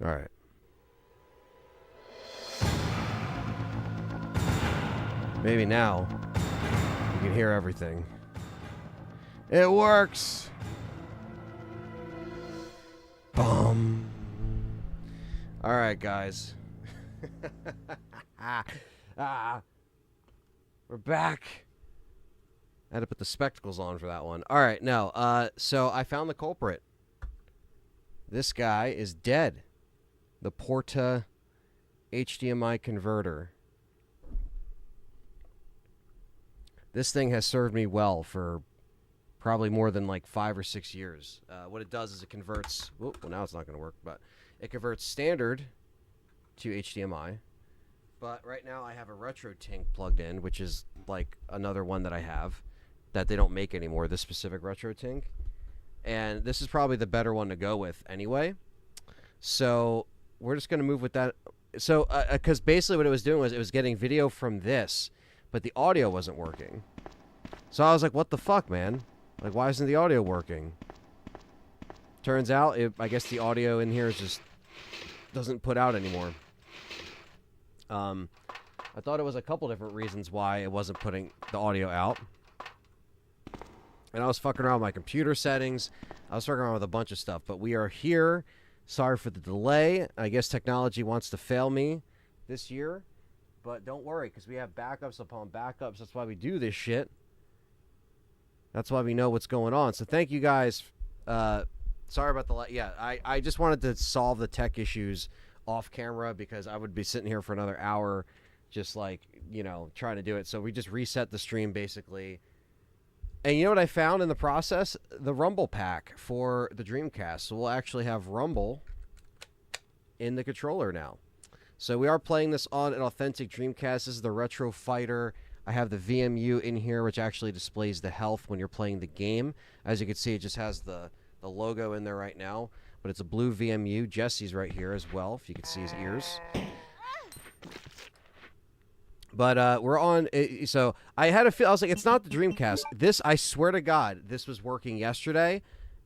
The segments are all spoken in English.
All right. Maybe now you can hear everything. It works. Boom. All right, guys. We're back. I had to put the spectacles on for that one. All right, no. So I found the culprit. This guy is dead. The Porta HDMI converter. This thing has served me well for probably more than like 5 or 6 years. What it does is it converts... well, now it's not going to work, but it converts standard to HDMI. But right now I have a RetroTink plugged in, which is like another one that I have that they don't make anymore, this specific RetroTink. And this is probably the better one to go with anyway. So we're just going to move with that. So, because basically what it was doing was it was getting video from this, but the audio wasn't working. So I was like, what the fuck, man? Like, why isn't the audio working? Turns out, I guess the audio in here just doesn't put out anymore. I thought it was a couple different reasons why it wasn't putting the audio out. And I was fucking around with my computer settings. I was fucking around with a bunch of stuff. But we are here. Sorry for the delay. I guess technology wants to fail me this year. But don't worry, because we have backups upon backups. That's why we do this shit. That's why we know what's going on. So thank you guys. Sorry about the... yeah, I just wanted to solve the tech issues off camera because I would be sitting here for another hour just like, you know, trying to do it. So we just reset the stream basically. And you know what I found in the process? The Rumble pack for the Dreamcast. So we'll actually have Rumble in the controller now. So we are playing this on an authentic Dreamcast. This is the Retro Fighter. I have the VMU in here, which actually displays the health when you're playing the game. As you can see, it just has the logo in there right now. But it's a blue VMU. Jesse's right here as well, if you can see his ears. But we're on... so I had a feel... I was like, it's not the Dreamcast. This, I swear to God, this was working yesterday.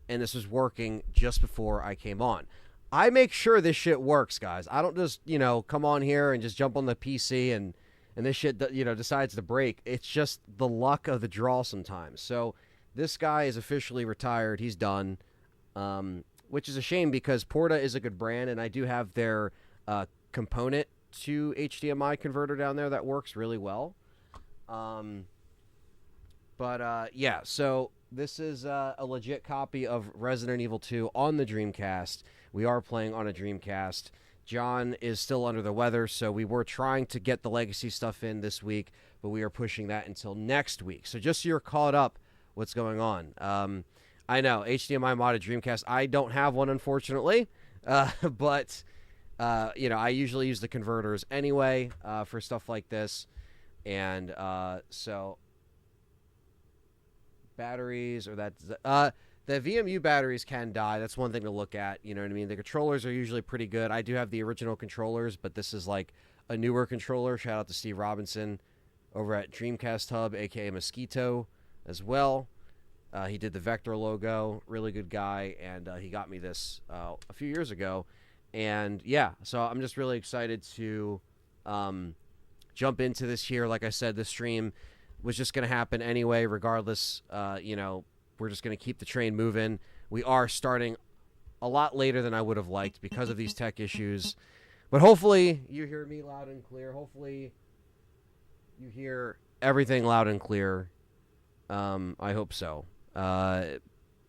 And this was working just before I came on. I make sure this shit works, guys. I don't just, you know, come on here and just jump on the PC and this shit, you know, decides to break. It's just the luck of the draw sometimes. So this guy is officially retired. He's done. Which is a shame because Porta is a good brand, and I do have their component to HDMI converter down there that works really well. Yeah, so this is a legit copy of Resident Evil 2 on the Dreamcast. We are playing on a Dreamcast. John is still under the weather, so we were trying to get the legacy stuff in this week, but we are pushing that until next week. So just so you're caught up what's going on. I know, HDMI modded Dreamcast. I don't have one, unfortunately, but you know, I usually use the converters anyway for stuff like this, and so batteries or that the VMU batteries can die. That's one thing to look at. You know what I mean? The controllers are usually pretty good. I do have the original controllers, but this is like a newer controller. Shout out to Steve Robinson over at Dreamcast Hub, aka Mosquito, as well. He did the Vector logo, really good guy, and he got me this a few years ago. And yeah, so I'm just really excited to jump into this here. Like I said, this stream was just going to happen anyway, regardless. You know, we're just going to keep the train moving. We are starting a lot later than I would have liked because of these tech issues. But hopefully you hear me loud and clear. Hopefully you hear everything loud and clear. I hope so.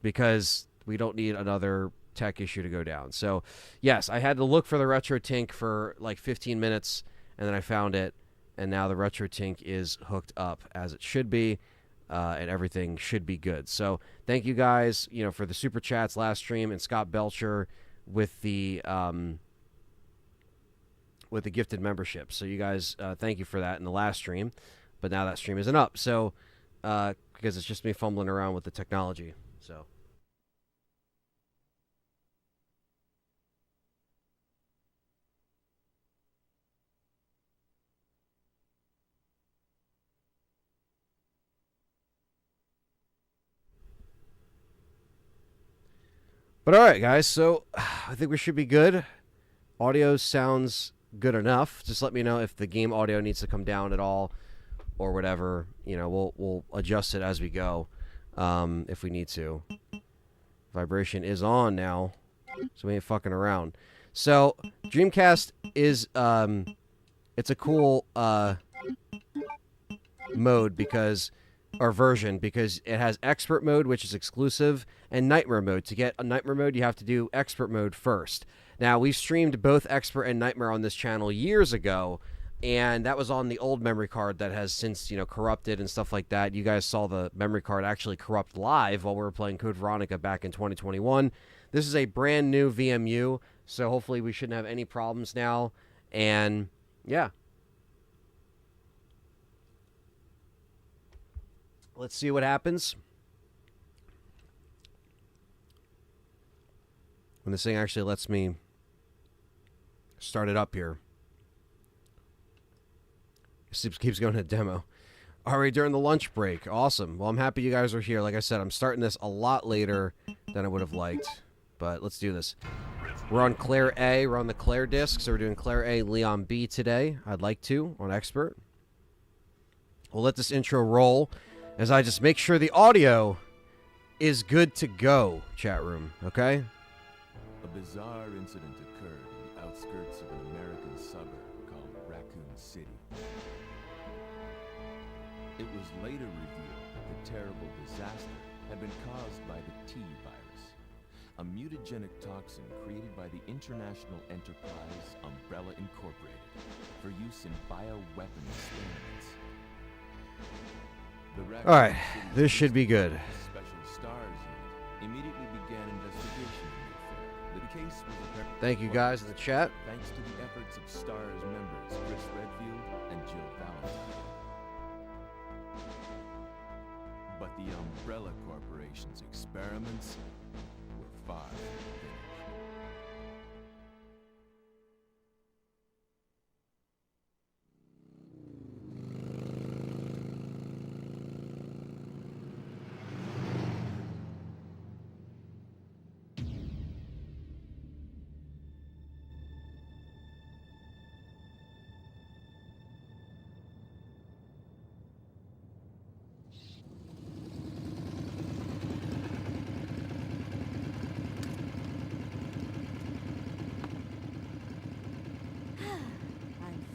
Because we don't need another tech issue to go down. So, yes, I had to look for the RetroTink for like 15 minutes, and then I found it, and now the RetroTink is hooked up as it should be, and everything should be good. So, thank you guys, you know, for the super chats last stream, and Scott Belcher with the gifted membership. So, you guys, thank you for that in the last stream, but now that stream isn't up. So, because it's just me fumbling around with the technology. So. But all right, guys. So I think we should be good. Audio sounds good enough. Just let me know if the game audio needs to come down at all or whatever. You know, we'll adjust it as we go if we need to. Vibration is on now, so we ain't fucking around. So Dreamcast is it's a cool mode because version because it has expert mode, which is exclusive, and nightmare mode. To get a nightmare mode, you have to do expert mode first. Now, we streamed both expert and nightmare on this channel years ago, and that was on the old memory card that has since, corrupted and stuff like that. You guys saw the memory card actually corrupt live while we were playing Code Veronica back in 2021. This is a brand new VMU, so hopefully we shouldn't have any problems now. And yeah. Let's see what happens when this thing actually lets me start it up here. It keeps going to demo. Already during the lunch break. Awesome. Well, I'm happy you guys are here. Like I said, I'm starting this a lot later than I would have liked. But let's do this. We're on Claire A. We're on the Claire disc. So we're doing Claire A, Leon B today. I'd like to on Expert. We'll let this intro roll as I just make sure the audio is good to go, chat room. Okay? A bizarre incident occurred in the outskirts of an American suburb called Raccoon City. It was later revealed that the terrible disaster had been caused by the T-virus, a mutagenic toxin created by the international enterprise Umbrella Incorporated for use in bioweapon experiments. All right, this should be good. Special S.T.A.R.S unit immediately began investigation in the affair. The case was apparently Thank you guys in the chat. thanks to the efforts of S.T.A.R.S members Chris Redfield and Jill Valentine. But the Umbrella Corporation's experiments were far from finished.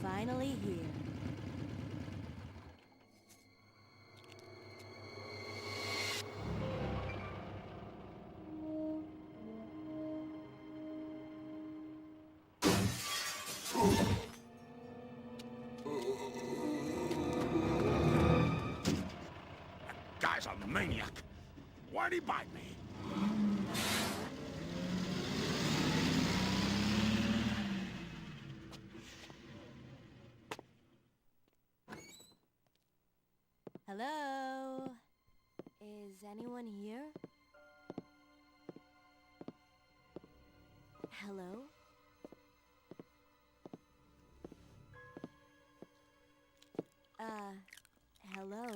Finally here. That guy's a maniac. Why'd he bite me? Hello? Is anyone here? Hello? Hello?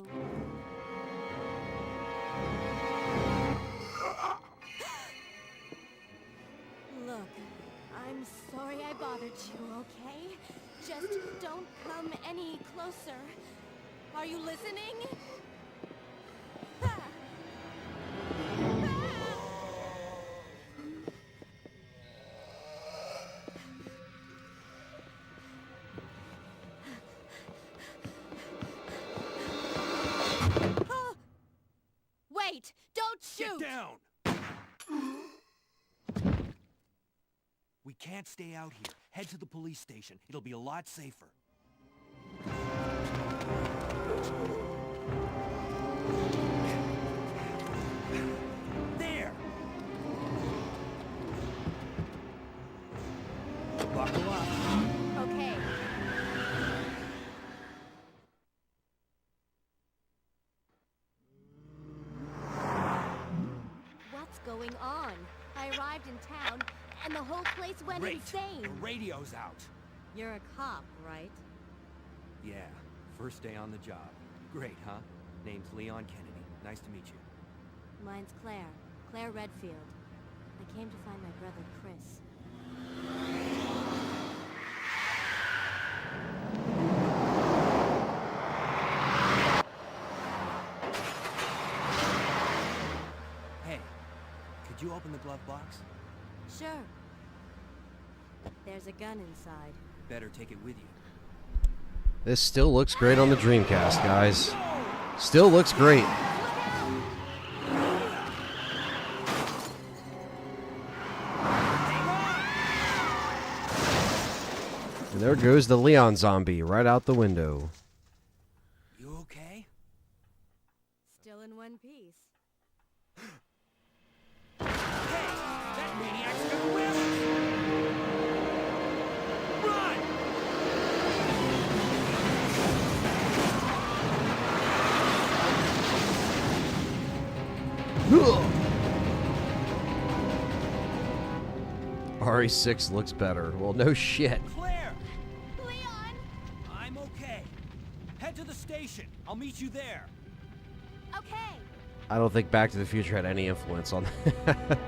Look, I'm sorry I bothered you, okay? Just don't come any closer. Are you listening? Wait! Don't shoot! Get down! We can't stay out here. Head to the police station. It'll be a lot safer. There! Buckle up. Okay. What's going on? I arrived in town, and the whole place went insane. The radio's out. You're a cop, right? Yeah, first day on the job. Great, huh? Name's Leon Kennedy. Nice to meet you. Mine's Claire. Claire Redfield. I came to find my brother, Chris. you open the glove box? Sure. There's a gun inside. Better take it with you. This still looks great on the Dreamcast, guys. Still looks great. And there goes the Leon zombie right out the window. You okay? Still in one piece. Hey, that maniac's gonna win! RE6 looks better. Well, no shit. Claire! Leon! I'm okay. Head to the station. I'll meet you there. Okay. I don't think Back to the Future had any influence on that.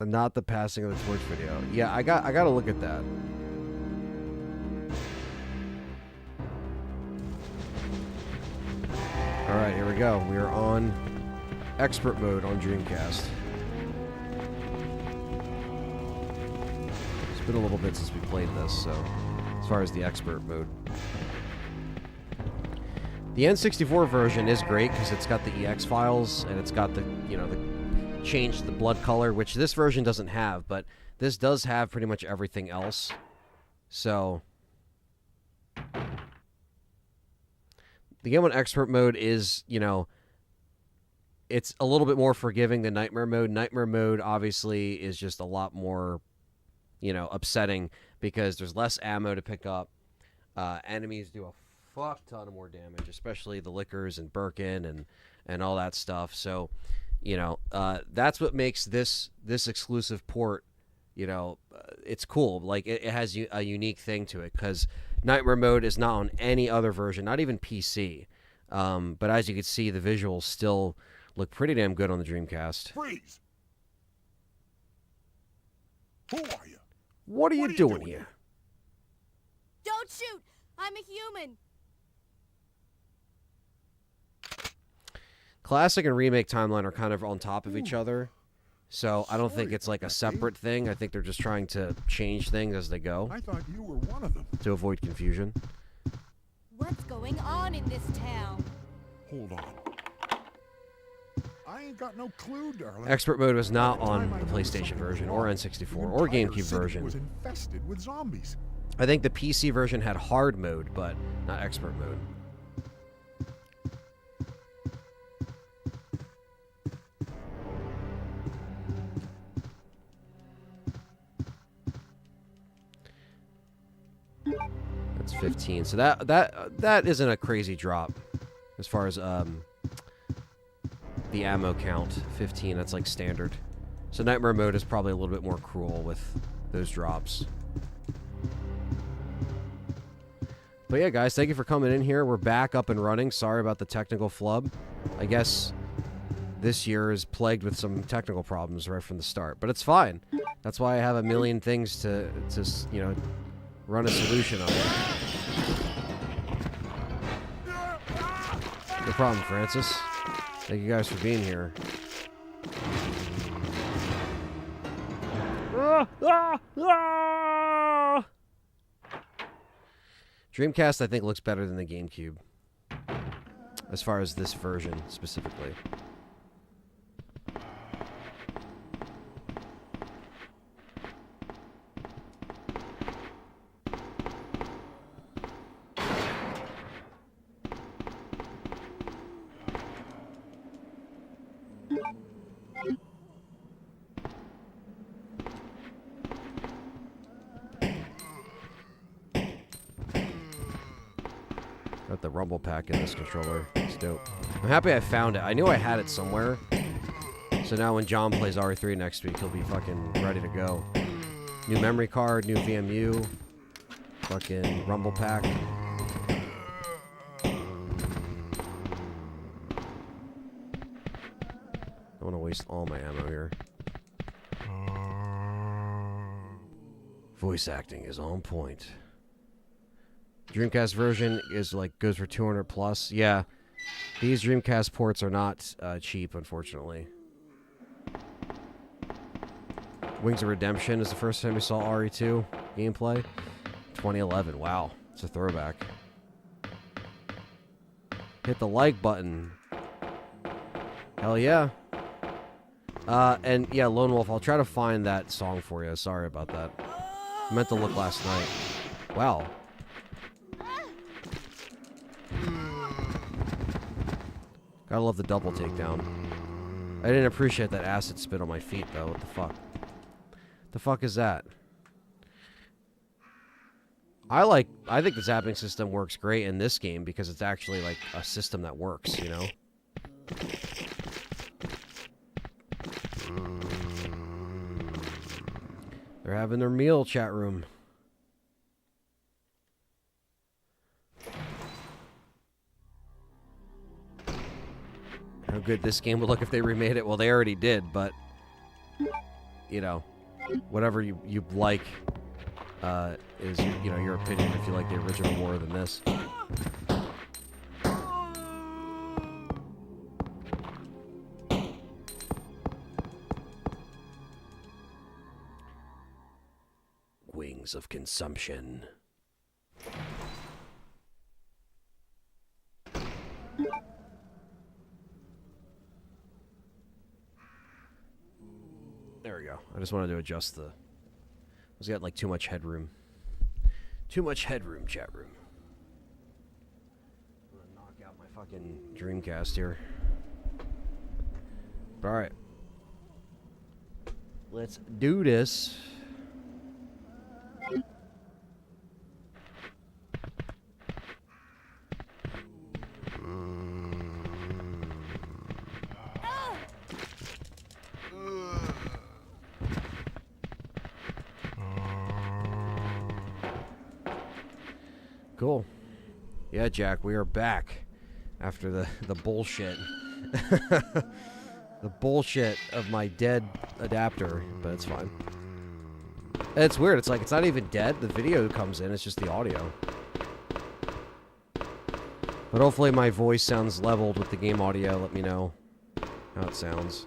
Not the passing of the torch video. Yeah, I gotta look at that. Alright, here we go. We are on expert mode on Dreamcast. It's been a little bit since we played this, so as far as the expert mode. The N64 version is great because it's got the EX files and it's got the, you know, the change the blood color, which this version doesn't have, but this does have pretty much everything else. So the game on expert mode is, you know, it's a little bit more forgiving than Nightmare mode. Nightmare mode obviously is just a lot more, you know, upsetting because there's less ammo to pick up. Enemies do a fuck ton of more damage, especially the Lickers and Birkin and all that stuff. So, you know, that's what makes this exclusive port, you know, it's cool. Like, it has a unique thing to it, because Nightmare mode is not on any other version, not even PC. But as you can see, the visuals still look pretty damn good on the Dreamcast. Freeze! Who are you? What are you doing here? Don't shoot! I'm a human! Classic and remake timeline are kind of on top of each other. So I don't think it's like a separate thing. I think they're just trying to change things as they go I thought you were one of them. to avoid confusion. What's going on in this town? Hold on. I ain't got no clue, darling. Expert mode was not on By the time I noticed PlayStation something version was or wrong, N64 the or entire GameCube city version. was infested with zombies. I think the PC version had hard mode, but not expert mode. That's 15. So that isn't a crazy drop as far as the ammo count. 15, that's like standard. So Nightmare mode is probably a little bit more cruel with those drops. But yeah, guys, thank you for coming in here. We're back up and running. Sorry about the technical flub. I guess this year is plagued with some technical problems right from the start, but it's fine. That's why I have a million things to you know, run a solution on. No problem, Francis. Thank you guys for being here. Dreamcast, I think, looks better than the GameCube, as far as this version specifically. Got the rumble pack in this controller. It's dope. I'm happy I found it. I knew I had it somewhere. So now when John plays RE3 next week, he'll be fucking ready to go. New memory card, new VMU, fucking rumble pack. I don't want to waste all my ammo here. Voice acting is on point. Dreamcast version is like goes for 200 plus. Yeah, these Dreamcast ports are not cheap, unfortunately. Wings of Redemption is the first time we saw RE2 gameplay. 2011. Wow, it's a throwback. Hit the like button. Hell yeah. And yeah, Lone Wolf, I'll try to find that song for you. Sorry about that. I meant to look last night. Wow. Gotta love the double takedown. I didn't appreciate that acid spit on my feet, though. What the fuck? The fuck is that? I think the zapping system works great in this game because it's actually like a system that works, you know? They're having their meal, chat room. How good this game would look if they remade it. Well, they already did, but you know, whatever you like is, you know, your opinion if you like the original more than this. Wings of consumption. There we go. I just wanted to adjust the... I got like too much headroom. Too much headroom, chat room. I'm gonna knock out my fucking Dreamcast here. Alright. Let's do this. Cool. Yeah, Jack, we are back after the bullshit. The bullshit of my dead adapter, but it's fine. It's weird. It's like it's not even dead. The video comes in. It's just the audio. But hopefully my voice sounds leveled with the game audio. Let me know how it sounds.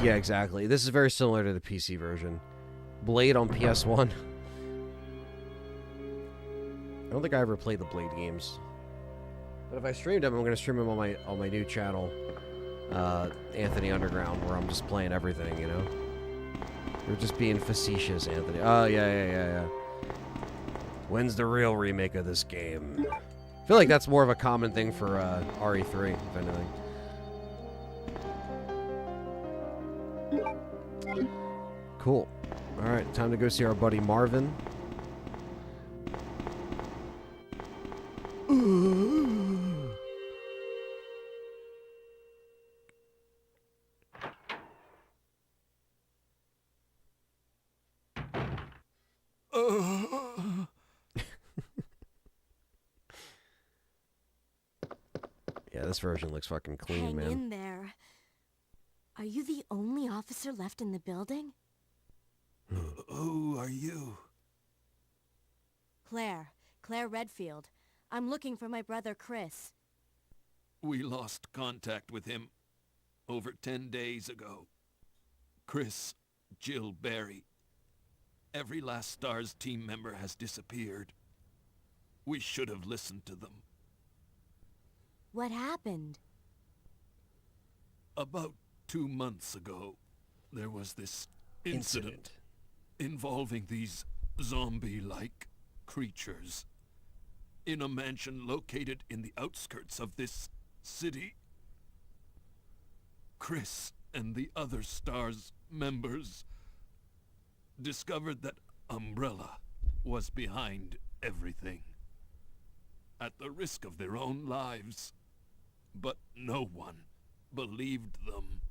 Yeah, exactly. This is very similar to the PC version. Blade on PS1. I don't think I ever played the Blade games. But if I streamed them, I'm going to stream them on my new channel, Anthony Underground, where I'm just playing everything, you know? You're just being facetious, Anthony. Oh, yeah. When's the real remake of this game? I feel like that's more of a common thing for RE3, if anything. Cool. Alright, time to go see our buddy Marvin. Yeah, this version looks fucking clean, man. Hang in there. Are you the only officer left in the building? Who are you? Claire Redfield. I'm looking for my brother Chris. We lost contact with him over 10 days ago. Chris, Jill Barry. Every last S.T.A.R.S team member has disappeared. We should have listened to them. What happened? About 2 months ago, there was this incident involving these zombie-like creatures in a mansion located in the outskirts of this city. Chris and the other S.T.A.R.S members discovered that Umbrella was behind everything, at the risk of their own lives, but no one believed them.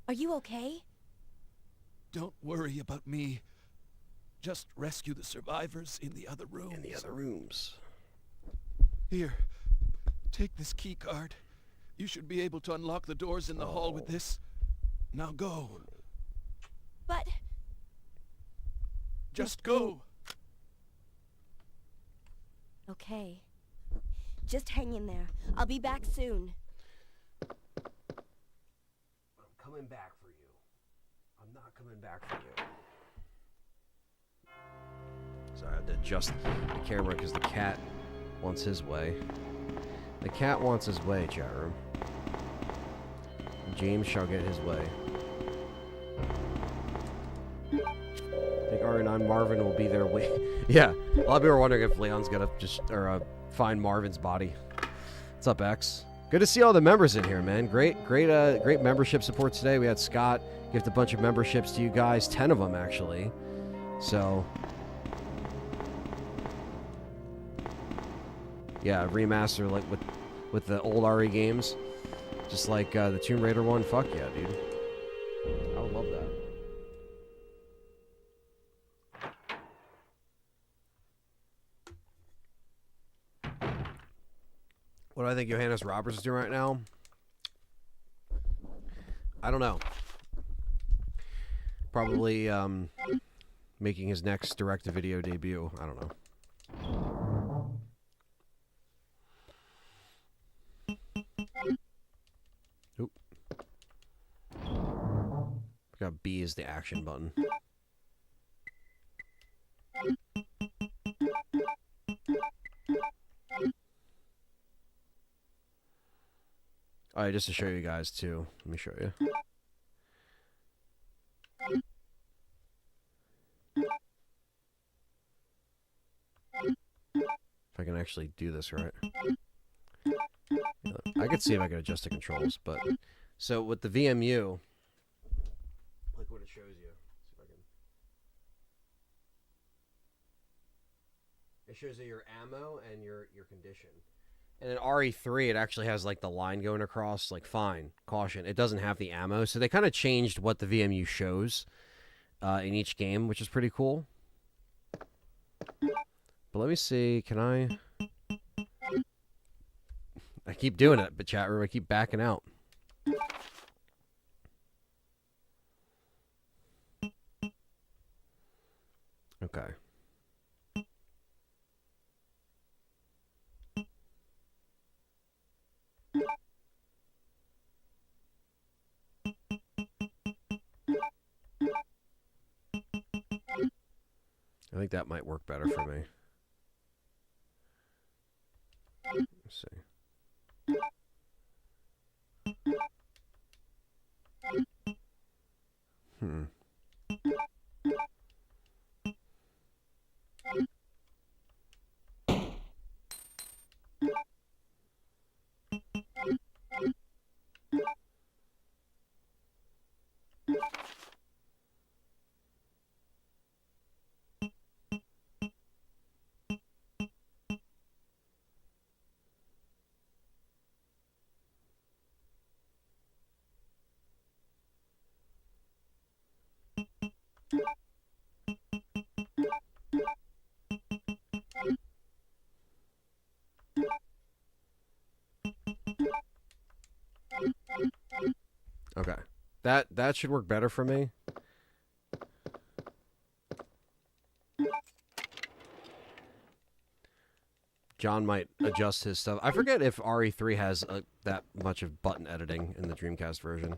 Are you okay? Don't worry about me. Just rescue the survivors in the other rooms. In the other rooms. Here, take this key card. You should be able to unlock the doors in the hall with this. Now go. But... Just go. Okay. Just hang in there. I'll be back soon. I'm coming back for you. I'm not coming back for you. Sorry, I had to adjust the camera because the cat wants his way. The cat wants his way, chat room. James shall get his way. I think RE9 Marvin will be there. Yeah, a lot of people are wondering if Leon's gonna just find Marvin's body. What's up, X? Good to see all the members in here, man. Great membership support today. We had Scott gift a bunch of memberships to you guys, 10 of them actually. So, yeah, remaster like with the old RE games, just like the Tomb Raider one. Fuck yeah, dude. I would love that. What do I think Johannes Roberts is doing right now? I don't know. Probably making his next direct-to-video debut. I don't know. Oop. Got B is the action button. Alright, just to show you guys too. Let me show you. If I can actually do this right. Yeah, I could see if I can adjust the controls, but so with the VMU, like what it shows you. See if I can. It shows you your ammo and your condition. And in RE3, it actually has like the line going across, like fine, caution. It doesn't have the ammo, so they kind of changed what the VMU shows in each game, which is pretty cool. But let me see, can I keep doing it, but chat room, I keep backing out. Okay. I think that might work better for me. Let's see. Okay. That should work better for me. John might adjust his stuff. I forget if RE3 has that much of button editing in the Dreamcast version.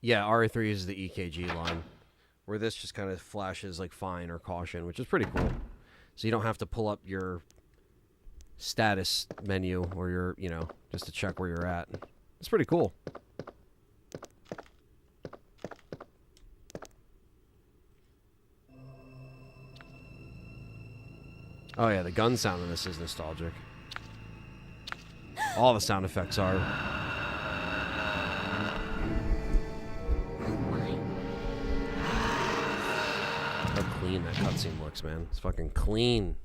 Yeah, RE3 is the EKG line, where this just kind of flashes like fine or caution, which is pretty cool. So you don't have to pull up your status menu or your, you know, just to check where you're at. It's pretty cool. Oh yeah, the gun sound in this is nostalgic. All the sound effects are. How clean that cutscene looks, man. It's fucking clean.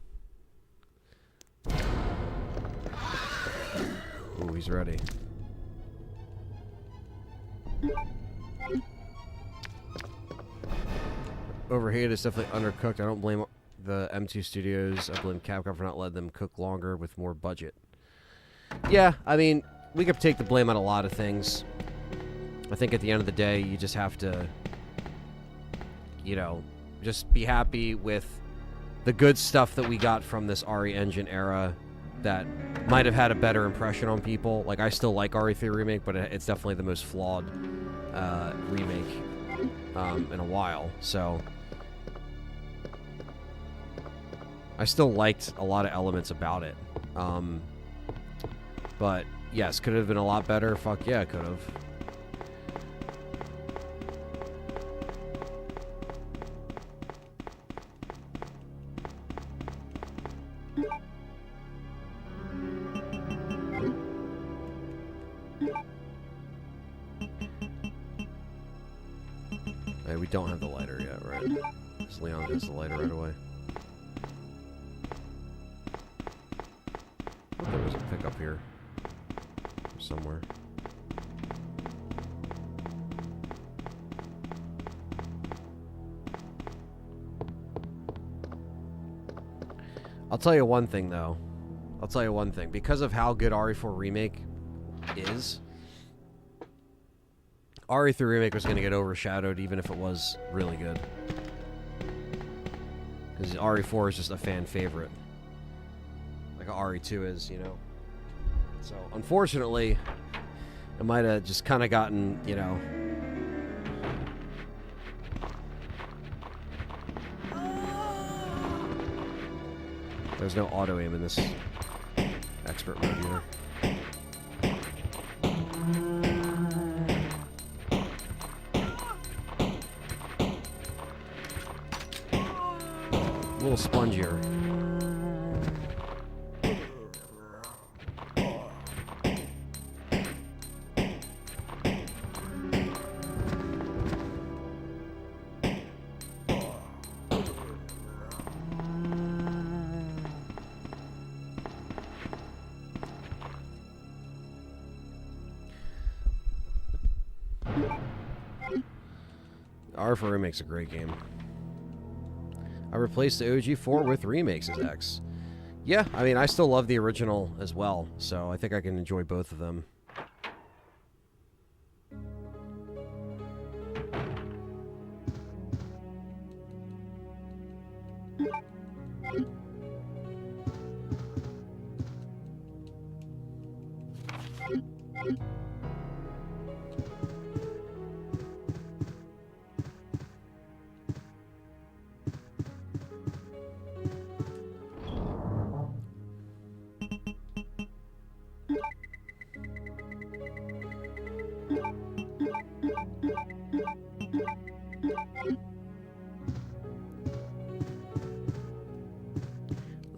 Ooh, he's ready. overhated. It's definitely undercooked. I don't blame the M2 studios. I blame Capcom for not letting them cook longer with more budget. Yeah, I mean, we could take the blame on a lot of things. I think at the end of the day, you just have to, you know, just be happy with the good stuff that we got from this RE Engine era that might have had a better impression on people. Like, I still like RE3 Remake, but it's definitely the most flawed remake in a while. So I still liked a lot of elements about it. But yes, could it have been a lot better? Fuck yeah, it could have. Hey, we don't have the lighter yet, right? Because Leon has the lighter right away. I thought there was a pickup here. Somewhere. I'll tell you one thing, though. I'll tell you one thing. Because of how good RE4 Remake is, RE3 Remake was going to get overshadowed even if it was really good. Because RE4 is just a fan favorite. Like a RE2 is, you know. So, unfortunately, it might have just kind of gotten, you know... There's no auto-aim in this expert mode either. A little spongier. R4 Remake's a great game. I replaced the OG 4 with remakes as X. Yeah, I mean, I still love the original as well, so I think I can enjoy both of them.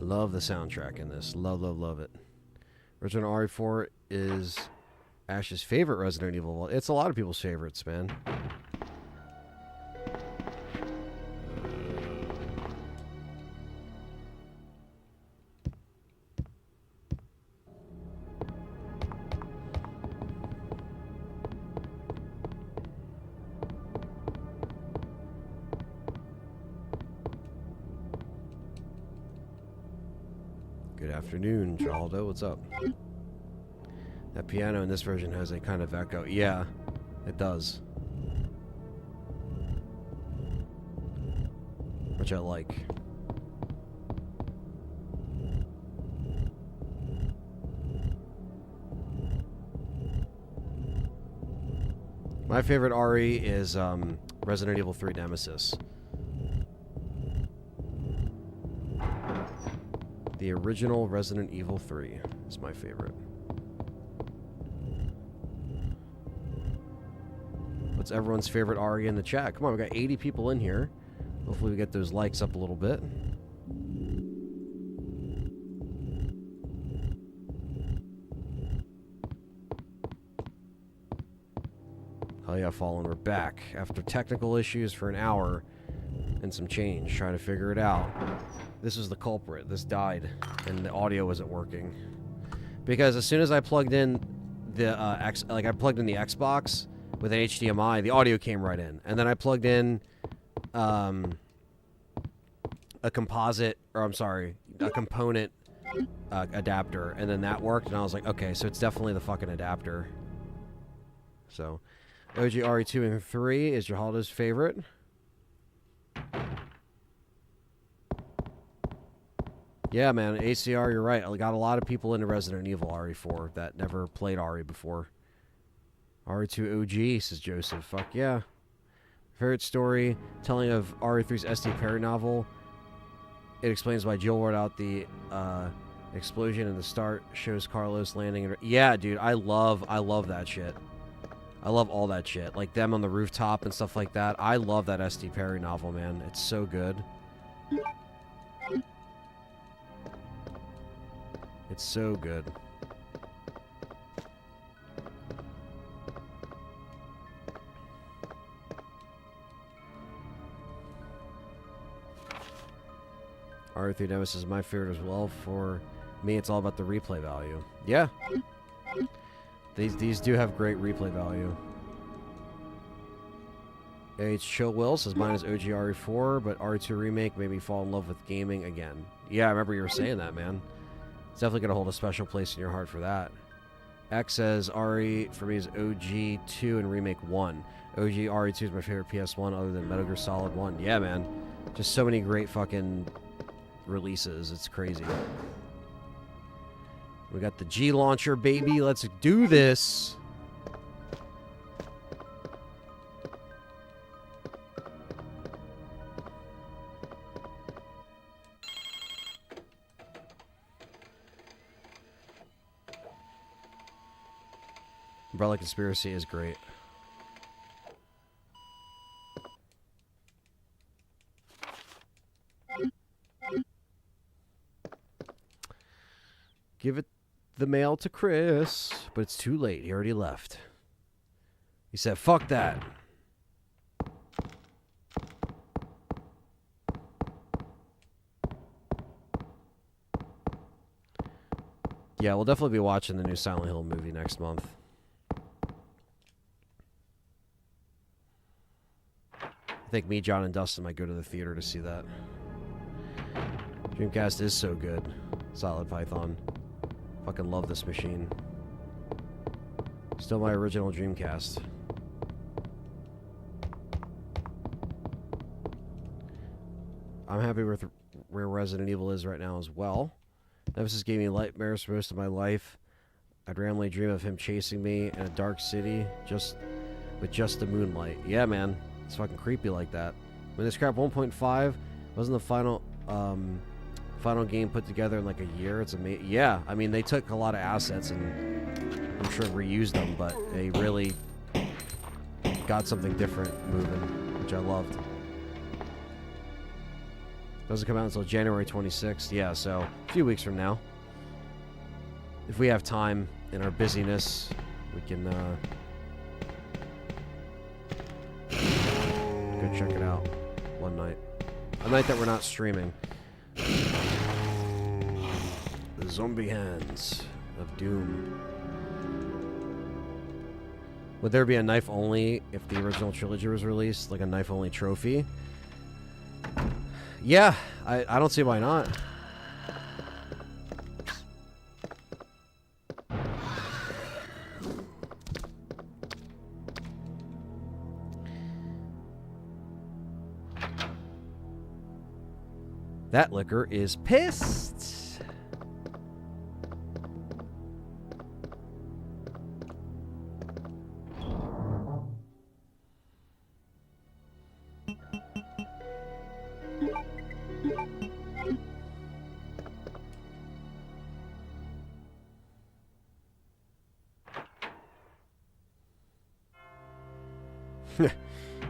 Love the soundtrack in this. Love, love, love it. Original RE4 is Ash's favorite Resident Evil. It's a lot of people's favorites, man. Good afternoon, Jaldo. What's up? That piano in this version has a kind of echo. Yeah, it does. Which I like. My favorite RE is Resident Evil 3 Nemesis. The original Resident Evil 3 is my favorite. What's everyone's favorite RE in the chat? Come on, we got 80 people in here. Hopefully we get those likes up a little bit. Hell yeah, Fallen, we're back after technical issues for an hour and some change, trying to figure it out. This was the culprit. This died, and the audio wasn't working. Because as soon as I plugged in the I plugged in the Xbox with an HDMI, the audio came right in. And then I plugged in a composite, or I'm sorry, a component adapter, and then that worked, and I was like, okay, so it's definitely the fucking adapter. So, OG RE2 and 3 is your holidays favorite. Yeah, man, ACR, you're right. I got a lot of people into Resident Evil RE4 that never played RE before. RE2 OG, says Joseph. Fuck yeah. Favorite story, telling of RE3's S.T.A.R.S novel. It explains why Jill wrote out the explosion in the start, shows Carlos landing. Yeah, dude, I love that shit. I love all that shit. Like them on the rooftop and stuff like that. I love that S.T.A.R.S novel, man. It's so good. It's so good. RE3 Nemesis is my favorite as well. For me, it's all about the replay value. Yeah. These do have great replay value. H. Chill Will says mine is OG RE4, but RE2 Remake made me fall in love with gaming again. Yeah, I remember you were saying that, man. It's definitely going to hold a special place in your heart for that. X says RE for me is OG 2 and Remake 1. OG RE2 is my favorite PS1 other than Metal Gear Solid 1. Yeah, man. Just so many great fucking releases. It's crazy. We got the G launcher, baby. Let's do this. Umbrella Conspiracy is great. Give it the mail to Chris, but it's too late. He already left. He said, fuck that. Yeah, we'll definitely be watching the new Silent Hill movie next month. I think me, John, and Dustin might go to the theater to see that. Dreamcast is so good. Solid Python. Fucking love this machine. Still my original Dreamcast. I'm happy with where Resident Evil is right now as well. Nemesis gave me nightmares for most of my life. I'd randomly dream of him chasing me in a dark city with just the moonlight. Yeah, man. It's fucking creepy like that. When they scrapped 1.5, wasn't the final game put together in like a year? It's amazing. Yeah, I mean, they took a lot of assets and I'm sure reused them, but they really got something different moving, which I loved. Doesn't come out until January 26th. Yeah, so a few weeks from now. If we have time in our busyness, we can go check it out one night. A night that we're not streaming. The Zombie Hands of Doom. Would there be a knife only if the original trilogy was released? Like a knife only trophy? Yeah, I don't see why not. That liquor is pissed.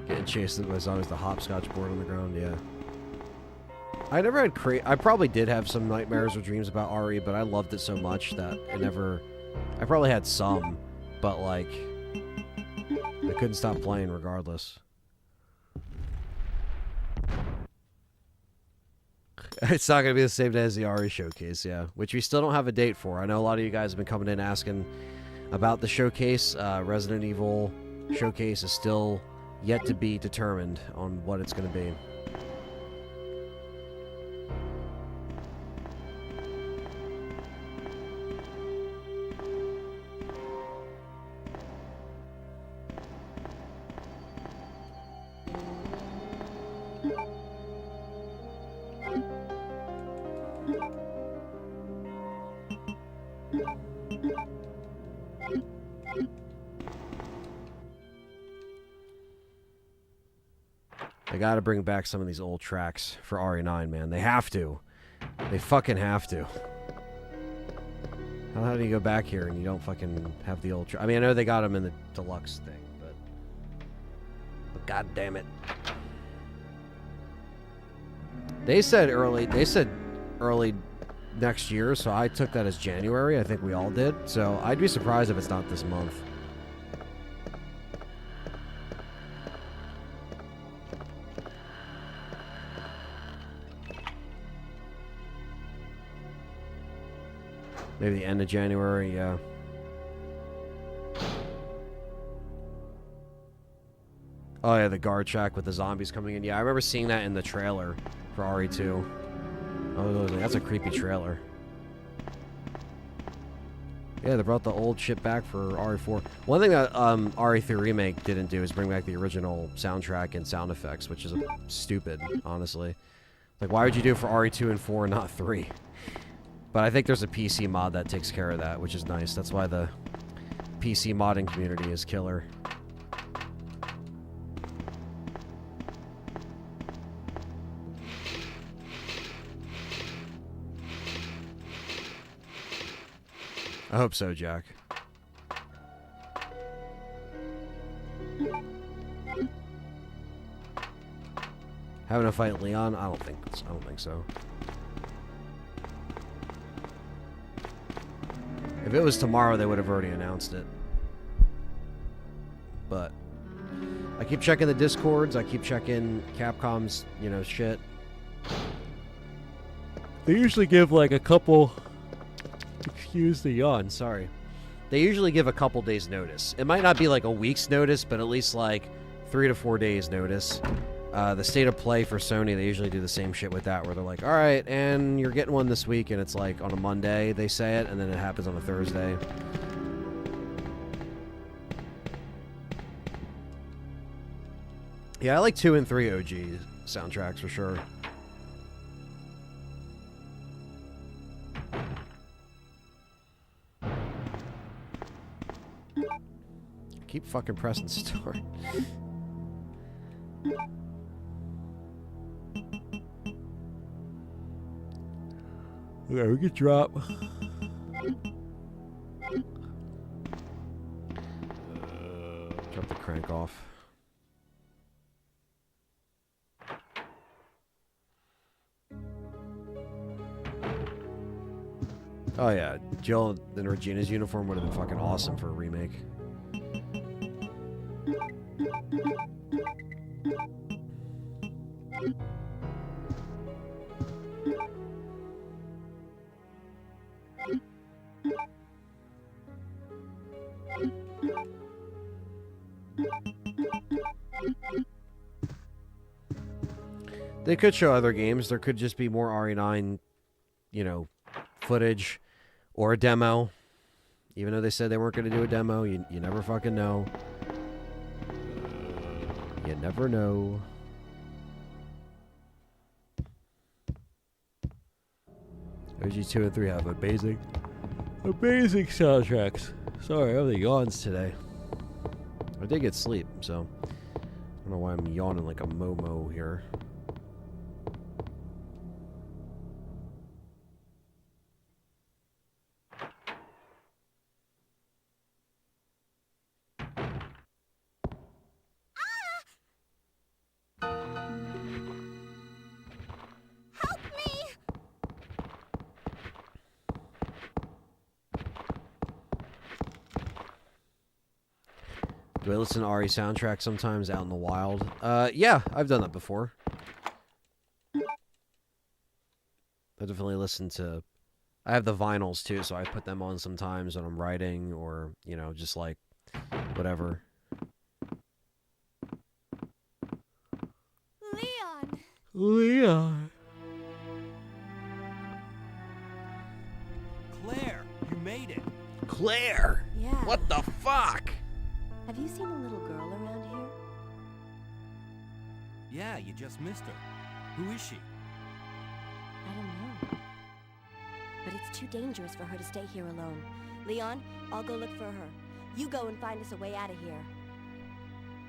Getting chased by zombies, the hopscotch board on the ground, yeah. I never had I probably did have some nightmares or dreams about RE, but I loved it so much that it never... I probably had some, but like... I couldn't stop playing regardless. It's not going to be the same day as the RE showcase, yeah. Which we still don't have a date for. I know a lot of you guys have been coming in asking about the showcase. Resident Evil showcase is still yet to be determined on what it's going to be. They gotta bring back some of these old tracks for RE9, man. They have to. They fucking have to. How do you go back here and you don't fucking have the old track? I mean, I know they got them in the deluxe thing, but god damn it. They said early next year, so I took that as January. I think we all did. So I'd be surprised if it's not this month. Maybe the end of January, yeah. Oh yeah, the guard track with the zombies coming in. Yeah, I remember seeing that in the trailer for RE2. Oh, that's a creepy trailer. Yeah, they brought the old shit back for RE4. One thing that RE3 Remake didn't do is bring back the original soundtrack and sound effects, which is stupid, honestly. Like, why would you do it for RE2 and 4 and not 3? But I think there's a PC mod that takes care of that, which is nice. That's why the PC modding community is killer. I hope so, Jack. Having a fight Leon? I don't think so. If it was tomorrow, they would have already announced it. But I keep checking the Discords. I keep checking Capcom's, shit. They usually give like a couple. Excuse the yawn. Sorry. They usually give a couple days notice. It might not be like a week's notice, but at least like 3 to 4 days notice. The state of play for Sony, they usually do the same shit with that, where they're like, all right, and you're getting one this week, and it's like on a Monday they say it, and then it happens on a Thursday. Yeah, I like 2 and 3 OG soundtracks for sure. Keep fucking pressing start. Okay, we could drop. Drop the crank off. Oh yeah, Jill in Regina's uniform would have been fucking awesome for a remake. They could show other games. There could just be more RE9, footage or a demo. Even though they said they weren't going to do a demo, you never fucking know. You never know. OG 2 and 3 have amazing soundtracks. Sorry, I have the yawns today. I did get sleep, so I don't know why I'm yawning like a Momo here. Do I listen to RE soundtrack sometimes out in the wild? Yeah, I've done that before. I definitely listen to... I have the vinyls too, so I put them on sometimes when I'm writing or, just like, whatever. Leon. Claire, you made it. Claire! Yeah. What the fuck? Have you seen a little girl around here? Yeah, you just missed her. Who is she? I don't know. But it's too dangerous for her to stay here alone. Leon, I'll go look for her. You go and find us a way out of here.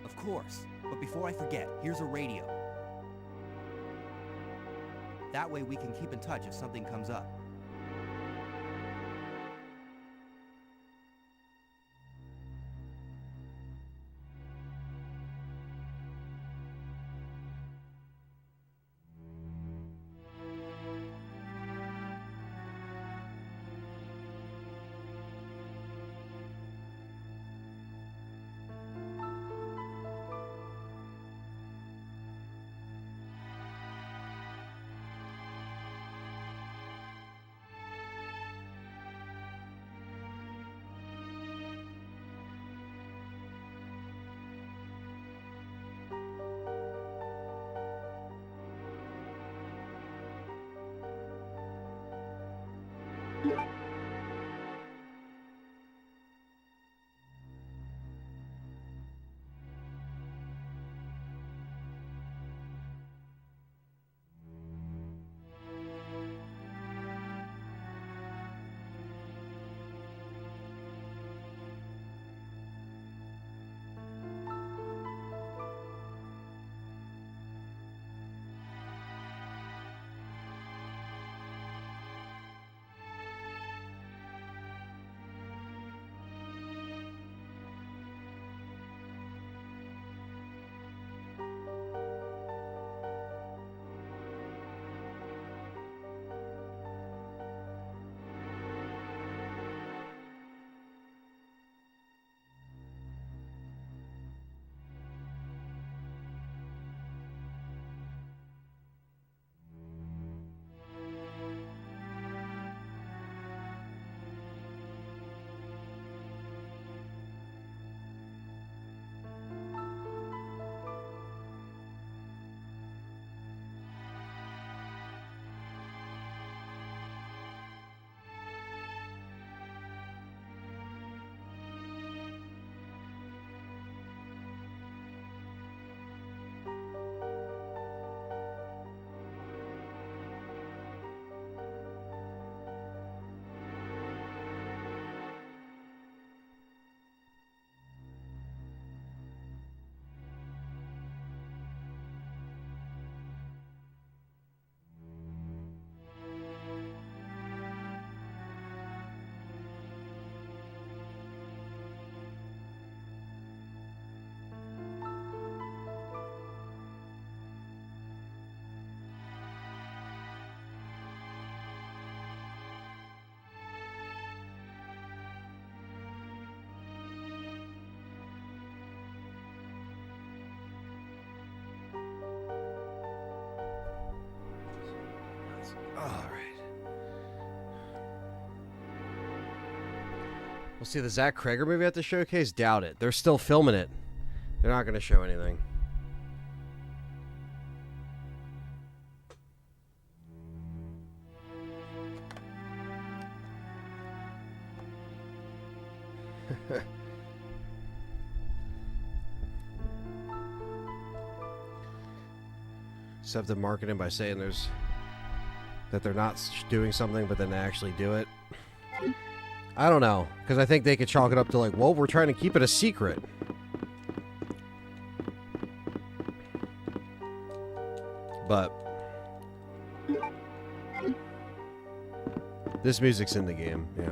Of course. But before I forget, here's a radio. That way we can keep in touch if something comes up. We'll see the Zach Krager movie at the showcase? Doubt it. They're still filming it. They're not going to show anything. Deceptive marketing by saying that they're not doing something, but then they actually do it. I don't know, because I think they could chalk it up to like, well, we're trying to keep it a secret. But this music's in the game, yeah.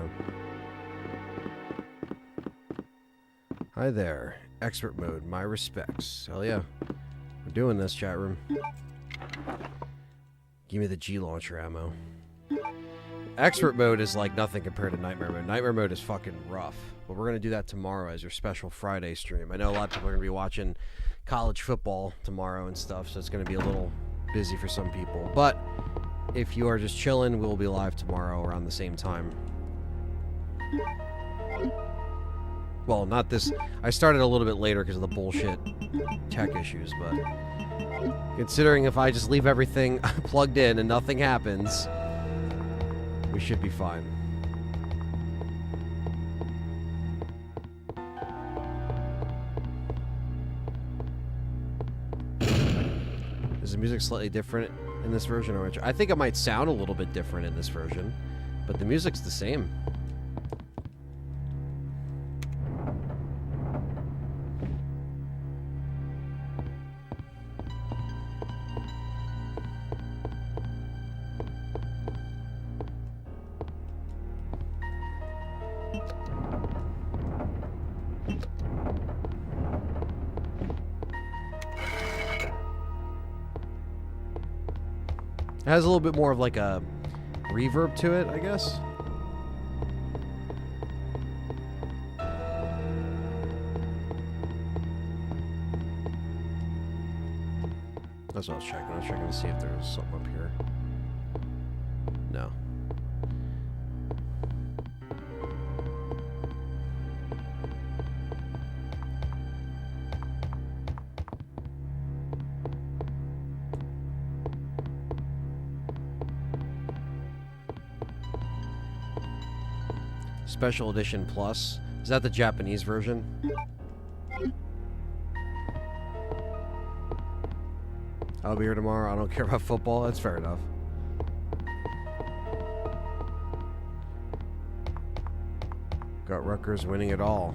Hi there, expert mode, my respects. Hell yeah, we're doing this, chat room. Give me the G launcher ammo. Expert mode is like nothing compared to Nightmare mode. Nightmare mode is fucking rough. But we're going to do that tomorrow as your special Friday stream. I know a lot of people are going to be watching college football tomorrow and stuff, so it's going to be a little busy for some people. But if you are just chilling, we'll be live tomorrow around the same time. Well, not this. I started a little bit later because of the bullshit tech issues, but Considering if I just leave everything plugged in and nothing happens, we should be fine. Is the music slightly different in this version? Or I think it might sound a little bit different in this version, but the music's the same. It has a little bit more of like a reverb to it, I guess. That's what I was checking. I was checking to see if there was something up here. No. Special Edition Plus. Is that the Japanese version? I'll be here tomorrow. I don't care about football. That's fair enough. Got Rutgers winning it all.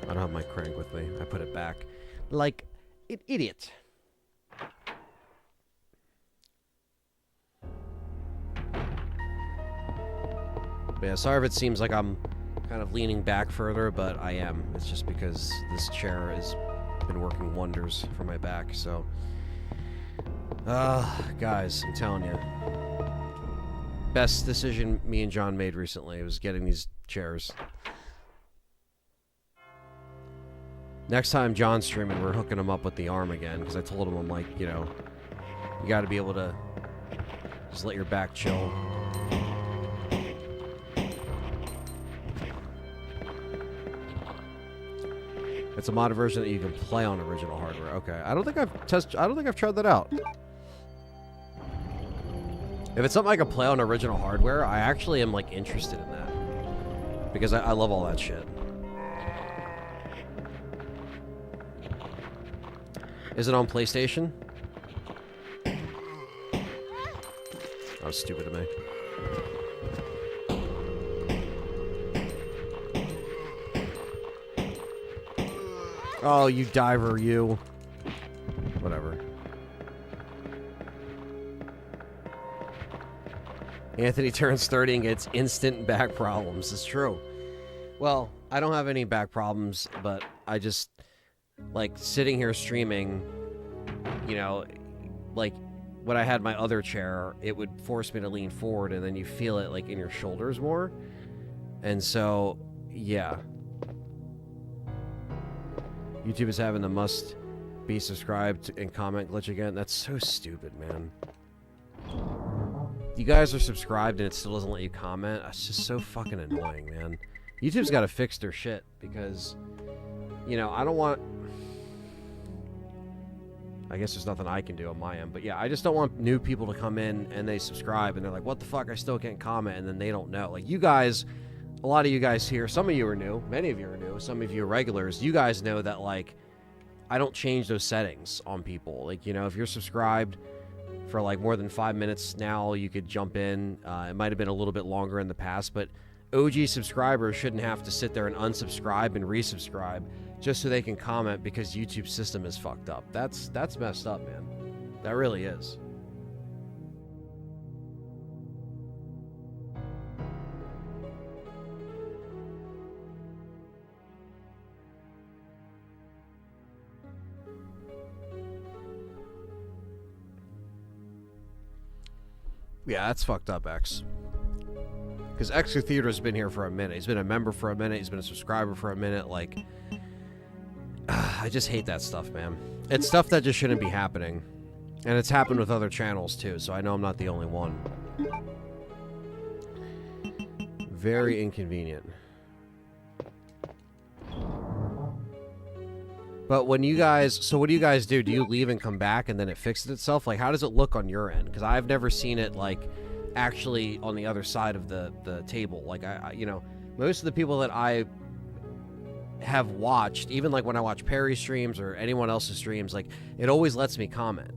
I don't have my crank with me. I put it back. Like an idiot. But yeah, sorry if it seems like I'm kind of leaning back further, but I am. It's just because this chair has been working wonders for my back, so... guys, I'm telling you. Best decision me and John made recently was getting these chairs. Next time John's streaming, we're hooking him up with the arm again, because I told him, I'm like, you know, you got to be able to just let your back chill. It's a modded version that you can play on original hardware. Okay, I don't think I've tried that out. If it's something I can play on original hardware, I actually am like interested in that, because I love all that shit. Is it on PlayStation? That was stupid of me. Oh, you diver, you. Whatever. Anthony turns 30 and gets instant back problems. It's true. Well, I don't have any back problems, but I just... like, sitting here streaming, you know, like, when I had my other chair, it would force me to lean forward, and then you feel it, like, in your shoulders more. And so, yeah. YouTube is having the must be subscribed and comment glitch again. That's so stupid, man. You guys are subscribed and it still doesn't let you comment. It's just so fucking annoying, man. YouTube's got to fix their shit, because, you know, I don't want... I guess there's nothing I can do on my end, but yeah, I just don't want new people to come in and they subscribe and they're like, what the fuck, I still can't comment, and then they don't know. Like, you guys, a lot of you guys here, some of you are new, many of you are new, some of you are regulars, you guys know that, like, I don't change those settings on people. Like, you know, if you're subscribed for, like, more than 5 minutes now, you could jump in. It might have been a little bit longer in the past, but OG subscribers shouldn't have to sit there and unsubscribe and resubscribe just so they can comment because YouTube's system is fucked up. That's messed up, man. That really is. Yeah, that's fucked up, X. Because Extra Theater's been here for a minute. He's been a member for a minute. He's been a subscriber for a minute. Like, I just hate that stuff, man. It's stuff that just shouldn't be happening. And it's happened with other channels, too, so I know I'm not the only one. Very inconvenient. But when you guys... So what do you guys do? Do you leave and come back and then it fixes itself? Like, how does it look on your end? Because I've never seen it, like, actually on the other side of the table. Like, I you know, most of the people that I have watched, even, like, when I watch Perry streams or anyone else's streams, like, it always lets me comment.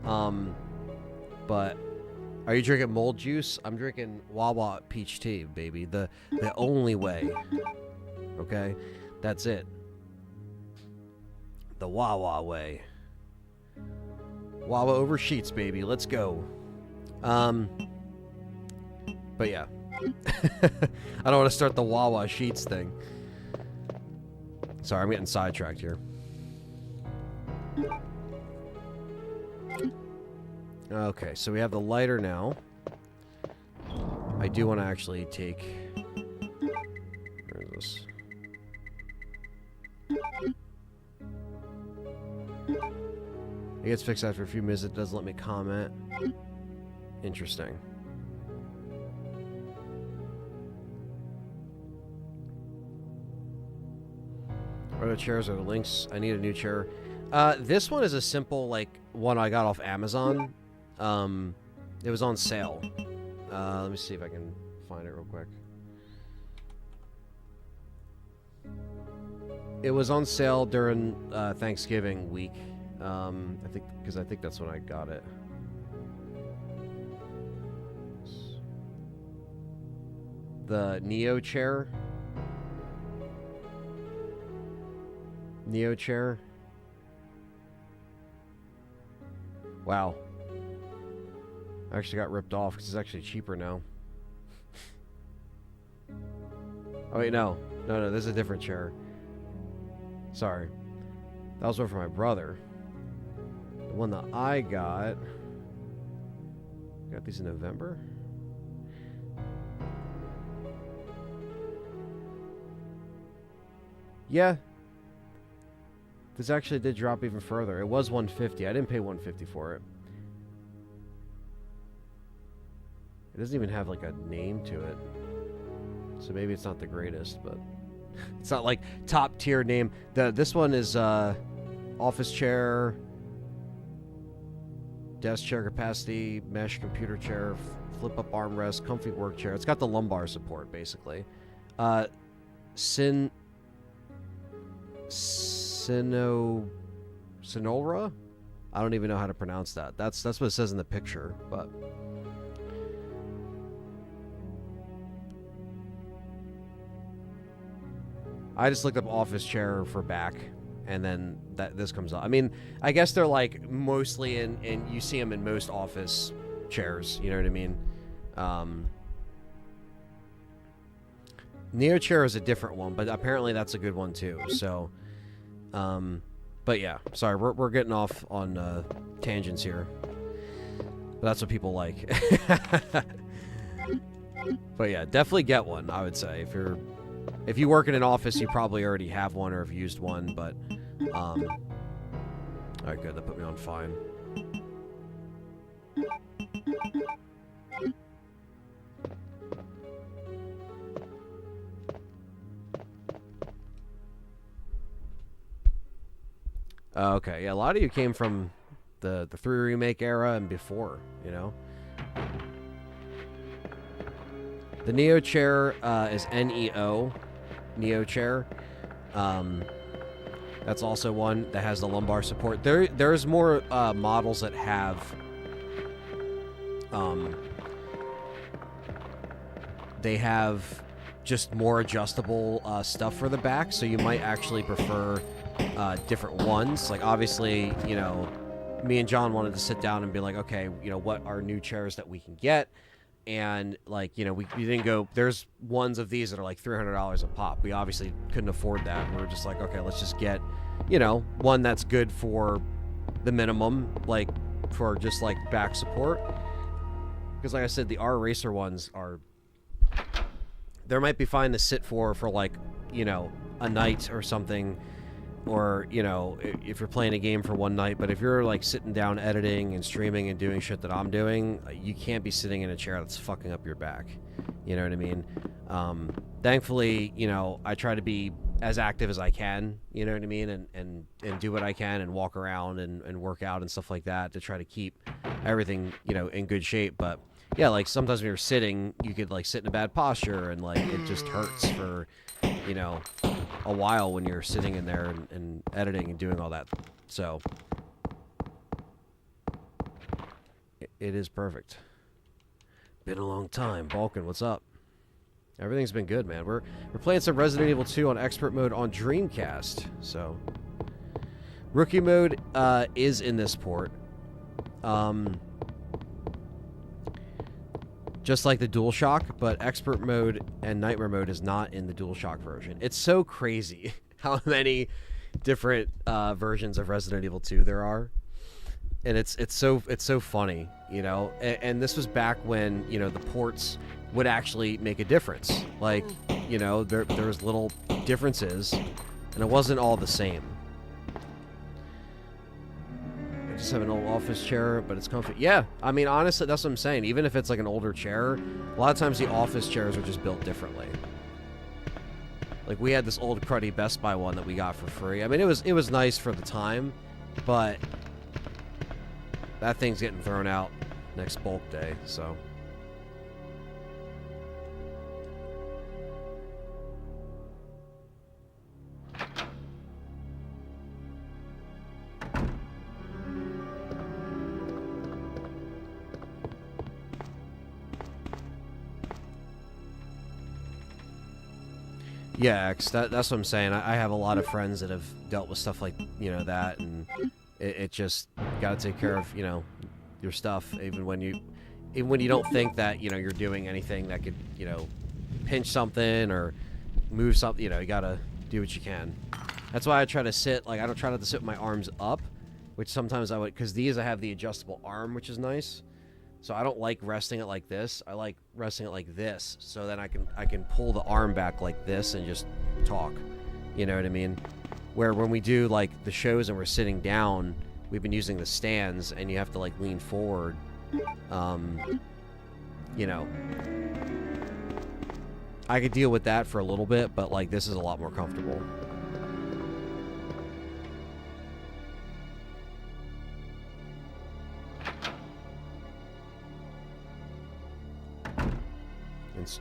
But are you drinking mold juice? I'm drinking Wawa peach tea, baby. The only way. Okay? That's it. The Wawa way. Wawa over sheets, baby. Let's go. But yeah. I don't want to start the Wawa sheets thing. Sorry, I'm getting sidetracked here. Okay, so we have the lighter now. I do want to actually take... Where is this? It gets fixed after a few minutes. It doesn't let me comment. Interesting. What are the chairs or the links? I need a new chair. This one is a simple, like, one I got off Amazon. It was on sale. Let me see if I can find it real quick. It was on sale during Thanksgiving week. I think that's when I got it. The Neo chair. Neo chair. Wow. I actually got ripped off because it's actually cheaper now. Oh wait, no. No, this is a different chair. Sorry. That was one for my brother. The one that I got these in November? Yeah. This actually did drop even further. It was $150. I didn't pay $150 for it. It doesn't even have like a name to it. So maybe it's not the greatest, but it's not like top tier name. This one is office chair, desk chair capacity, mesh computer chair, flip up armrest, comfy work chair. It's got the lumbar support basically. Sonora? I don't even know how to pronounce that. That's what it says in the picture, but I just looked up office chair for back, and then this comes up. I mean, I guess they're like mostly in you see them in most office chairs. You know what I mean? Neo chair is a different one, but apparently that's a good one too. So, but yeah, sorry, we're getting off on tangents here. But that's what people like. But yeah, definitely get one. I would say if you work in an office, you probably already have one or have used one. But all right, good. That put me on fine. Okay, yeah, a lot of you came from the 3 Remake era and before, you know. The Neo chair is NEO, Neo chair. That's also one that has the lumbar support. There's more models that have they have just more adjustable stuff for the back, so you might actually prefer different ones. Like, obviously, you know, me and John wanted to sit down and be like, okay, you know, what are new chairs that we can get? And, like, you know, we didn't go, there's ones of these that are like $300 a pop. We obviously couldn't afford that. We were just like, okay, let's just get, you know, one that's good for the minimum, like, for just, like, back support. Because, like I said, the R Racer ones are, they might be fine to sit for like, you know, a night or something. or, you know, if you're playing a game for one night, but if you're like sitting down editing and streaming and doing shit that I'm doing, you can't be sitting in a chair that's fucking up your back. You know what I mean? Thankfully, you know, I try to be as active as I can, you know what I mean, and do what I can and walk around and work out and stuff like that to try to keep everything, you know, in good shape. But yeah, like sometimes when you're sitting, you could like sit in a bad posture and like it just hurts for, you know, a while when you're sitting in there and editing and doing all that. So it is perfect. Been a long time. Balkan, what's up? Everything's been good, man. We're playing some Resident Evil 2 on expert mode on Dreamcast. So rookie mode is in this port. Just like the DualShock, but expert mode and nightmare mode is not in the DualShock version. It's so crazy how many different versions of Resident Evil 2 there are. And it's so funny, you know. And this was back when, you know, the ports would actually make a difference. Like, you know, there was little differences, and it wasn't all the same. I just have an old office chair, but it's comfy. Yeah, I mean, honestly, that's what I'm saying. Even if it's like an older chair, a lot of times the office chairs are just built differently. Like, we had this old cruddy Best Buy one that we got for free. I mean, it was nice for the time, but that thing's getting thrown out next bulk day, so. Yeah, that's what I'm saying. I have a lot of friends that have dealt with stuff like, you know, that, and it just got to take care of, you know, your stuff, even when you don't think that, you know, you're doing anything that could, you know, pinch something or move something. You know, you gotta do what you can. That's why I try to sit, like, I don't try not to sit with my arms up, which sometimes I would, because these I have the adjustable arm, which is nice. So I don't like resting it like this. I like resting it like this, so then I can pull the arm back like this and just talk. You know what I mean? Where when we do like the shows and we're sitting down, we've been using the stands, and you have to like lean forward. You know, I could deal with that for a little bit, but like this is a lot more comfortable.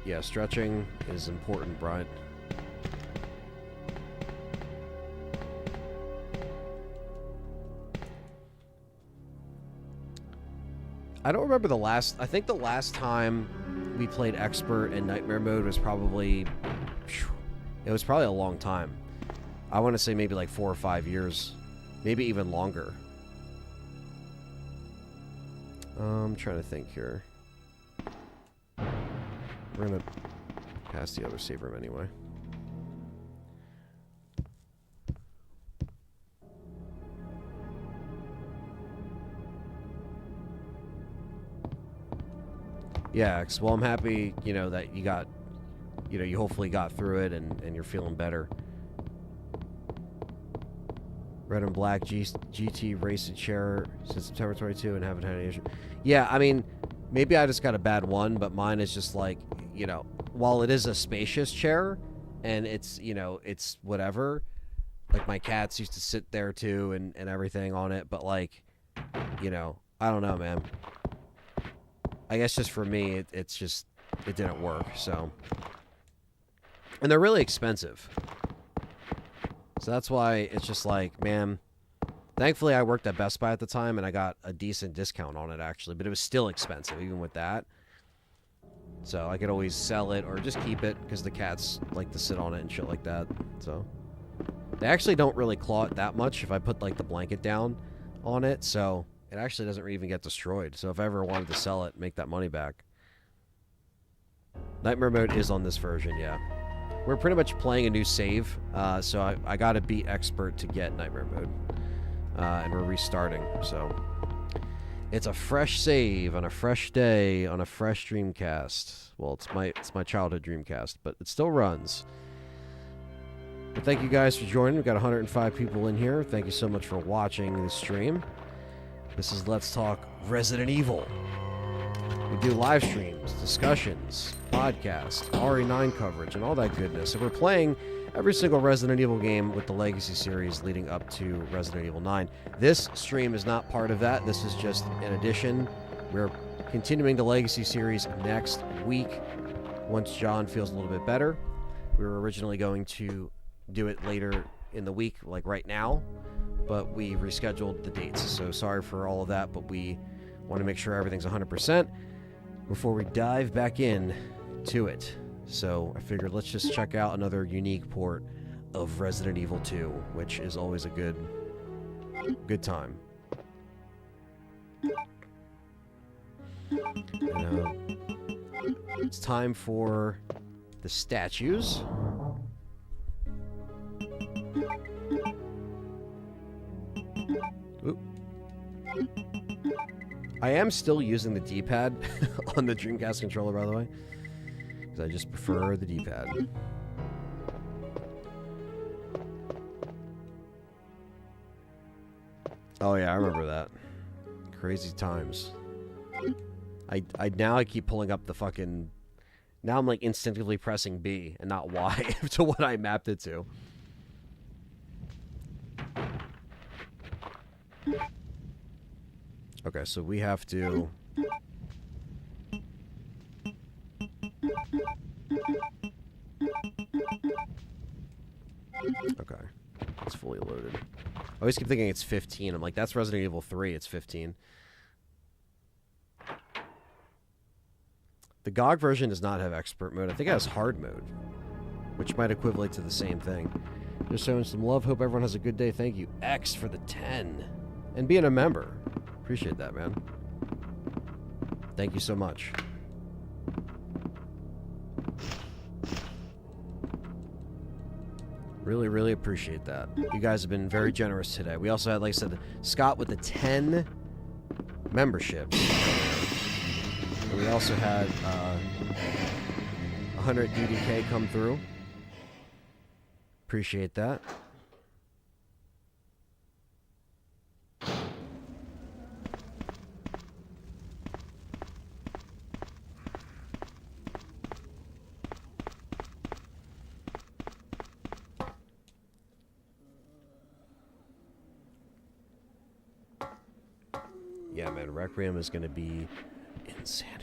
Yeah, stretching is important, Bryant. I don't remember the last... I think the last time we played Expert in Nightmare mode was probably... It was probably a long time. I want to say maybe like 4 or 5 years. Maybe even longer. I'm trying to think here. We're going to pass the other save room anyway. Yeah, well, I'm happy, you know, that you got, you know, you hopefully got through it and you're feeling better. Red and Black GT racing chair since September 22 and haven't had any issue. Yeah, I mean, maybe I just got a bad one, but mine is just like, you know, while it is a spacious chair and it's, you know, it's whatever, like my cats used to sit there too and everything on it, but like, you know, I don't know, man. I guess just for me, it's just, it didn't work, so. And they're really expensive. So that's why it's just like, man, thankfully I worked at Best Buy at the time and I got a decent discount on it actually, but it was still expensive even with that. So I could always sell it or just keep it because the cats like to sit on it and shit like that. So they actually don't really claw it that much if I put like the blanket down on it. So it actually doesn't even get destroyed. So if I ever wanted to sell it, make that money back. Nightmare mode is on this version, yeah. We're pretty much playing a new save, so I gotta beat Expert to get Nightmare mode. And we're restarting, so. It's a fresh save on a fresh day on a fresh Dreamcast. Well, it's my childhood Dreamcast, but it still runs. But thank you guys for joining. We've got 105 people in here. Thank you so much for watching the stream. This is Let's Talk Resident Evil. We do live streams, discussions, podcasts, RE9 coverage, and all that goodness. And we're playing every single Resident Evil game with the Legacy series leading up to Resident Evil 9. This stream is not part of that. This is just an addition. We're continuing the Legacy series next week once John feels a little bit better. We were originally going to do it later in the week, like right now, but we rescheduled the dates. So sorry for all of that, but we want to make sure everything's 100% before we dive back in to it. So I figured let's just check out another unique port of Resident Evil 2, which is always a good time. And, it's time for the statues. Oop. I am still using the D-pad on the Dreamcast controller, by the way, because I just prefer the D-pad. Oh yeah, I remember that. Crazy times. Now I keep pulling up the fucking... Now I'm like instinctively pressing B and not Y to what I mapped it to. Okay, so we have to... Okay, it's fully loaded. I always keep thinking it's 15. I'm like, that's Resident Evil 3, it's 15. The GOG version does not have expert mode. I think it has hard mode, which might equivalent to the same thing. Just showing some love. Hope everyone has a good day. Thank you, X, for the 10. And being a member. Appreciate that, man. Thank you so much. Really, really appreciate that. You guys have been very generous today. We also had, like I said, Scott with the 10 membership. And we also had 100 DDK come through. Appreciate that. Yeah, man, Requiem is going to be insanity.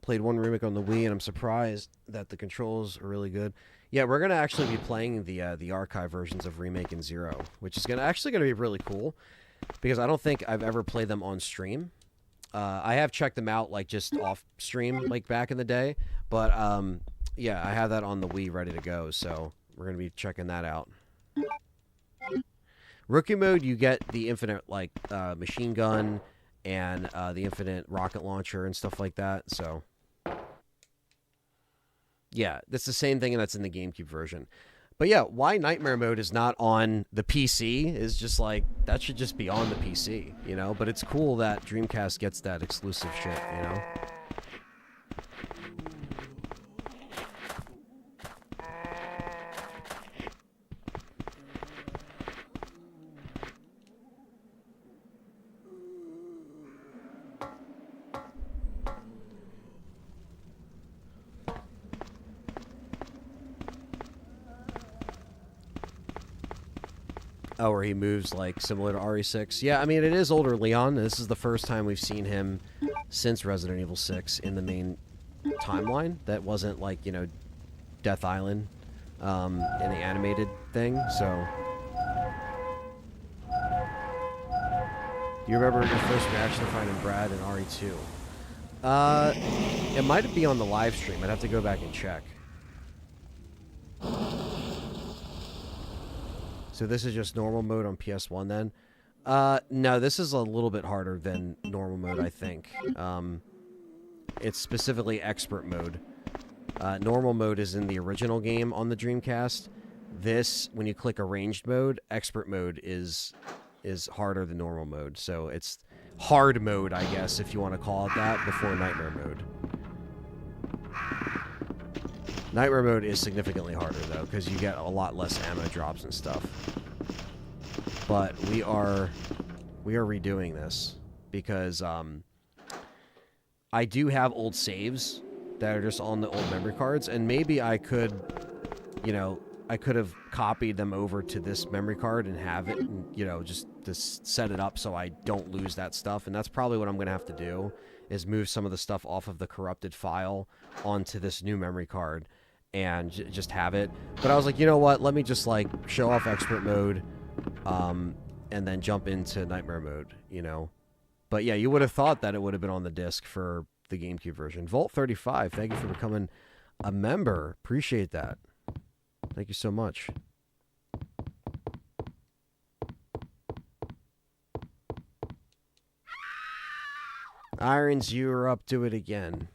Played one remake on the Wii, and I'm surprised that the controls are really good. Yeah, we're gonna actually be playing the archive versions of Remake and Zero, which is gonna be really cool, because I don't think I've ever played them on stream. I have checked them out like just off stream, like back in the day, but yeah, I have that on the Wii ready to go, so we're gonna be checking that out. Rookie mode, you get the infinite like machine gun and the infinite rocket launcher and stuff like that, so. Yeah, that's the same thing that's in the GameCube version. But yeah, why Nightmare Mode is not on the PC is just like, that should just be on the PC, you know? But it's cool that Dreamcast gets that exclusive shit, you know? Oh, where he moves, like, similar to RE6. Yeah, I mean, it is older Leon. This is the first time we've seen him since Resident Evil 6 in the main timeline. That wasn't, like, you know, Death Island in the animated thing, so... Do you remember your first reaction to finding Brad in RE2? It might be on the live stream. I'd have to go back and check. So this is just normal mode on PS1 then? No, this is a little bit harder than normal mode, I think. It's specifically expert mode. Normal mode is in the original game on the Dreamcast. This, when you click arranged mode, expert mode is harder than normal mode. So it's hard mode, I guess, if you want to call it that, before nightmare mode. Nightmare mode is significantly harder, though, because you get a lot less ammo drops and stuff. But we are redoing this because I do have old saves that are just on the old memory cards, and maybe I could, you know, I could have copied them over to this memory card and have it, and, you know, just to set it up so I don't lose that stuff. And that's probably what I'm going to have to do, is move some of the stuff off of the corrupted file onto this new memory card and just have it. But I was like, you know what? Let me just, like, show off expert mode and then jump into nightmare mode, you know. But yeah, you would have thought that it would have been on the disc for the GameCube version. Volt35, thank you for becoming a member. Appreciate that. Thank you so much. Irons, you're up. Do it again.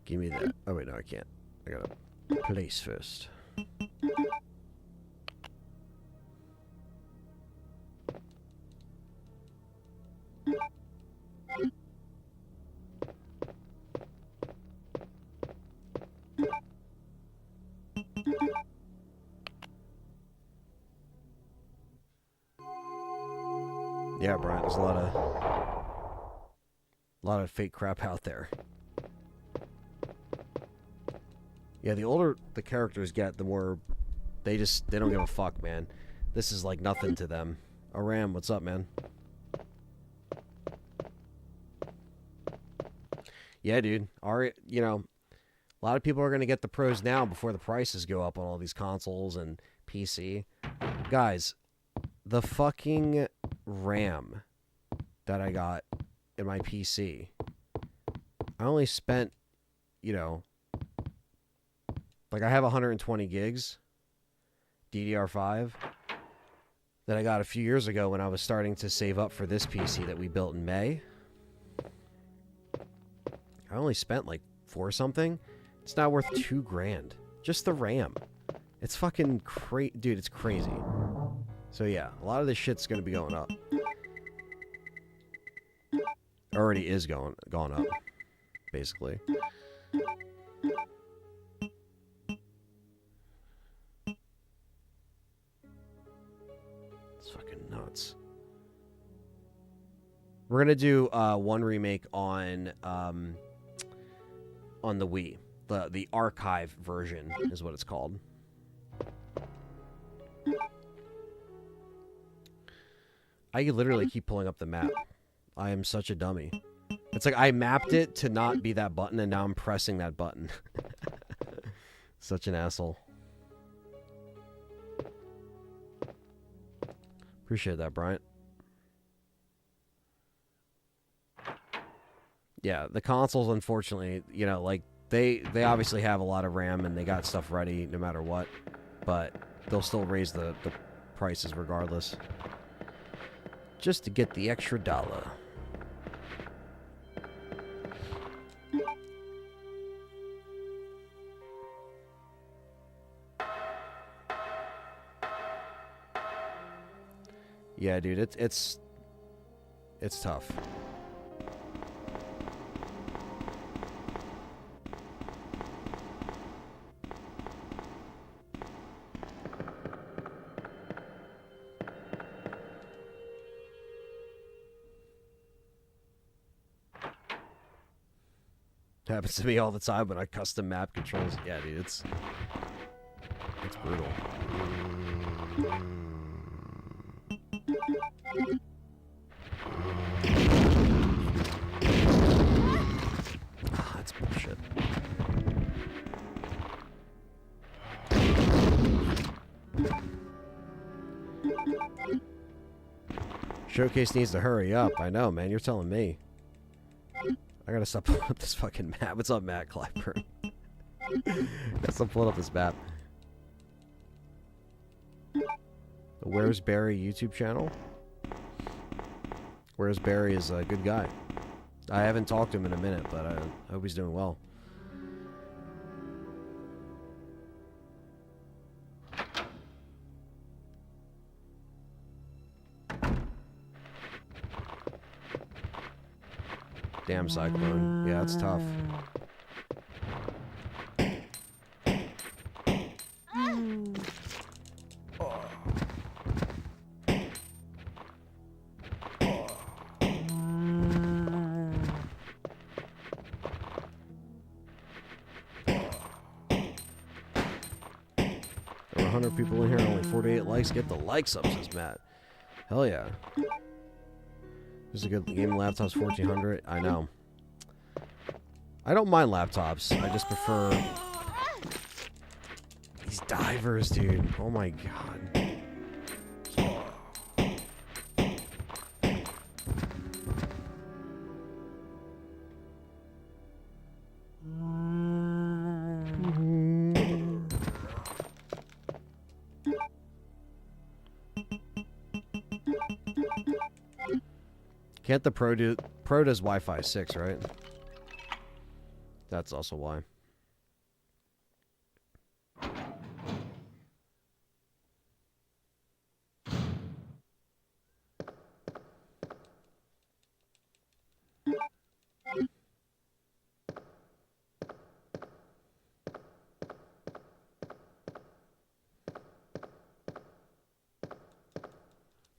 Give me that. Oh, wait, no, I can't. I gotta place first. Yeah, Brian, there's a lot of fake crap out there. Yeah, the older the characters get, the more they don't give a fuck, man. This is like nothing to them. Aram, what's up, man? Yeah, dude. You know, a lot of people are going to get the pros now before the prices go up on all these consoles and PC. Guys, the fucking RAM that I got in my PC, I only spent, you know, like I have 120 gigs DDR5 that I got a few years ago when I was starting to save up for this PC that we built in May. I only spent like $4 something. It's now worth $2,000. Just the RAM. It's fucking dude, it's crazy. So yeah, a lot of this shit's gonna be going up. Already is gone up, basically. It's fucking nuts. We're gonna do one remake on the Wii. The archive version is what it's called. I literally keep pulling up the map. I am such a dummy. It's like I mapped it to not be that button, and now I'm pressing that button. Such an asshole. Appreciate that, Bryant. Yeah, the consoles, unfortunately, you know, like, they obviously have a lot of RAM, and they got stuff ready no matter what, but they'll still raise the prices regardless. Just to get the extra dollar. Yeah, dude, it's tough. It happens to me all the time when I custom map controls. Yeah, dude, it's brutal. That's bullshit. Showcase needs to hurry up. I know, man. You're telling me. I gotta stop pulling up this fucking map. What's up, Matt Clyburn? Gotta stop pulling up this map. The Where's Barry YouTube channel? Where's Barry is a good guy. I haven't talked to him in a minute, but I hope he's doing well. Damn Cyclone. Yeah, it's tough. There were 100 people in here, only 48 likes. Get the likes up, says Matt. Hell yeah. This is a good game. Laptops 1400. I know. I don't mind laptops. I just prefer these divers, dude. Oh my god. Can't the Pro do... Pro does Wi-Fi 6, right? That's also why.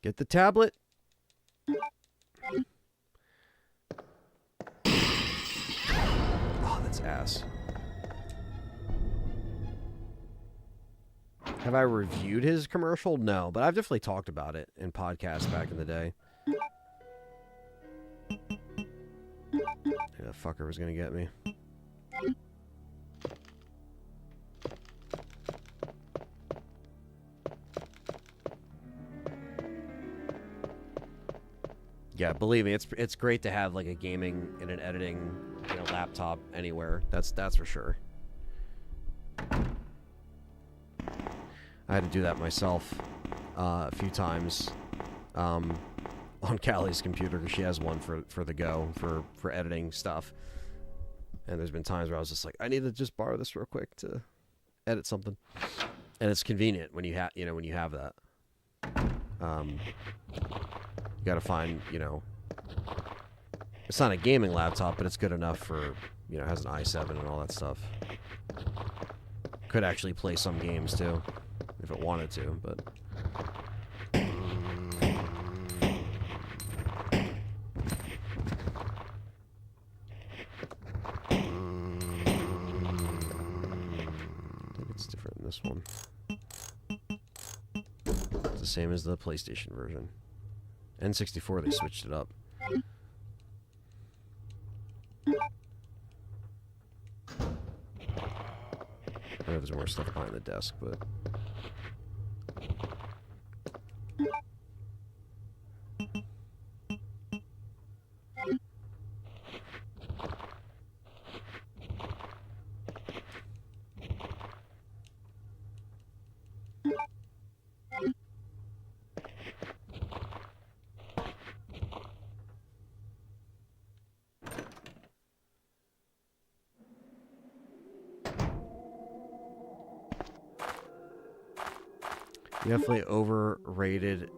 Get the tablet. Oh, that's ass. Have I reviewed his commercial? No, but I've definitely talked about it in podcasts back in the day. Yeah, that fucker was gonna get me. Yeah, believe me, it's great to have like a gaming and an editing, you know, laptop anywhere. That's for sure. I had to do that myself a few times on Callie's computer because she has one for the go for editing stuff. And there's been times where I was just like, I need to just borrow this real quick to edit something, and it's convenient when you have when you have that. You gotta find, it's not a gaming laptop, but it's good enough for, it has an i7 and all that stuff. Could actually play some games too, if it wanted to, but... I think it's different in this one. It's the same as the PlayStation version. N64, they switched it up. I know there's more stuff behind the desk, but... You definitely overrated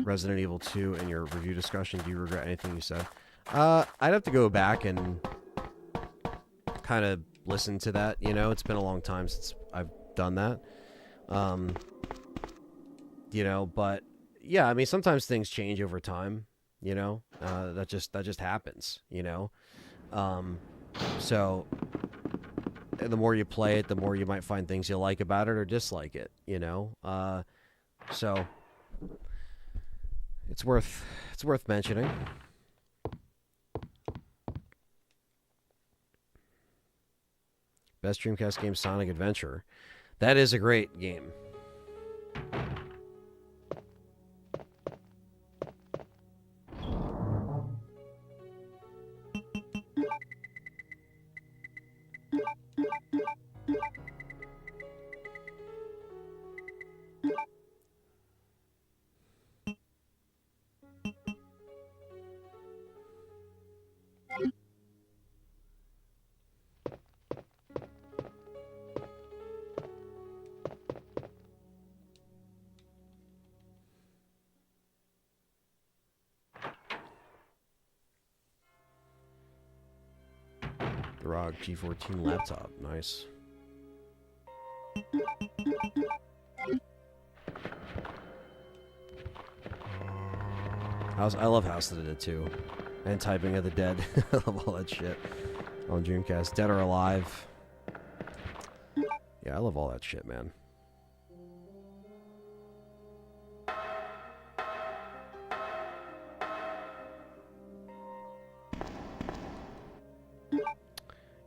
Resident Evil 2 in your review discussion. Do you regret anything you said? I'd have to go back and kind of listen to that. It's been a long time since I've done that. But yeah, I mean, sometimes things change over time. That just happens. So. And the more you play it, the more you might find things you like about it or dislike it, so it's worth mentioning. Best Dreamcast game, Sonic Adventure. That is a great game. ROG G14 laptop. Nice. I love House of the Dead 2. And Typing of the Dead. I love all that shit on Dreamcast. Dead or Alive. Yeah, I love all that shit, man.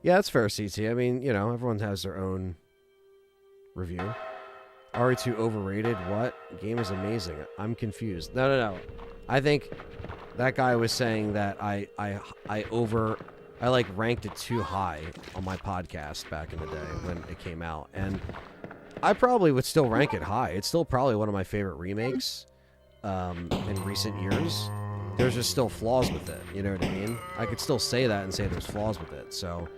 Yeah, that's fair, CT. I mean, you know, everyone has their own review. RE2 overrated? What? Game is amazing. I'm confused. No. I think that guy was saying that I like ranked it too high on my podcast back in the day when it came out, and I probably would still rank it high. It's still probably one of my favorite remakes in recent years. There's just still flaws with it. You know what I mean? I could still say that and say there's flaws with it. So.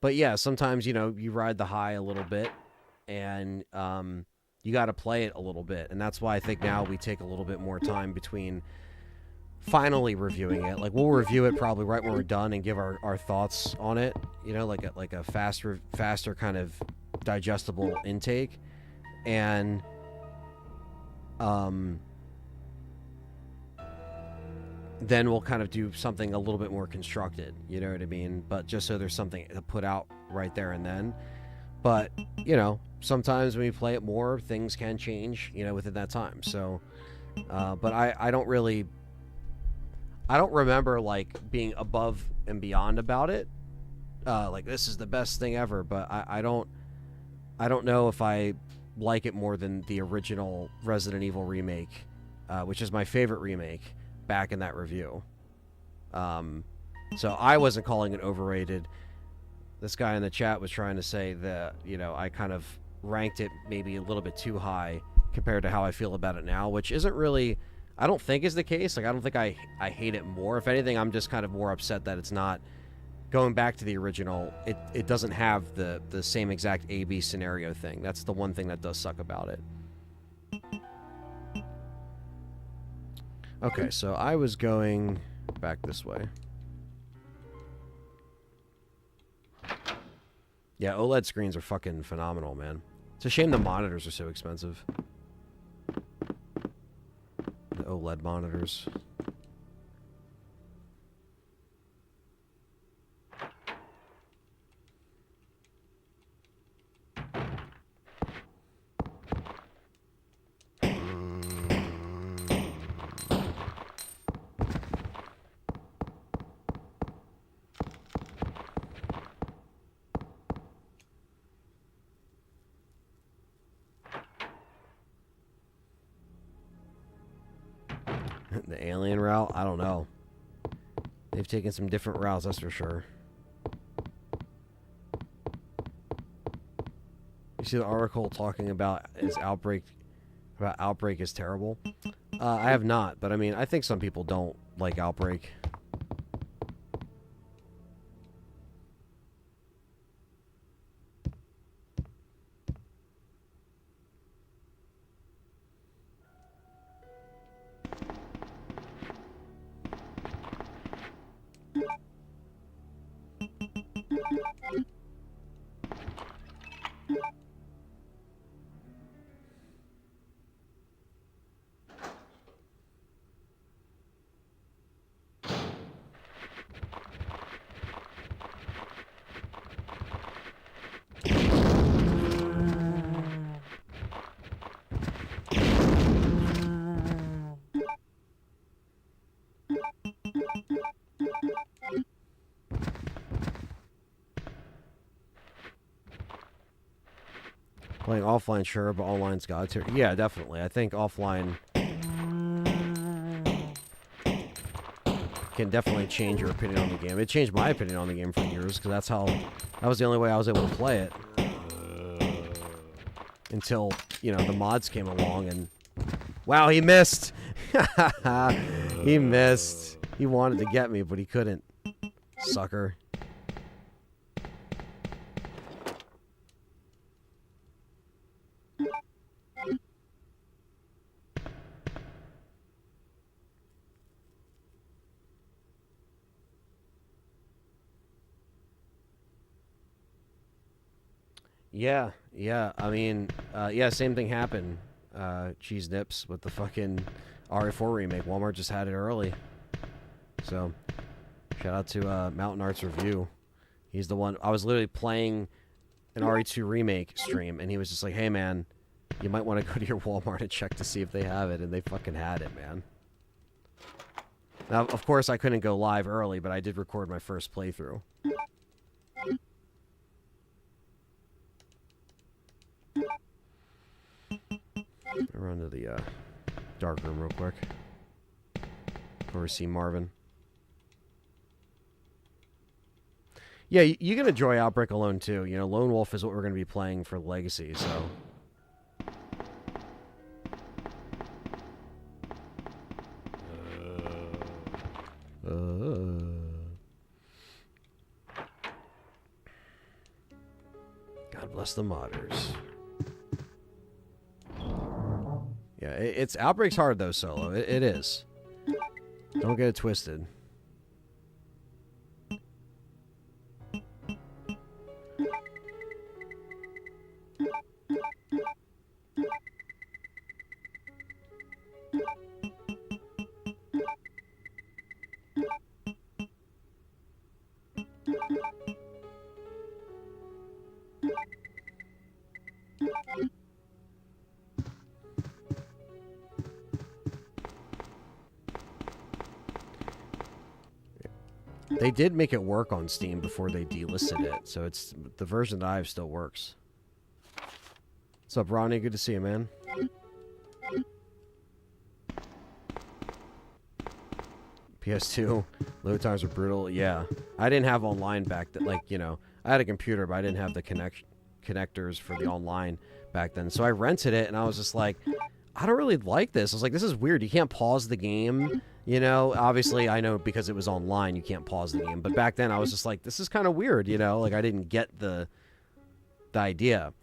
But yeah, sometimes, you know, you ride the high a little bit, and you got to play it a little bit. And that's why I think now we take a little bit more time between finally reviewing it. Like, we'll review it probably right when we're done and give our thoughts on it, you know, like a faster kind of digestible intake. And then we'll kind of do something a little bit more constructed, you know what I mean? But just so there's something to put out right there and then. But, you know, sometimes when you play it more, things can change, you know, within that time. So, but I don't remember, like, being above and beyond about it. Like, this is the best thing ever, but I don't know if I like it more than the original Resident Evil remake, which is my favorite remake, back in that review. So I wasn't calling it overrated. This guy in the chat was trying to say that, you know, I kind of ranked it maybe a little bit too high compared to how I feel about it now, which isn't really, I don't think is the case. Like, I don't think I hate it more. If anything, I'm just kind of more upset that it's not going back to the original. It doesn't have the same exact A-B scenario thing. That's the one thing that does suck about it. Okay, so I was going back this way. Yeah, OLED screens are fucking phenomenal, man. It's a shame the monitors are so expensive. The OLED monitors. The alien route? I don't know. They've taken some different routes, that's for sure. You see the article talking about Outbreak is terrible? I have not, but I mean, I think some people don't like Outbreak. Playing offline, sure, but online's god tier. Yeah, definitely. I think offline can definitely change your opinion on the game. It changed my opinion on the game for years, because that was the only way I was able to play it. Until, you know, the mods came along and... Wow, he missed! He missed. He wanted to get me, but he couldn't. Sucker. Yeah, yeah. I mean, yeah, same thing happened. Cheese Nips with the fucking RE4 remake. Walmart just had it early. So, shout out to Mountain Arts Review. He's the one. I was literally playing an RE2 remake stream, and he was just like, "Hey, man, you might want to go to your Walmart and check to see if they have it," and they fucking had it, man. Now, of course, I couldn't go live early, but I did record my first playthrough. I'll run to the dark room real quick before we see Marvin. Yeah, you can enjoy Outbreak alone too. You know, Lone Wolf is what we're going to be playing for Legacy, so. God bless the modders. Yeah, it's Outbreak's hard though, solo. It is. Don't get it twisted. They did make it work on Steam before they delisted it, so it's the version that I have still works. What's up, Ronnie? Good to see you, man. PS2 load times are brutal. Yeah, I didn't have online back then. Like, you know, I had a computer, but I didn't have the connectors for the online back then. So I rented it, and I was just like, I don't really like this. I was like, this is weird. You can't pause the game. You know, obviously, I know because it was online, you can't pause the game. But back then, I was just like, this is kind of weird, you know? Like, I didn't get the idea.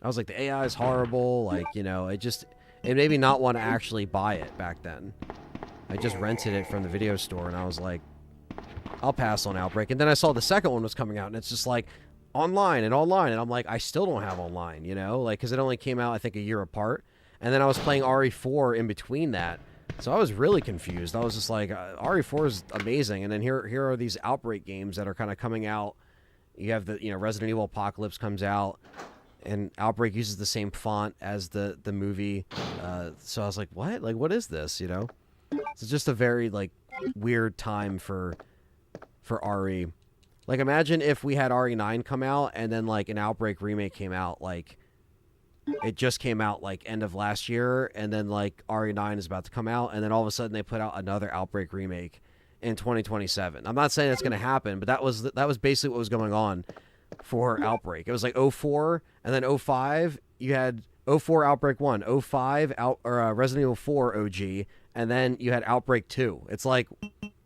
I was like, the AI is horrible. Like, you know, it made me not want to actually buy it back then. I just rented it from the video store, and I was like, I'll pass on Outbreak. And then I saw the second one was coming out, and it's just like, online, and I'm like, I still don't have online, you know, like, because it only came out I think a year apart, and then I was playing RE4 in between that, so I was really confused. I was just like, RE4 is amazing, and then here are these Outbreak games that are kind of coming out. You have the, you know, Resident Evil Apocalypse comes out, and Outbreak uses the same font as the movie, so I was like, what is this, you know? It's just a very like weird time for RE. Like, imagine if we had RE9 come out, and then, like, an Outbreak remake came out, like, it just came out, like, end of last year, and then, like, RE9 is about to come out, and then all of a sudden they put out another Outbreak remake in 2027. I'm not saying that's going to happen, but that was basically what was going on for Outbreak. It was, like, 04, and then 05, you had 04 Outbreak 1, 05 Resident Evil 4 OG, and then you had Outbreak 2. It's like,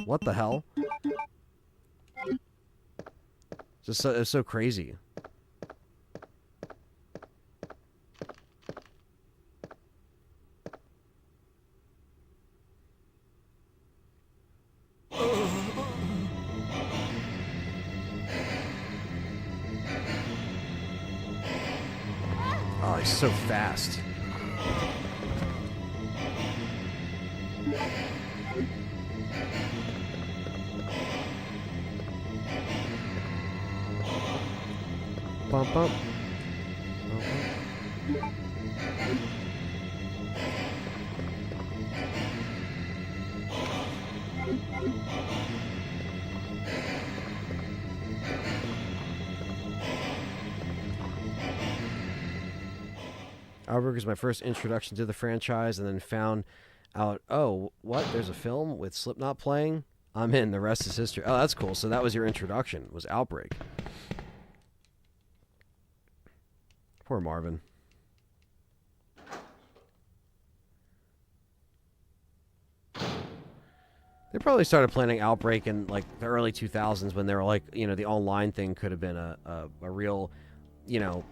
what the hell? It's so crazy. Oh, he's so fast. Bump, bump. Outbreak was my first introduction to the franchise, and then found out, oh, what? There's a film with Slipknot playing? I'm in. The rest is history. Oh, that's cool. So that was your introduction, was Outbreak. Poor Marvin. They probably started planning Outbreak in, like, the early 2000s when they were like, you know, the online thing could have been a real, you know,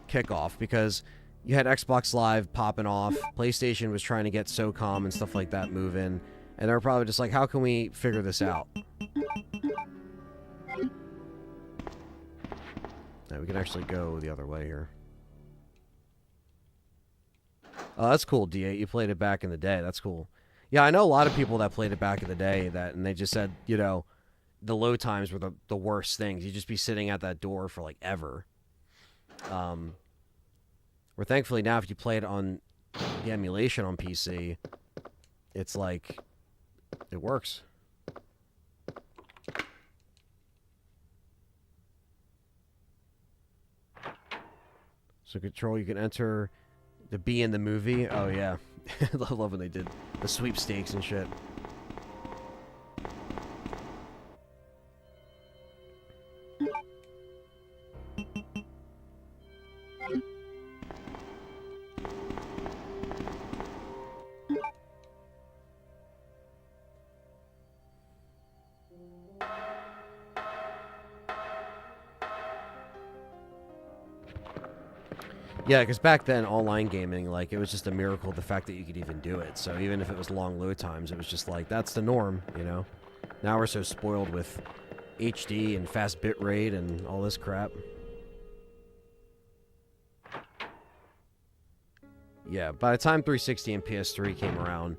kickoff, because you had Xbox Live popping off, PlayStation was trying to get SOCOM and stuff like that moving, and they were probably just like, how can we figure this out? Now we can actually go the other way here. Oh, that's cool, D8. You played it back in the day. That's cool. Yeah, I know a lot of people that played it back in the day and they just said, you know, the load times were the worst things. You'd just be sitting at that door for like ever. Where thankfully now if you play it on the emulation on PC, it's like, it works. So Control, you can enter the B in the movie. Oh yeah. I love when they did the sweepstakes and shit. Yeah, because back then, online gaming, like, it was just a miracle, the fact that you could even do it. So even if it was long load times, it was just like, that's the norm, you know? Now we're so spoiled with HD and fast bitrate and all this crap. Yeah, by the time 360 and PS3 came around,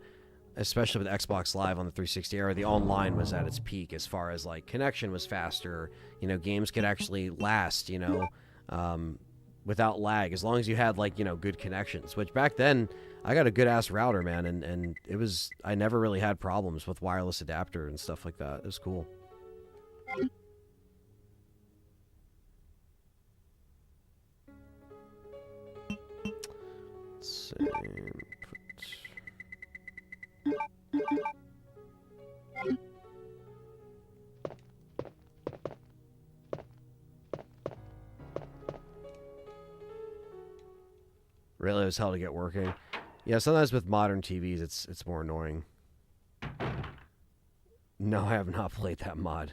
especially with Xbox Live on the 360 era, the online was at its peak as far as, like, connection was faster. You know, games could actually last, you know, without lag, as long as you had, like, you know, good connections. Which back then, I got a good-ass router, man, and it was... I never really had problems with wireless adapter and stuff like that. It was cool. Let's see... Really, it was hell to get working. Yeah, sometimes with modern TVs, it's more annoying. No, I have not played that mod.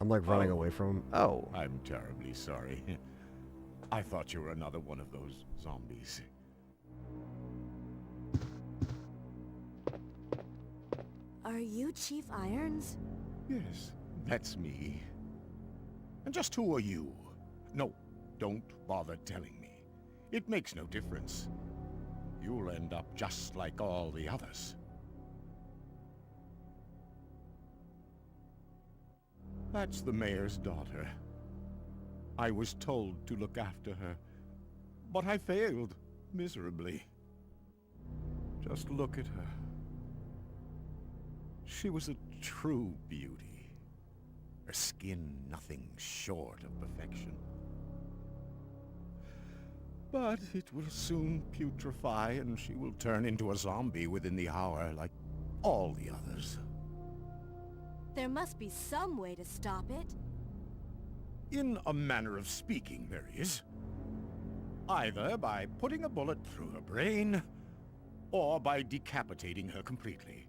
I'm like running away from him. Oh. I'm terribly sorry. I thought you were another one of those zombies. Are you Chief Irons? Yes, that's me. And just who are you? No, don't bother telling me. It makes no difference. You'll end up just like all the others. That's the mayor's daughter. I was told to look after her, but I failed miserably. Just look at her. She was a true beauty. Her skin nothing short of perfection. But it will soon putrefy and she will turn into a zombie within the hour like all the others. There must be some way to stop it. In a manner of speaking, there is. Either by putting a bullet through her brain, or by decapitating her completely.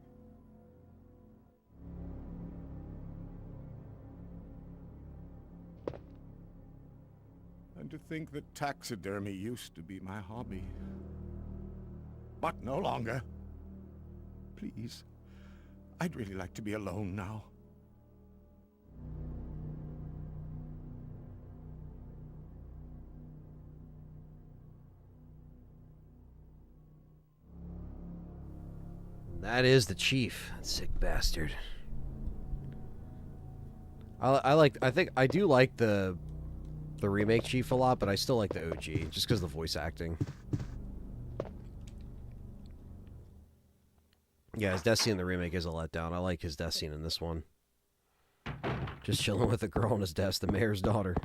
And to think that taxidermy used to be my hobby. But no longer. Please, I'd really like to be alone now. That is the Chief. That sick bastard. I do like the remake Chief a lot, but I still like the OG just because of the voice acting. Yeah, his death scene in the remake is a letdown. I like his death scene in this one. Just chilling with a girl on his desk, the mayor's daughter.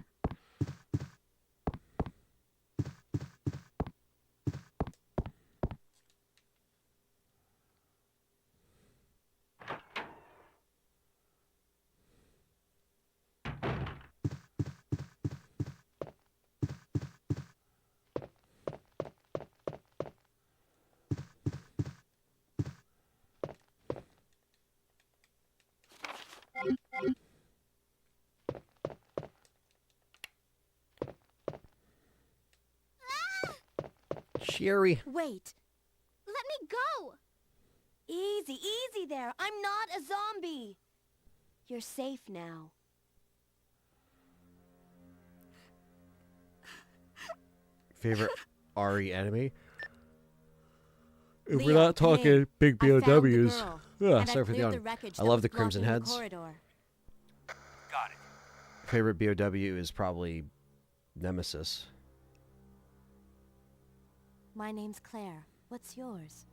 Sherry. Wait. Let me go. Easy, easy there. I'm not a zombie. You're safe now. Favorite RE enemy? If we're Leon, not come talking in. big I found the BOWs. girl, Yeah, and I sorry for the cleared yawn. the wreckage I that love was the Crimson blocking Heads. the corridor. Got it. Favorite BOW is probably Nemesis. My name's Claire. What's yours?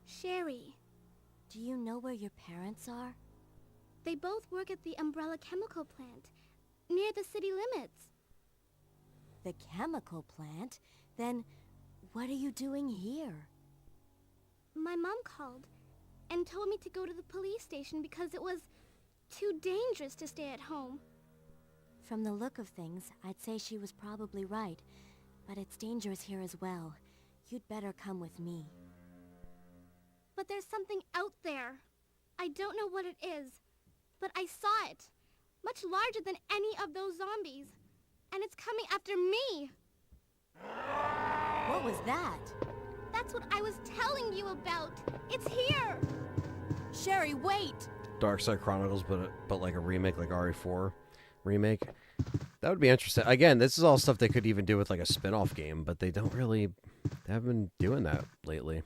Sherry. Do you know where your parents are? They both work at the Umbrella chemical plant, near the city limits. The chemical plant? Then what are you doing here? My mom called and told me to go to the police station because it was too dangerous to stay at home. From the look of things, I'd say she was probably right. But it's dangerous here as well. You'd better come with me. But there's something out there. I don't know what it is, but I saw it. Much larger than any of those zombies. And it's coming after me. What was that? That's what I was telling you about. It's here. Sherry, wait! Dark Side Chronicles, but like a remake, like RE4 remake. That would be interesting. Again, this is all stuff they could even do with like a spin-off game, but they don't really... They haven't been doing that lately.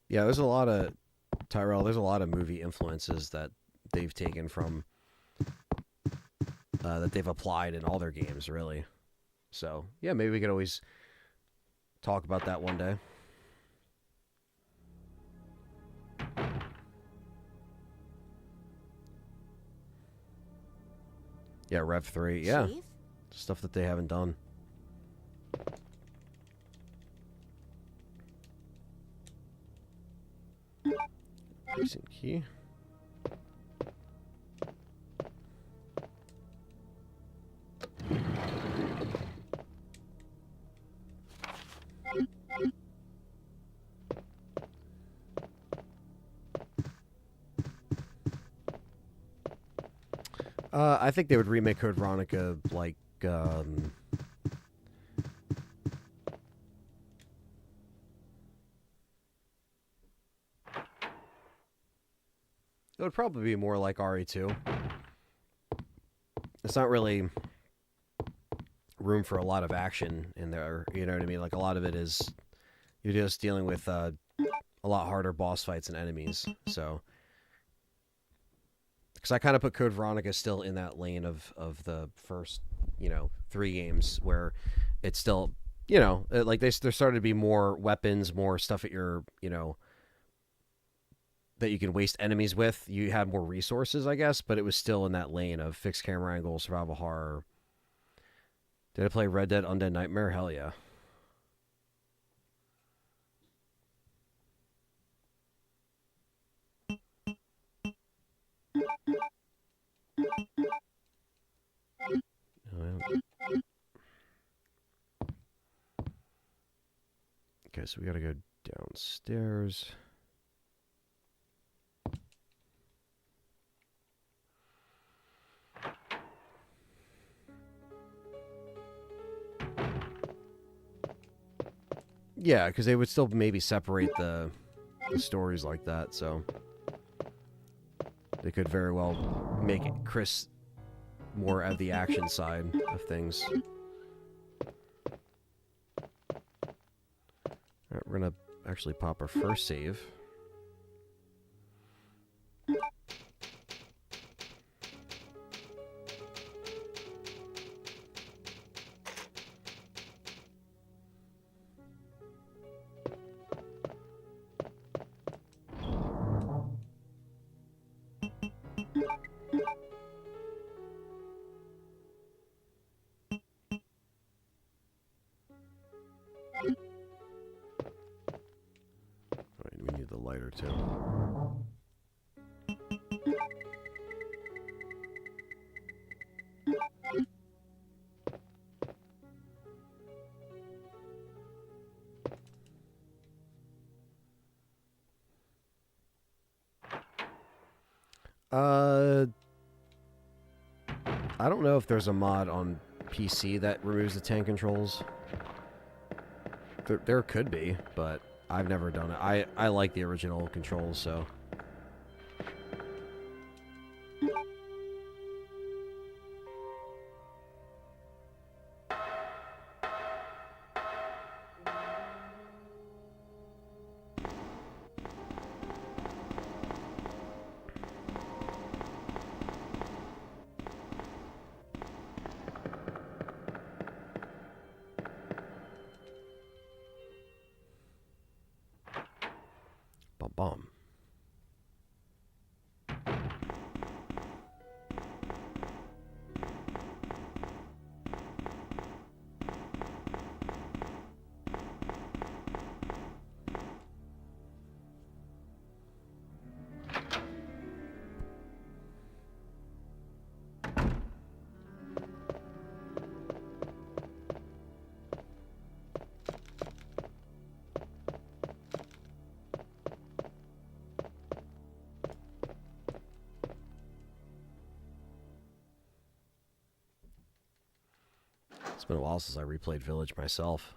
Yeah, there's a lot of... Tyrell, there's a lot of movie influences that they've taken from... that they've applied in all their games, really. So, yeah, maybe we could always talk about that one day. Yeah, Rev 3, yeah. Chief? Stuff that they haven't done. Recent key. I think they would remake Code Veronica like, it would probably be more like RE2. It's not really room for a lot of action in there, you know what I mean? Like, a lot of it is, you're just dealing with a lot harder boss fights and enemies, so... Because I kind of put Code Veronica still in that lane of the first, 3 games where it's still, like there started to be more weapons, more stuff at your, that you can waste enemies with. You had more resources, I guess, but it was still in that lane of fixed camera angle, survival horror. Did I play Red Dead Undead Nightmare? Hell yeah. Okay, so we gotta go downstairs. Yeah, because they would still maybe separate the stories like that, so they could very well make it Chris more of the action side of things. Alright, we're gonna actually pop our first save. Lighter too. I don't know if there's a mod on PC that removes the tank controls. There could be, but I've never done it. I like the original controls, so... Bomb. It's been a while since I replayed Village myself.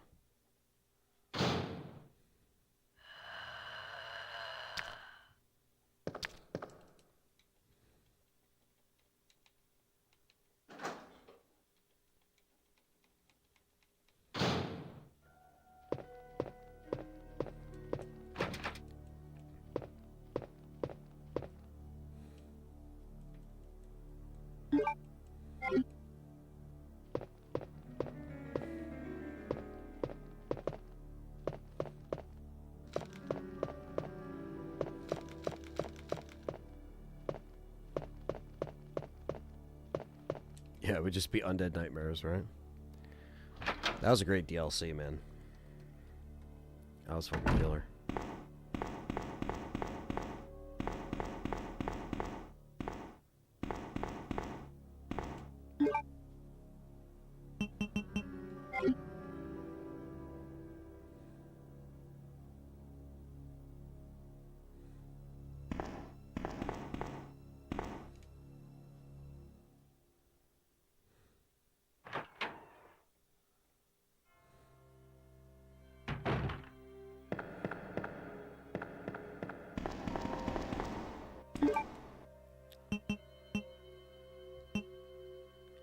Yeah, it would just be Undead Nightmares, right? That was a great DLC, man. That was fucking killer.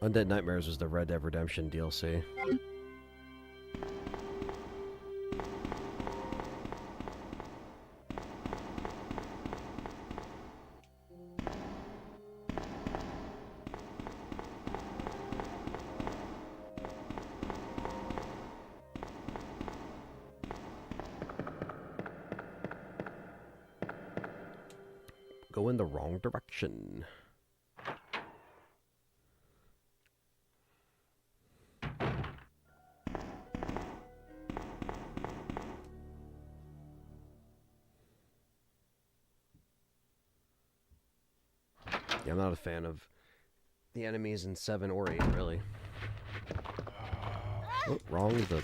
Undead Nightmares was the Red Dead Redemption DLC. Go in the wrong direction. Yeah, I'm not a fan of the enemies in 7 or 8, really. Oh, wrong with the...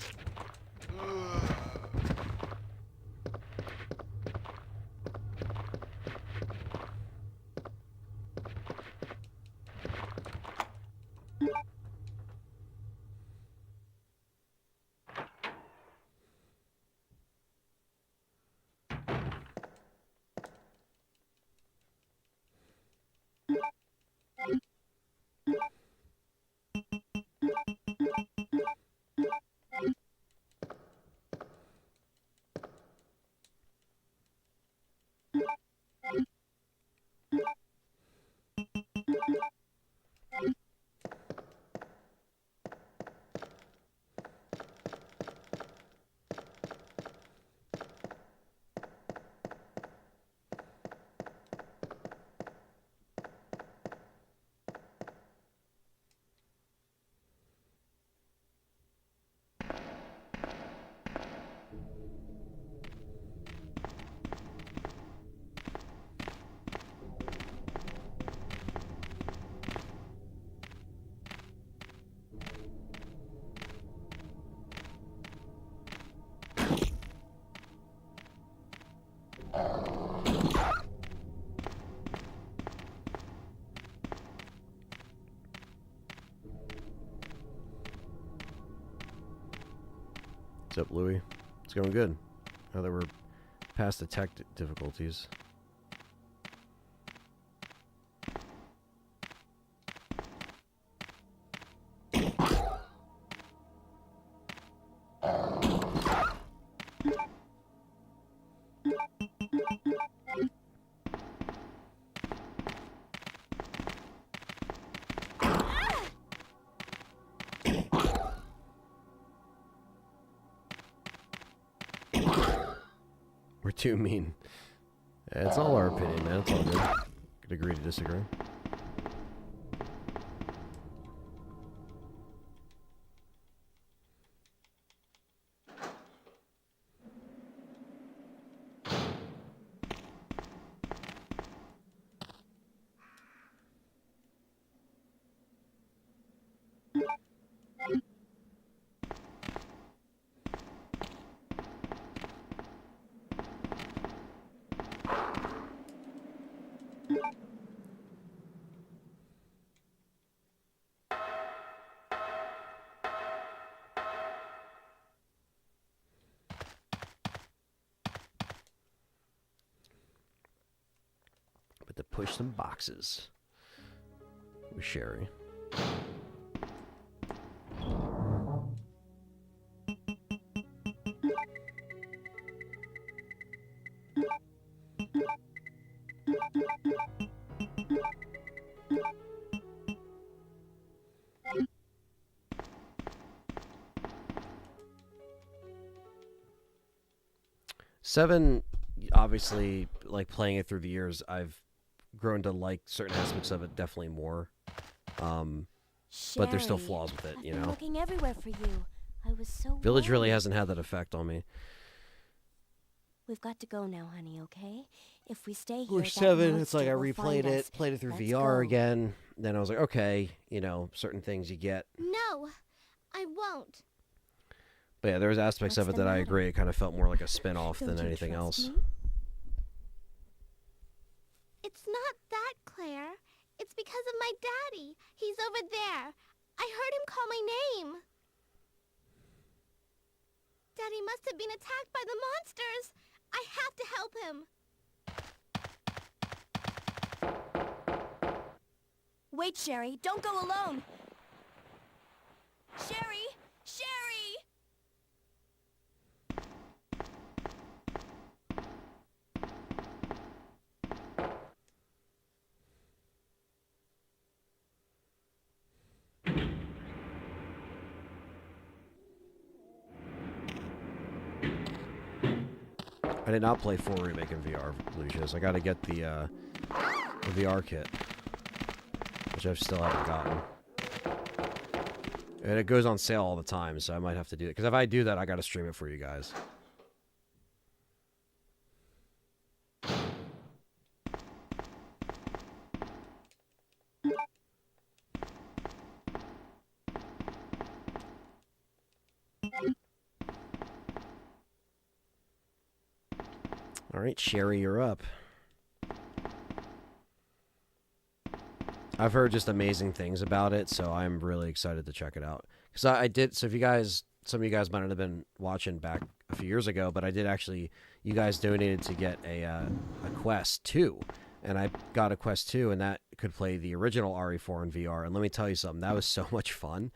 What's up, Louie? It's going good. Now that we're past the tech difficulties. We're too mean. It's all our opinion, man. It's all good. Could agree to disagree. But to push some boxes with Sherry. Seven, obviously, like playing it through the years, I've grown to like certain aspects of it definitely more. But there's still flaws with it, you know. Looking everywhere for you. I was so Village really worried. hasn't had that effect on me. We've got to go now, honey, okay? If we stay here, We're that 7, it's like I monster will replayed find it, us. played it through Let's VR go. again. Then I was like, okay, you know, certain things you get. No, I won't. But yeah, there's aspects of What's it the that I matter? agree. It kind of felt more like a spin-off Don't than you anything trust else. me? It's not that, Claire. It's because of my daddy. He's over there. I heard him call my name. Daddy must have been attacked by the monsters. I have to help him. Wait, Sherry. Don't go alone. Sherry! Sherry! I did not play 4 Remake in VR, Lucius. I got to get the VR kit, which I still haven't gotten. And it goes on sale all the time, so I might have to do it. Because if I do that, I got to stream it for you guys. All right, Sherry, you're up. I've heard just amazing things about it, so I'm really excited to check it out. Because I did, so if you guys, some of you guys might not have been watching back a few years ago, but I did actually, you guys donated to get a Quest 2. And I got a Quest 2, and that could play the original RE4 in VR. And let me tell you something, that was so much fun.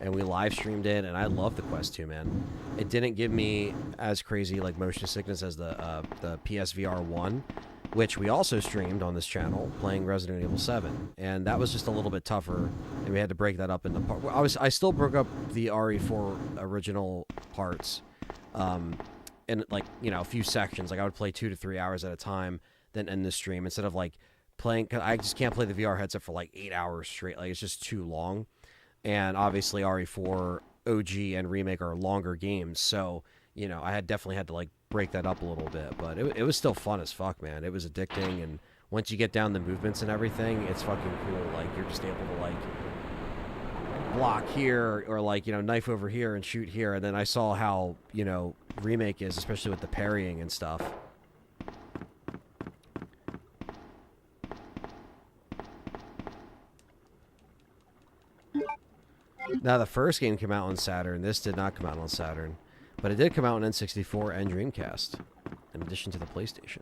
And we live streamed it, and I love the Quest 2, man. It didn't give me as crazy like motion sickness as the PSVR 1, which we also streamed on this channel, playing Resident Evil 7. And that was just a little bit tougher, and we had to break that up into parts. I still broke up the RE4 original parts in, like, you know, a few sections. Like, I would play 2 to 3 hours at a time, then end the stream, instead of, like, playing... Cause I just can't play the VR headset for, like, 8 hours straight. Like, it's just too long. And obviously RE4, OG, and Remake are longer games, so, you know, I definitely had to, like, break that up a little bit, but it was still fun as fuck, man. It was addicting, and once you get down the movements and everything, it's fucking cool. Like, you're just able to, like, block here, or, like, you know, knife over here and shoot here, and then I saw how, you know, Remake is, especially with the parrying and stuff. Now, the first game came out on Saturn. This did not come out on Saturn. But it did come out on N64 and Dreamcast, in addition to the PlayStation.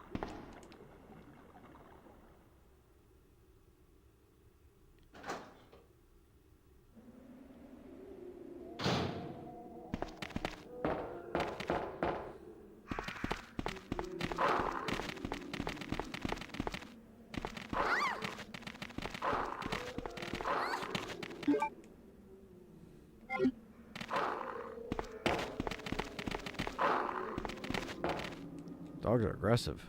Dogs are aggressive.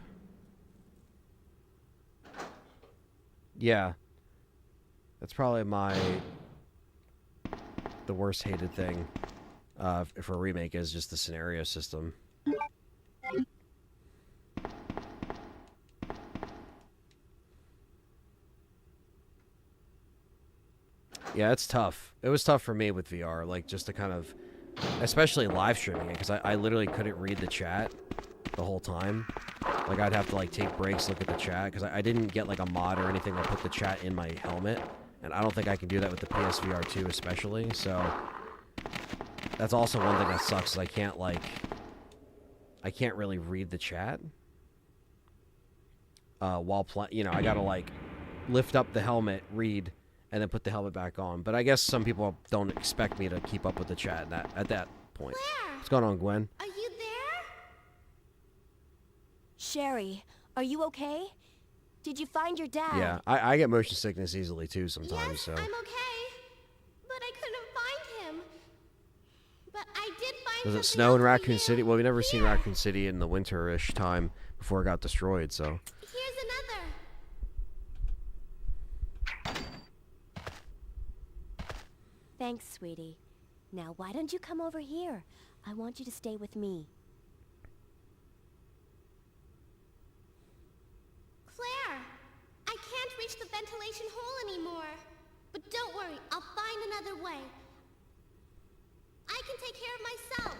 Yeah. That's probably the worst hated thing for a remake is just the scenario system. Yeah, it's tough. It was tough for me with VR, like just to kind of, especially live streaming it, because I literally couldn't read the chat the whole time. Like I'd have to like take breaks, look at the chat, because I didn't get like a mod or anything that put the chat in my helmet, and I don't think I can do that with the PSVR 2 especially. So that's also one thing that sucks. Is I can't really read the chat while playing. You know, I gotta like lift up the helmet, read, and then put the helmet back on. But I guess some people don't expect me to keep up with the chat at that point. Claire! What's going on, Gwen? Are you there? Sherry, are you okay? Did you find your dad? Yeah, I get motion sickness easily too sometimes. Yes, So I'm okay. But I couldn't find him. But I did find does it something snow in else for Raccoon you. City? Well, we never seen Here. Raccoon City in the winter-ish time before it got destroyed. So Here's another. Thanks, sweetie. Now, why don't you come over here? I want you to stay with me. Claire! I can't reach the ventilation hole anymore. But don't worry, I'll find another way. I can take care of myself.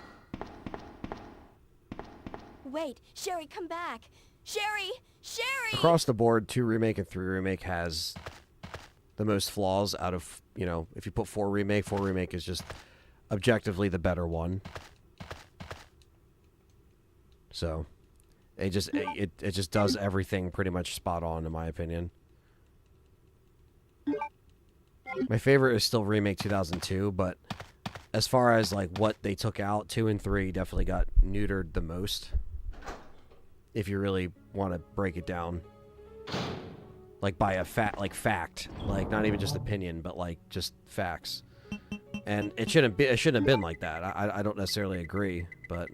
Wait, Sherry, come back. Sherry! Sherry! across the board, 2 Remake and 3 Remake has the most flaws out of, you know, if you put 4 Remake is just objectively the better one. So it just does everything pretty much spot on in my opinion. My favorite is still Remake 2002, but as far as like what they took out, 2 and 3 definitely got neutered the most. If you really want to break it down, like by a fact, like not even just opinion, but like just facts. And it shouldn't have been like that. I don't necessarily agree, but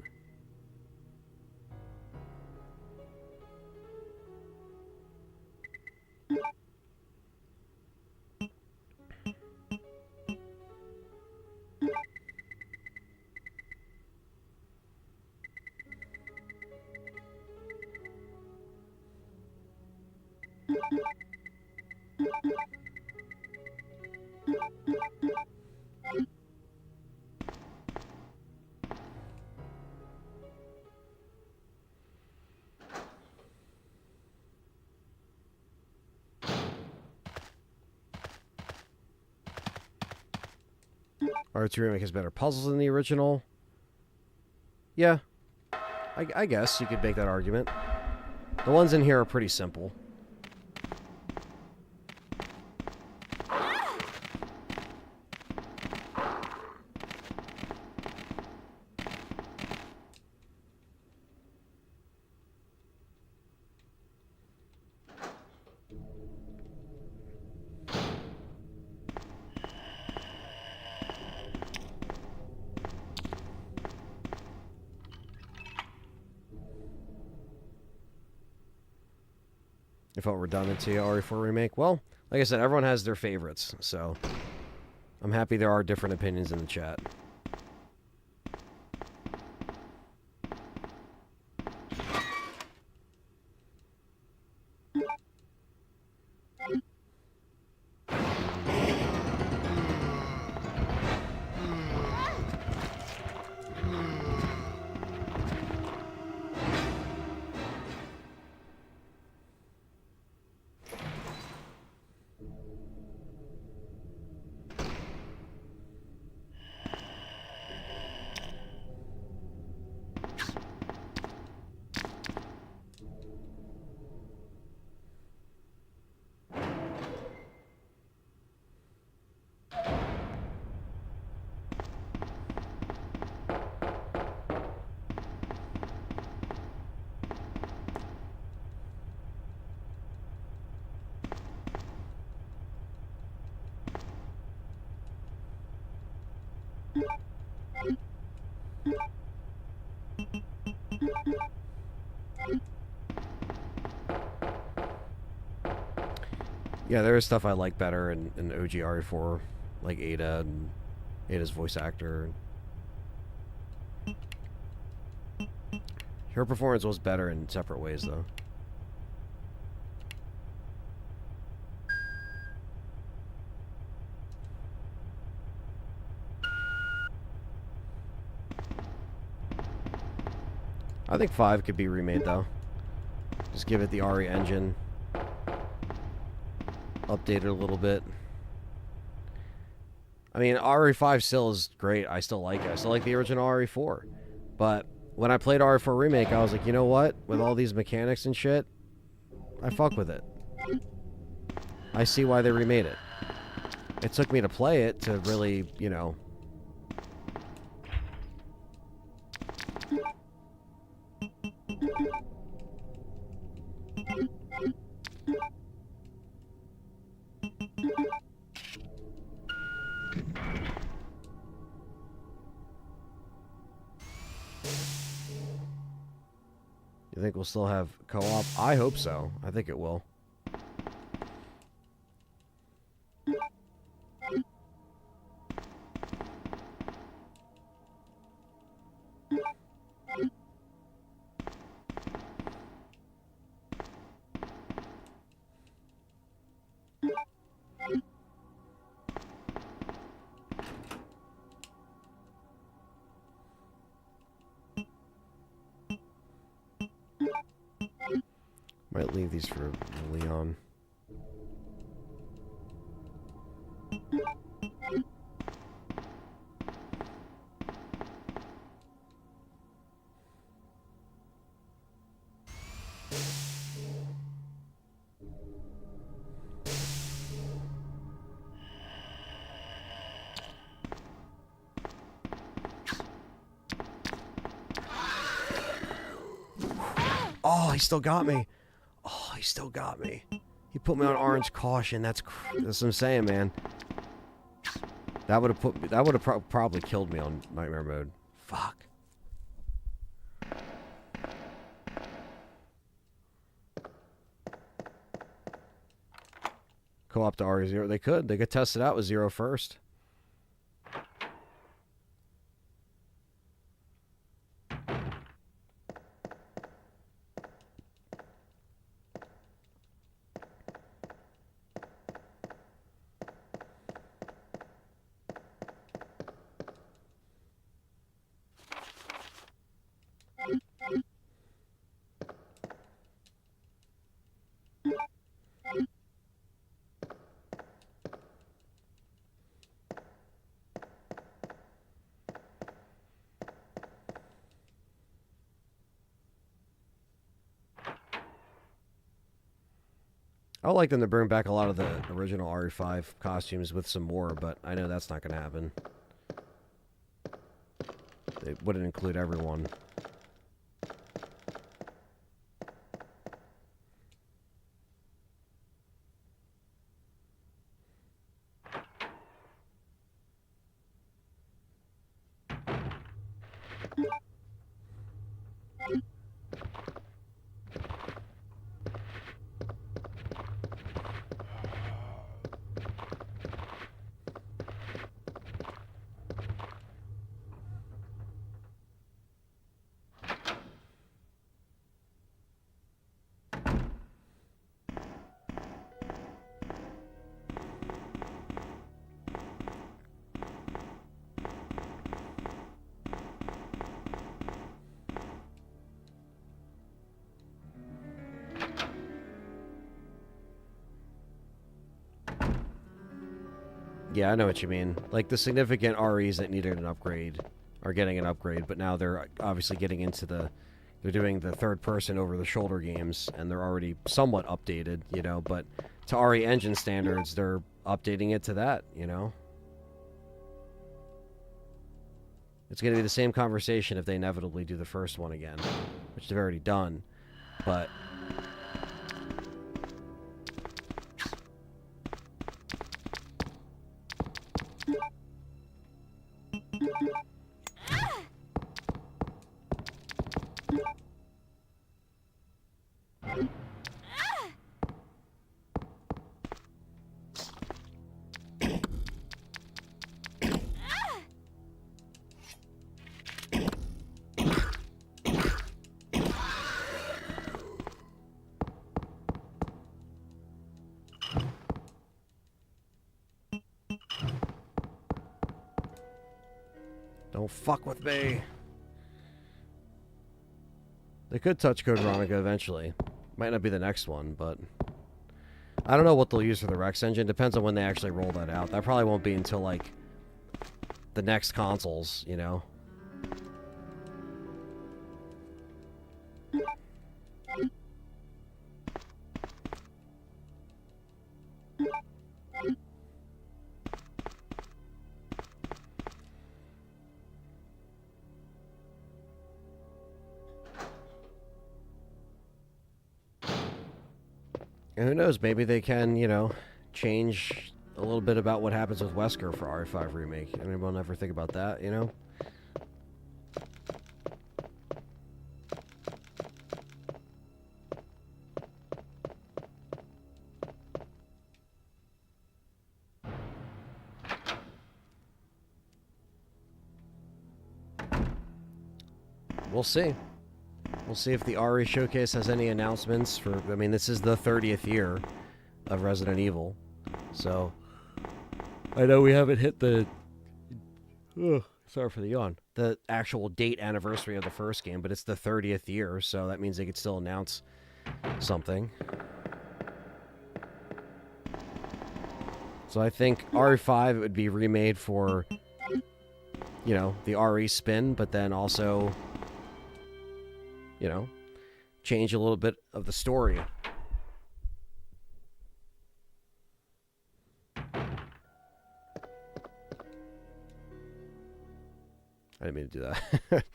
R2 Remake has better puzzles than the original. Yeah, I guess you could make that argument. The ones in here are pretty simple. It felt redundant to RE4 Remake. Well, like I said, everyone has their favorites, so I'm happy there are different opinions in the chat. Yeah, there is stuff I like better in OG RE4, like Ada and Ada's voice actor. Her performance was better in separate ways, though. I think 5 could be remade, though. Just give it the RE engine. Update it a little bit. I mean, RE5 still is great. I still like it. I still like the original RE4. But when I played RE4 Remake, I was like, you know what? With all these mechanics and shit, I fuck with it. I see why they remade it. It took me to play it to really, you know... You think we'll still have co-op? I hope so. I think it will. Might leave these for Leon. Oh, he still got me. Oh, he still got me. He put me on orange caution. That's what I'm saying, man. That would have probably killed me on nightmare mode. Fuck. Co-op to RE0. They could test it out with 0 first. I would like them to bring back a lot of the original RE5 costumes with some more, but I know that's not going to happen. They wouldn't include everyone. Yeah, I know what you mean. Like, the significant REs that needed an upgrade are getting an upgrade, but now they're obviously getting into they're doing the third-person over-the-shoulder games, and they're already somewhat updated, you know, but to RE engine standards, they're updating it to that, you know? It's going to be the same conversation if they inevitably do the first one again, which they've already done, but... Don't fuck with me. They could touch Code Veronica eventually. Might not be the next one, but I don't know what they'll use for the Rex engine. Depends on when they actually roll that out. That probably won't be until, like, the next consoles, you know? And who knows, maybe they can, you know, change a little bit about what happens with Wesker for RE5 Remake. Anyone ever think about that, you know? We'll see. We'll see if the RE Showcase has any announcements for... I mean, this is the 30th year of Resident Evil. So, I know we haven't hit the... sorry for the yawn. The actual date anniversary of the first game, but it's the 30th year, so that means they could still announce something. So I think RE5 would be remade for, you know, the RE spin, but then also... you know, change a little bit of the story. I didn't mean to do that.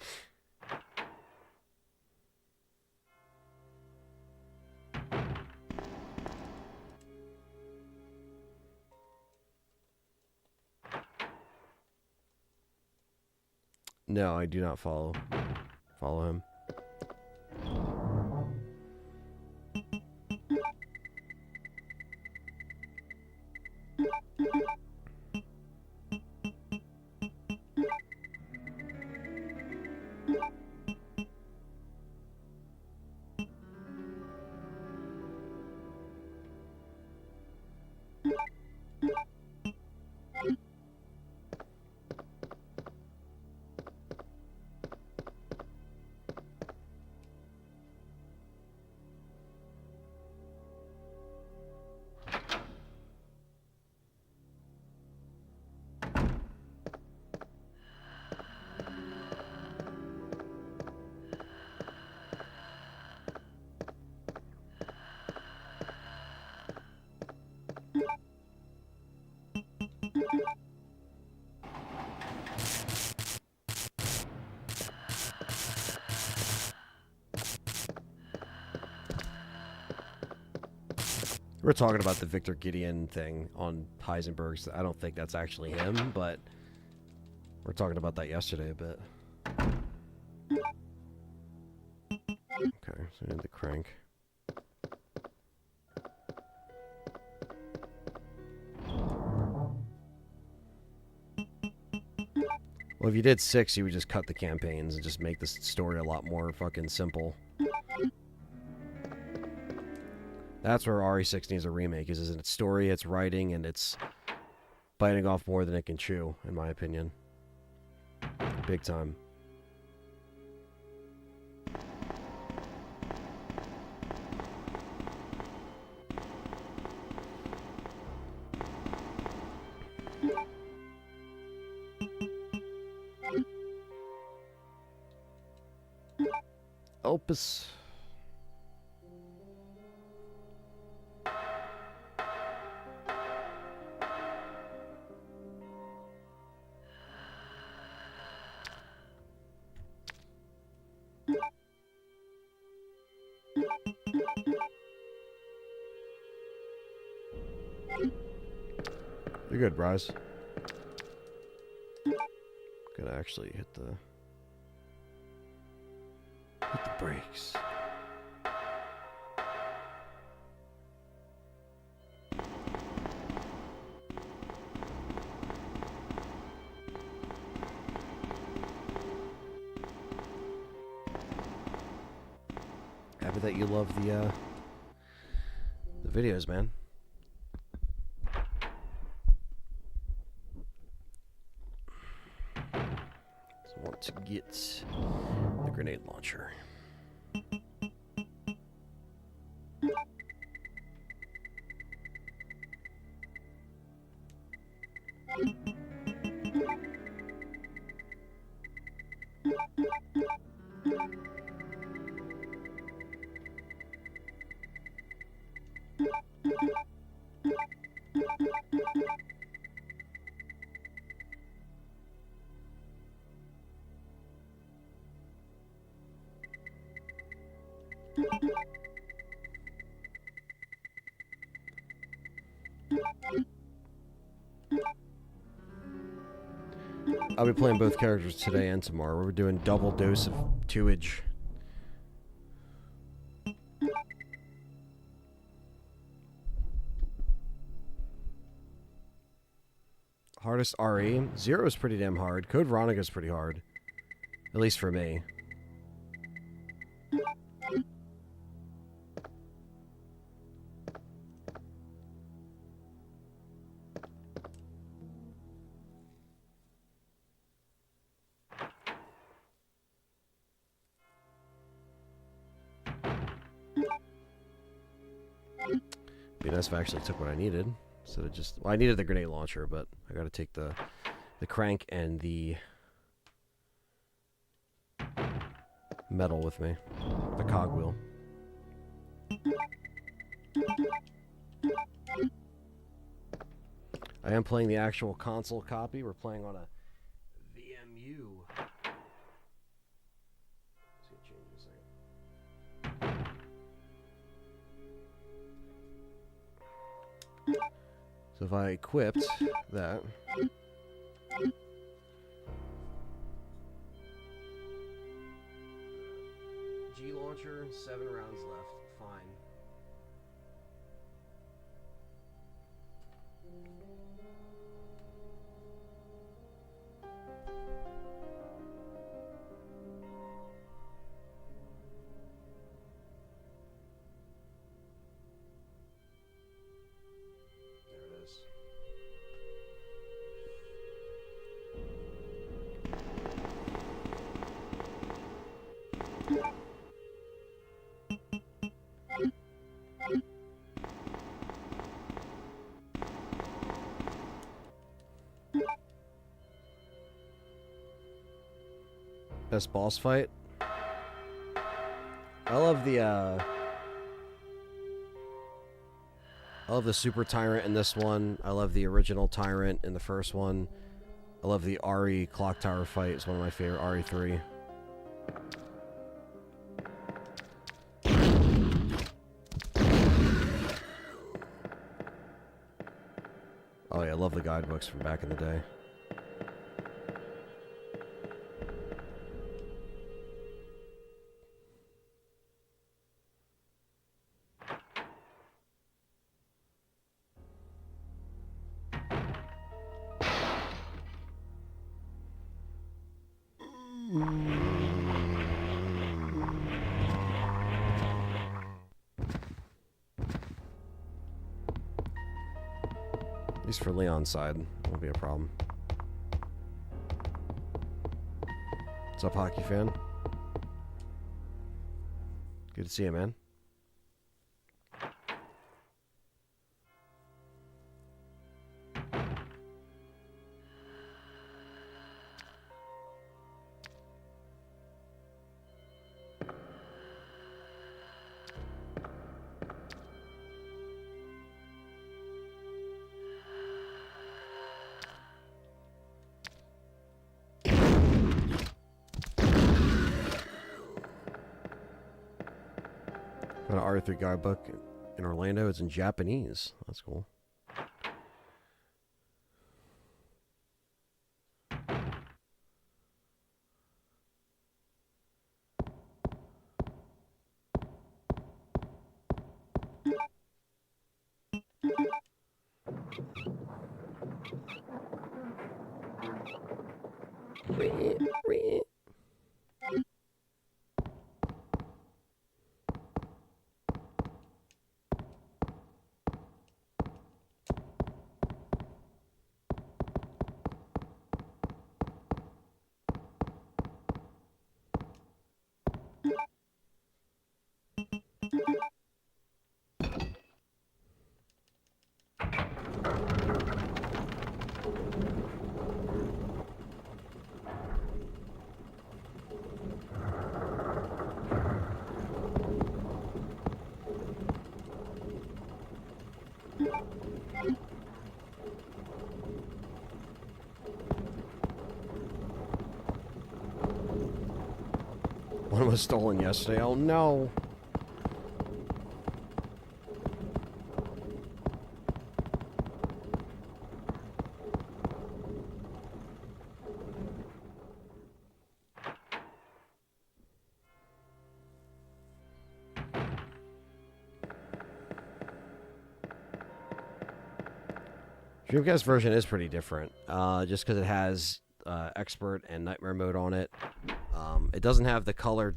No, I do not follow him. We're talking about the Victor Gideon thing on Heisenberg's. I don't think that's actually him, but we're talking about that yesterday a bit. Okay, so we need the crank. Well, if you did 6, you would just cut the campaigns and just make this story a lot more fucking simple. That's where RE6 needs a remake, is in its story, its writing, and it's biting off more than it can chew, in my opinion. Big time. Opus. You're good, Bryce. Gonna actually hit the... Hit the brakes. Happy that you love the videos, man. So I want to get the grenade launcher. I'll be playing both characters today and tomorrow. We're doing double dose of twoage. Hardest RE? Zero is pretty damn hard. Code Veronica is pretty hard. At least for me. Be nice if I actually took what I needed. Instead of just... Well, I needed the grenade launcher, but I gotta take the crank and the metal with me. The cogwheel. I am playing the actual console copy. We're playing on a VMU. Let's see, change this thing. So if I equipped that, G launcher, 7 rounds left, fine. Best boss fight? I love the Super Tyrant in this one. I love the original Tyrant in the first one. I love the RE Clock Tower fight. It's one of my favorite, RE3. Oh yeah, I love the guidebooks from back in the day. At least for Leon's side, won't be a problem. What's up, hockey fan? Good to see you, man. Got an R3 guidebook in Orlando. It's in Japanese. That's cool. One was stolen yesterday. Oh no. Dreamcast version is pretty different, just because it has expert and nightmare mode on it. It doesn't have the color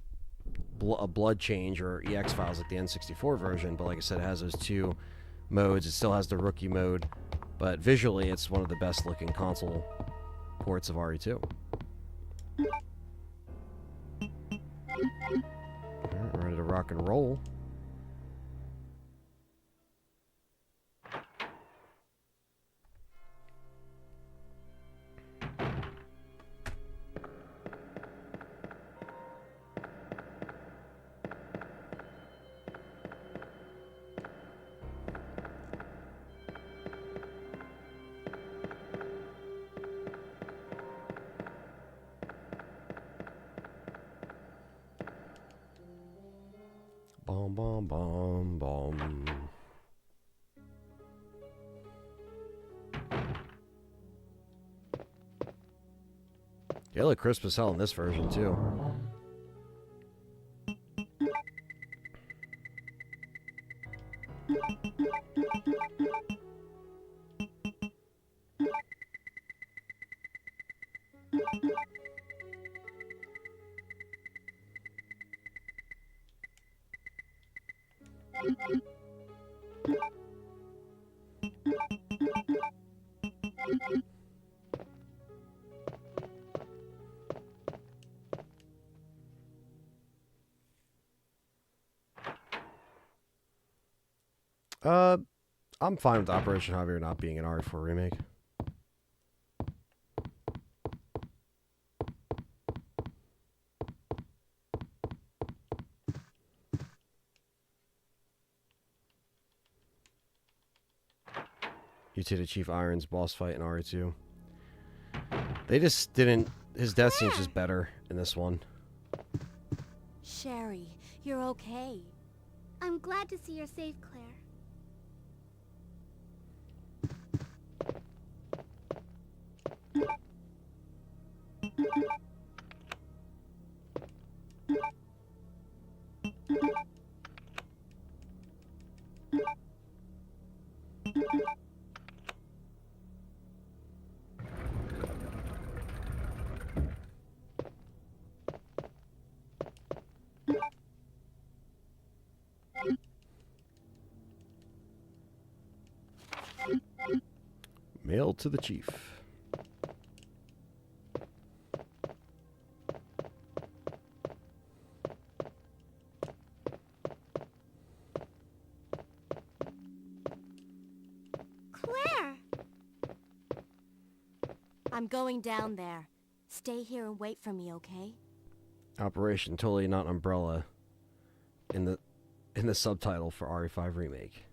blood change or EX files like the N64 version, but like I said, it has those two modes. It still has the rookie mode, but visually it's one of the best looking console ports of RE2. Alright, ready to rock and roll. Bomb, bomb, bomb, bomb. They look crisp as hell in this version, too. I'm fine with Operation Javier not being an RE4 remake. You the Chief Irons boss fight in RE2. They just didn't. His death seems just better in this one. Sherry, you're okay. I'm glad to see you're safe, Claire. Mail to the Chief. Claire! I'm going down there. Stay here and wait for me, okay? Operation totally not Umbrella in the subtitle for RE5 Remake.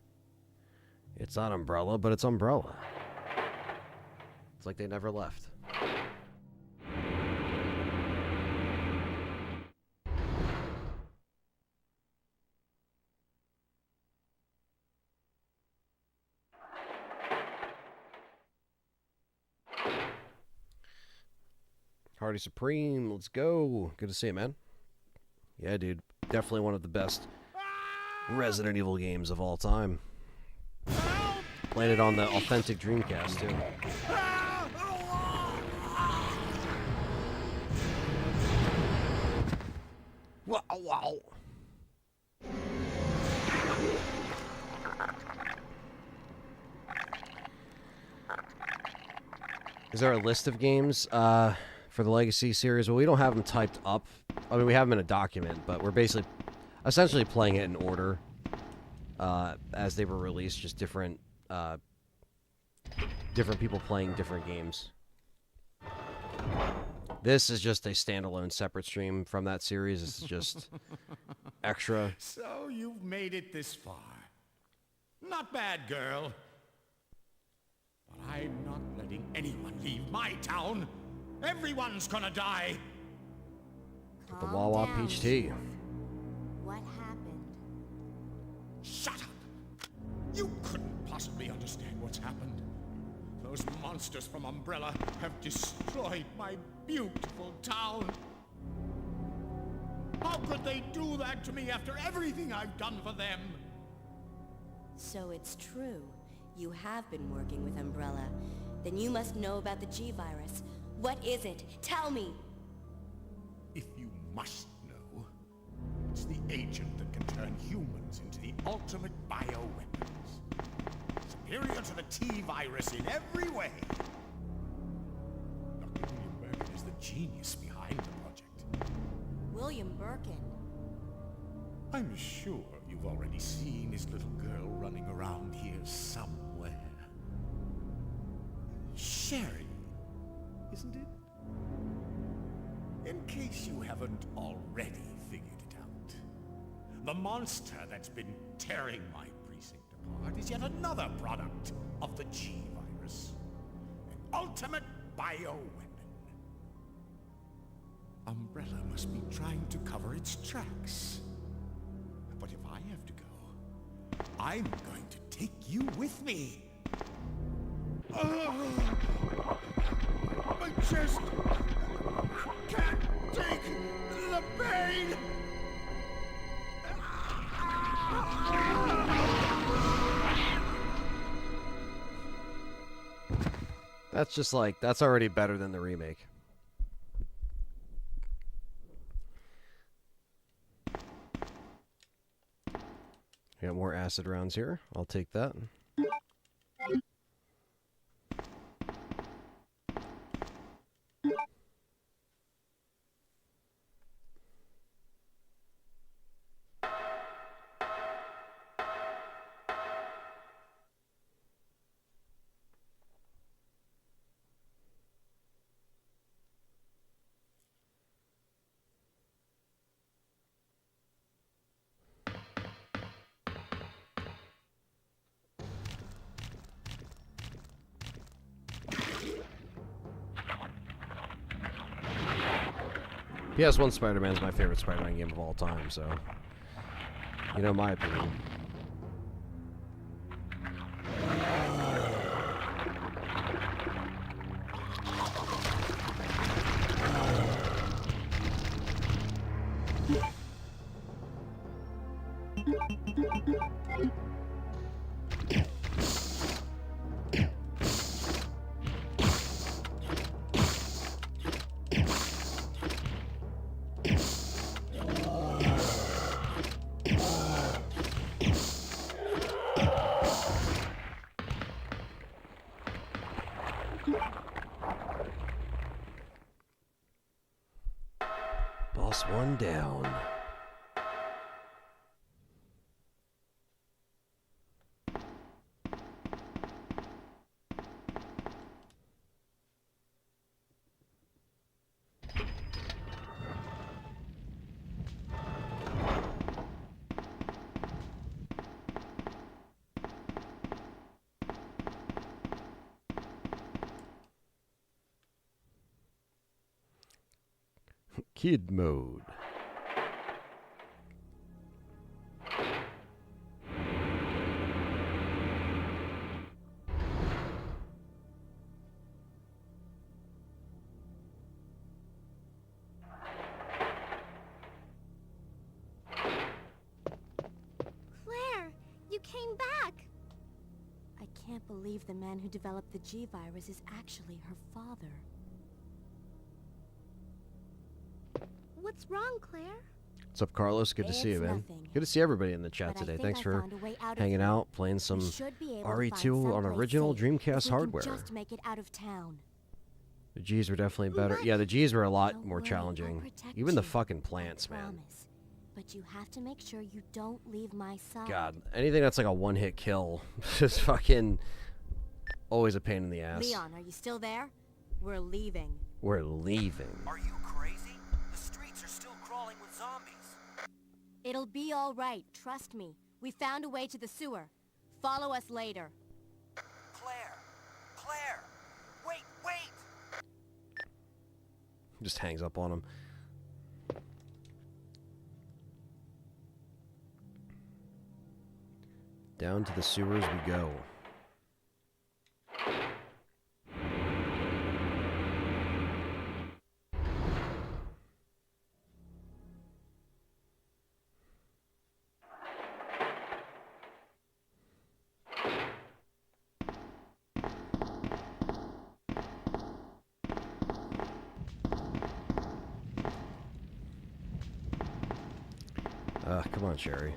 It's not Umbrella, but it's Umbrella. It's like they never left. Hardy Supreme, let's go. Good to see you, man. Yeah, dude. Definitely one of the best Resident Evil games of all time. Played it on the authentic Dreamcast, too. Wow, wow. Is there a list of games for the Legacy series? Well, we don't have them typed up. I mean, we have them in a document, but we're basically, essentially playing it in order as they were released, just different people playing different games. This is just a standalone separate stream from that series. This is just extra. So you've made it this far. Not bad, girl. But I'm not letting anyone leave my town. Everyone's gonna die. With the Wawa Peach Tea. What happened? Shut up! You couldn't possibly understand what's happened. Those monsters from Umbrella have destroyed my beautiful town. How could they do that to me after everything I've done for them? So it's true. You have been working with Umbrella. Then you must know about the G-Virus. What is it? Tell me! If you must know, it's the agent that can turn humans into the ultimate bioweapons. Superior to the T-Virus in every way. Dr. William Birkin is the genius behind the project. William Birkin. I'm sure you've already seen his little girl running around here somewhere. Sherry, isn't it? In case you haven't already figured it out, the monster that's been tearing my precinct apart is yet another product of the G-Virus. An ultimate bioweapon. Umbrella must be trying to cover its tracks. But if I have to go, I'm going to take you with me. My chest can't take the pain. That's just like, that's already better than the remake. Got more acid rounds here. I'll take that. PS1 Spider-Man is my favorite Spider-Man game of all time, so you know my opinion. Boss one down. Kid mode. Claire, you came back! I can't believe the man who developed the G-Virus is actually her father. What's wrong, Claire? What's up, Carlos? Good to see you, It's man. nothing. Good to see everybody in the chat But I today. think Thanks I for found a way out of hanging here. out, playing some We should be able to RE2 find on someplace original safe Dreamcast if we hardware. can just make it out of town. The G's were definitely better. But Yeah, the G's were a lot don't more worry, I'll challenging. protect Even the you. fucking I plants, man. promise. But you have to make sure you don't leave my side. God, anything that's like a one-hit kill is fucking always a pain in the ass. Leon, are you still there? We're leaving. We're leaving. Are you crazy? The streets are still crawling with zombies. It'll be all right, trust me. We found a way to the sewer. Follow us later. Claire! Claire! Wait! Just hangs up on him. Down to the sewers we go. Come on, Sherry.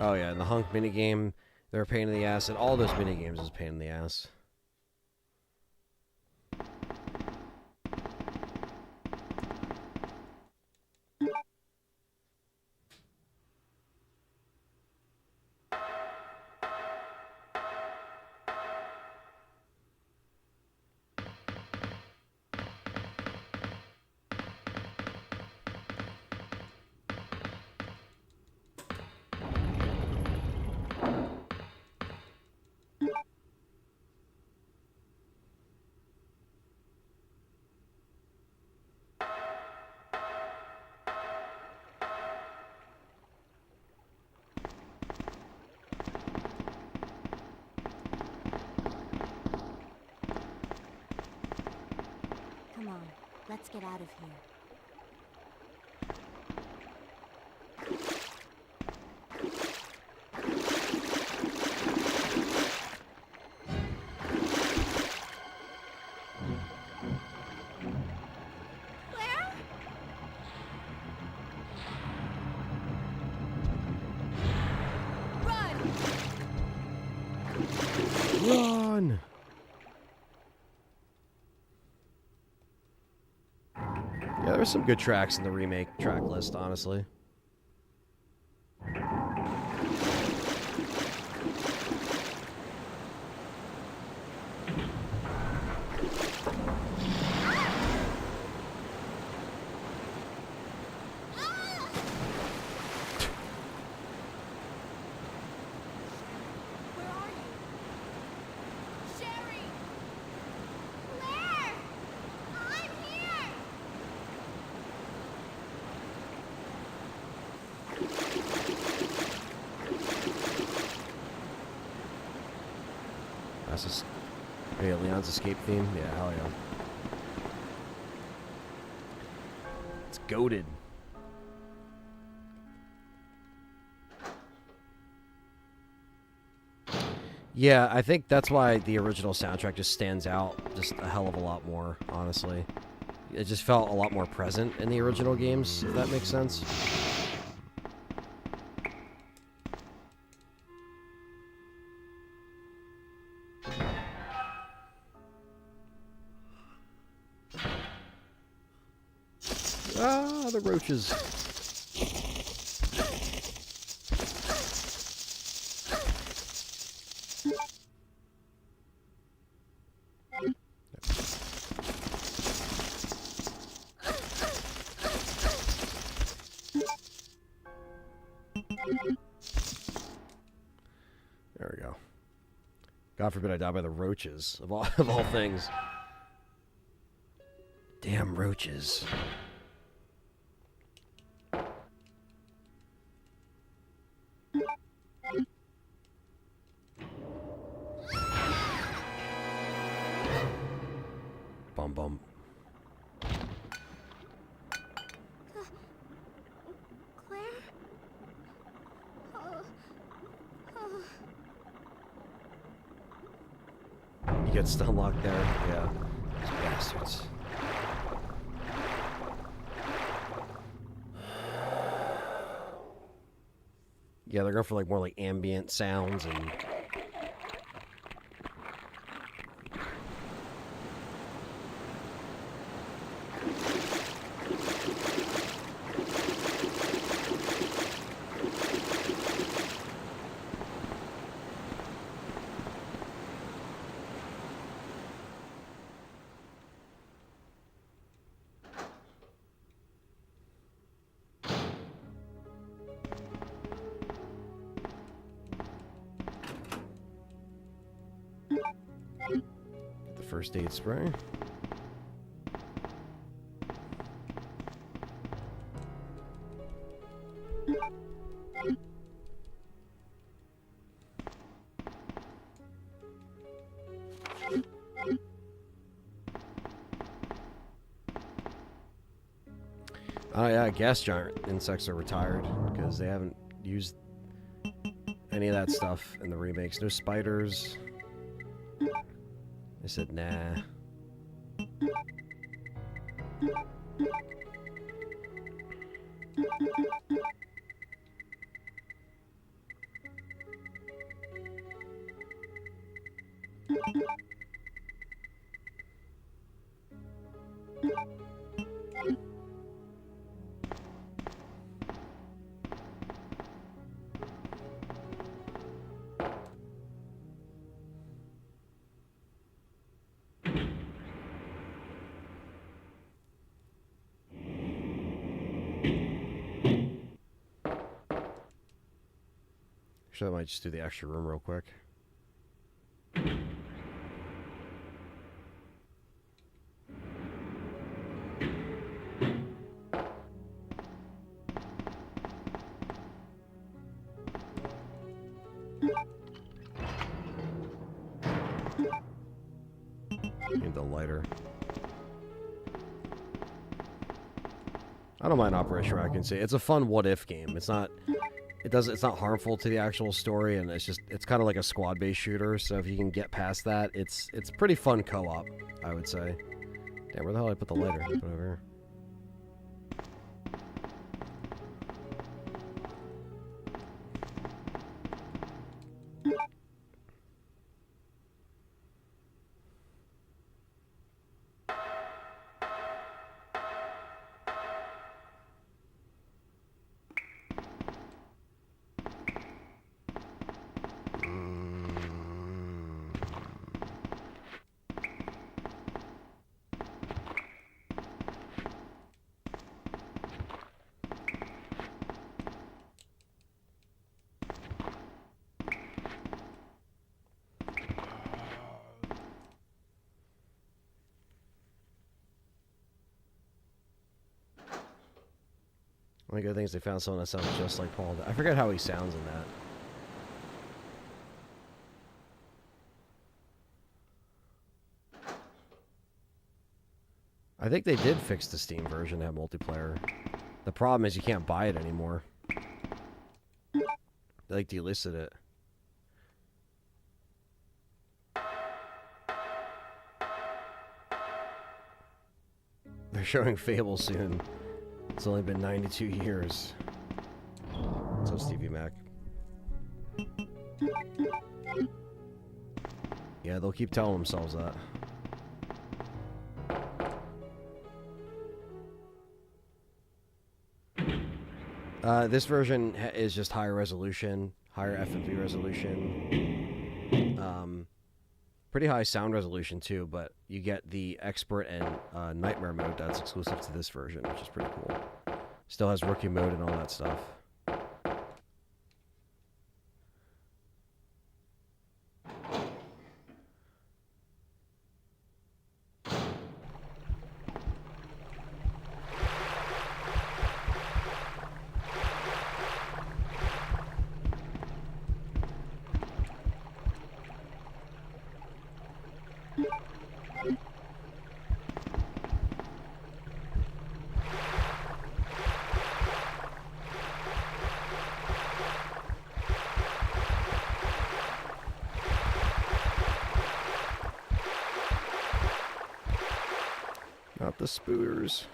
Oh yeah, and the hunk minigame, they're a pain in the ass, and all those minigames is a pain in the ass. Come on, let's get out of here. Claire? Run! Yeah, there's some good tracks in the remake track list, honestly. Where are you? Sherry! Claire! I'm here! That's just Leon's escape theme. Yeah, hell yeah. It's goated. Yeah, I think that's why the original soundtrack just stands out just a hell of a lot more, honestly. It just felt a lot more present in the original games, if that makes sense. Ah, the roaches. There we go. God forbid I die by the roaches of all things. Damn roaches. Bum bum. Claire? Oh. gets unlocked there. Yeah. Those bastards. Yeah, they're going for like more like ambient sounds and... First aid spray. Oh yeah, gas giant insects are retired because they haven't used any of that stuff in the remakes. No spiders. I said, nah. Actually, I might just do the extra room real quick. Need the lighter. I don't mind Operation Raccoon City. It's a fun what-if game. It's not... It's not harmful to the actual story, and it's kind of like a squad-based shooter. So if you can get past that, it's pretty fun co-op, I would say. Damn, where the hell did I put the lighter? Put it over here. One of the good things they found someone that sounds just like Paul. I forget how he sounds in that. I think they did fix the Steam version to have multiplayer. The problem is you can't buy it anymore. They like delisted it. They're showing Fable soon. It's only been 92 years. So Stevie Mac. Yeah, they'll keep telling themselves that. This version is just higher resolution, higher FMV resolution. Pretty high sound resolution too, but you get the expert and nightmare mode that's exclusive to this version, which is pretty cool. Still has rookie mode and all that stuff. The spooters.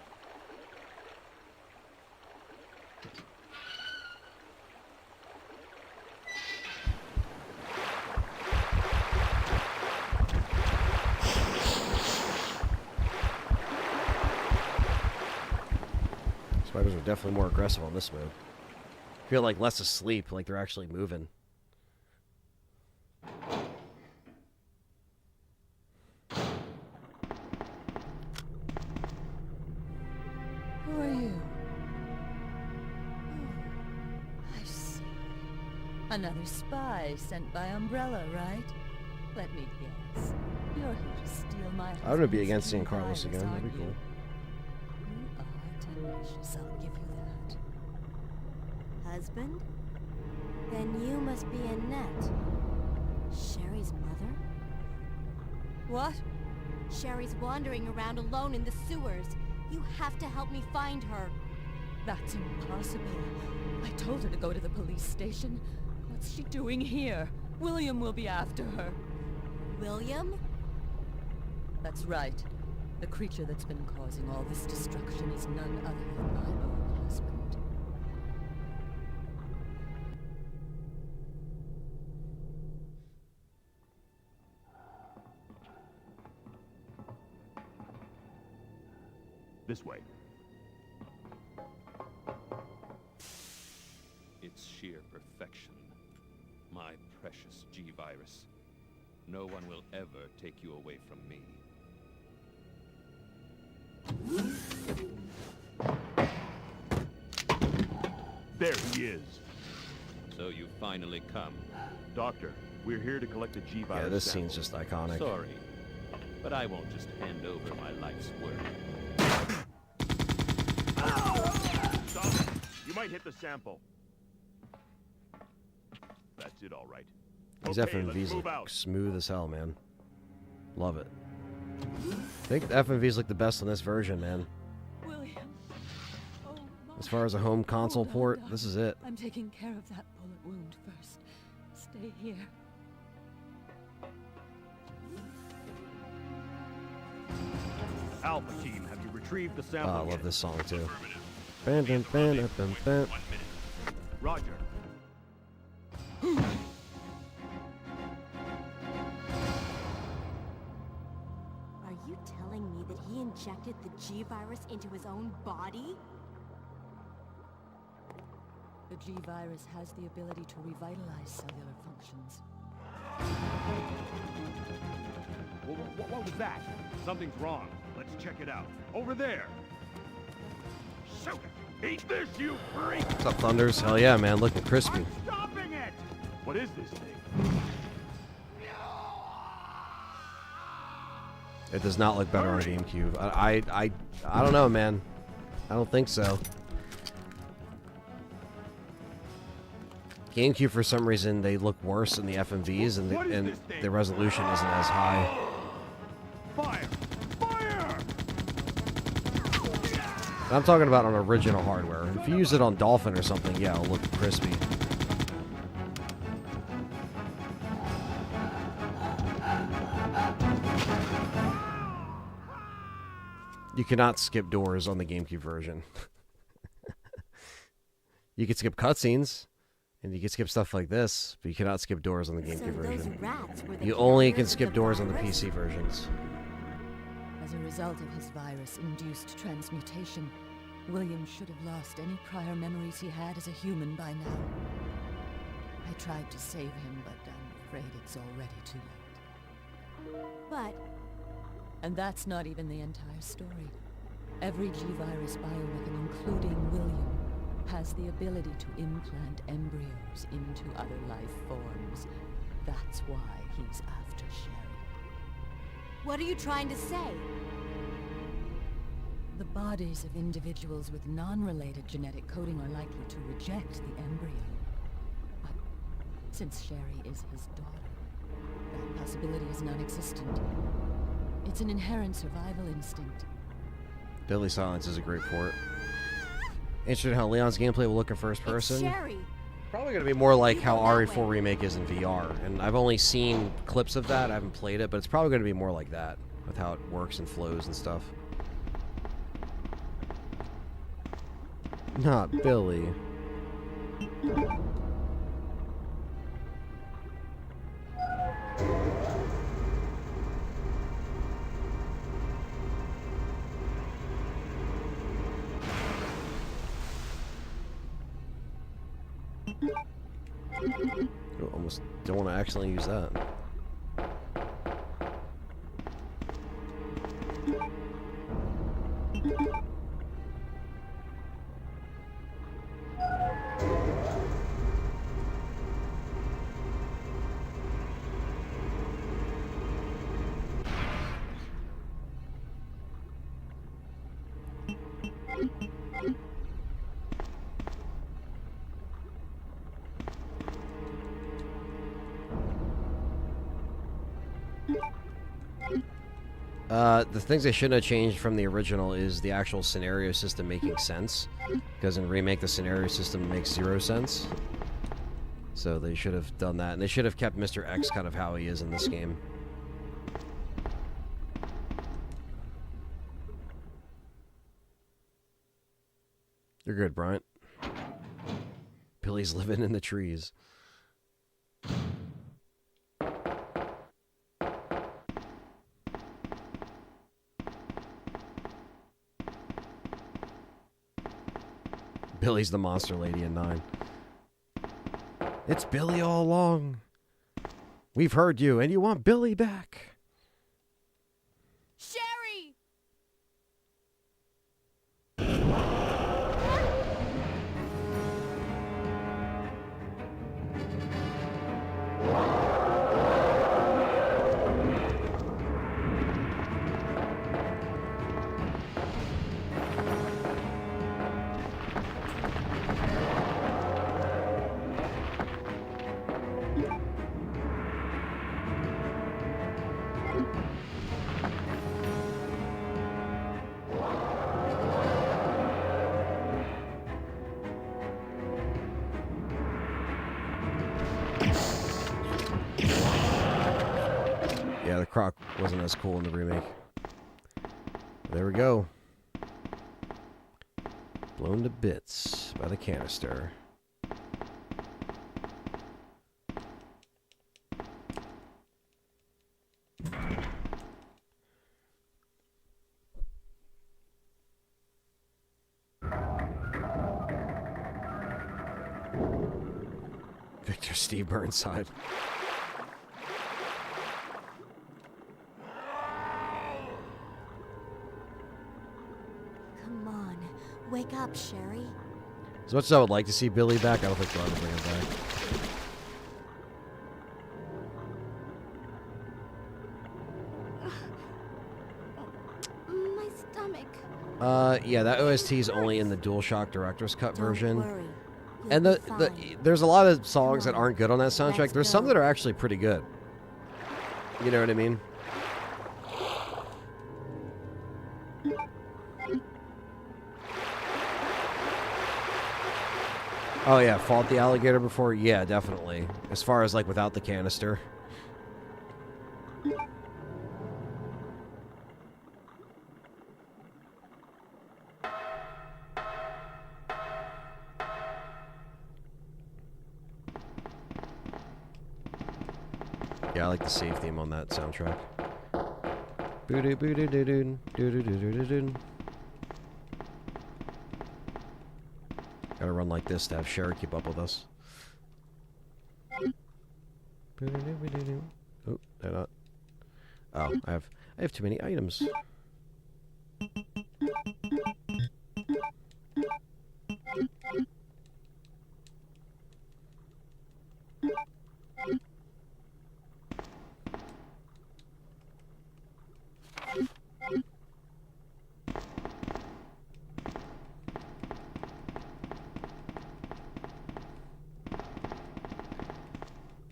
Spiders are definitely more aggressive on this move. I feel like less asleep, like they're actually moving. Who are you? Oh, I see. Another spy sent by Umbrella, right? Let me guess. You're here to steal my I would be husband's against seeing T Carlos virus, again. That'd aren't be cool. you? You are tenacious, I'll give you that. Husband? Then you must be Annette. Sherry's mother? What? Sherry's wandering around alone in the sewers. You have to help me find her. That's impossible. I told her to go to the police station. What's she doing here? William will be after her. William? That's right. The creature that's been causing all this destruction is none other than my own husband. This way. It's sheer perfection. My precious G-Virus. No one will ever take you away from me. There he is. So you finally come. Doctor, we're here to collect the G-Virus Yeah, this sample. scene's just iconic. Sorry, but I won't just hand over my life's work. Stop it. You might hit the sample. That's it, all right. These Okay, FMVs let's move look out. smooth as hell, man. Love it. I think the FMVs look the best on this version, man. William. Oh, my. As far as a home console Hold on, port, Doc. this is it. I'm taking care of that bullet wound first. Stay here. Alpha team, have you retrieved the Oh, sample I love yet? this song too. Bam, bam, bam, bam, bam, bam. Roger. Are you telling me that he injected the G-Virus into his own body? The G-Virus has the ability to revitalize cellular functions. What was that? Something's wrong. Let's check it out. Over there. Shoot it! Eat this, you freak! What's up, Thunders? Hell yeah, man. Looking crispy. I'm stopping it! What is this thing? It does not look better on GameCube. I don't know, man. I don't think so. GameCube, for some reason, they look worse in the FMVs, and the resolution isn't as high. Fire! Fire! I'm talking about on original hardware. If you use it on Dolphin or something, yeah, it'll look crispy. You cannot skip doors on the GameCube version. You can skip cutscenes, and you can skip stuff like this, but you cannot skip doors on the So GameCube those version. rats were the You only carriers can of skip the doors on the virus? PC versions. As a result of his virus-induced transmutation, William should have lost any prior memories he had as a human by now. I tried to save him, but I'm afraid it's already too late. But And that's not even the entire story. Every G-Virus bioweapon, including William, has the ability to implant embryos into other life forms. That's why he's after Sherry. what are you trying to say? The bodies of individuals with non-related genetic coding are likely to reject the embryo. But since Sherry is his daughter, that possibility is non-existent. It's an inherent survival instinct. Deadly Silence is a great port. Interesting how Leon's gameplay will look in first It's person. Sherry. Probably going to be more like You how go that RE4 way. Remake is in VR. And I've only seen clips of that. I haven't played it, but it's probably going to be more like that with how it works and flows and stuff. Not Billy. Oh, almost don't want to accidentally use that. The things they shouldn't have changed from the original is the actual scenario system making sense. Because in Remake, the scenario system makes 0 sense. So they should have done that. And they should have kept Mr. X kind of how he is in this game. You're good, Bryant. Billy's living in the trees. Billy's the monster lady in 9. It's Billy all along. We've heard you, and you want Billy back. Sherry! Yeah, the croc wasn't as cool in the remake. There we go. Blown to bits by the canister. Victor Steve Burnside. Come on, wake up, Sherry. As much as I would like to see Billy back, I don't think they'll ever bring him back. My stomach. Yeah, that OST is only in the DualShock Director's Cut Don't version. worry. You'll And be fine. there's a lot of songs that aren't good on that soundtrack. Let's There's some go. that are actually pretty good. You know what I mean? Oh yeah, fought the alligator before? Yeah, definitely. As far as like without the canister. Yeah, I like the save theme on that soundtrack. Boo-doo-boo-doo-doo-doo, doo-doo-doo-doo-doo-doo. Gotta run like this to have Sherry keep up with us. Boo-doo-doo-doo-doo. Oh, they're not. Oh, I have too many items.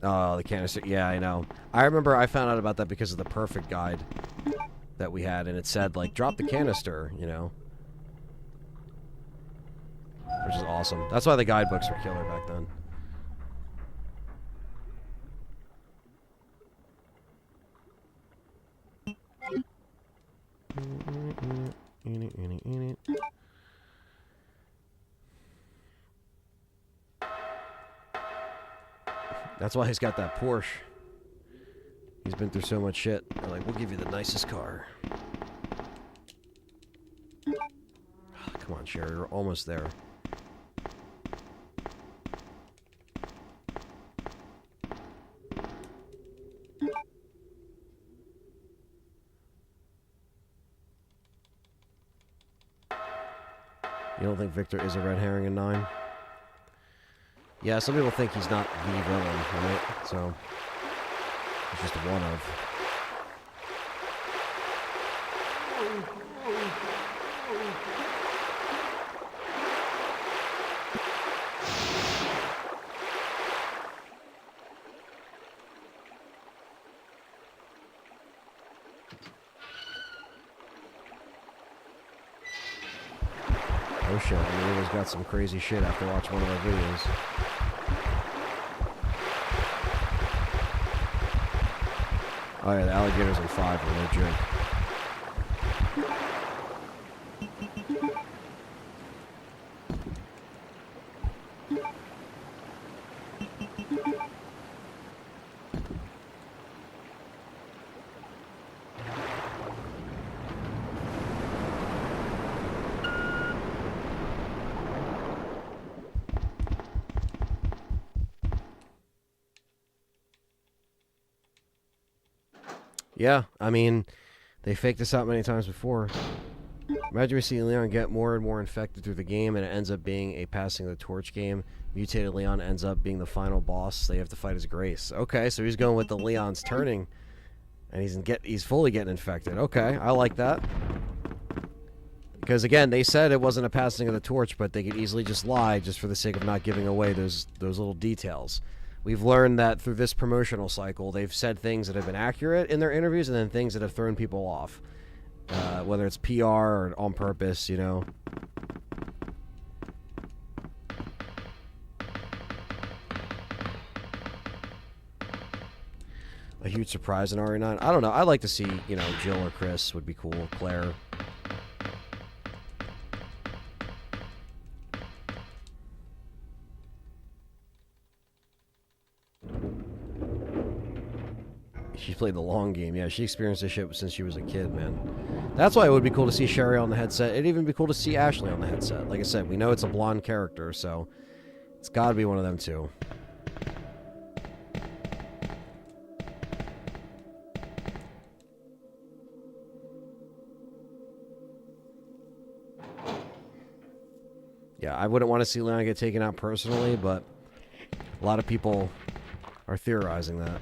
Oh, the canister. Yeah, I know. I remember I found out about that because of the Perfect guide that we had, and it said, like, drop the canister, you know? Which is awesome. That's why the guidebooks were killer back then. That's why he's got that Porsche. He's been through so much shit. They're like, we'll give you the nicest car. Come on, Sherry, we're almost there. You don't think Victor is a red herring in 9? Yeah, some people think he's not the villain, right? So, he's just one of. Oh shit, Maria's got some crazy shit after watching one of our videos. Oh yeah, the alligators in 5 are no joke. Yeah, I mean, they faked this out many times before. Imagine we see Leon get more and more infected through the game, and it ends up being a passing of the torch game. Mutated Leon ends up being the final boss. They have to fight his Grace. Okay, so he's going with the Leon's turning, and he's fully getting infected. Okay, I like that. Because again, they said it wasn't a passing of the torch, but they could easily just lie just for the sake of not giving away those little details. We've learned that through this promotional cycle, they've said things that have been accurate in their interviews and then things that have thrown people off. Whether it's PR or on purpose, you know. A huge surprise in RE9. I don't know. I'd like to see, you know, Jill or Chris would be cool. Claire. She played the long game. Yeah, she experienced this shit since she was a kid, man. That's why it would be cool to see Sherry on the headset. It'd even be cool to see Ashley on the headset. Like I said, we know it's a blonde character, so it's got to be one of them too. Yeah, I wouldn't want to see Leon get taken out personally, but a lot of people are theorizing that.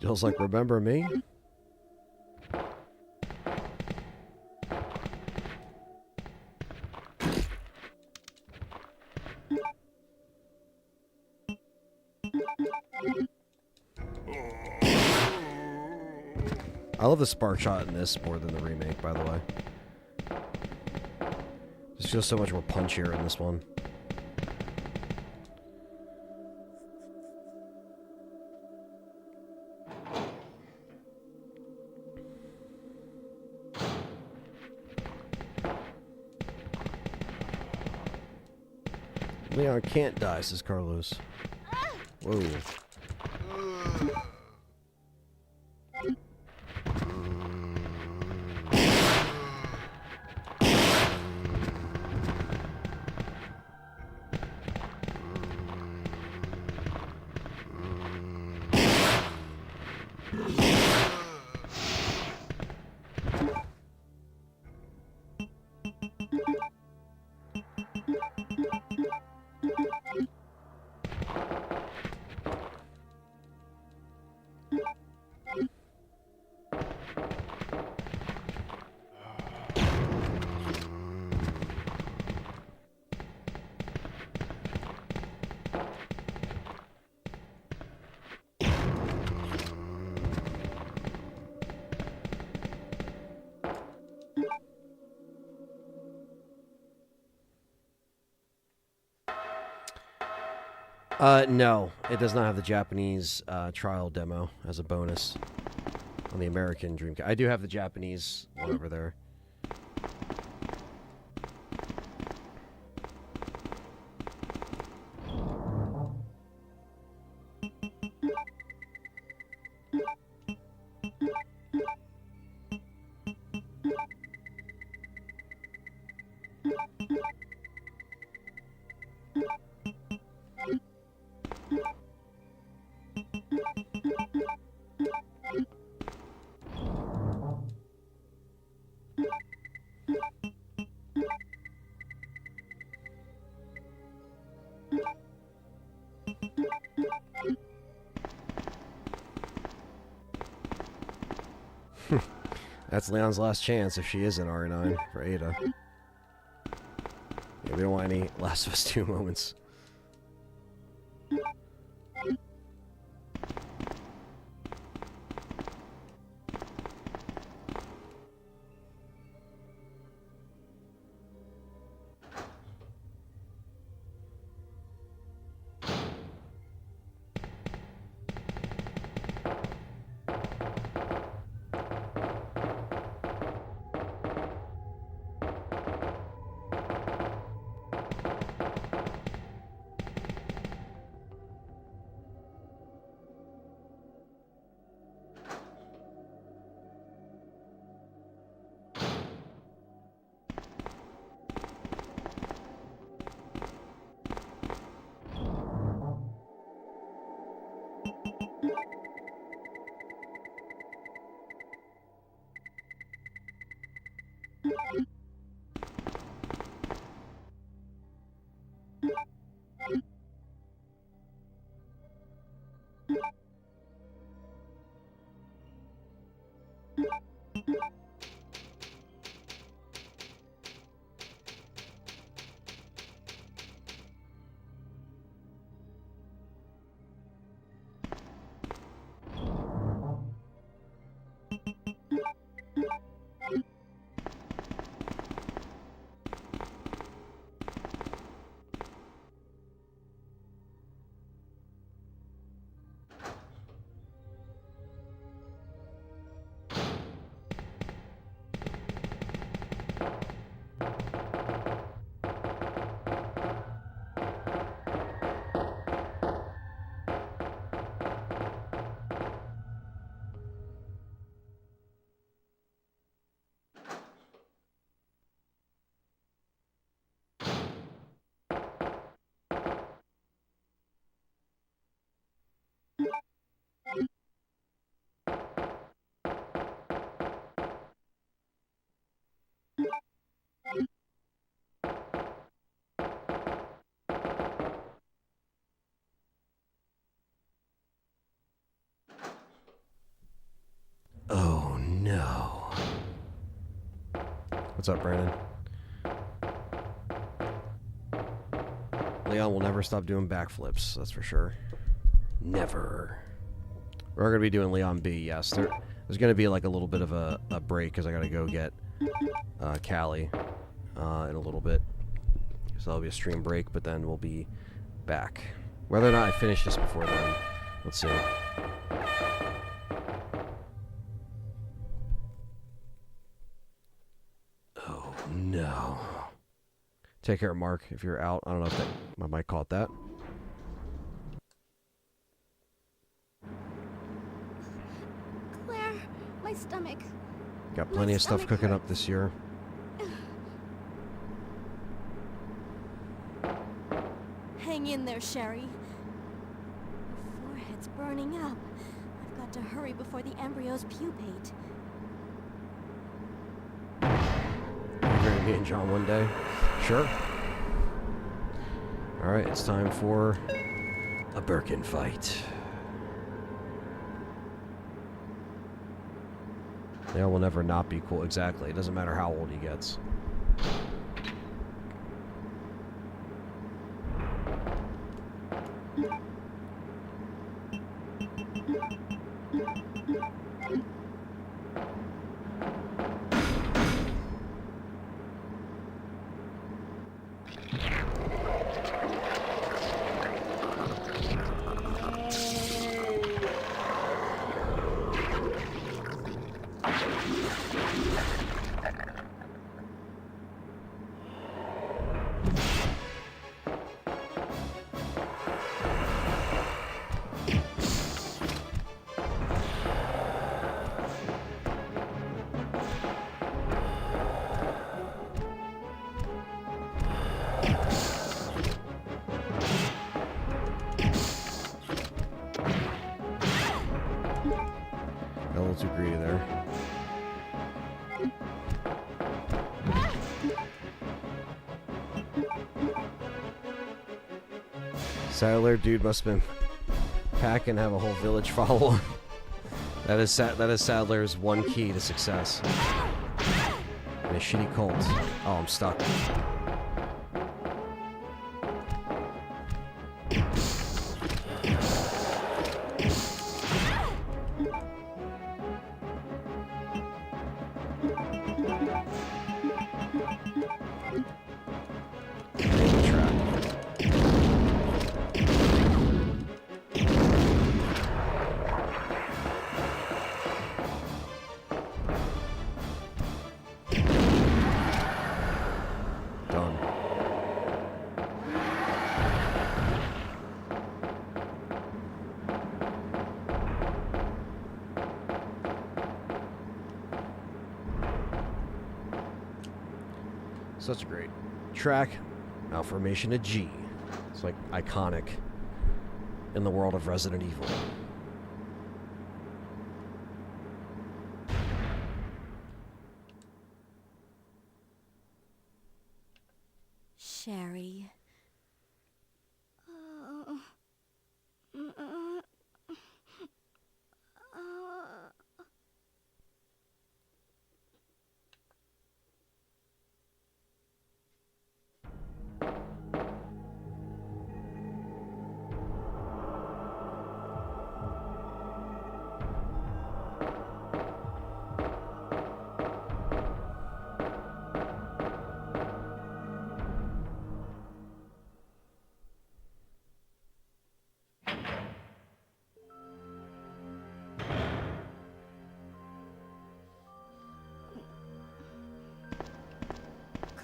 Jill's like, remember me? I love the spark shot in this more than the remake, by the way. Just feels so much more punchier in this one. Leon can't die, says Carlos. Whoa. No, it does not have the Japanese trial demo as a bonus on the American Dreamcast. I do have the Japanese one over there. That's Leon's last chance if she is in R9 for Ada. Yeah, we don't want any Last of Us 2 moments. Oh no. What's up, Brandon? Leon will never stop doing backflips, that's for sure. Never. We're going to be doing Leon B, yes. There's going to be like a little bit of a break because I got to go get Callie in a little bit. So that'll be a stream break, but then we'll be back. Whether or not I finish this before then, let's see. Oh, no. Take care, Mark, if you're out. I don't know if my mic caught that. Claire, my stomach. Got plenty of stuff cooking up this year. Hang in there, Sherry. Your forehead's burning up. I've got to hurry before the embryos pupate. Me and John one day. Sure. Alright, it's time for a Birkin fight. Leon will never not be cool. Exactly. It doesn't matter how old he gets. greedy there. Saddler dude must have been packing, have a whole village follow him. That is Saddler's one key to success. And a shitty Colt. Oh, I'm stuck. Such a great track. Malformation to G. It's like iconic in the world of Resident Evil. Sherry.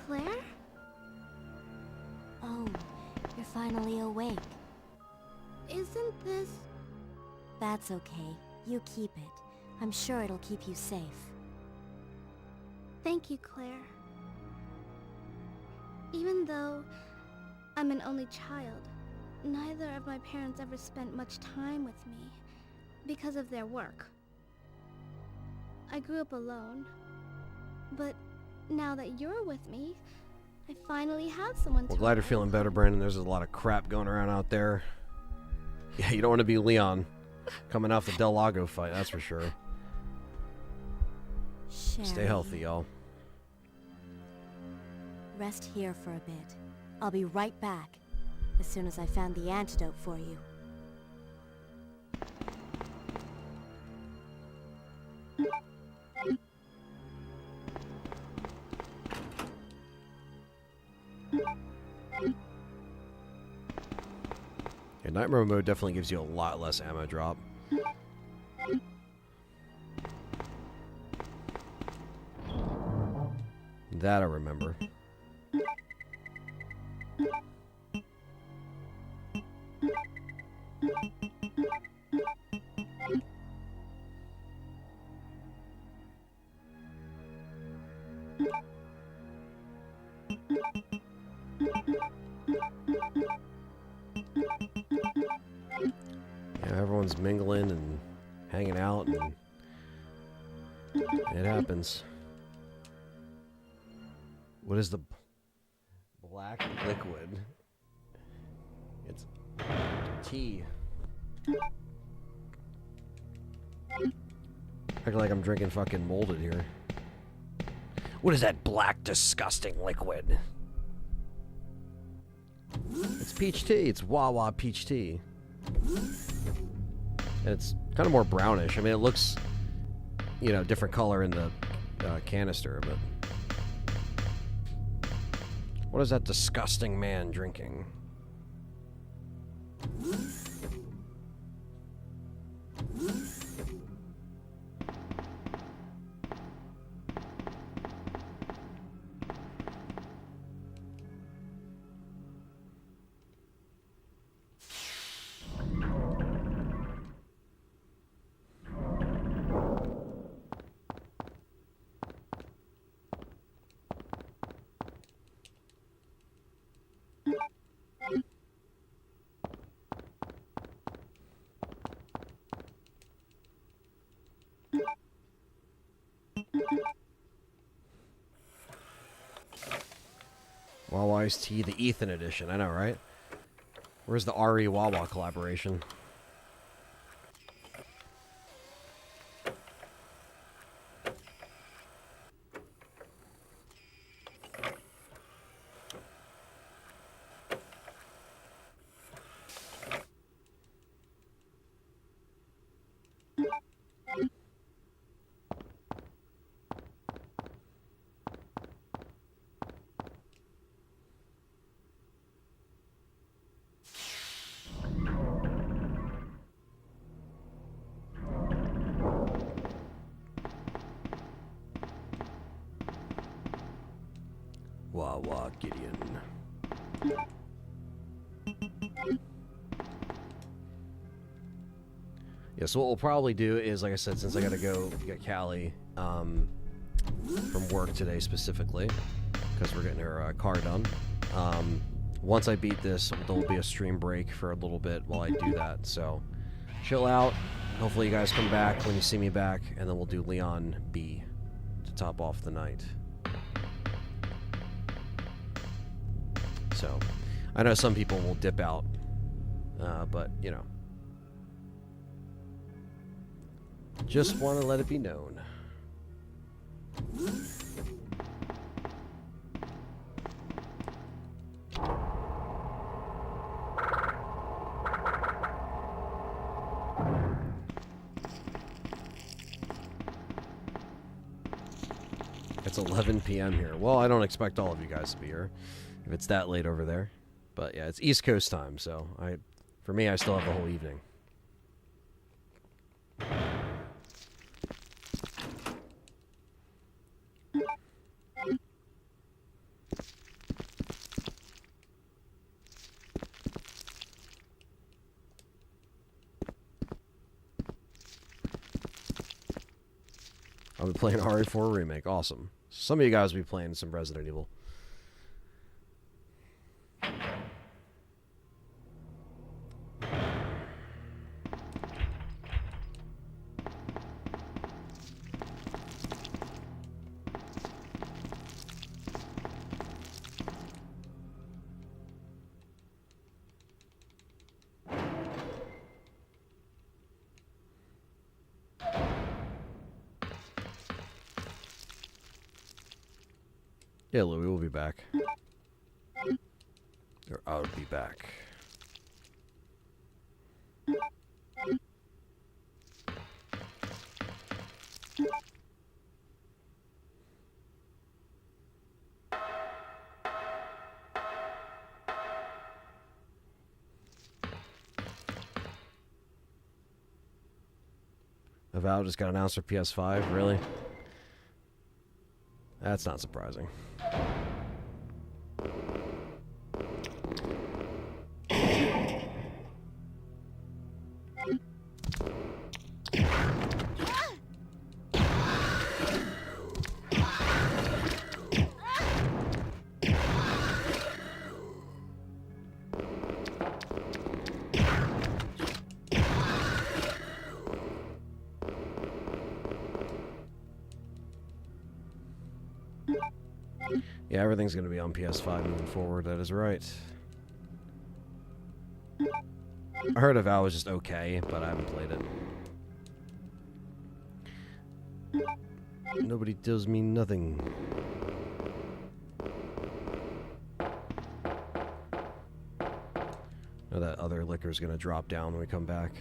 Claire? Oh, you're finally awake. Isn't this... That's okay. You keep it. I'm sure it'll keep you safe. Thank you, Claire. Even though I'm an only child, neither of my parents ever spent much time with me because of their work. I grew up alone, but now that you're with me, I finally have someone to... Well, glad you're feeling better, Brandon. There's a lot of crap going around out there. Yeah, you don't want to be Leon coming off the Del Lago fight, that's for sure. Sherry. Stay healthy, y'all. Rest here for a bit. I'll be right back as soon as I found the antidote for you. Yeah, Nightmare mode definitely gives you a lot less ammo drop. That I remember. Yeah, everyone's mingling and hanging out, and it happens. What is the black liquid? It's tea. Act like I'm drinking fucking molded here. What is that black, disgusting liquid? It's peach tea. It's Wawa peach tea. And it's kind of more brownish. I mean, it looks, you know, different color in the canister, but... What is that disgusting man drinking? Wawa Iced Tea, the Ethan edition. I know, right? Where's the RE Wawa collaboration? Wawa Gideon. Yeah, so what we'll probably do is, like I said, since I gotta go get Callie from work today specifically, because we're getting her car done. Once I beat this, there'll be a stream break for a little bit while I do that. So chill out. Hopefully you guys come back when you see me back, and then we'll do Leon B to top off the night. So, I know some people will dip out, but, you know. Just want to let it be known. It's 11 p.m. here. Well, I don't expect all of you guys to be here if it's that late over there. But yeah, it's East Coast time, so for me, I still have the whole evening. I'll be playing RE4 Remake. Awesome. Some of you guys will be playing some Resident Evil. Yeah, Louie, we'll be back. Or I'll be back. Avowed just got announced for PS5, really? That's not surprising. Yeah, everything's going to be on PS5 moving forward. That is right. I heard Avowed was just okay, but I haven't played it. Nobody tells me nothing. Know that other liquor's going to drop down when we come back.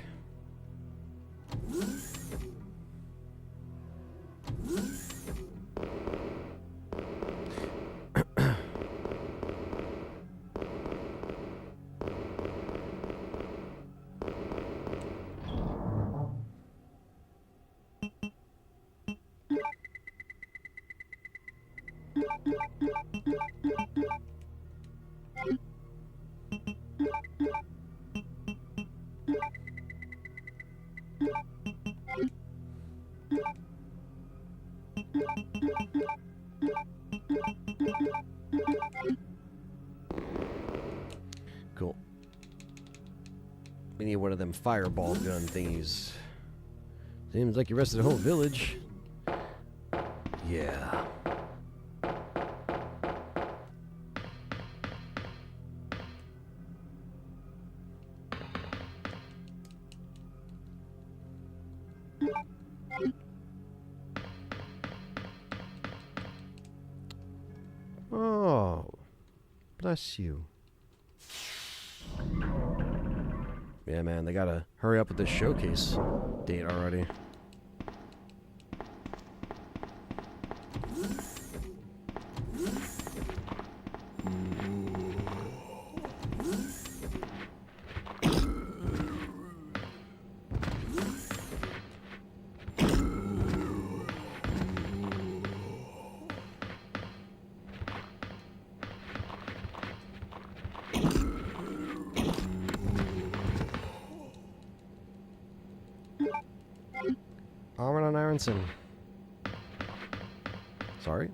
Cool. We need one of them fireball gun thingies. Seems like you rested the whole village. Yeah. Bless you. Yeah, man, they gotta hurry up with this showcase date already. Aronson. Sorry?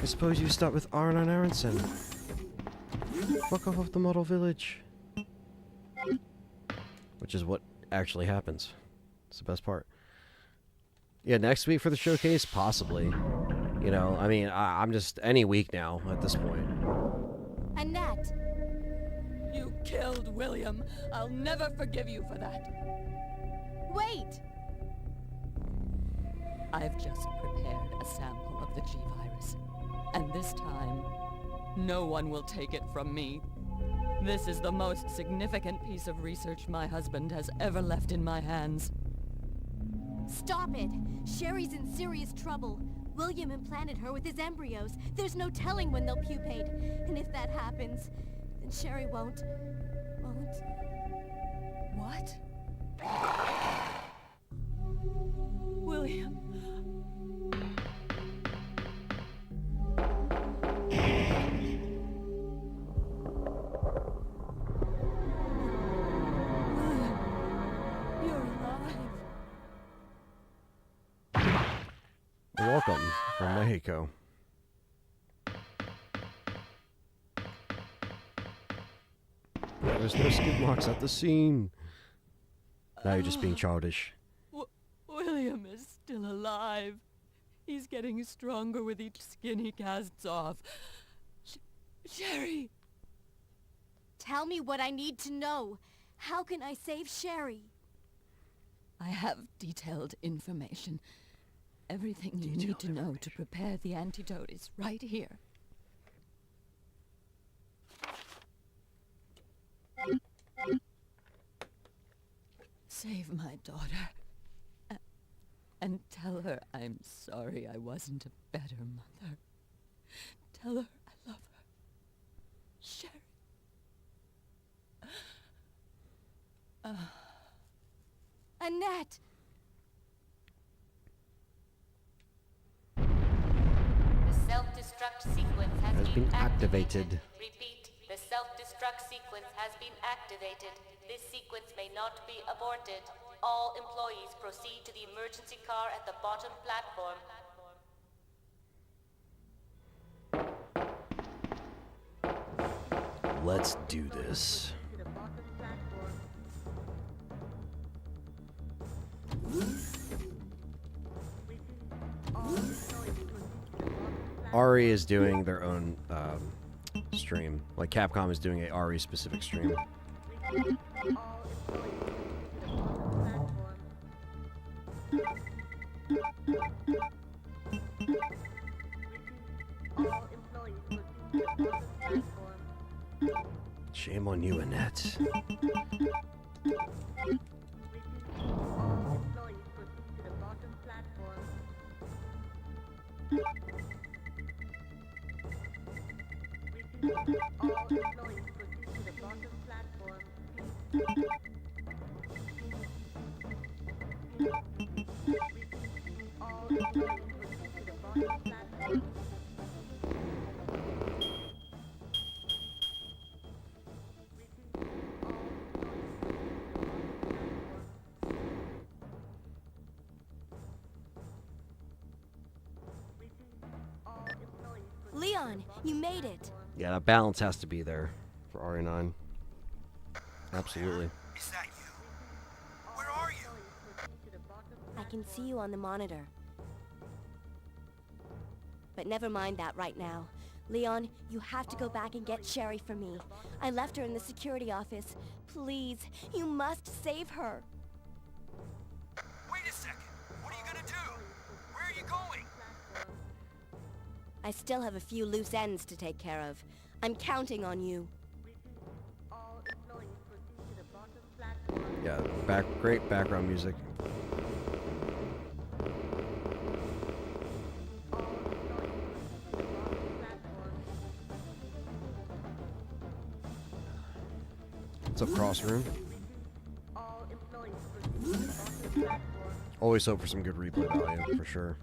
I suppose you start with Arnon Aronson. Fuck off of the model village. Which is what actually happens. It's the best part. Yeah, next week for the showcase? Possibly. You know, I mean, I'm just any week now at this point. Annette! You killed William. I'll never forgive you for that. Wait! I've just prepared a sample of the G-Virus. And this time, no one will take it from me. This is the most significant piece of research my husband has ever left in my hands. Stop it! Sherry's in serious trouble. William implanted her with his embryos. There's no telling when they'll pupate. And if that happens, then Sherry won't... What? William... Welcome from Mexico. There's no skid marks at the scene. Now you're just being childish. William is still alive. He's getting stronger with each skin he casts off. Sherry! Tell me what I need to know. How can I save Sherry? I have detailed information. Everything you need to know to prepare the antidote is right here. Save my daughter. And tell her I'm sorry I wasn't a better mother. Tell her I love her. Sherry. Annette! The self-destruct sequence has been activated. Repeat, the self-destruct sequence has been activated. This sequence may not be aborted. All employees proceed to the emergency car at the bottom platform. Let's do this. RE is doing their own stream. Like Capcom is doing a RE specific stream. Shame on you, Annette. Leon, you made it. Yeah, that balance has to be there for RE9. Absolutely. Is that you? Where are you? I can see you on the monitor. But never mind that right now. Leon, you have to go back and get Sherry for me. I left her in the security office. Please, you must save her. Wait I still have a few loose ends to take care of. I'm counting on you. Yeah, great background music. What's up, Crossroom? Always hope for some good replay value, for sure.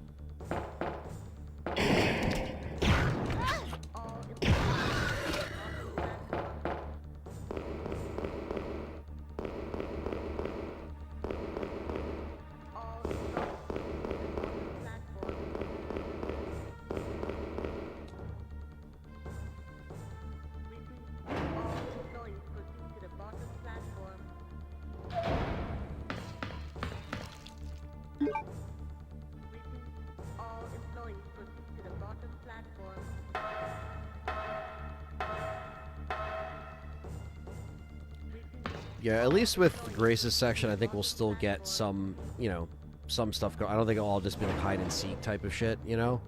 Yeah, at least with Grace's section, I think we'll still get some, you know, some stuff going. I don't think it'll all just be like hide and seek type of shit, you know?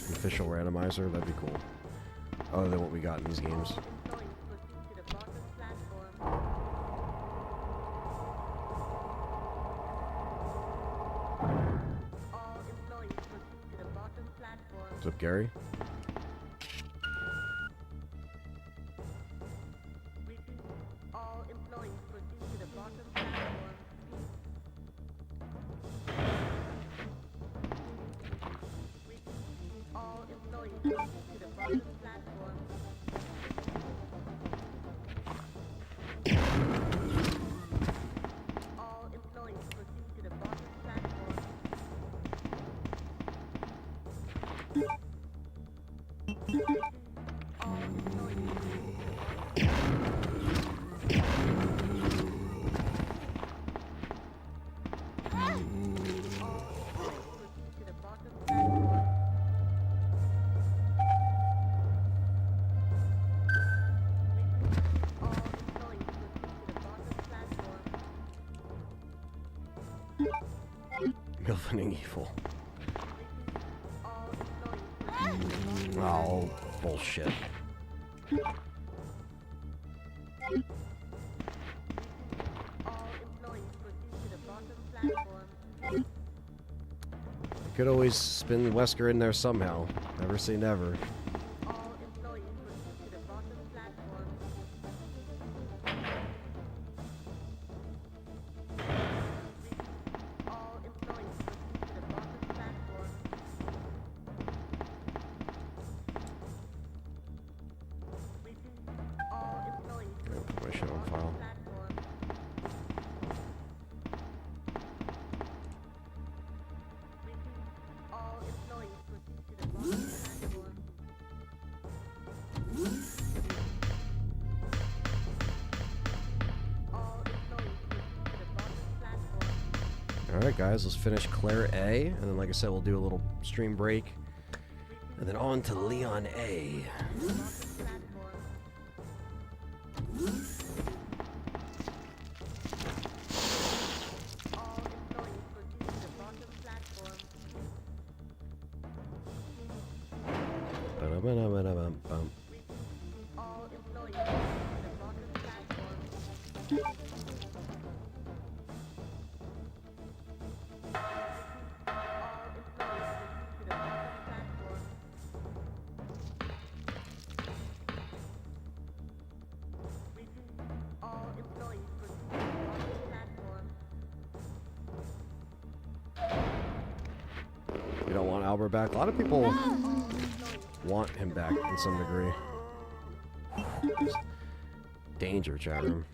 Official randomizer, that'd be cool. Other than what we got in these games. What's up, Gary? Milvening evil. Oh, bullshit. Could always spin Wesker in there somehow. Never say never. Alright guys, let's finish Claire A, and then like I said, we'll do a little stream break, and then on to Leon A. You don't want Albert back? A lot of people want him back in some degree. Danger, chat room.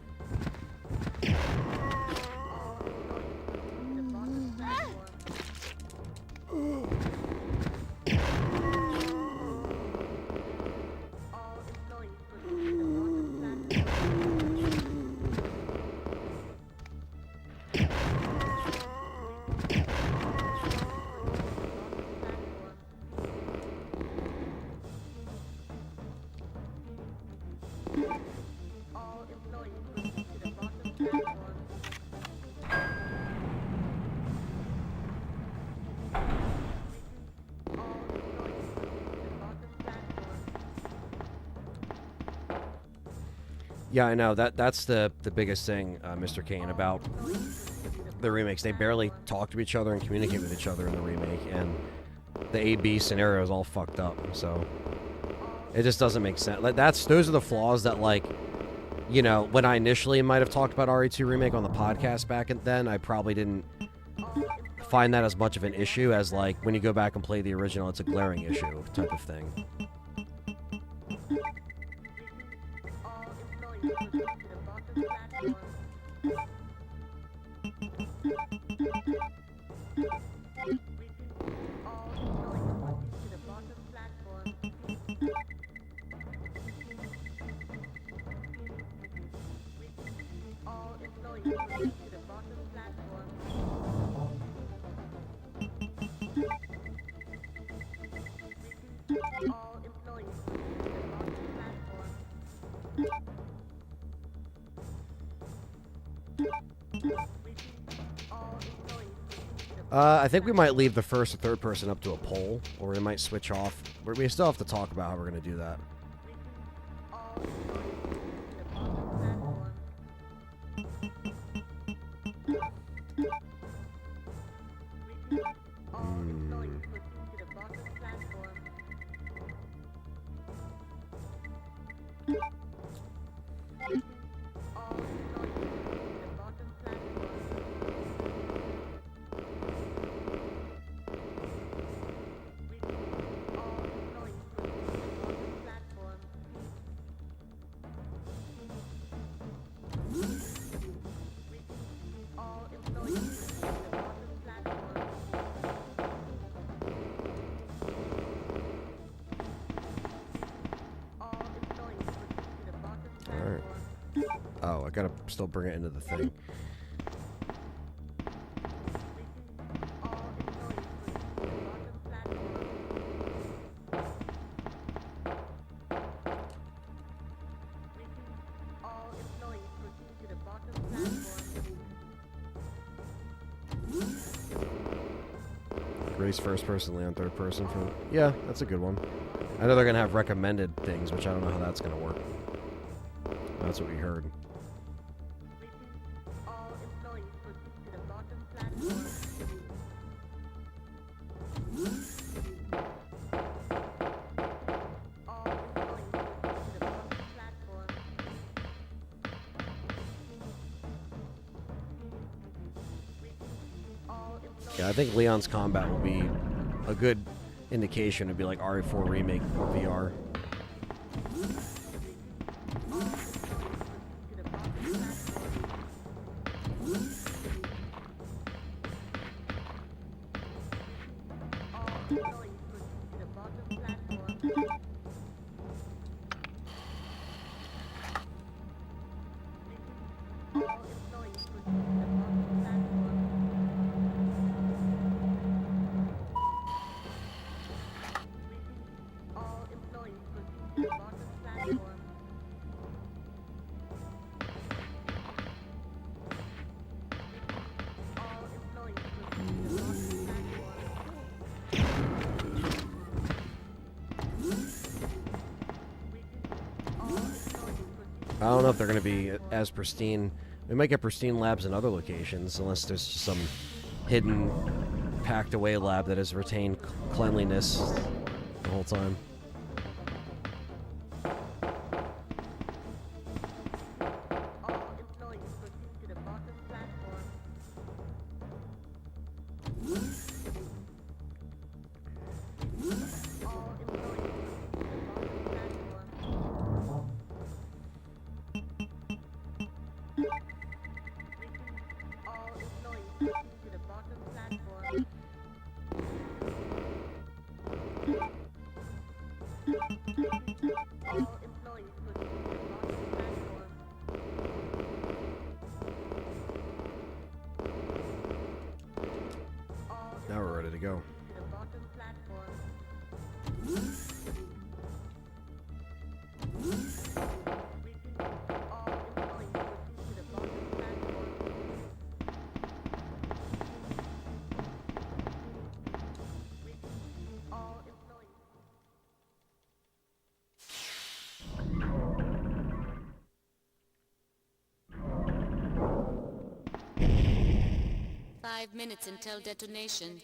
Yeah, I know. That's the biggest thing, Mr. Kane, about the remakes. They barely talk to each other and communicate with each other in the remake, and the A-B scenario is all fucked up, so it just doesn't make sense. Like, those are the flaws that, like, you know, when I initially might have talked about RE2 Remake on the podcast back then, I probably didn't find that as much of an issue as, like, when you go back and play the original, it's a glaring issue type of thing. I think we might leave the first or third person up to a poll, or we might switch off. We still have to talk about how we're going to do that. Oh, I gotta still bring it into the thing. Grace first person, Leon third person. Yeah, that's a good one. I know they're gonna have recommended things, which I don't know how that's gonna work. That's what we heard. Yeah, I think Leon's combat will be a good indication to be like RE4 Remake or VR. I don't know if they're going to be as pristine. We might get pristine labs in other locations, unless there's some hidden, packed away lab that has retained cleanliness the whole time. 5 minutes until detonation.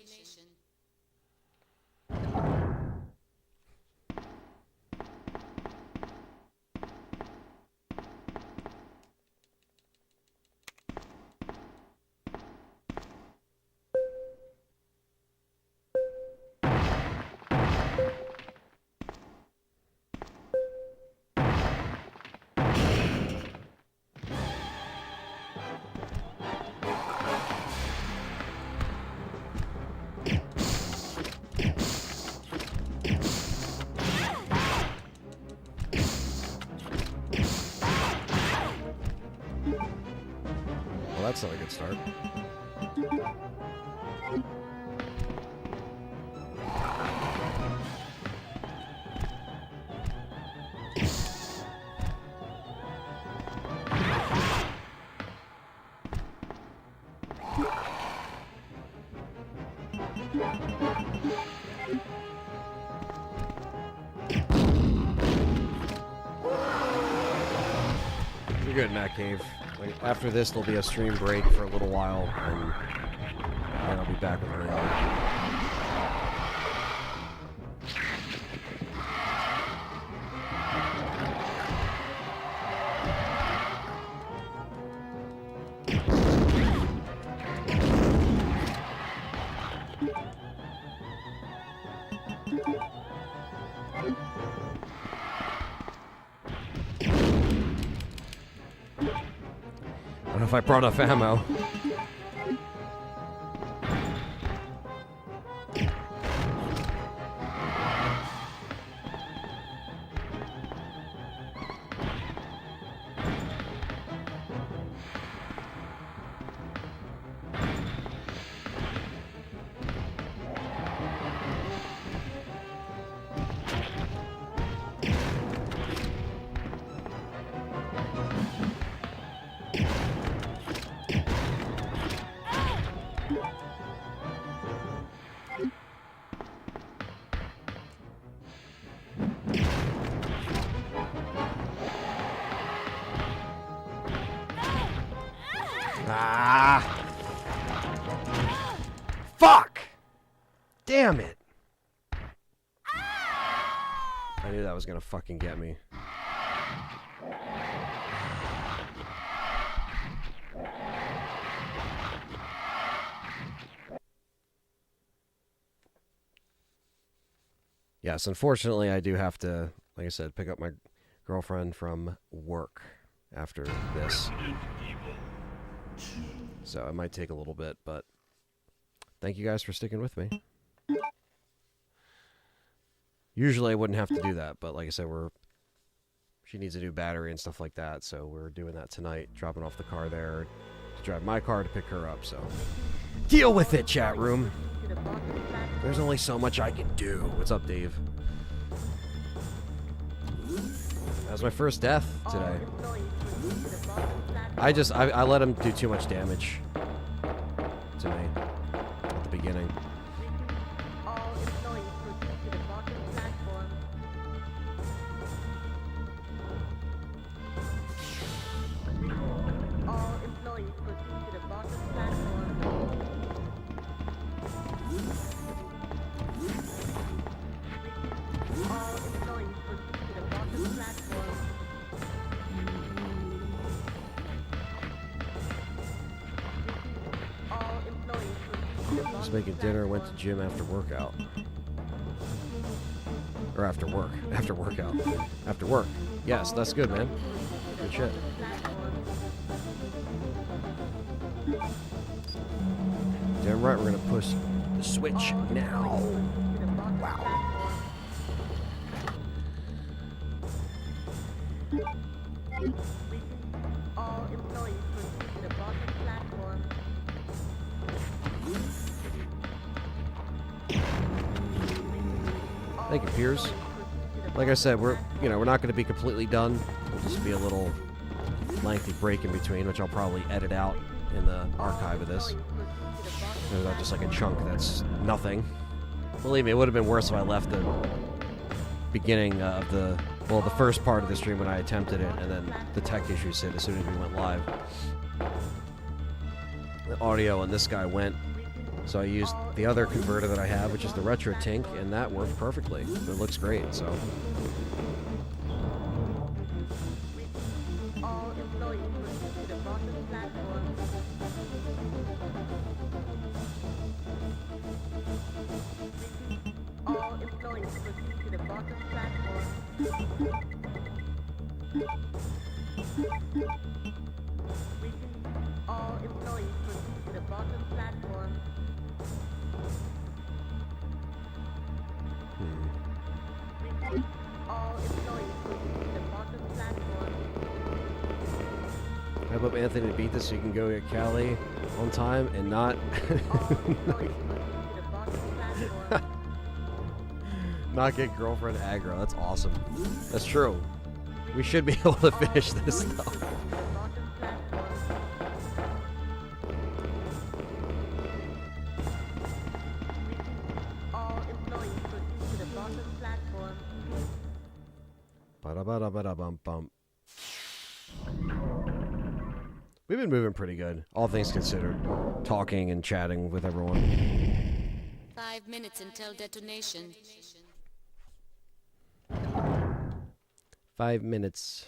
That's not a good start. You're good in that cave. Like, after this, there'll be a stream break for a little while, and then I'll be back with her. I don't know if I brought enough ammo. Fuck! Damn it! I knew that was gonna fucking get me. Yes, unfortunately, I do have to, like I said, pick up my girlfriend from work after this. So it might take a little bit, but thank you guys for sticking with me. Usually I wouldn't have to do that, but like I said, she needs a new battery and stuff like that, so we're doing that tonight, dropping off the car there to drive my car to pick her up, so deal with it, chat room. There's only so much I can do. What's up, Dave? That was my first death today. I let him do too much damage to me at the beginning. Just making dinner, went to gym after workout. Or after work. After workout. After work. Yes, that's good, man. Good shit. Damn right, we're gonna push the switch now. Wow. All employees proceed to the bottom platform. Thank you, Piers. Like I said, we're not going to be completely done. We'll just be a little lengthy break in between, which I'll probably edit out in the archive of this. Just like a chunk that's nothing. Believe me, it would have been worse if I left the beginning of the first part of the stream when I attempted it, and then the tech issues hit as soon as we went live. audio on this guy went. So I used the other converter that I have, which is the Retro Tink, and that worked perfectly. It looks great, so. All employees proceed to the bottom platform. All employees proceed to the bottom platform. All employees proceed to the bottom platform. All employees proceed to the bottom platform. I hope Anthony beat this so you can go get Callie on time and not not get girlfriend aggro. That's awesome. That's true. We should be able to finish this though. All employees proceed to the bottom platform. Ba-da-ba-da-ba-da-bum-bum. We've been moving pretty good, all things considered. Talking and chatting with everyone. 5 minutes until detonation. 5 minutes.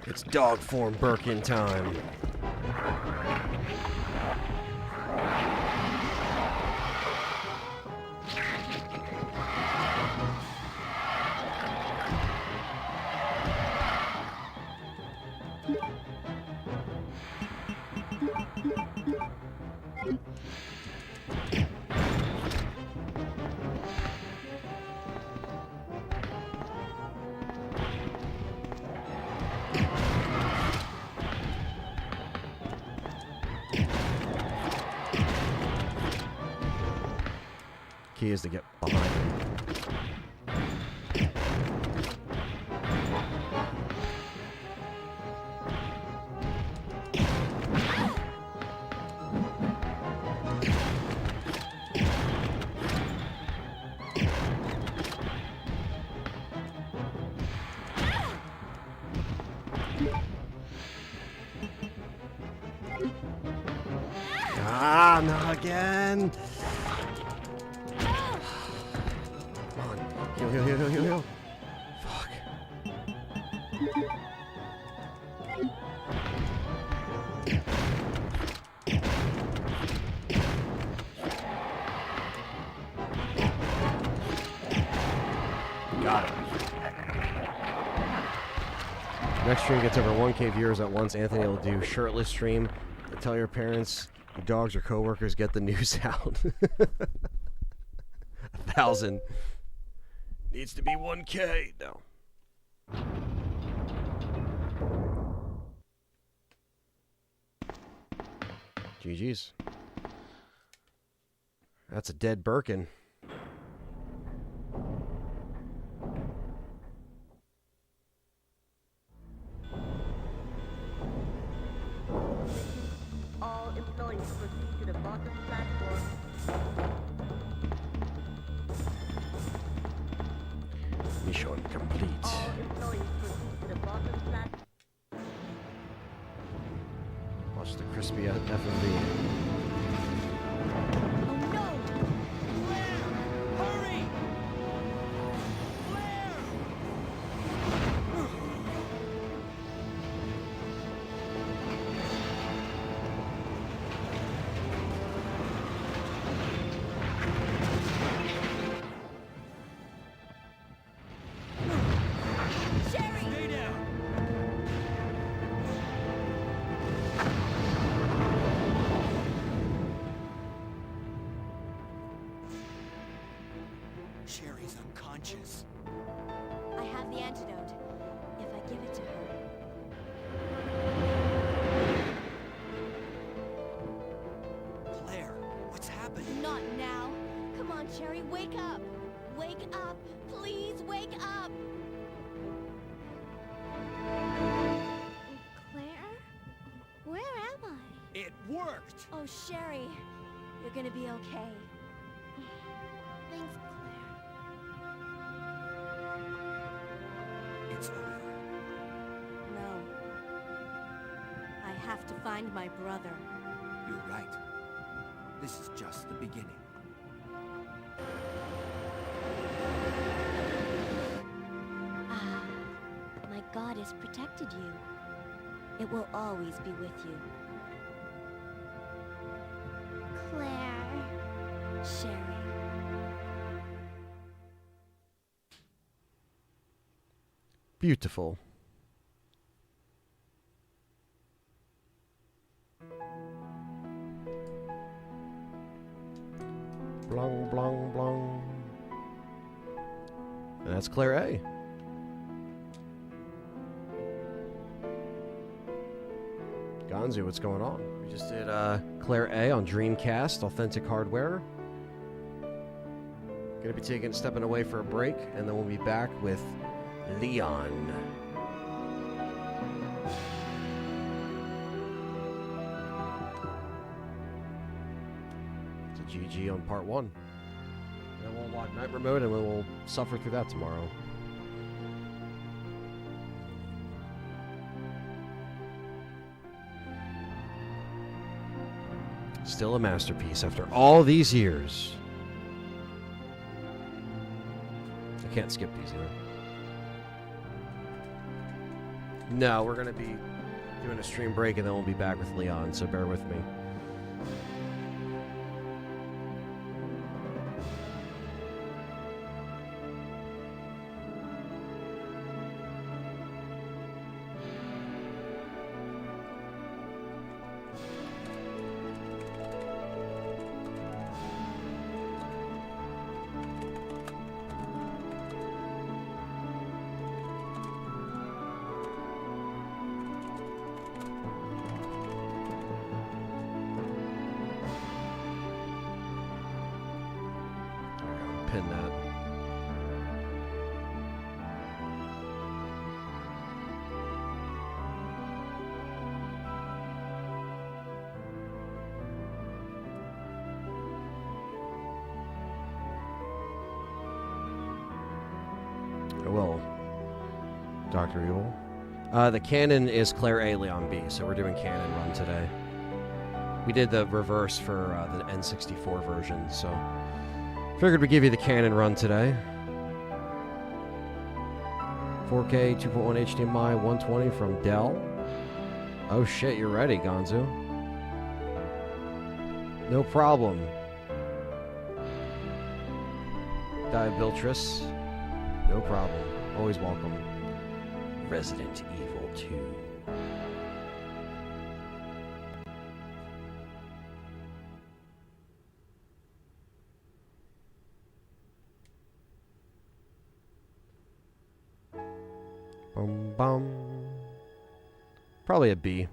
It's dog form Birkin time. Key is to get behind him. Ah, not again. Heal. Fuck. Got it. Next stream gets over 1K viewers at once. Anthony will do shirtless stream. Tell your parents, your dogs, or coworkers, get the news out. 1,000. Needs to be 1K. No. GG's. That's a dead Birkin. All employees proceed to the bottom platform. Mission complete. All employees proceed to the bottom platform. Watch the crispy FMV. Sherry's unconscious. I have the antidote. If I give it to her... Claire, what's happened? Not now. Come on, Sherry, wake up. Wake up. Please wake up. Claire? Where am I? It worked! Oh, Sherry, you're gonna be okay. Thanks, Claire. It's over. No. I have to find my brother. You're right. This is just the beginning. Ah, my goddess protected you. It will always be with you. Claire. Sherry. Beautiful. Blong, blong, blong. And that's Claire A. Gonzo, what's going on? We just did Claire A on Dreamcast, authentic hardware. Gonna be stepping away for a break, and then we'll be back with Leon. It's a GG on part 1. Then we'll watch Nightmare Mode, and we'll suffer through that tomorrow. Still a masterpiece after all these years. I can't skip these either. No, we're going to be doing a stream break and then we'll be back with Leon, so bear with me. Pin that. Well, Dr. Evil. The canon is Claire A, Leon B, so we're doing canon run today. We did the reverse for the N64 version, so figured we'd give you the canon run today. 4K, 2.1 HDMI, 120 from Dell. Oh shit, you're ready, Gonzo. No problem. Diabiltress. No problem. Always welcome. Resident Evil 2. Bum bum. Probably a B.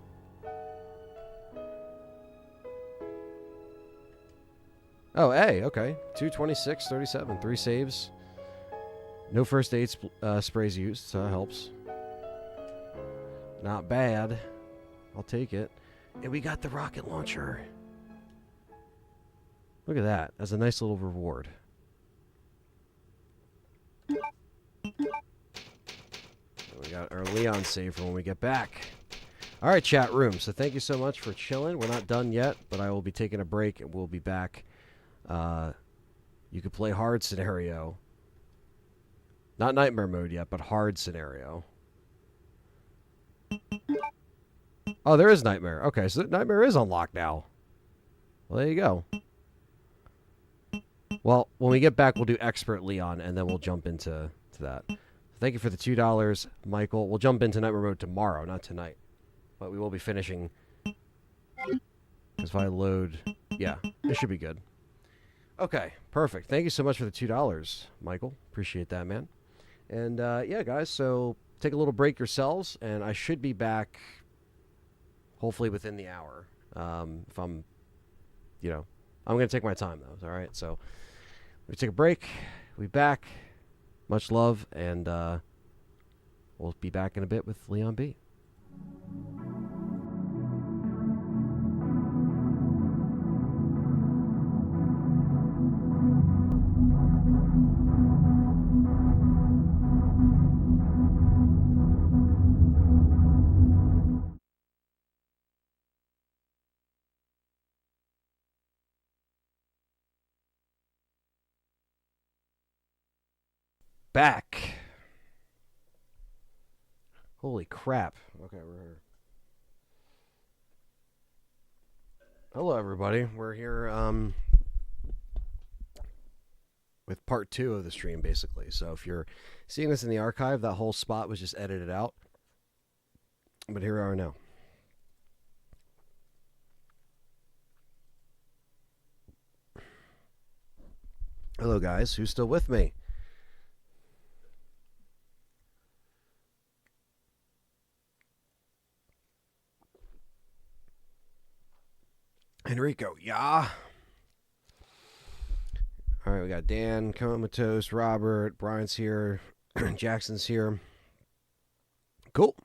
Oh, A, okay. 226, 37, 3 saves. No first aid sprays used, so that helps. Not bad. I'll take it. And we got the rocket launcher. Look at that. As a nice little reward. And we got our Leon save for when we get back. All right, chat room. So thank you so much for chilling. We're not done yet, but I will be taking a break and we'll be back. You could play hard scenario. Not nightmare mode yet, but hard scenario. Oh, there is nightmare. Okay, so nightmare is unlocked now. Well, there you go. Well, when we get back, we'll do expert Leon, and then we'll jump into that. Thank you for the $2, Michael. We'll jump into nightmare mode tomorrow, not tonight. But we will be finishing. Because if I load... Yeah, it should be good. Okay, perfect. Thank you so much for the $2, Michael. Appreciate that, man. And yeah, guys, so take a little break yourselves, and I should be back hopefully within the hour. If I'm, I'm going to take my time, though. All right, so we take a break. We'll be back. Much love, and we'll be back in a bit with Leon B. Back. Holy crap. Okay, we're here. Hello, everybody. We're here with part 2 of the stream, basically. So if you're seeing this in the archive, that whole spot was just edited out. But here we are now. Hello, guys. Who's still with me? Enrico, yeah. All right, we got Dan, Comatose, Robert, Brian's here, Jackson's here. Cool.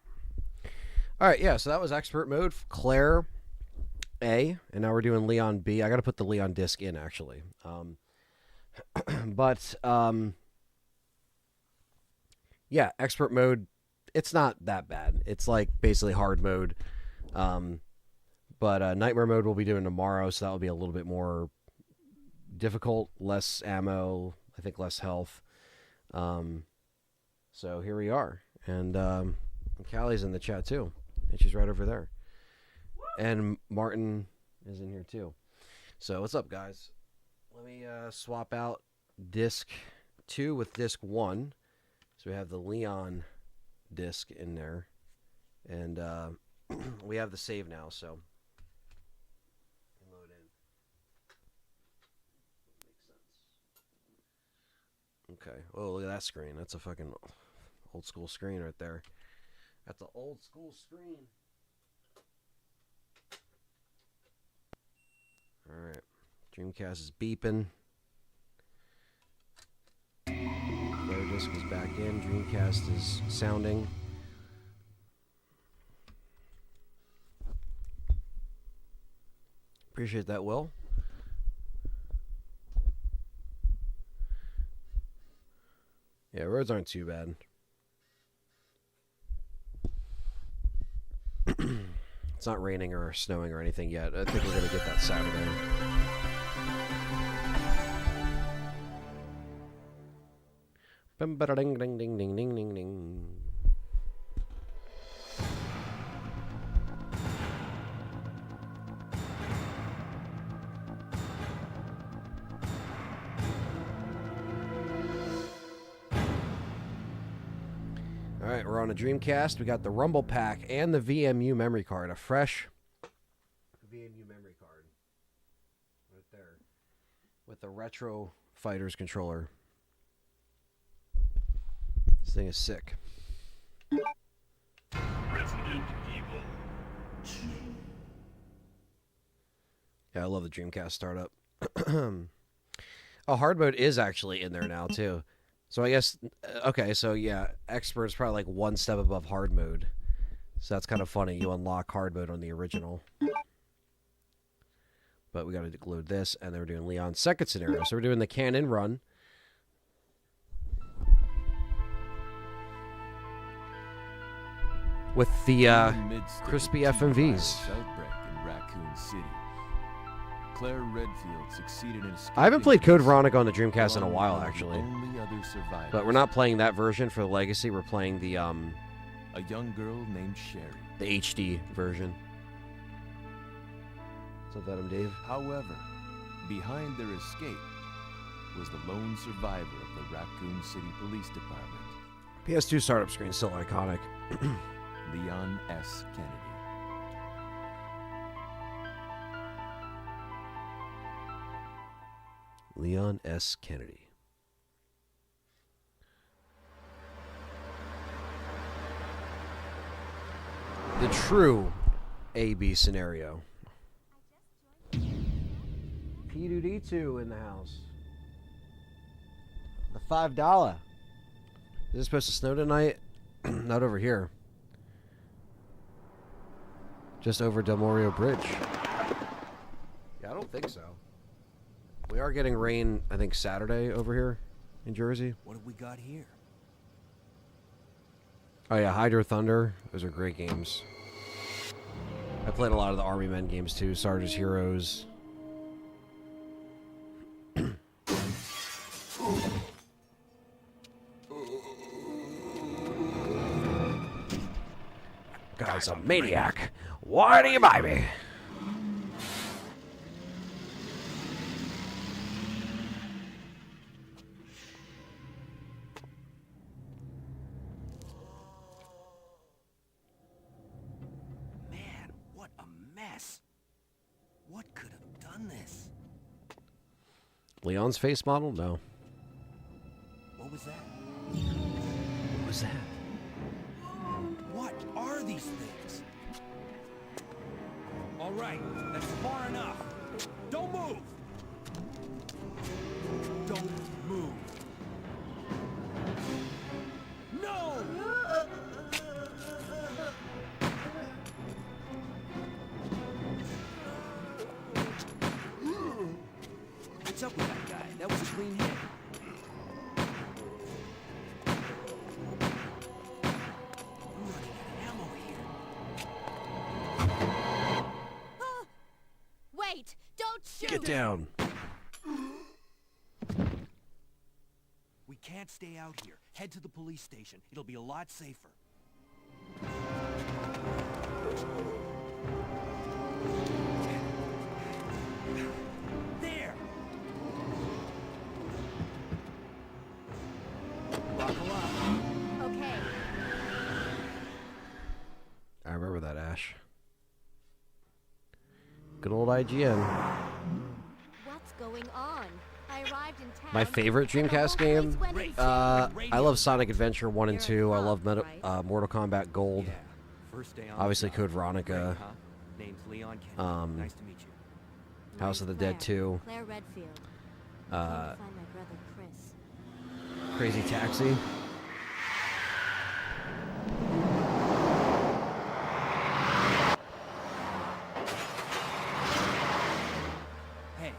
All right, yeah, so that was expert mode, Claire A, and now we're doing Leon B. I got to put the Leon disc in, actually. Yeah, expert mode, it's not that bad. It's like basically hard mode. But nightmare mode we'll be doing tomorrow, so that will be a little bit more difficult, less ammo, I think less health. So here we are. And Callie's in the chat too. And she's right over there. And Martin is in here too. So what's up, guys? Let me swap out disc 2 with disc 1. So we have the Leon disc in there. And we have the save now, so load in. Makes sense. Okay. Oh, look at that screen. That's a fucking old school screen right there. That's an old school screen. Alright. Dreamcast is beeping. Flare disc is back in. Dreamcast is sounding. Appreciate that, Will. Yeah, roads aren't too bad. It's not raining or snowing or anything yet. I think we're going to get that Saturday. Ding ding ding ding ding ding ding. All right, we're on a Dreamcast. We got the Rumble Pack and the VMU memory card. A fresh VMU memory card. Right there. With the Retro Fighters controller. This thing is sick. Resident Evil 2. Yeah, I love the Dreamcast startup. Oh, hard mode is actually in there now, too. So I guess, okay, so yeah, expert's probably like one step above hard mode. So that's kind of funny. You unlock hard mode on the original. But we got to load this, and then we're doing Leon's second scenario. So we're doing the cannon run. With the crispy FMVs. Outbreak in Raccoon City. Claire Redfield succeeded in escaping. I haven't played Code Veronica on the Dreamcast in a while, actually. Only other survivors. But we're not playing that version for the Legacy. We're playing the a young girl named Sherry. The HD version. Is that him, Dave? However, behind their escape was the lone survivor of the Raccoon City Police Department. PS2 startup screen still iconic. Leon S. Kennedy. Leon S. Kennedy. The true A-B scenario. P2D2 in the house. The $5. Is it supposed to snow tonight? Not over here. Just over Del Morio Bridge. Yeah, I don't think so. We are getting rain, I think, Saturday over here in Jersey. What have we got here? Oh yeah, Hydro Thunder. Those are great games. I played a lot of the Army Men games too. Sarge's Heroes. Guy's a maniac. Why do you buy me? Man, what a mess. What could have done this? Leon's face model? No. What was that? What was that? What are these things? All right, that's far enough. Don't move. Don't move. No! What's up with that guy? That was a clean hit. Wait! Don't shoot! Get down. We can't stay out here. Head to the police station. It'll be a lot safer. There! Buckle up. Okay. I remember that, Ash. Good old IGN. What's going on? I arrived in town. My favorite Dreamcast game? I love Sonic Adventure 1 and 2. I love Mortal Kombat Gold. Yeah. First day on Obviously the job. Code Veronica. Great, huh? Name's Leon Kennedy. Nice to meet you. House of the Dead 2. Claire Redfield. Find my brother Chris. Crazy Taxi. Hey,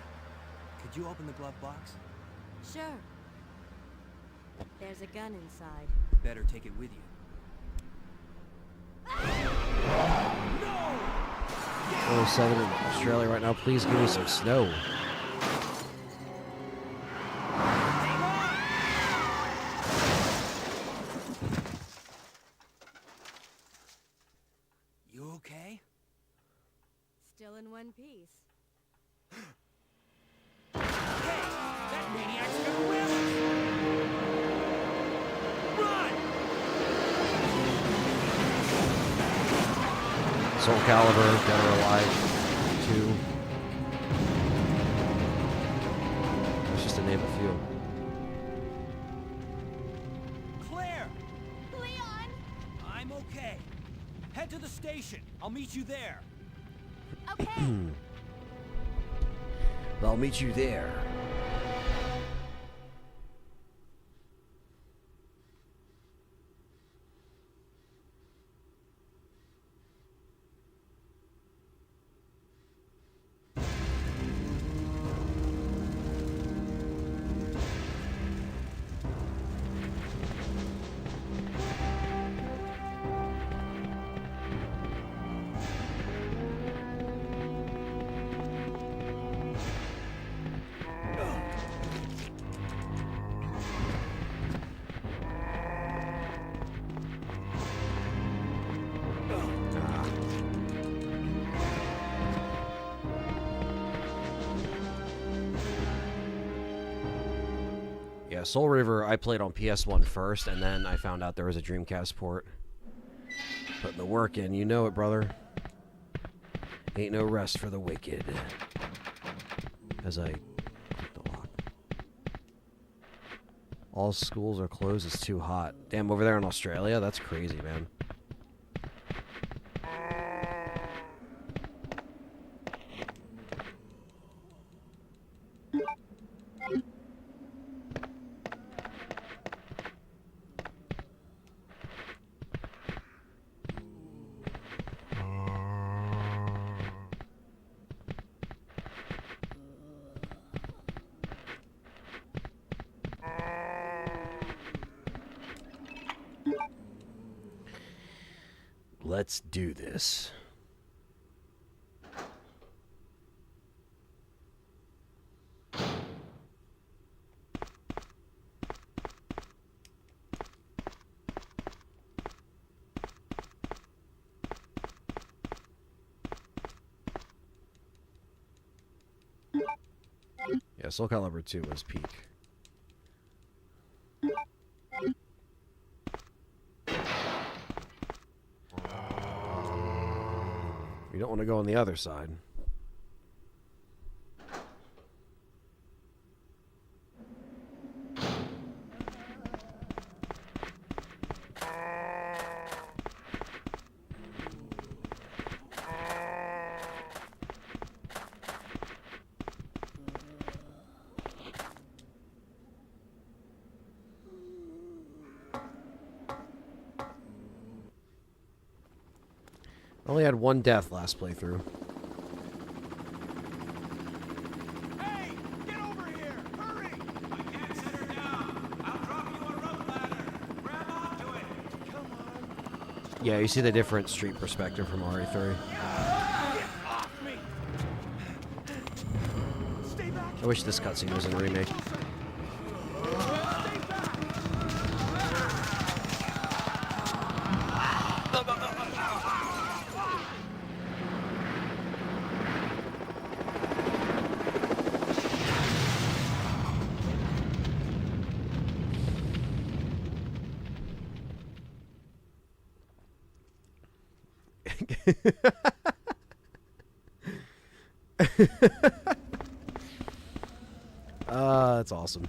could you open the glove box? Sure. There's a gun inside. Better take it with you. 107 in Australia right now. Please give me some snow. You okay? Still in one piece. Hey, that maniac's gonna whip us! Run! Soul Calibur, Dead or Alive 2. That's just to name a few. Claire! Leon! I'm okay. Head to the station. I'll meet you there. Okay. I'll meet you there. Yeah, Soul River I played on PS1 first, and then I found out there was a Dreamcast port. Putting the work in, you know it, brother. Ain't no rest for the wicked. As I click the lock. All schools are closed. It's too hot. Damn, over there in Australia? That's crazy, man. Let's do this. Yeah, Soul Calibur 2 was peak. You don't want to go on the other side. Only had one death last playthrough. Hey! Get over here! Hurry! I can't set her down. I'll drop you a rope ladder. Grab onto it. Come on. Yeah, you see the different street perspective from RE3. Get off me! Stay back. I wish this cutscene was in Remake. That's awesome.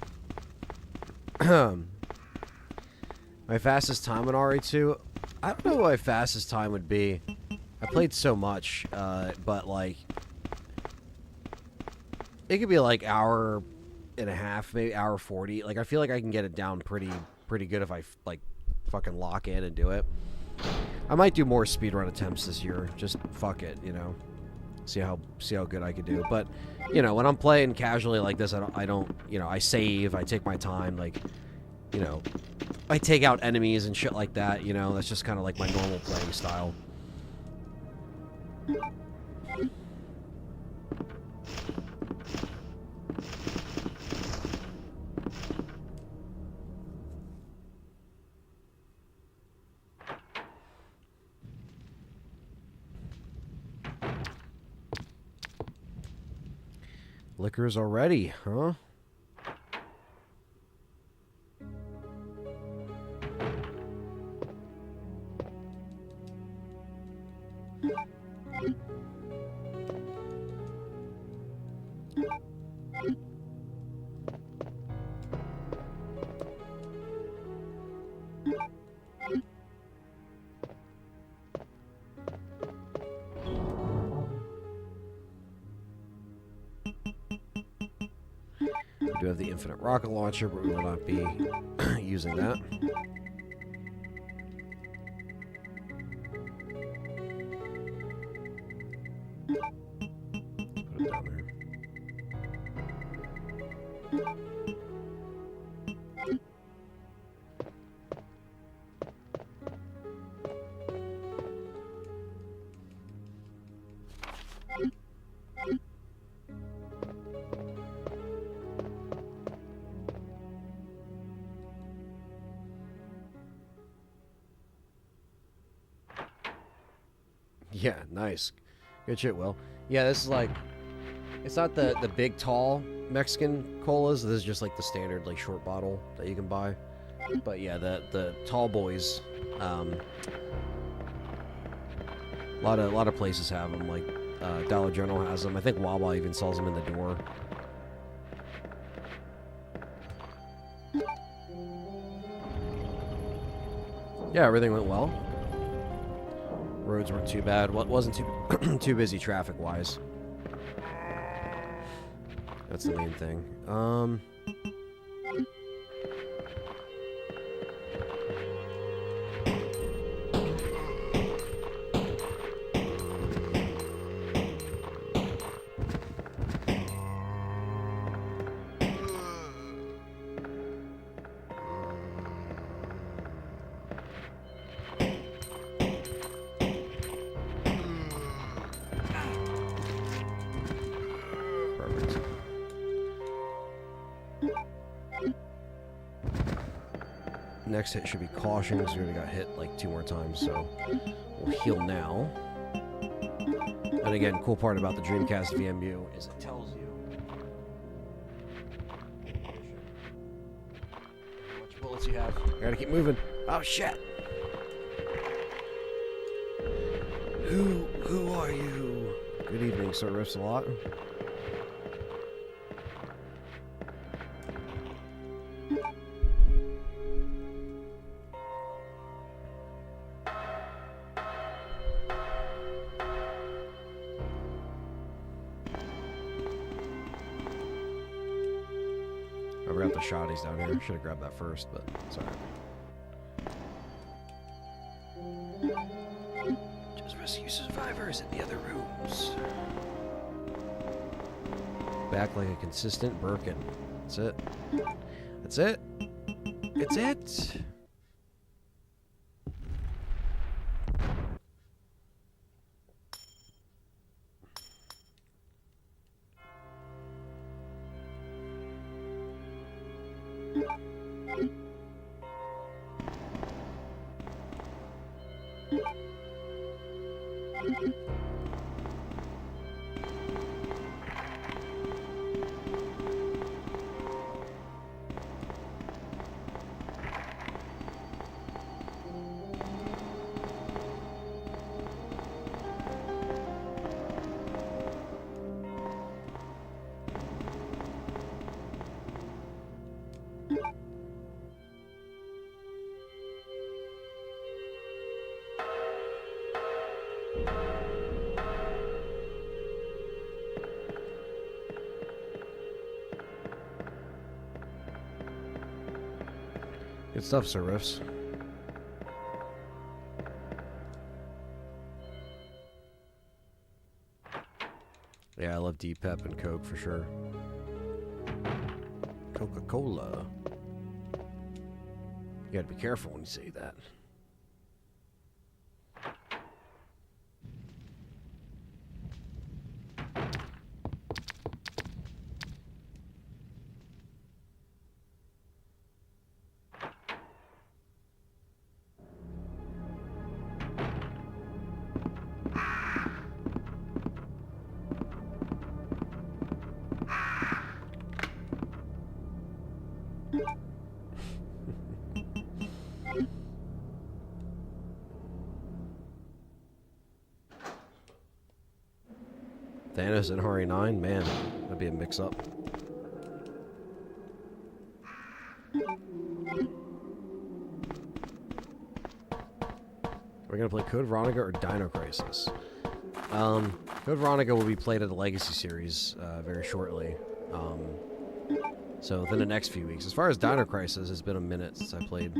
My fastest time on RE2, I don't know what my fastest time would be. I played so much, but like, it could be like hour and a half, maybe hour 40. Like, I feel like I can get it down pretty good if I like fucking lock in and do it. I might do more speedrun attempts this year. Just fuck it, you know. See how good I could do. But, you know, when I'm playing casually like this, I don't, you know, I save, I take my time, like, you know, I take out enemies and shit like that, you know. That's just kind of like my normal playing style. Liquors already, huh? We do have the infinite rocket launcher, but we will not be using that. Put it down there. Yeah, nice. Good shit, Will. Yeah, this is like, it's not the big, tall Mexican colas. This is just like the standard, like, short bottle that you can buy. But yeah, the tall boys, a lot of places have them. Like, Dollar General has them. I think Wawa even sells them in the door. Yeah, everything went well. Roads weren't too bad. Well, it wasn't too too busy traffic-wise. That's the main thing. Next hit should be caution because we already got hit like 2 more times, so we'll heal now. And again, cool part about the Dreamcast VMU is it tells you how much bullets you have. I gotta keep moving. Oh shit! Who are you? Good evening, Sir Riffs-a-Lot. I forgot the shotties down here. Should have grabbed that first, but sorry. Just rescue survivors in the other rooms. Back like a consistent Birkin. That's it. That's it. It's it. Good stuff, Sir Riffs. Yeah, I love Deep Pep and Coke for sure. Coca-Cola. You gotta be careful when you say that. Thanos and Hari 9, man, that'd be a mix-up. We're gonna play Code Veronica or Dino Crisis. Code Veronica will be played at the Legacy series very shortly. So within the next few weeks. As far as Dino Crisis, it's been a minute since I played.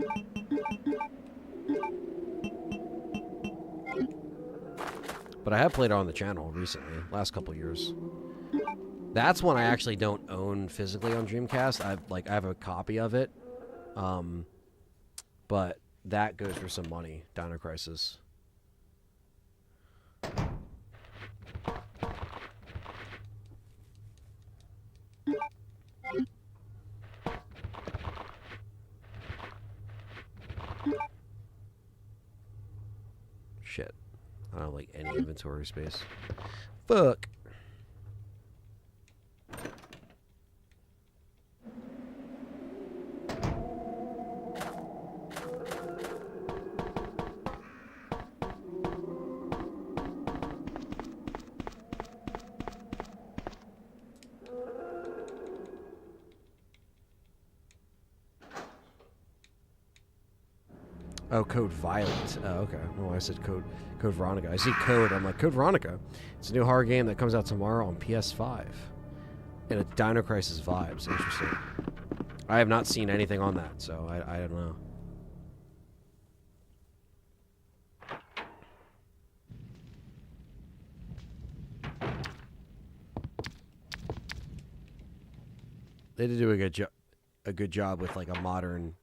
But I have played it on the channel recently, last couple years. That's one I actually don't own physically on Dreamcast. I have a copy of it, but that goes for some money. Dino Crisis. Shit. I don't have, like, any inventory space. Fuck. Oh, Code Violet. Oh, okay. Oh, I said Code Veronica. I see Code. I'm like, Code Veronica. It's a new horror game that comes out tomorrow on PS5. And it's Dino Crisis vibes. Interesting. I have not seen anything on that, so I don't know. They did do a good job with like a modern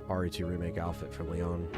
RE2 remake outfit from Leon.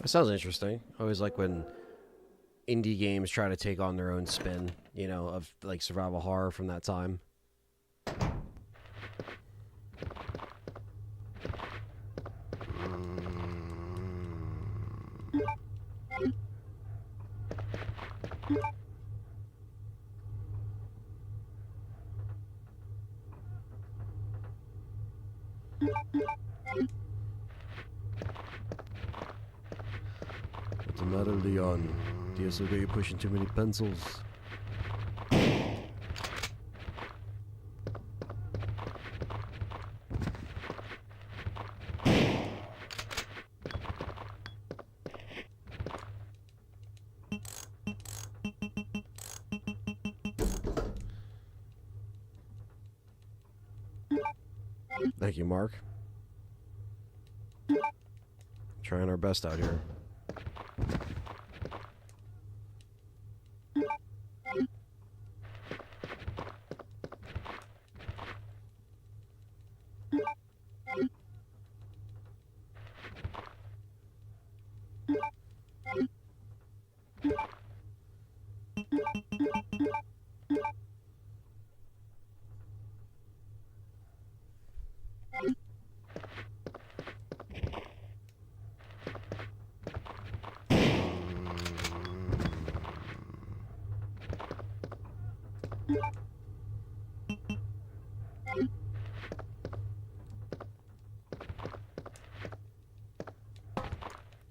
That sounds interesting. I always like when indie games try to take on their own spin, you know, of like survival horror from that time. What's the matter, Leon? Do you still think you're pushing too many pencils? Thank you, Mark. Trying our best out here.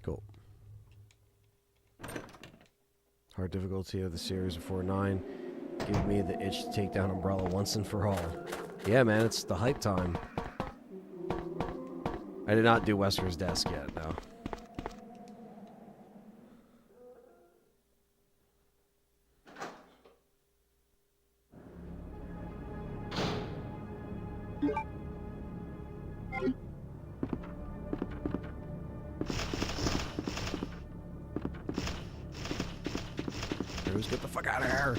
Cool. Hard difficulty of the series before 9. Give me the itch to take down Umbrella once and for all. Yeah, man, it's the hype time. I did not do Wesker's Desk yet, no. Bruce, get the fuck out of here!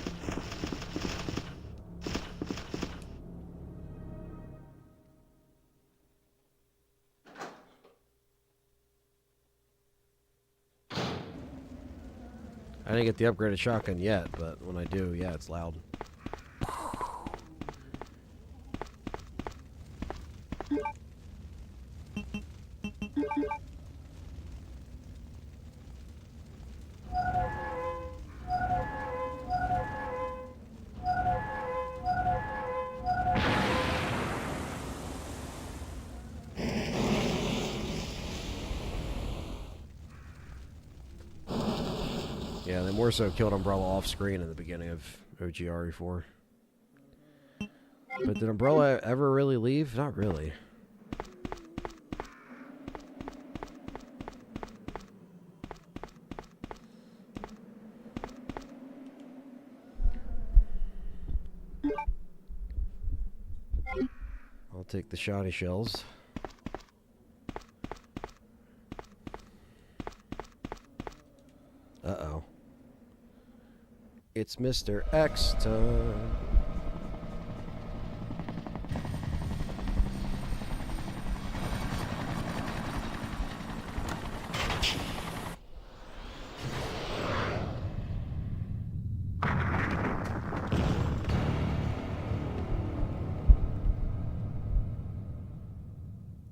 I didn't get the upgraded shotgun yet, but when I do, yeah, it's loud. Yeah, they more so killed Umbrella off screen in the beginning of OGRE4. But did Umbrella ever really leave? Not really. take the shoddy shells. Uh-oh. It's Mr. X time.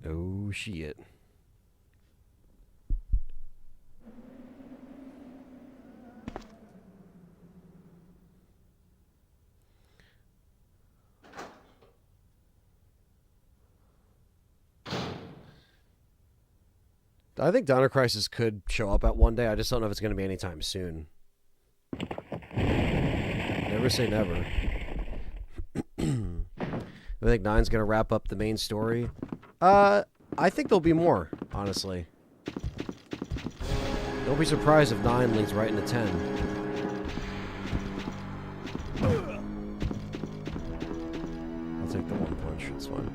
Oh, shit. I think Dino Crisis could show up at one day. I just don't know if it's going to be anytime soon. Never say never. I think 9's going to wrap up the main story. I think there'll be more, honestly. Don't be surprised if 9 leads right into 10. I'll take the one punch. It's fine.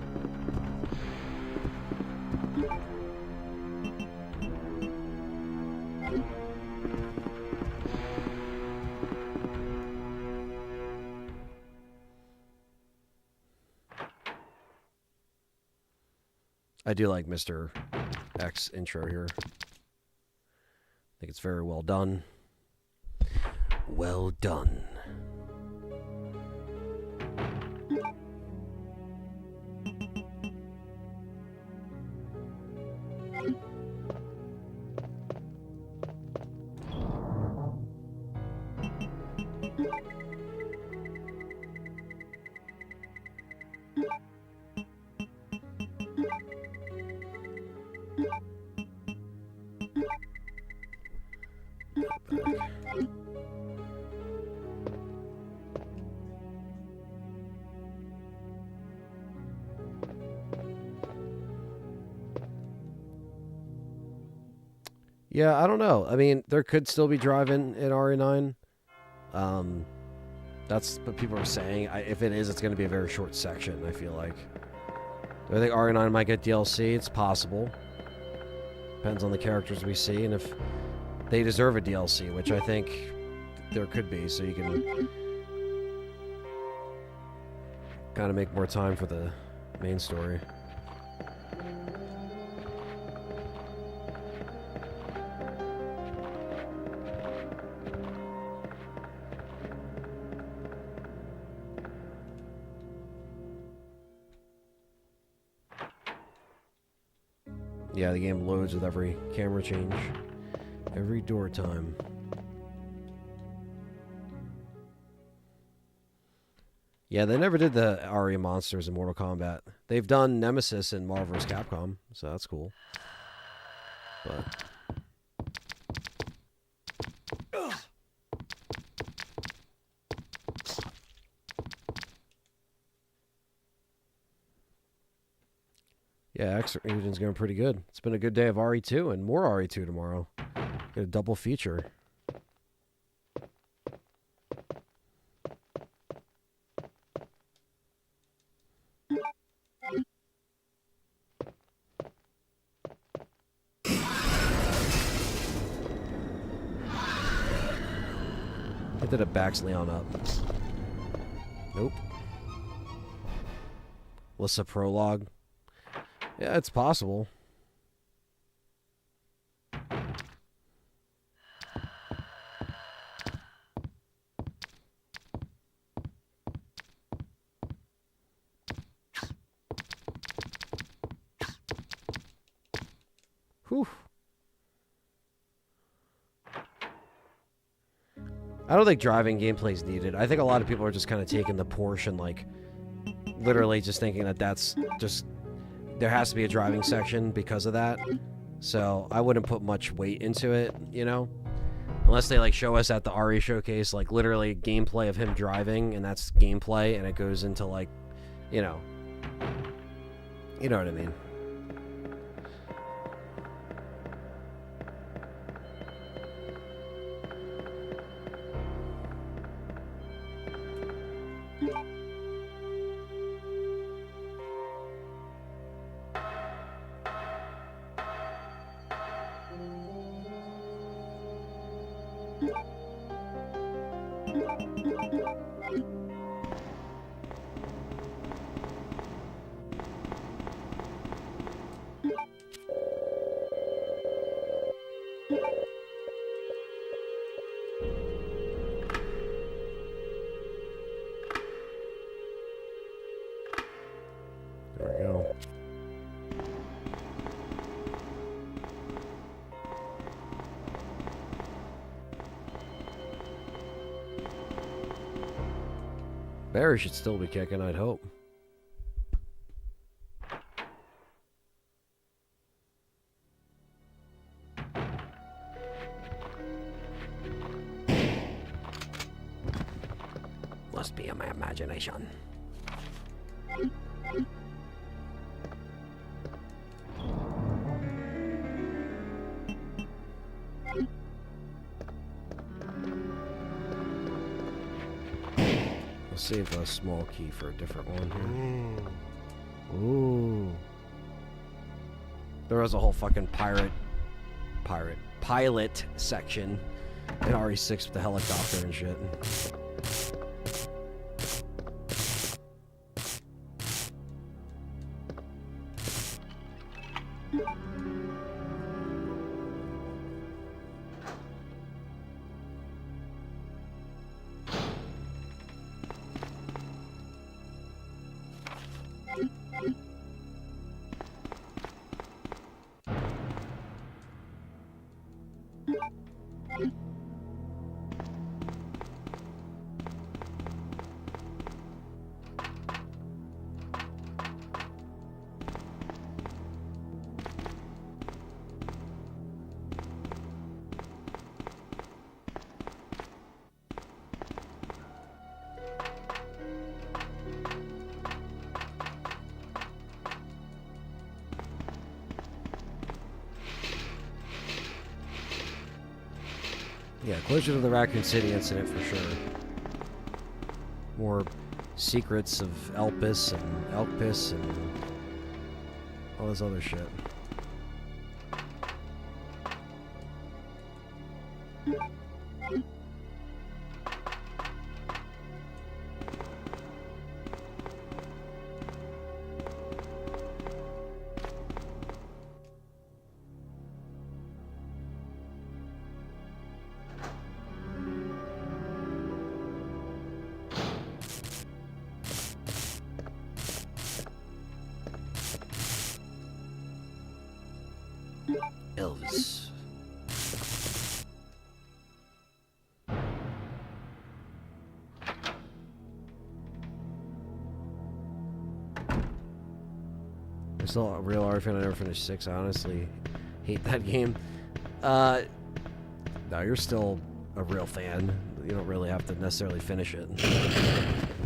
I do like Mr. X intro here. I think it's very well done. Well done. Yeah, I don't know. I mean, there could still be drive-in in RE9. That's what people are saying. If it is, it's going to be a very short section, I feel like. Do I think RE9 might get DLC? It's possible. Depends on the characters we see, and if they deserve a DLC, which I think there could be, so you can kind of make more time for the main story. Yeah, the game loads with every camera change, every door time. Yeah, they never did the RE monsters in Mortal Kombat. They've done Nemesis in Marvel vs. Capcom, so that's cool. But yeah, X Region's going pretty good. It's been a good day of RE2 and more RE2 tomorrow. Get a double feature. I did a backs Leon up. Nope. Lissa prologue. Yeah, it's possible. Whew. I don't think driving gameplay is needed. I think a lot of people are just kind of taking the portion, like, literally just thinking that that's just... There has to be a driving section because of that. So I wouldn't put much weight into it, you know? Unless they, like, show us at the RE showcase, like, literally gameplay of him driving, and that's gameplay, and it goes into, like, you know. You know what I mean. go. Barry should still be kicking, I'd hope. Must be in my imagination. I'll save a small key for a different one here. Ooh. There was a whole fucking pilot section in RE6 with the helicopter and shit. Yeah, closer to the Raccoon City incident for sure. More secrets of Elpis and Elpis and all this other shit. Elvis. I'm still a real RE fan. I never finished 6. I honestly hate that game. No, you're still a real fan. You don't really have to necessarily finish it.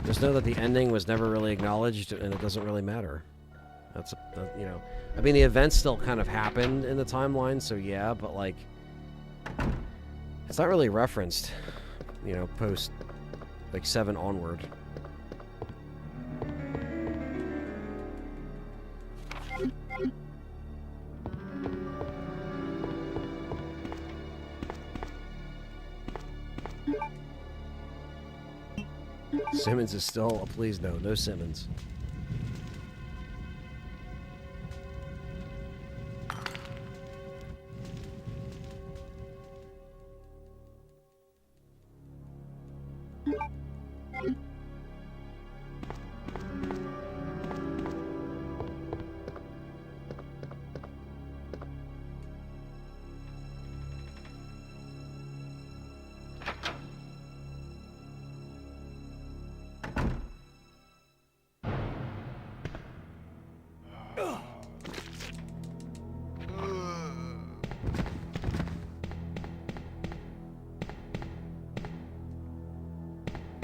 Just know that the ending was never really acknowledged, and it doesn't really matter. That's, you know, I mean, the events still kind of happened in the timeline, so yeah, but like, it's not really referenced, you know, post like 7 onward. Simmons is still a please no, no Simmons.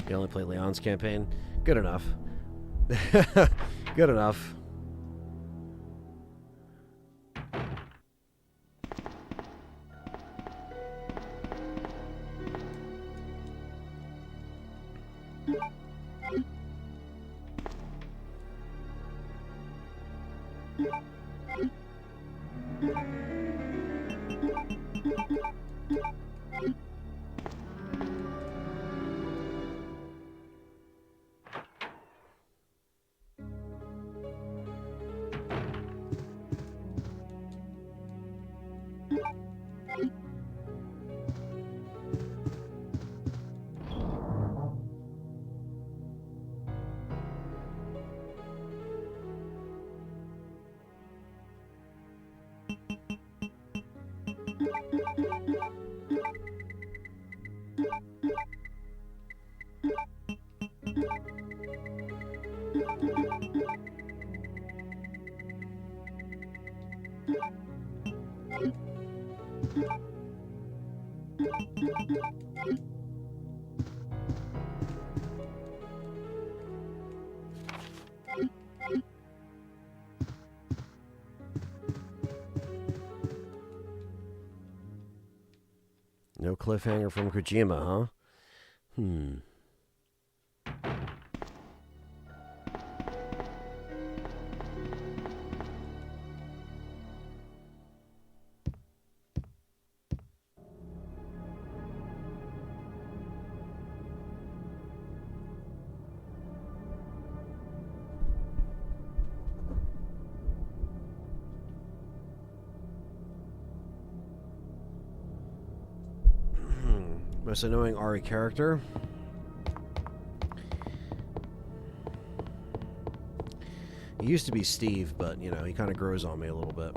You only play Leon's campaign? Good enough. Good enough. No cliffhanger from Kojima, huh? Most annoying Ari character. He used to be Steve, but, you know, he kind of grows on me a little bit.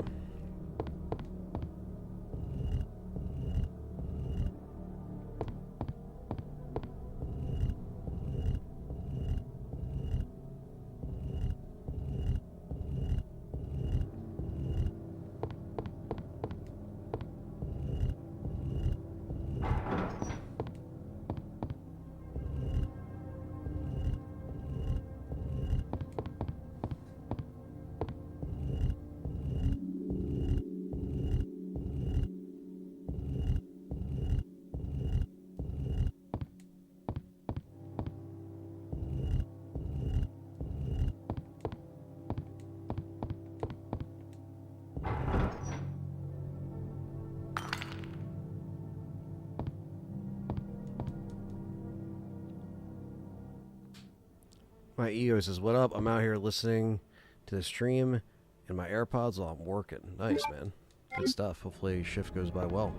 My ego says, what up? I'm out here listening to the stream in my AirPods while I'm working. Nice, man. Good stuff. Hopefully shift goes by well.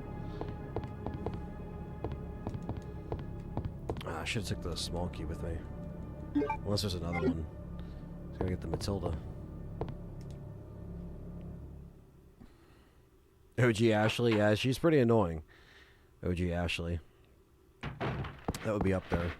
I should have took the small key with me. Unless there's another one. Just gotta get the Matilda. OG Ashley, yeah, she's pretty annoying. OG Ashley. That would be up there.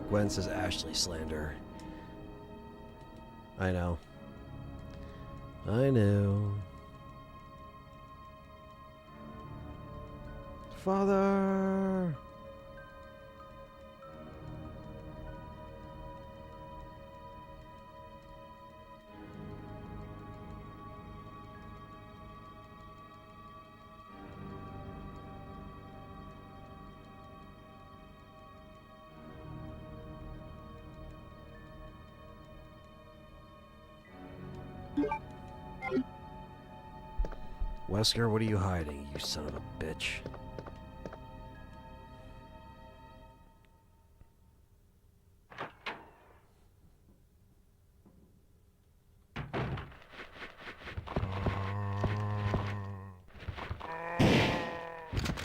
Gwen says Ashley slander. I know. I know. Father! Wesker, what are you hiding, you son of a bitch?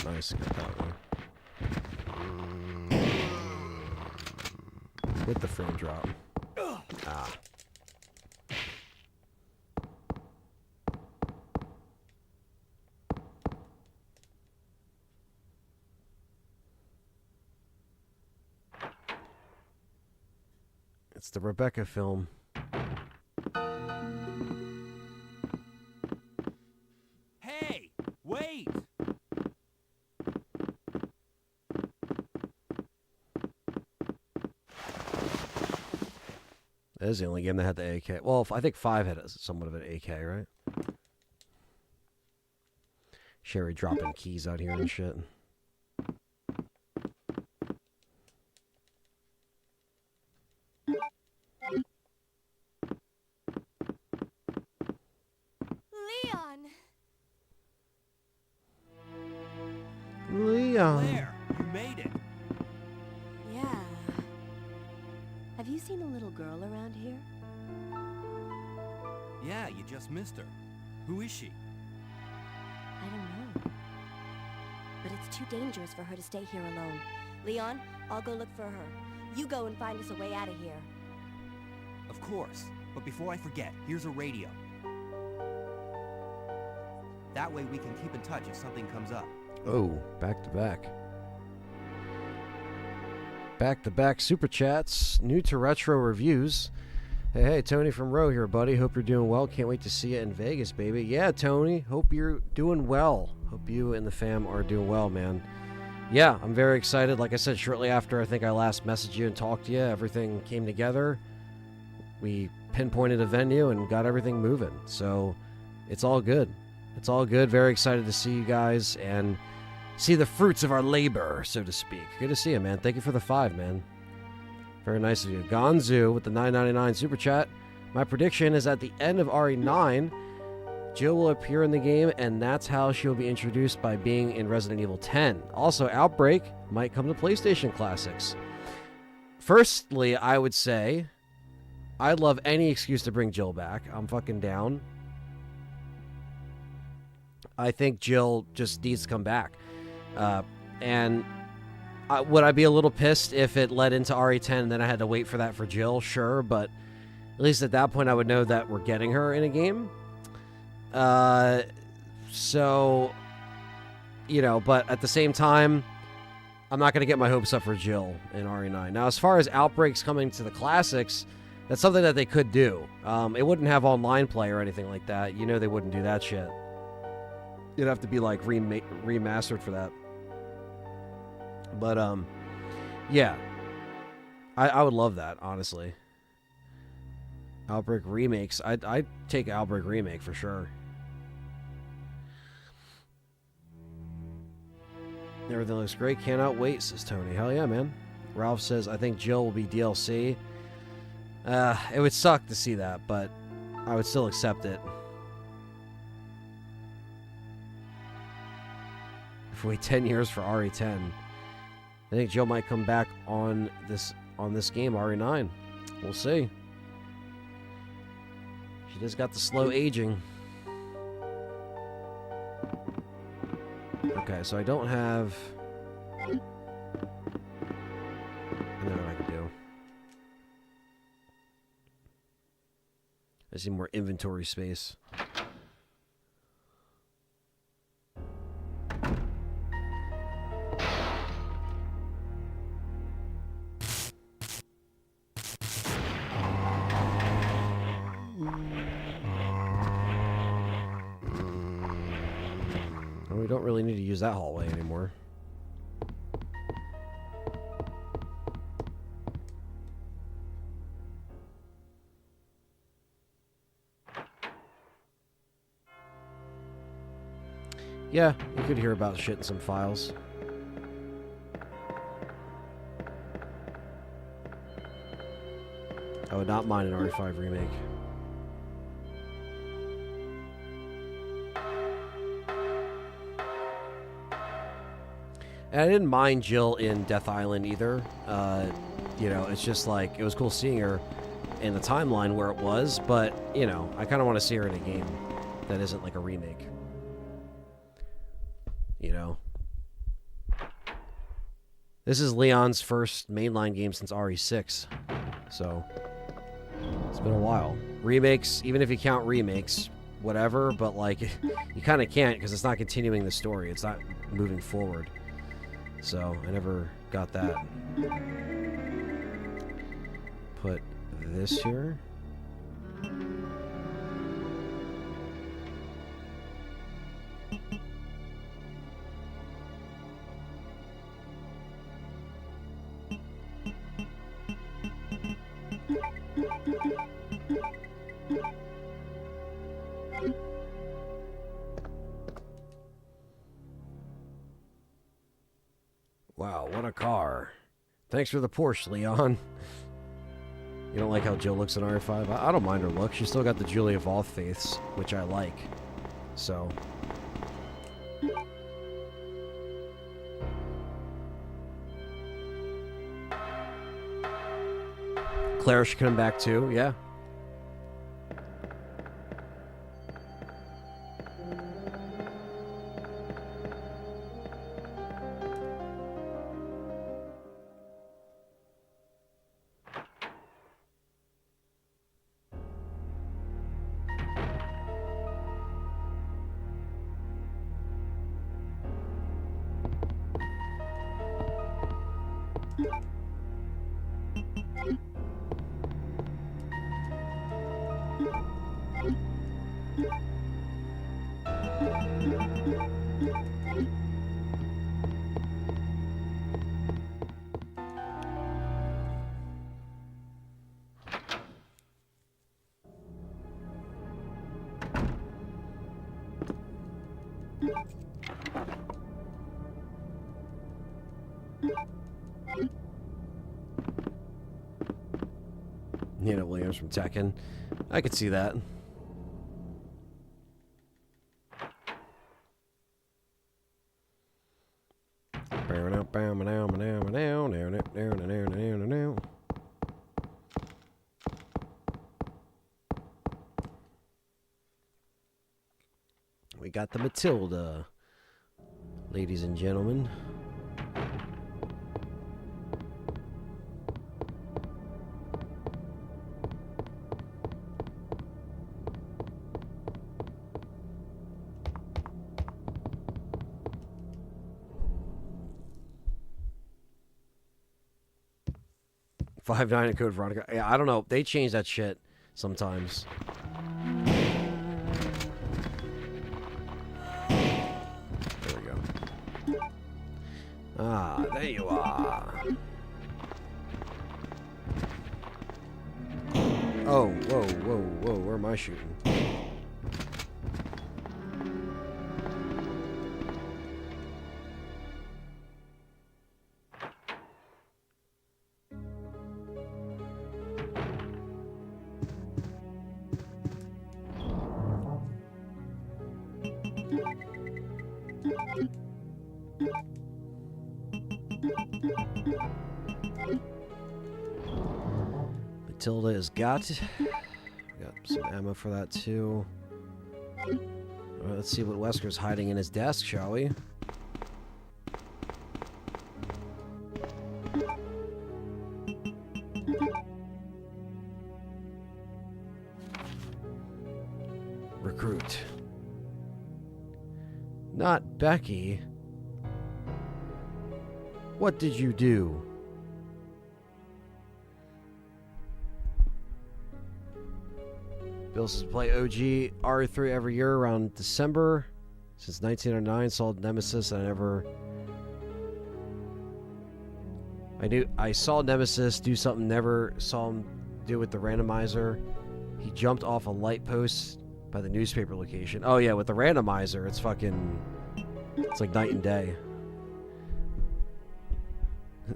Nice, got that one. With the frame drop. Ah. It's the Rebecca film. Hey, wait! That is the only game that had the AK. Well, I think 5 had somewhat of an AK, right? Sherry dropping keys out here and shit. Leon. Claire, you made it. Yeah. Have you seen a little girl around here? Yeah, you just missed her. Who is she? I don't know. But it's too dangerous for her to stay here alone. Leon, I'll go look for her. You go and find us a way out of here. Of course. But before I forget, here's a radio. That way we can keep in touch if something comes up. Oh, back to back. Back to back super chats. New to retro reviews. Hey, Tony from Row here, buddy. Hope you're doing well. Can't wait to see you in Vegas, baby. Yeah, Tony. Hope you're doing well. Hope you and the fam are doing well, man. Yeah, I'm very excited. Like I said, shortly after I think I last messaged you and talked to you, everything came together. We pinpointed a venue and got everything moving. So it's all good. It's all good. Very excited to see you guys and see the fruits of our labor, so to speak. Good to see you, man. Thank you for the 5, man. Very nice of you. Gonzu with the $9.99 super chat. My prediction is at the end of RE9, Jill will appear in the game, and that's how she'll be introduced by being in Resident Evil 10. Also, Outbreak might come to PlayStation Classics. Firstly, I would say I'd love any excuse to bring Jill back. I'm fucking down. I think Jill just needs to come back. Would I be a little pissed if it led into RE10 and then I had to wait for that for Jill? Sure, but at least at that point I would know that we're getting her in a game. So, you know, but at the same time, I'm not going to get my hopes up for Jill in RE9. Now, as far as Outbreaks coming to the classics, that's something that they could do. It wouldn't have online play or anything like that. You know they wouldn't do that shit. It'd have to be, like, remastered for that. But, yeah. I would love that, honestly. Outbreak remakes. I'd take Outbreak remake for sure. Everything looks great. Cannot wait, says Tony. Hell yeah, man. Ralph says, I think Jill will be DLC. It would suck to see that, but I would still accept it. If we wait 10 years for RE10, I think Jill might come back on this game, RE9. We'll see. She just got the slow aging. Okay, so I don't have... I know what I can do. I see more inventory space. We don't really need to use that hallway anymore. Yeah, you could hear about shit in some files. I would not mind an RE5 remake. And I didn't mind Jill in Death Island either. You know, it's just like, it was cool seeing her in the timeline where it was, but, you know, I kind of want to see her in a game that isn't like a remake. You know? This is Leon's first mainline game since RE6, so it's been a while. Remakes, even if you count remakes, whatever, but like, you kind of can't because it's not continuing the story. It's not moving forward. So, I never got that. Put this here. Wow, what a car. Thanks for the Porsche, Leon. You don't like how Jill looks in RE5? I don't mind her look. She's still got the Julia Voth face, which I like. So... Claire should come back too, yeah. Nina Williams from Tekken. I could see that. We got the Matilda, ladies and gentlemen. $5.9 in code Veronica. Yeah, I don't know. They change that shit sometimes. There we go. Ah, there you are. Oh, whoa, whoa, whoa. Where am I shooting? Matilda is got. We got some ammo for that too. Alright, let's see what Wesker's hiding in his desk, shall we? Recruit. Not Becky. What did you do? Bill says play OG RE3 every year around December. Since 1909, saw Nemesis. I saw Nemesis do something never saw him do with the randomizer. He jumped off a light post by the newspaper location. Oh yeah, with the randomizer, it's like night and day.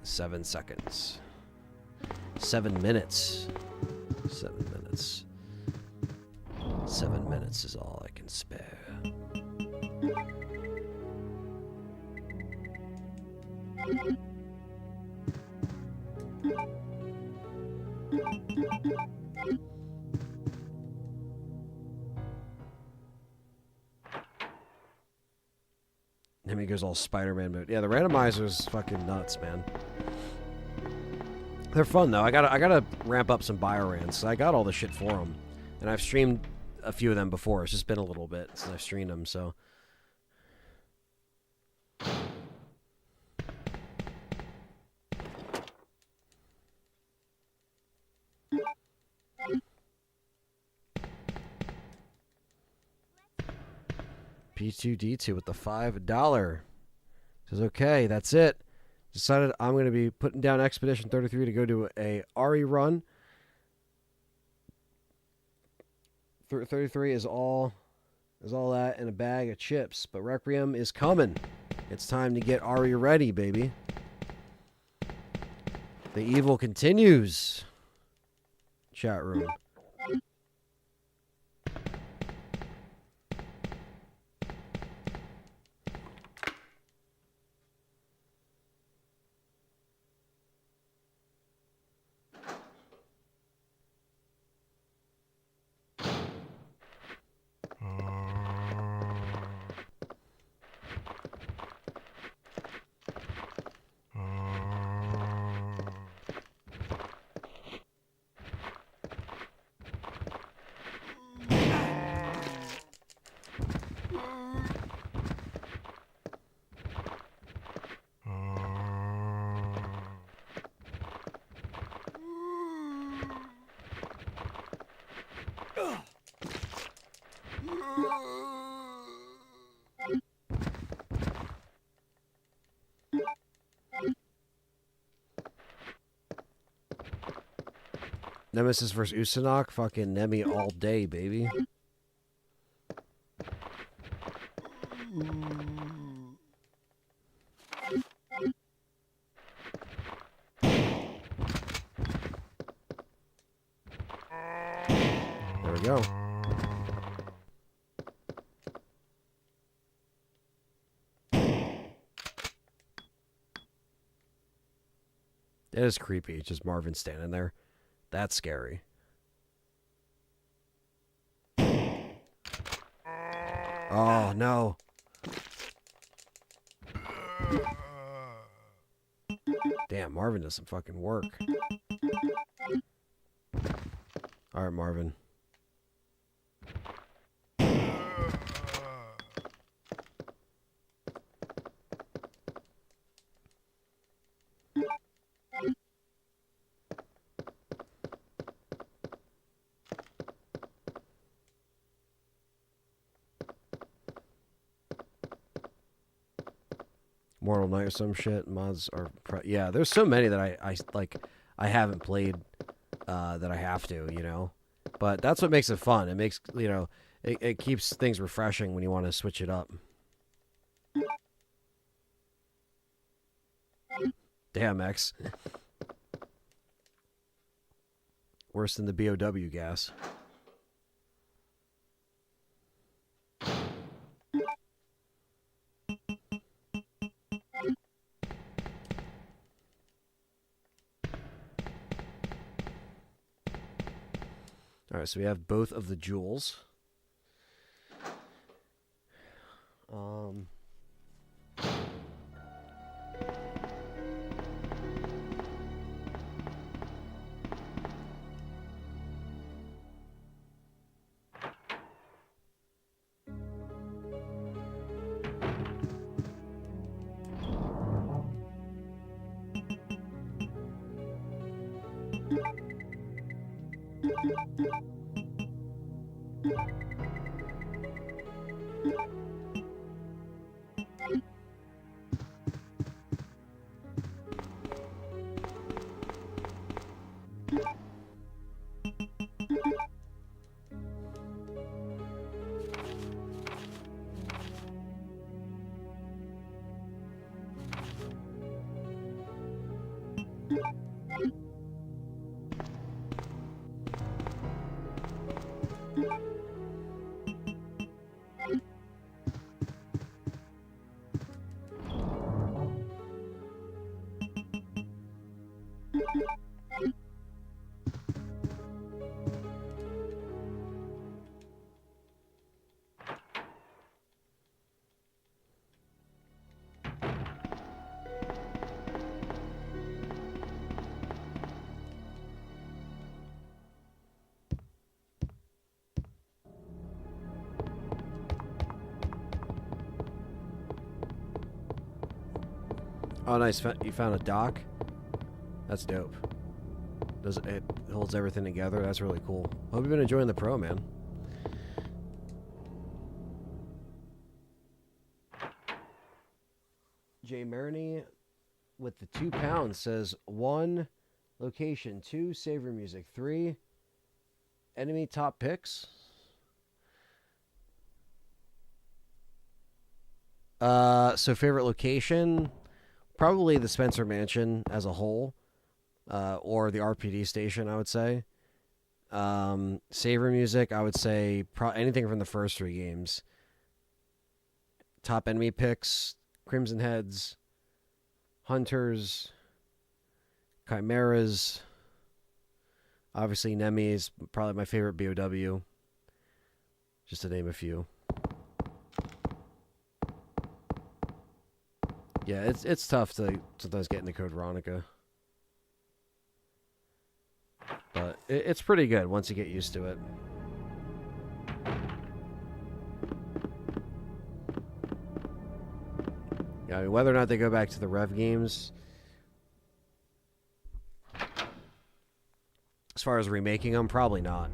7 seconds. 7 minutes. 7 minutes. 7 minutes is all I can spare. Then he goes all Spider-Man mode. Yeah, the randomizer's fucking nuts, man. They're fun though. I gotta ramp up some Biorans. I got all the shit for them, and I've streamed a few of them before. It's just been a little bit since I've streamed them, so. P2D2 with the $5. Says, okay, that's it. Decided I'm going to be putting down Expedition 33 to go do a RE run. 33 is all that in a bag of chips, but Requiem is coming. It's time to get RE ready, baby. The evil continues. Chat room. Nemesis versus Usanok, fucking Nemi all day, baby. There we go. It is creepy. It's just Marvin standing there. That's scary. Oh, no. Damn, Marvin does some fucking work. All right, Marvin. Mortal Night or some shit. Mods are... yeah, there's so many that I haven't played that I have to, you know? But that's what makes it fun. It makes, you know, it keeps things refreshing when you want to switch it up. Damn, X. Worse than the BOW gas. All right, so we have both of the jewels. Oh, nice. You found a dock? That's dope. It holds everything together. That's really cool. Hope you've been enjoying the Pro, man. Jay Maroney with the £2 says 1 location, 2 savory music, 3 enemy top picks. So favorite location, probably the Spencer Mansion as a whole. or the RPD station, I would say. Saver music, I would say anything from the first 3 games. Top enemy picks, Crimson Heads, Hunters, Chimeras, obviously Nemis, probably my favorite BOW, just to name a few. Yeah, it's tough to sometimes get into Code Veronica. But it's pretty good once you get used to it. Yeah, I mean, whether or not they go back to the Rev games, as far as remaking them, probably not.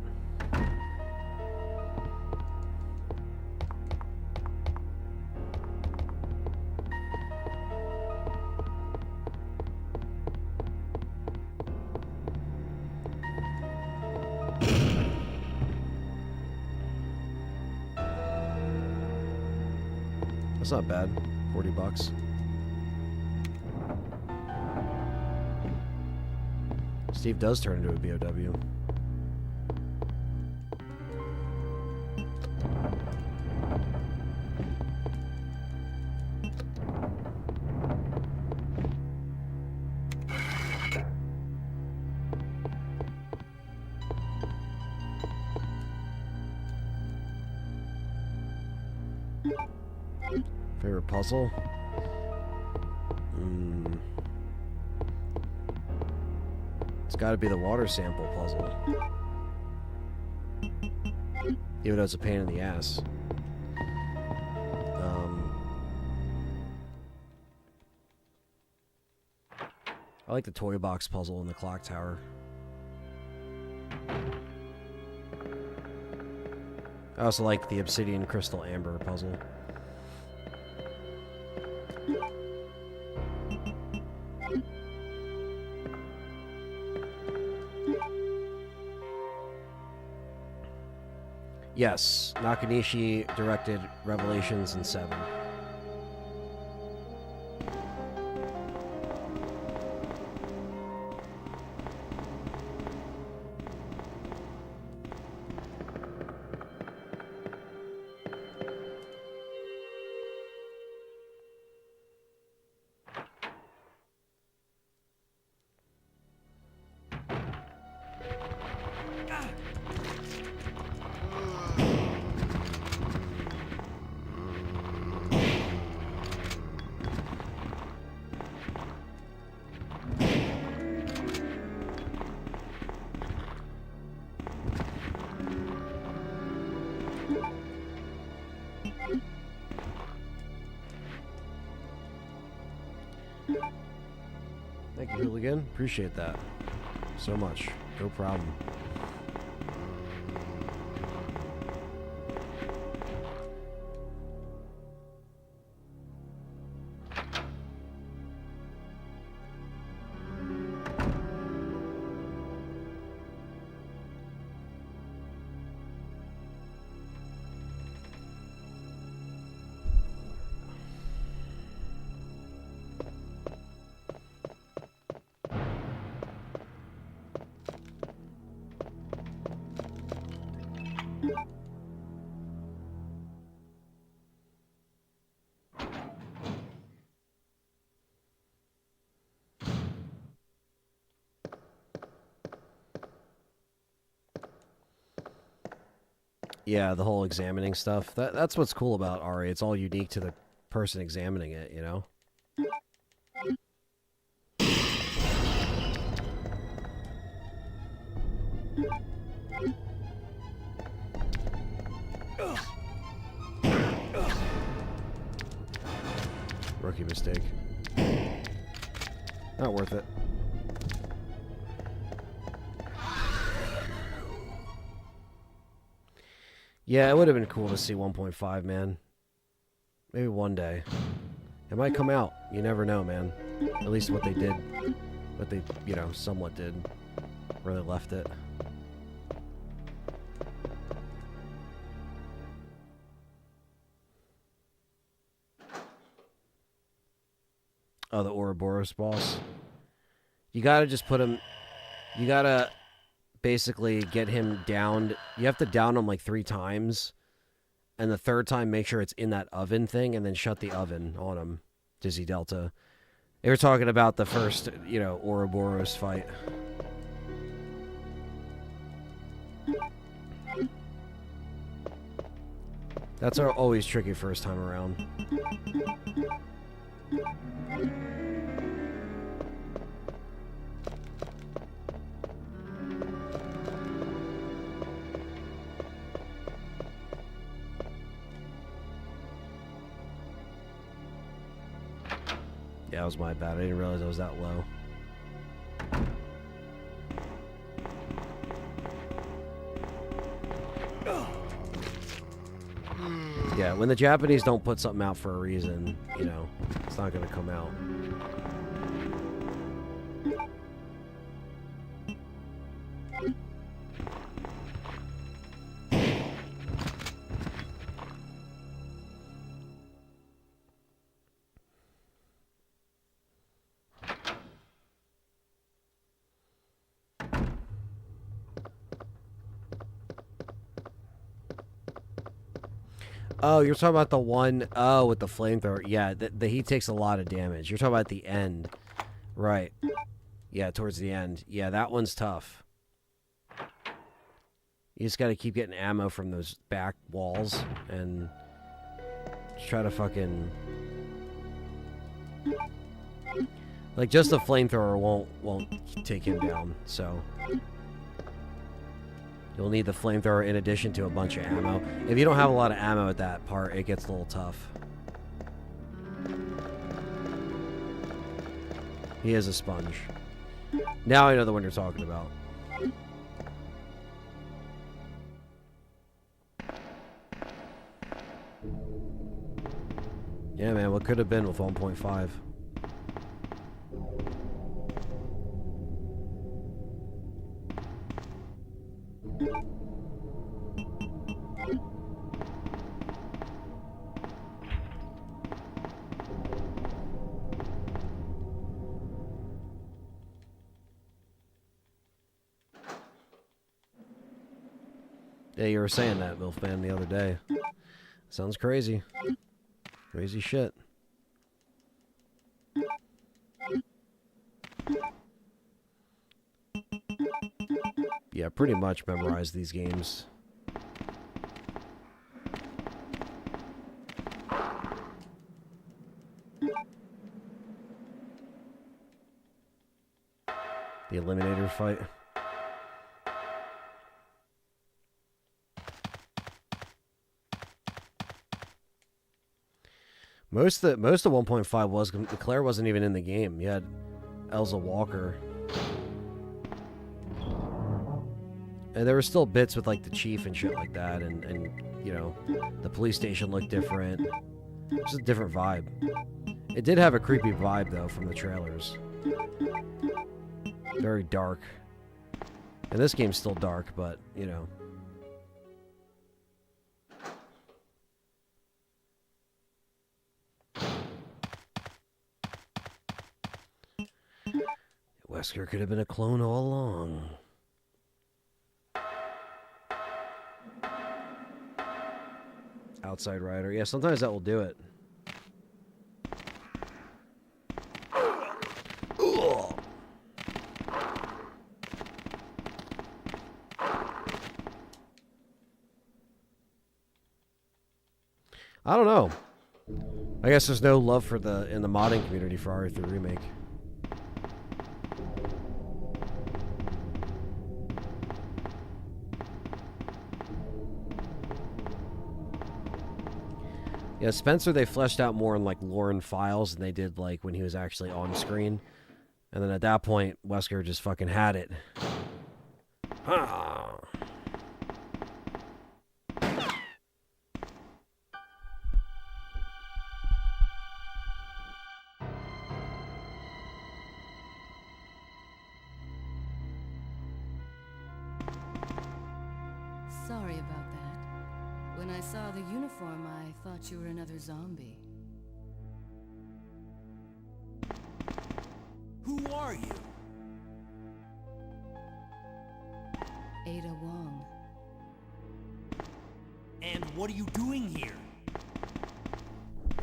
That's not bad. $40. Steve does turn into a BOW. Favorite puzzle? It's got to be the water sample puzzle. Even though it's a pain in the ass. I like the toy box puzzle in the clock tower. I also like the obsidian crystal amber puzzle. Yes, Nakanishi directed Revelations in 7. Thank you, Hooligan. Appreciate that so much. No problem. Yeah, the whole examining stuff. That's what's cool about RA. It's all unique to the person examining it, you know? Rookie mistake. Not worth it. Yeah, it would have been cool to see 1.5, man. Maybe one day. It might come out. You never know, man. At least what they did. What they, you know, somewhat did. Where they left it. Oh, the Ouroboros boss? You gotta just put him... You gotta basically get him downed. You have to down him like 3 times. And the 3rd time, make sure it's in that oven thing, and then shut the oven on him. Dizzy Delta. They were talking about the first, you know, Ouroboros fight. That's always tricky first time around. Yeah, that was my bad. I didn't realize I was that low. Yeah, when the Japanese don't put something out for a reason, you know, it's not going to come out. Oh, you're talking about the one, with the flamethrower. Yeah, the heat takes a lot of damage. You're talking about the end. Right. Yeah, towards the end. Yeah, that one's tough. You just gotta keep getting ammo from those back walls and try to fucking... Like, just the flamethrower won't take him down, so... You'll need the flamethrower in addition to a bunch of ammo. If you don't have a lot of ammo at that part, it gets a little tough. He is a sponge. Now I know the one you're talking about. Yeah, man, what could have been with 1.5? Yeah, you were saying that, Milfman, the other day. Sounds crazy. Crazy shit. Yeah, pretty much memorize these games. The Eliminator fight. Most of 1.5 was... Claire wasn't even in the game. You had Elsa Walker. And there were still bits with, like, the chief and shit like that. And you know, the police station looked different. It was a different vibe. It did have a creepy vibe, though, from the trailers. Very dark. And this game's still dark, but, you know... Wesker could have been a clone all along. Outside Rider. Yeah, sometimes that will do it. I don't know. I guess there's no love for in the modding community for RE3 Remake. Yeah, Spencer, they fleshed out more in, like, lore and files than they did, like, when he was actually on screen. And then at that point, Wesker just fucking had it. Ah. Sorry about that. When I saw the uniform, I thought you were another zombie. Who are you? Ada Wong. And what are you doing here?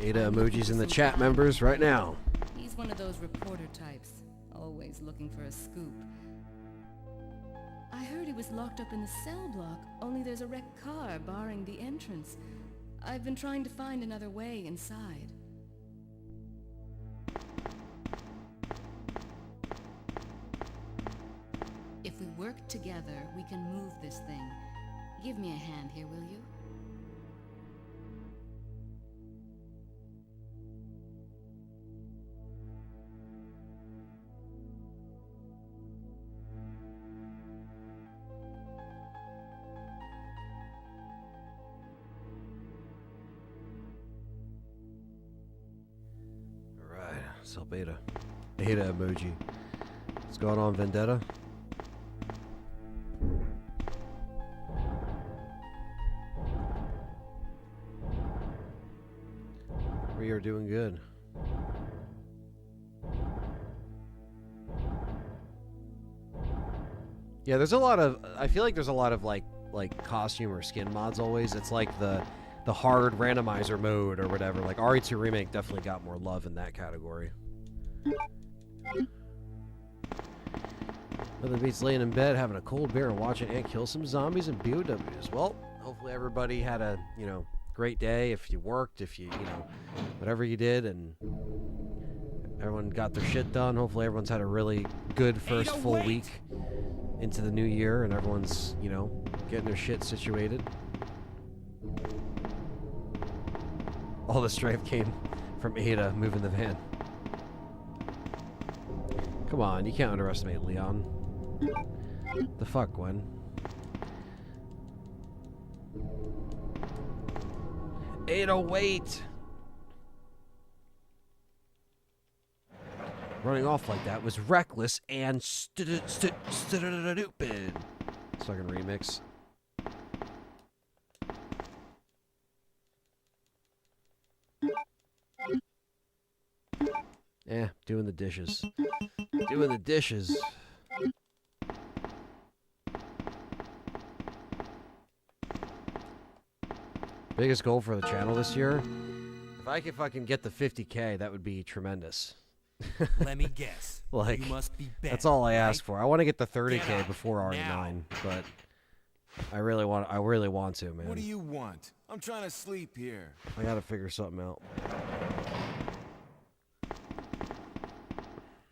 Ada emojis in the chat, members, right now. He's one of those reporter types, always looking for a scoop. I heard he was locked up in the cell block, only there's a wrecked car barring the entrance. I've been trying to find another way inside. If we work together, we can move this thing. Give me a hand here, will you? Help Ada. Ada emoji. What's going on, Vendetta? We are doing good. Yeah, there's a lot of, I feel like there's a lot of like costume or skin mods always. It's like the hard randomizer mode or whatever. Like RE2 Remake definitely got more love in that category. Nothing beats laying in bed, having a cold beer, and watching Ant kill some zombies and BOWs. Well, hopefully everybody had a, great day. If you worked, if you, whatever you did, and everyone got their shit done. Hopefully everyone's had a really good first full week into the new year, and everyone's, getting their shit situated. All the strength came from Ada moving the van. Come on, you can't underestimate Leon. The fuck, Gwen? Ada, wait! Running off like that was reckless and stupid. Second remix. Doing the dishes. Doing the dishes. Biggest goal for the channel this year? If I could fucking get the 50K, that would be tremendous. Let me guess. Like, you must be bad, that's all I right? ask for. I want to get the 30K before RE9, now. but I really want to, man. What do you want? I'm trying to sleep here. I gotta figure something out.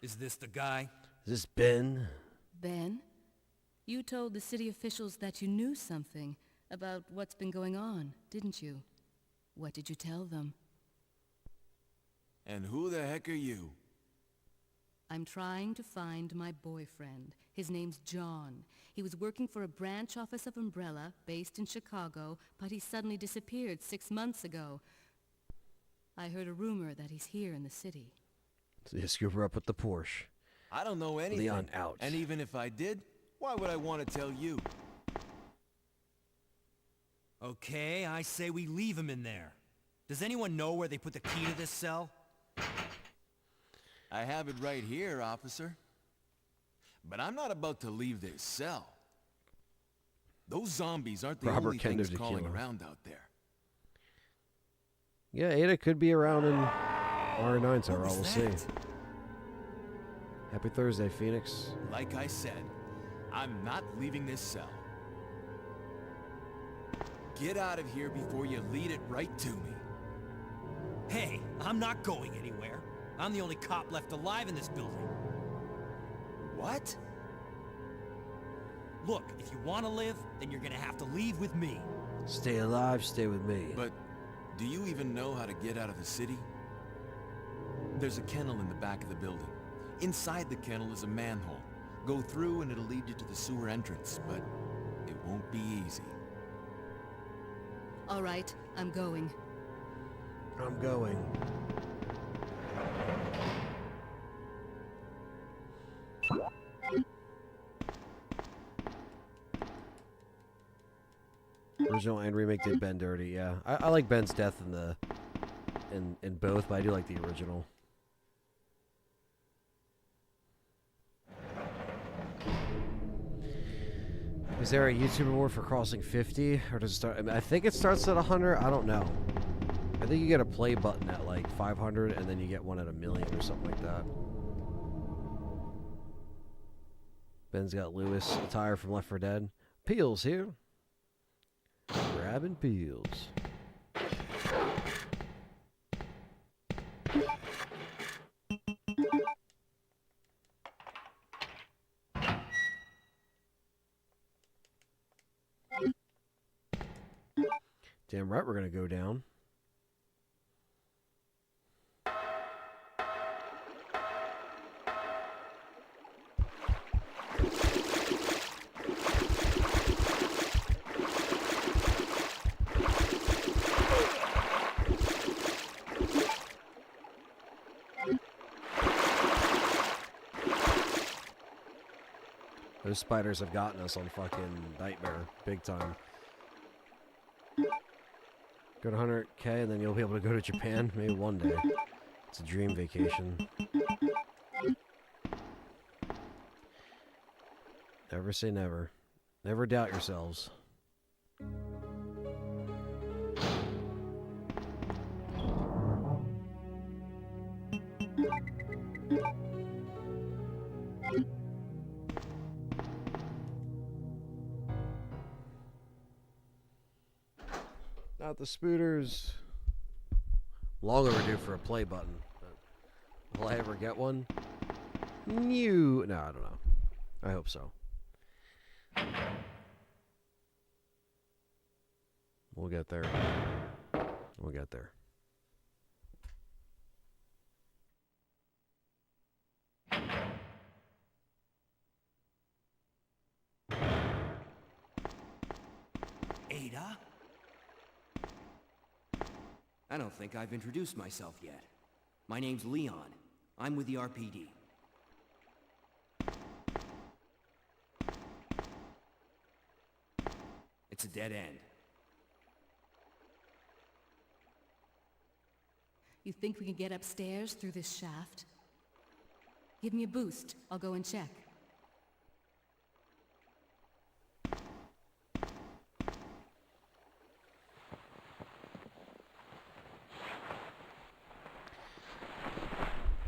Is this the guy? Is this Ben? Ben? You told the city officials that you knew something about what's been going on, didn't you? What did you tell them? And who the heck are you? I'm trying to find my boyfriend. His name's John. He was working for a branch office of Umbrella, based in Chicago, but he suddenly disappeared 6 months ago. I heard a rumor that he's here in the city. So you scoop her up with the Porsche. I don't know anything. Leon out. And even if I did, why would I want to tell you? Okay, I say we leave him in there. Does anyone know where they put the key to this cell? I have it right here, officer. But I'm not about to leave this cell. Those zombies aren't the only things crawling around out there. Yeah, Ada could be around in RE9, so we'll see. Happy Thursday, Phoenix. Like I said, I'm not leaving this cell. Get out of here before you lead it right to me. Hey, I'm not going anywhere. I'm the only cop left alive in this building. What? Look, if you want to live, then you're gonna have to leave with me. Stay alive, stay with me. But do you even know how to get out of the city? There's a kennel in the back of the building. Inside the kennel is a manhole. Go through and it'll lead you to the sewer entrance, but it won't be easy. All right, I'm going. I'm going. Original and remake did Ben dirty, yeah. I like Ben's death in both, but I do like the original. Is there a YouTube reward for crossing 50? Or does it start? I mean, I think it starts at 100. I don't know. I think you get a play button at like 500 and then you get one at 1,000,000 or something like that. Ben's got Lewis, a tire from Left 4 Dead. Peels here. Grabbing peels. Damn right we're going to go down. Those spiders have gotten us on fucking Nightmare, big time. Go to 100K and then you'll be able to go to Japan, maybe one day. It's a dream vacation. Never say never. Never doubt yourselves. Not the spooters. Long overdue for a play button. But will I ever get one? No, I don't know. I hope so. We'll get there. We'll get there. Ada? I don't think I've introduced myself yet. My name's Leon. I'm with the RPD. It's a dead end. You think we can get upstairs through this shaft? Give me a boost. I'll go and check.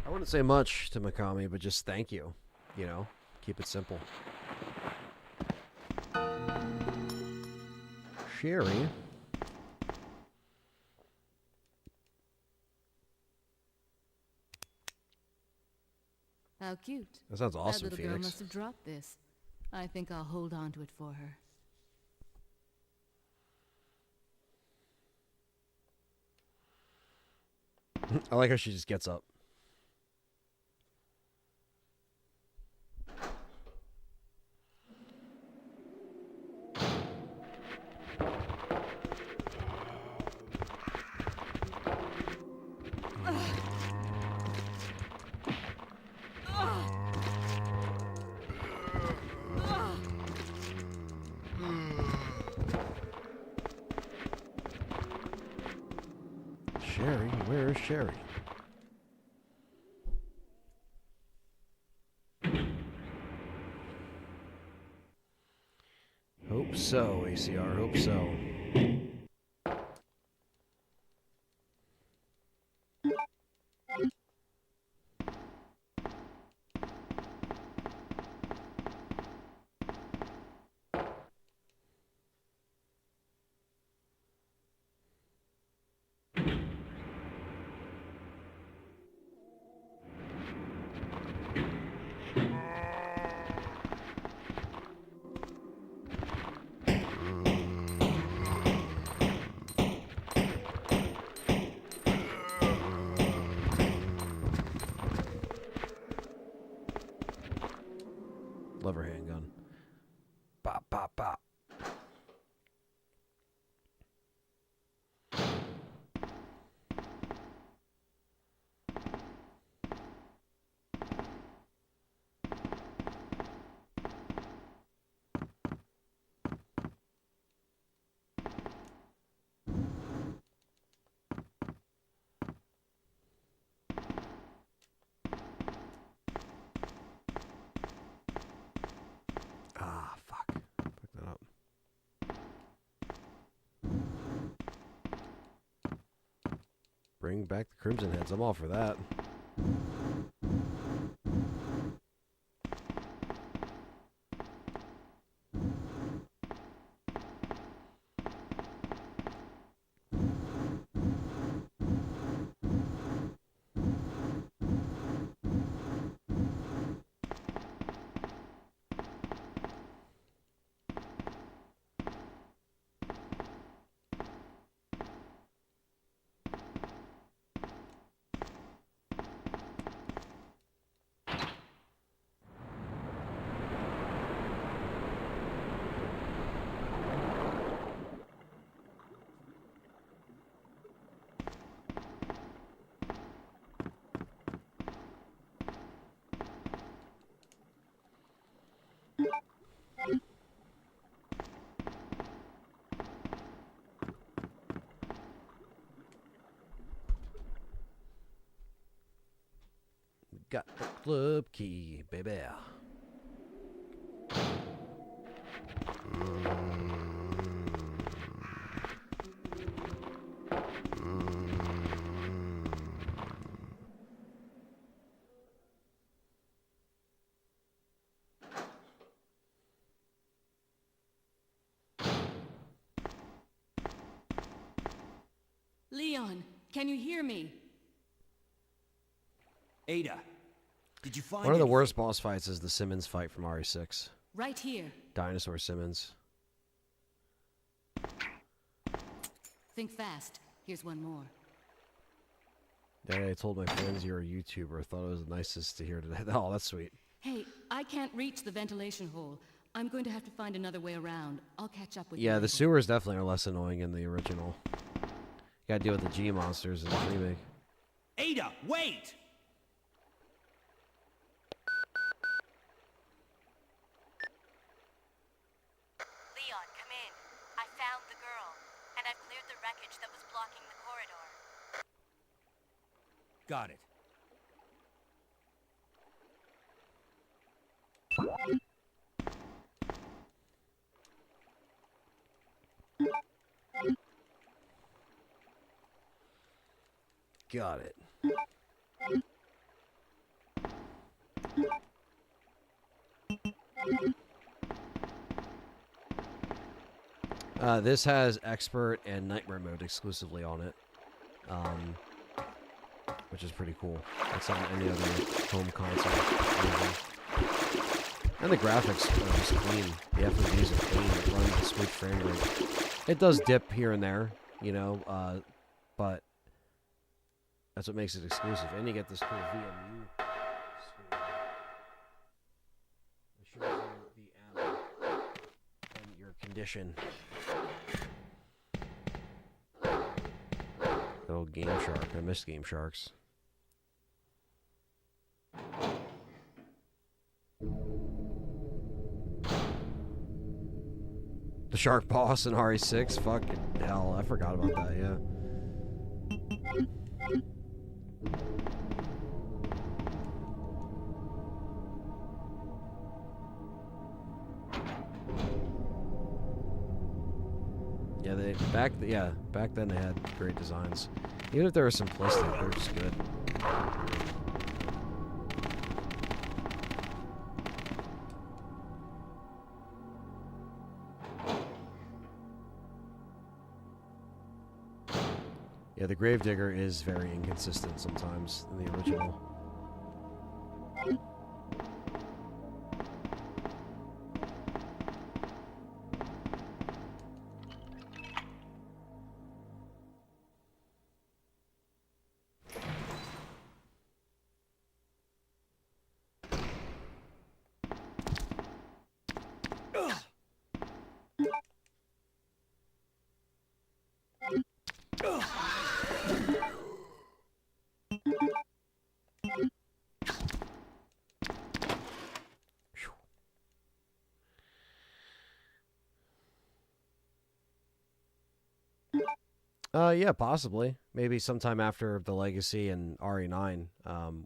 I wouldn't say much to Mikami, but just thank you. You know, keep it simple. Sherry. How cute. That sounds awesome, That little girl must have dropped this. I think I'll hold on to it for her. I like how she just gets up. Sherry? Where is Sherry? Hope so, ACR. Hope so. Love her handgun. Bop, bop, bop. Bring back the Crimson Heads. I'm all for that. Got the club key, baby. Leon, can you hear me? Ada, did you find One of the anything? worst boss fights is the Simmons fight from RE6. Right here. Dinosaur Simmons. Think fast. Here's one more. Yeah, I told my friends you're a YouTuber. Thought it was the nicest to hear today. Oh, that's sweet. Hey, I can't reach the ventilation hole. I'm going to have to find another way around. I'll catch up with you Yeah, the later. sewers definitely are less annoying in the original. You gotta deal with the G monsters in the remake. Ada, wait! Leon, come in. I found the girl, and I've cleared the wreckage that was blocking the corridor. Got it. Got it. This has Expert and Nightmare Mode exclusively on it, which is pretty cool. That's on any other home console. And the graphics are just clean. The FOVs are clean. It runs a smooth frame rate. It does dip here and there, you know, but that's what makes it exclusive. And you get this cool VMU screen. It shows you the ammo and your condition. Oh, Game Shark. I missed Game Sharks. The Shark Boss in RE6? Fucking hell, I forgot about that, yeah. Yeah, back then they had great designs. Even if they were simplistic, they were just good. Yeah, the Gravedigger is very inconsistent sometimes in the original. Yeah, possibly. Maybe sometime after the Legacy and RE9,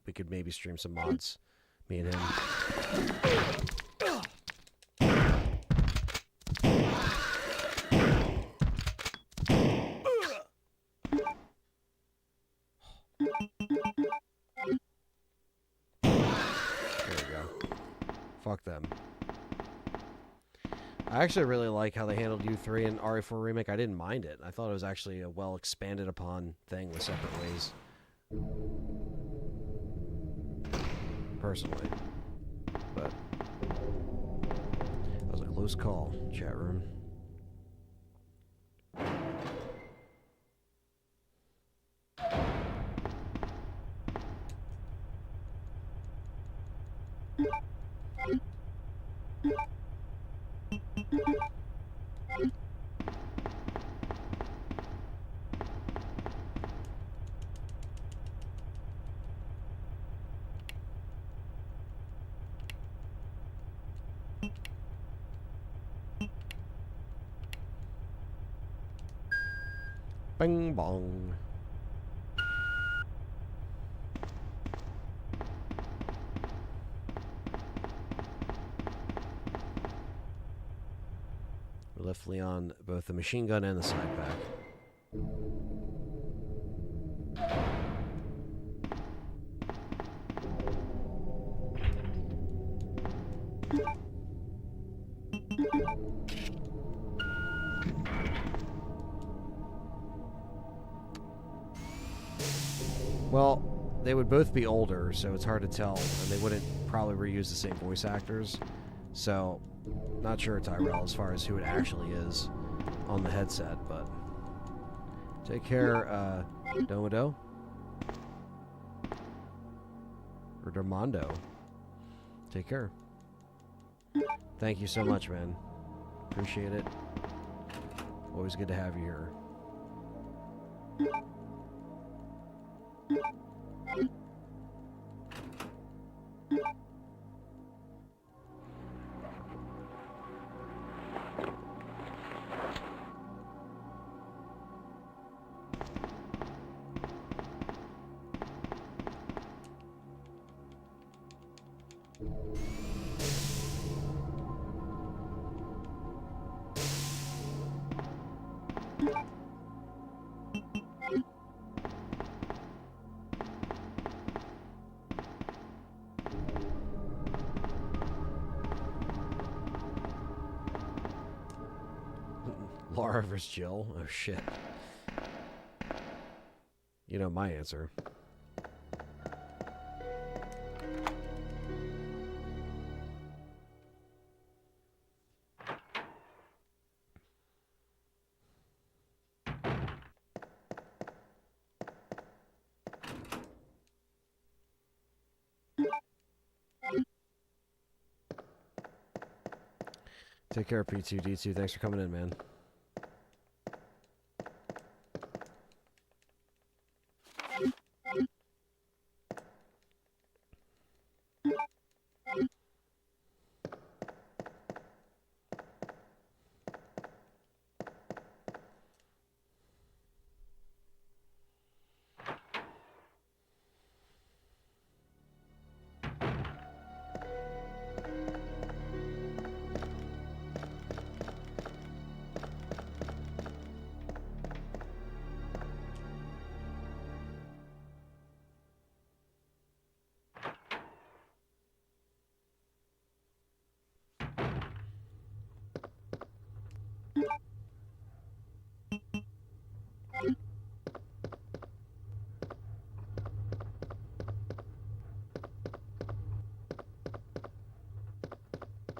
we could maybe stream some mods, me and him. Fuck them. I actually really like how they handled U3 and RE4 Remake. I didn't mind it. I thought it was actually a well expanded upon thing with separate ways. Personally. But that was a close call, chat room. Bing bong. We left Leon both the machine gun and the side pack. Well, they would both be older, so it's hard to tell, and they wouldn't probably reuse the same voice actors. So, not sure, Tyrell, as far as who it actually is on the headset, but take care, Domodo. Or Dermondo. Take care. Thank you so much, man. Appreciate it. Always good to have you here. Laura vs. Jill? Oh, shit. You know my answer. Take care, P2D2. Thanks for coming in, man.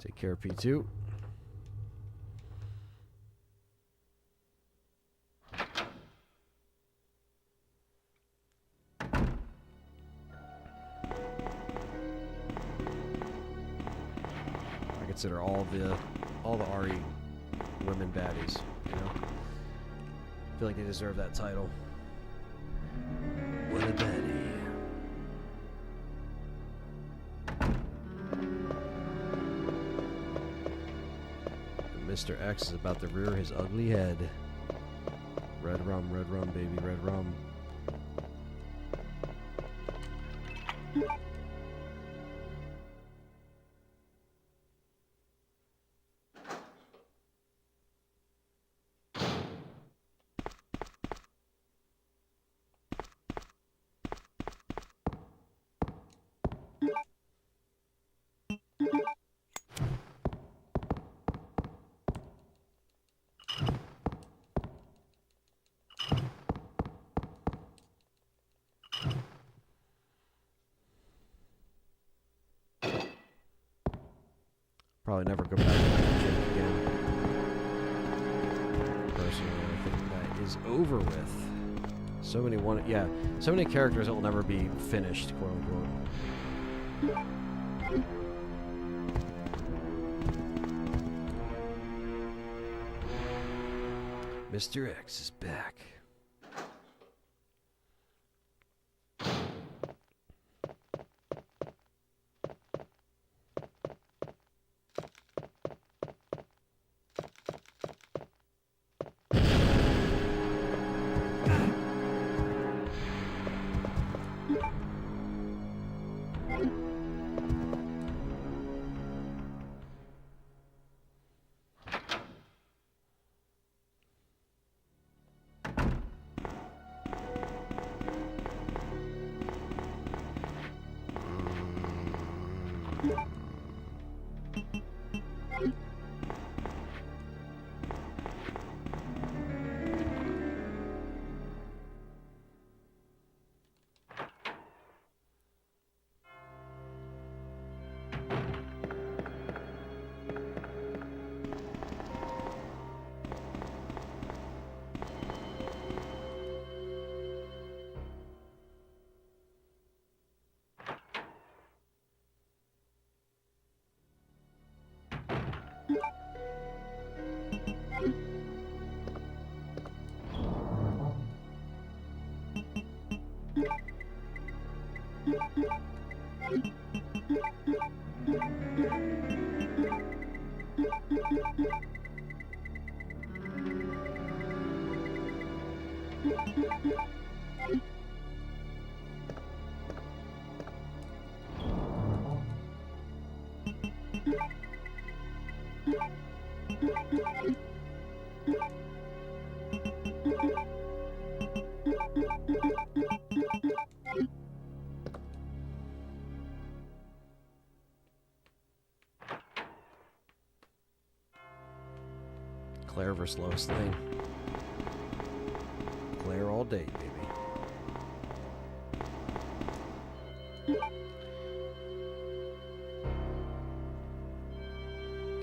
Take care, P2. I consider all the RE women baddies, you know? I feel like they deserve that title. What a baddie. Mr. X is about to rear his ugly head. Red rum, baby, red rum. Probably never go back to that gym again. Personally, I think that is over with. So many so many characters that will never be finished, quote unquote. Mr. X is back. Claire versus Lois Lane. Claire all day, baby.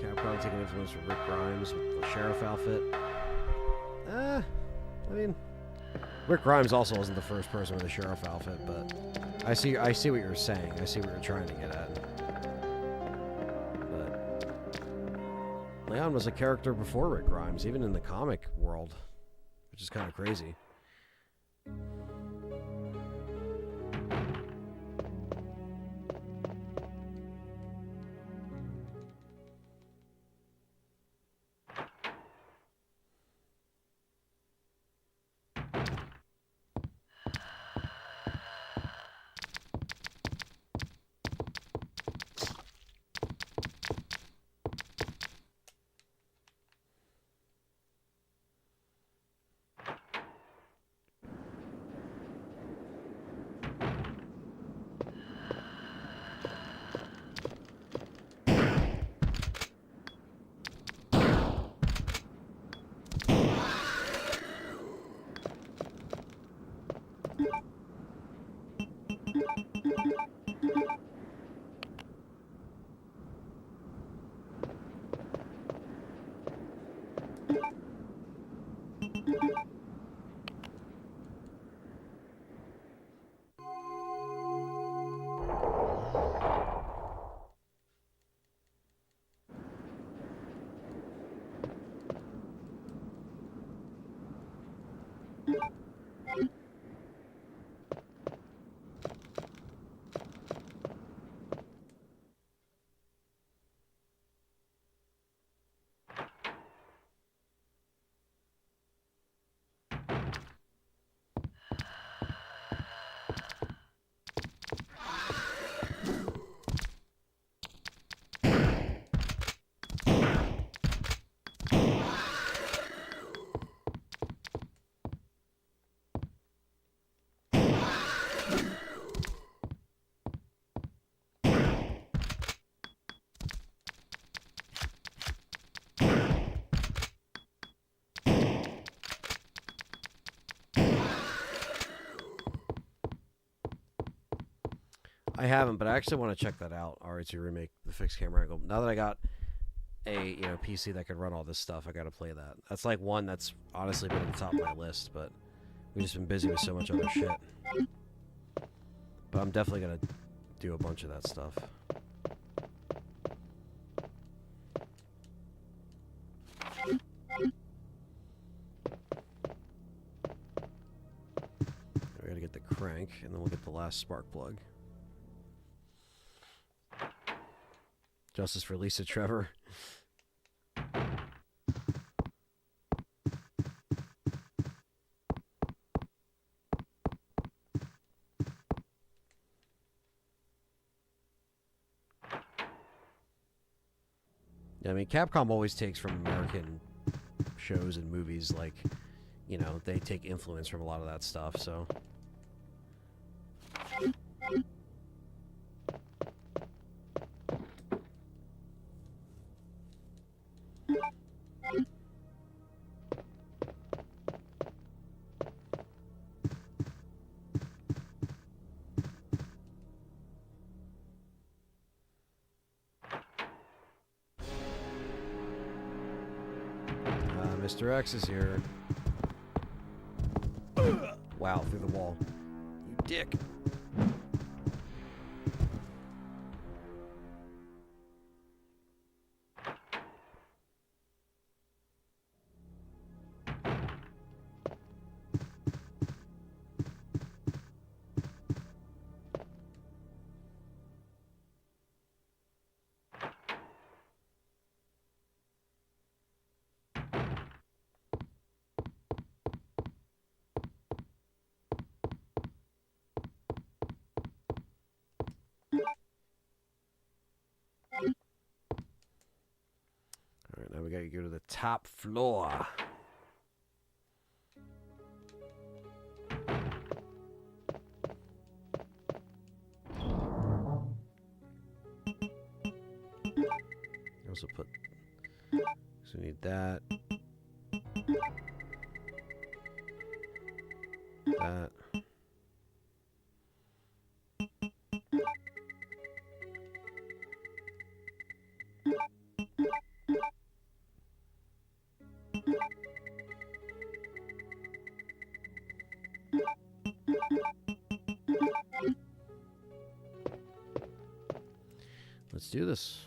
Capcom taking influence from Rick Grimes with the sheriff outfit. I mean, Rick Grimes also wasn't the first person with a sheriff outfit, but I see what you're saying. I see what you're trying to get at. Leon was a character before Rick Grimes, even in the comic world, which is kind of crazy. I haven't, but I actually want to check that out. R2 Remake, the fixed camera angle. Now that I got a PC that could run all this stuff. I gotta play that. That's like one that's honestly been at the top of my list, but we've just been busy with so much other shit. But I'm definitely gonna do a bunch of that stuff. We gotta get the crank, and then we'll get the last spark plug. Justice for Lisa Trevor. I mean, Capcom always takes from American shows and movies, like, you know, they take influence from a lot of that stuff, so. Mr. X is here. Wow, through the wall. You dick. Now we gotta go to the top floor. Also put, so we need that. That. Let's do this.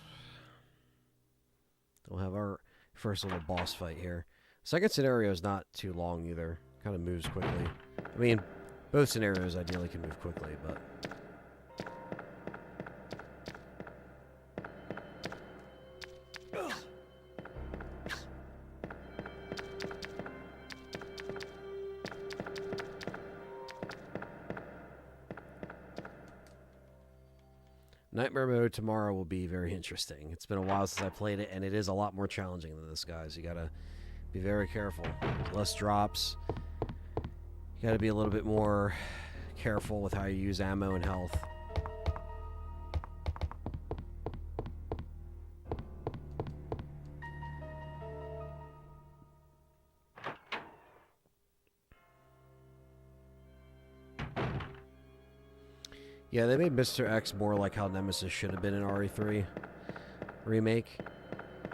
We'll have our first little boss fight here. Second scenario is not too long either. Kind of moves quickly. I mean, both scenarios ideally can move quickly, but... Nightmare mode tomorrow will be very interesting. It's been a while since I played it, and it is a lot more challenging than this, guys. You gotta be very careful. Less drops. You gotta be a little bit more careful with how you use ammo and health. Yeah, they made Mr. X more like how Nemesis should have been in RE3 Remake.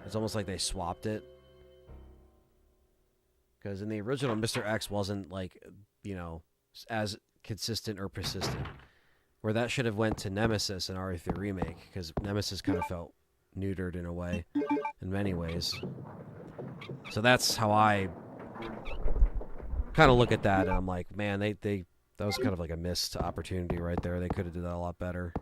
It's almost like they swapped it. Because in the original, Mr. X wasn't, like, you know, as consistent or persistent. Where that should have went to Nemesis in RE3 Remake. Because Nemesis kind of felt neutered in a way. In many ways. So that's how I kind of look at that. And I'm like, man, that was kind of like a missed opportunity right there. They could have done that a lot better.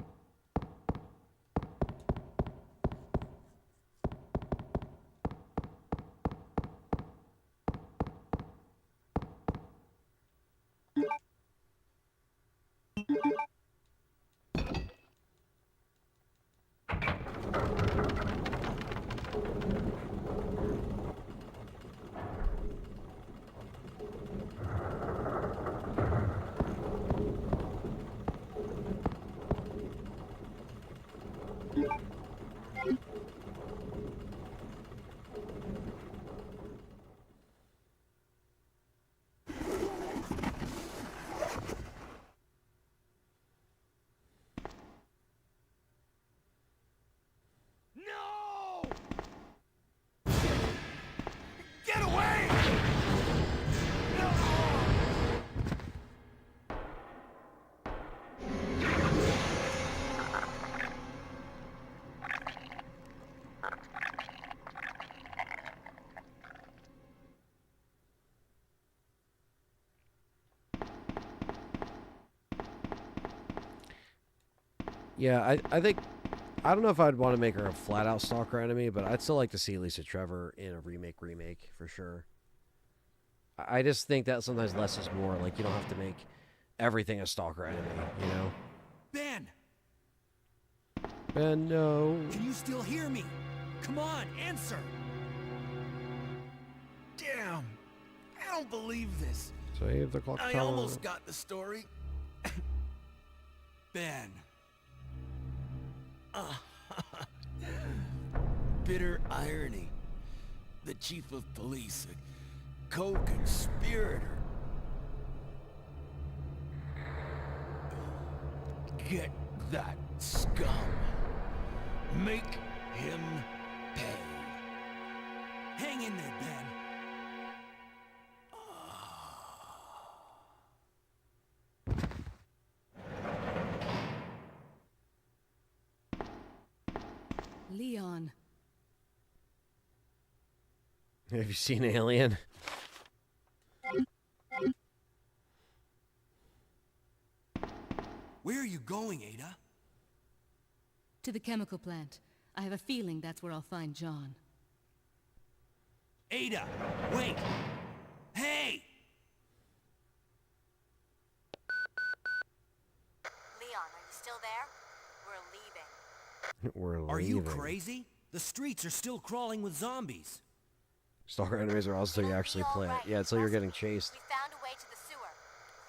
Yeah, I think... I don't know if I'd want to make her a flat-out stalker enemy, but I'd still like to see Lisa Trevor in a remake, for sure. I just think that sometimes less is more. Like, you don't have to make everything a stalker enemy, you know? Ben! Ben, no. Can you still hear me? Come on, answer! Damn! I don't believe this. Save the clock I tower. almost got the story. Ben. Bitter irony. The chief of police, a co-conspirator. Get that scum. Make him pay. Hang in there, Ben. Leon. Have you seen Alien? Where are you going, Ada? To the chemical plant. I have a feeling that's where I'll find John. Ada! Wait! Hey! Leon, are you still there? We're leaving. We're leaving. Are you crazy? The streets are still crawling with zombies. Stalker enemies are also you actually play it. Yeah, until you're getting chased. We found a way to the sewer.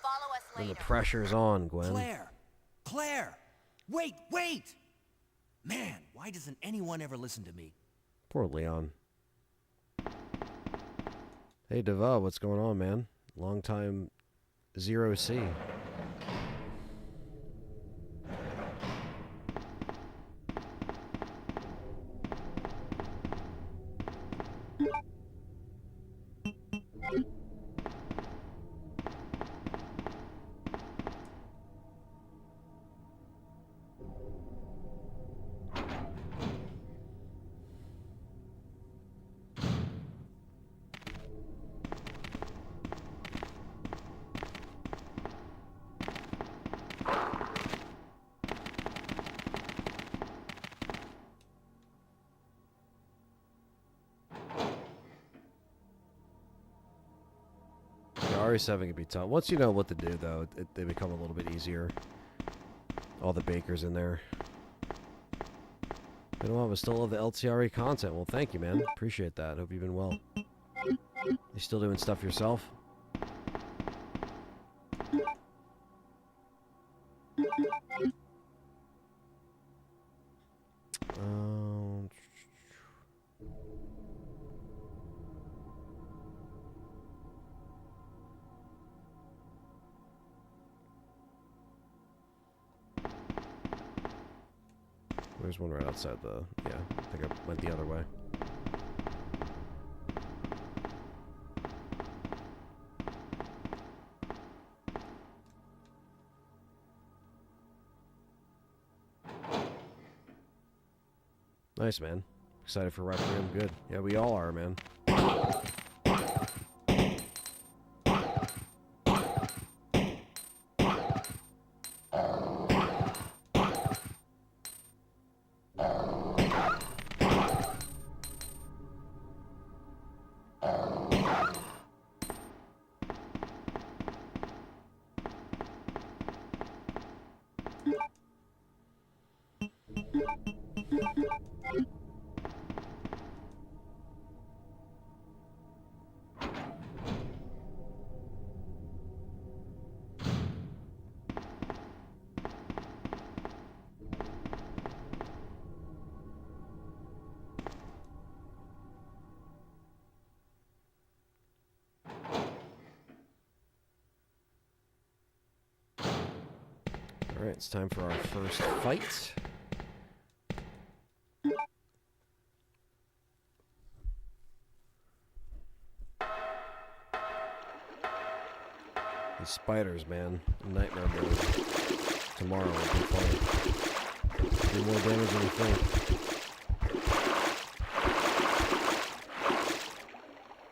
Follow us And later. the pressure's on, Gwen. Claire! Claire! Wait, wait! Man, why doesn't anyone ever listen to me? Poor Leon. Hey, Deva, what's going on, man? Long time Zero C. RE7 can be tough. Once you know what to do, though, they become a little bit easier. All the bakers in there. You know what? We still love the LTRE content. Well, thank you, man. Appreciate that. Hope you've been well. You still doing stuff yourself? There's one right outside the... Yeah, I think I went the other way. Nice, man. Excited for Requiem. Good. Yeah, we all are, man. Alright, it's time for our first fight. These spiders, man. Nightmare mode. Tomorrow will be fun. Do more damage than you think.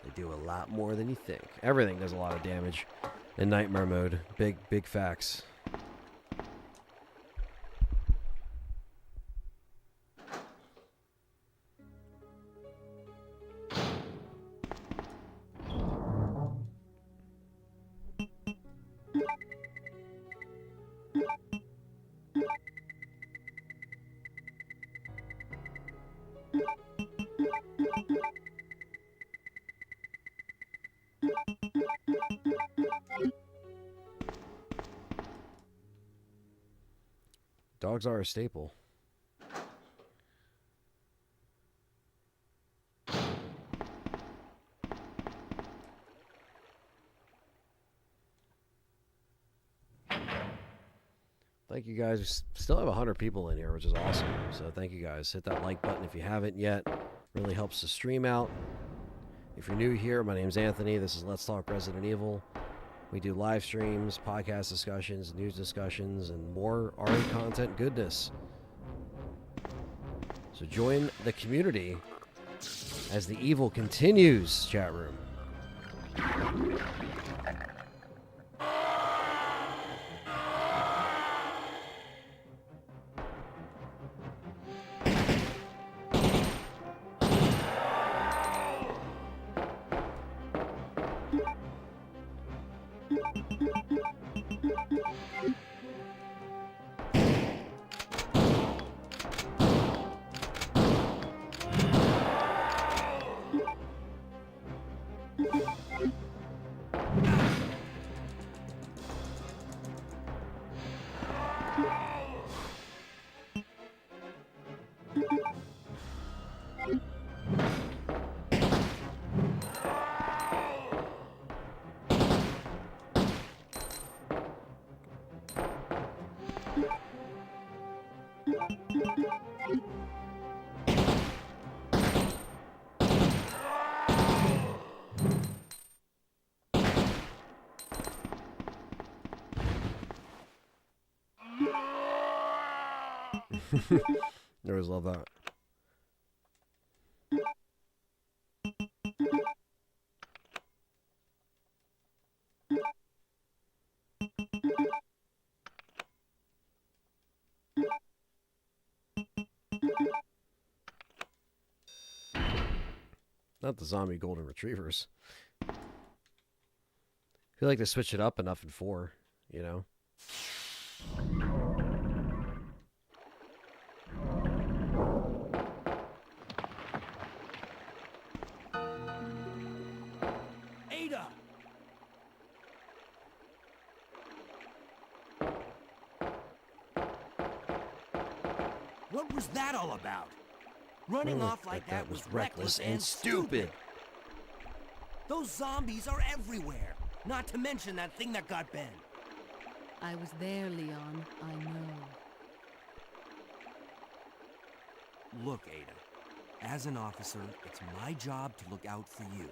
They do a lot more than you think. Everything does a lot of damage in nightmare mode. Big facts. Dogs are a staple. Thank you guys. We still have 100 people in here, which is awesome. So thank you guys. Hit that like button if you haven't yet. Really helps the stream out. If you're new here, my name's Anthony. This is Let's Talk Resident Evil. We do live streams, podcast discussions, news discussions, and more RE content goodness. So join the community as the evil continues, chat room. I always love that. Not the zombie golden retrievers. I feel like they switch it up enough in 4, you know? Ada! What was that all about? Running off like that was reckless and stupid. Those zombies are everywhere. Not to mention that thing that got Ben. I was there, Leon. I know. Look, Ada. As an officer, it's my job to look out for you.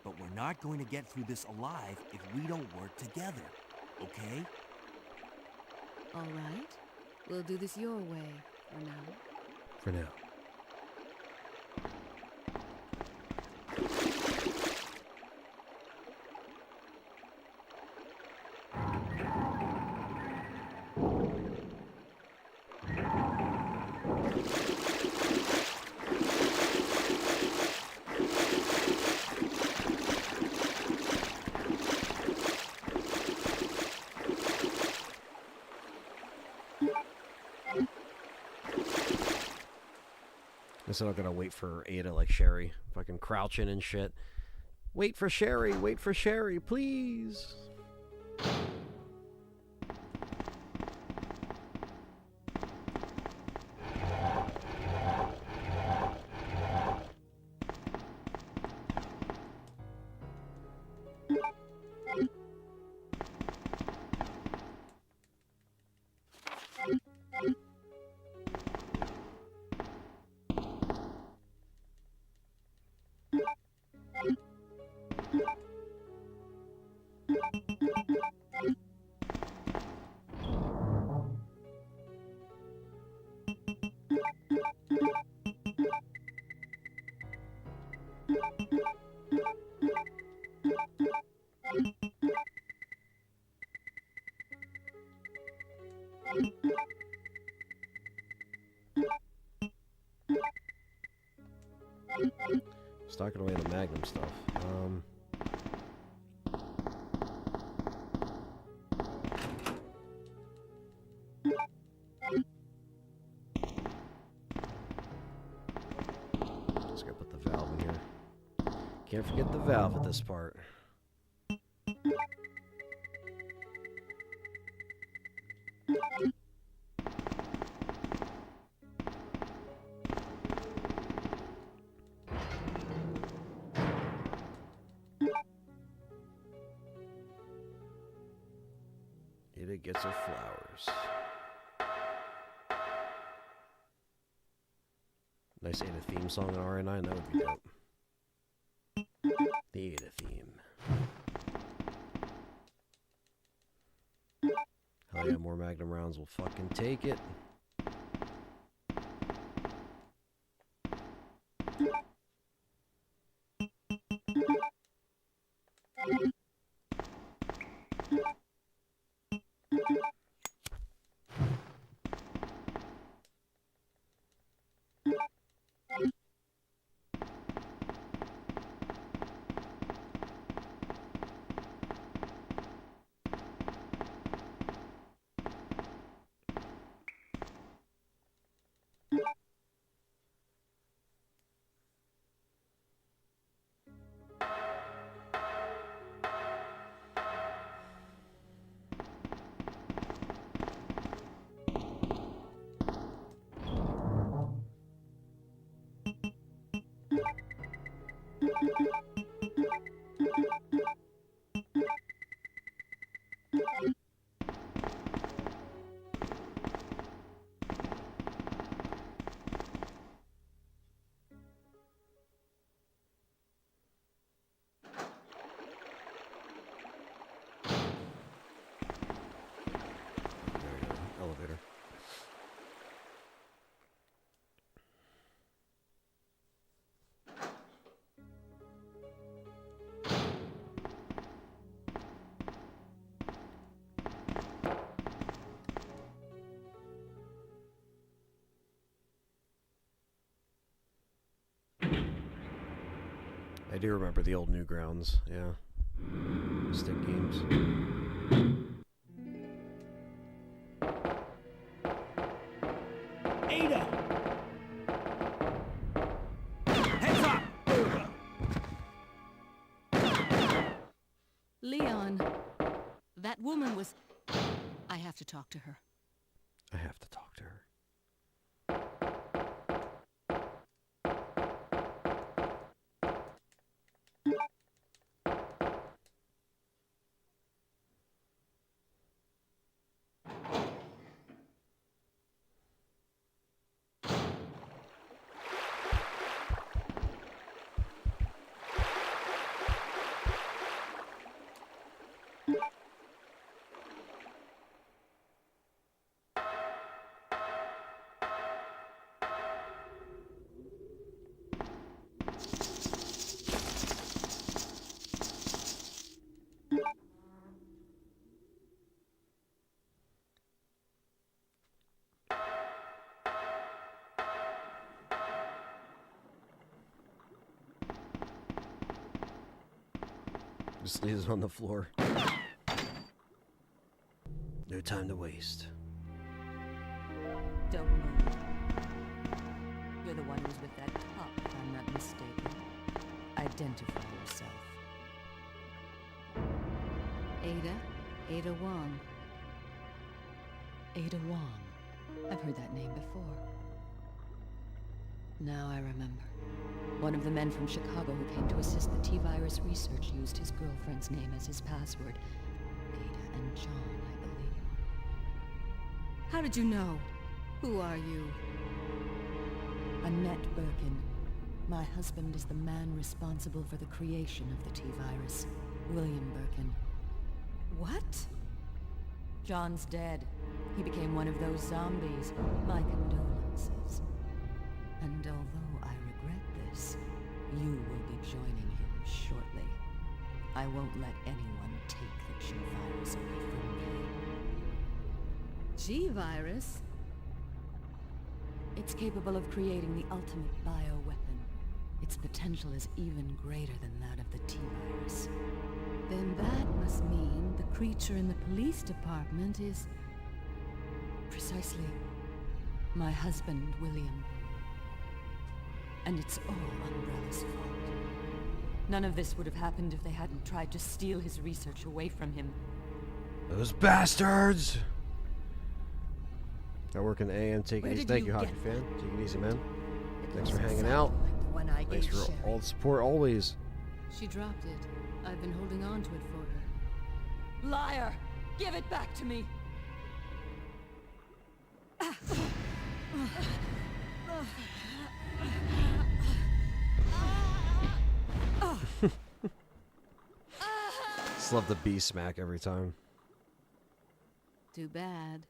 But we're not going to get through this alive if we don't work together. Okay? All right. We'll do this your way for now. For now. Guess I'm not gonna wait for Ada like Sherry. Fucking crouching and shit. Wait for Sherry, please. Stocking away the Magnum stuff. Just gotta put the valve in here. Can't forget the valve at this part. gets her flowers. Nice Ada theme song in RA9, that would be dope. The Ada theme. Hell yeah, more Magnum rounds will fucking take it. Elevator. I do remember the old Newgrounds, yeah. Stick games. Ada! Heads up! Leon, that woman was... I have to talk to her. I have to talk to her. Just leaves it on the floor. No time to waste. Don't move. You're the one who's with that cop, if I'm not mistaken. Identify yourself. Ada Wong. Ada Wong. I've heard that name before. Now I remember. One of the men from Chicago who came to assist the T-virus research used his girlfriend's name as his password. Ada and John, I believe. How did you know? Who are you? Annette Birkin. My husband is the man responsible for the creation of the T-virus. William Birkin. What? John's dead. He became one of those zombies. My condolences. And although I regret this, you will be joining him shortly. I won't let anyone take the G-virus away from me. G-virus? It's capable of creating the ultimate bioweapon. Its potential is even greater than that of the T-virus. Then that must mean the creature in the police department is... precisely my husband, William. And it's all Umbrella's fault. None of this would have happened if they hadn't tried to steal his research away from him. Those bastards! I work in the AM. Take it easy. Thank you, hockey fan. Take it easy, man. Thanks for hanging out. Thanks for all the support, always. She dropped it. I've been holding on to it for her. Liar! Give it back to me! Just love the bee smack every time. Too bad.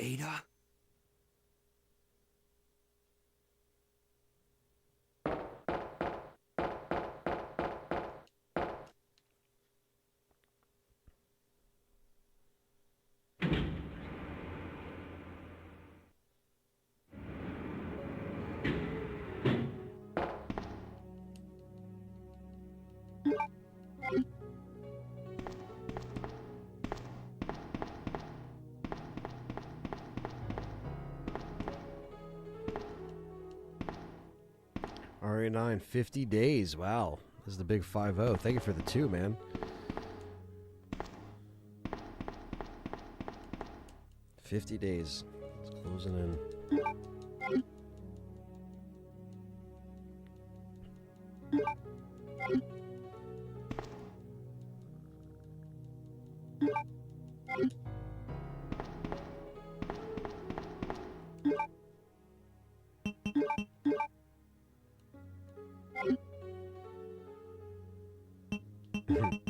Ada? RE9, 50 days. Wow. This is the big 5-0. Thank you for the 2, man. 50 days. It's closing in.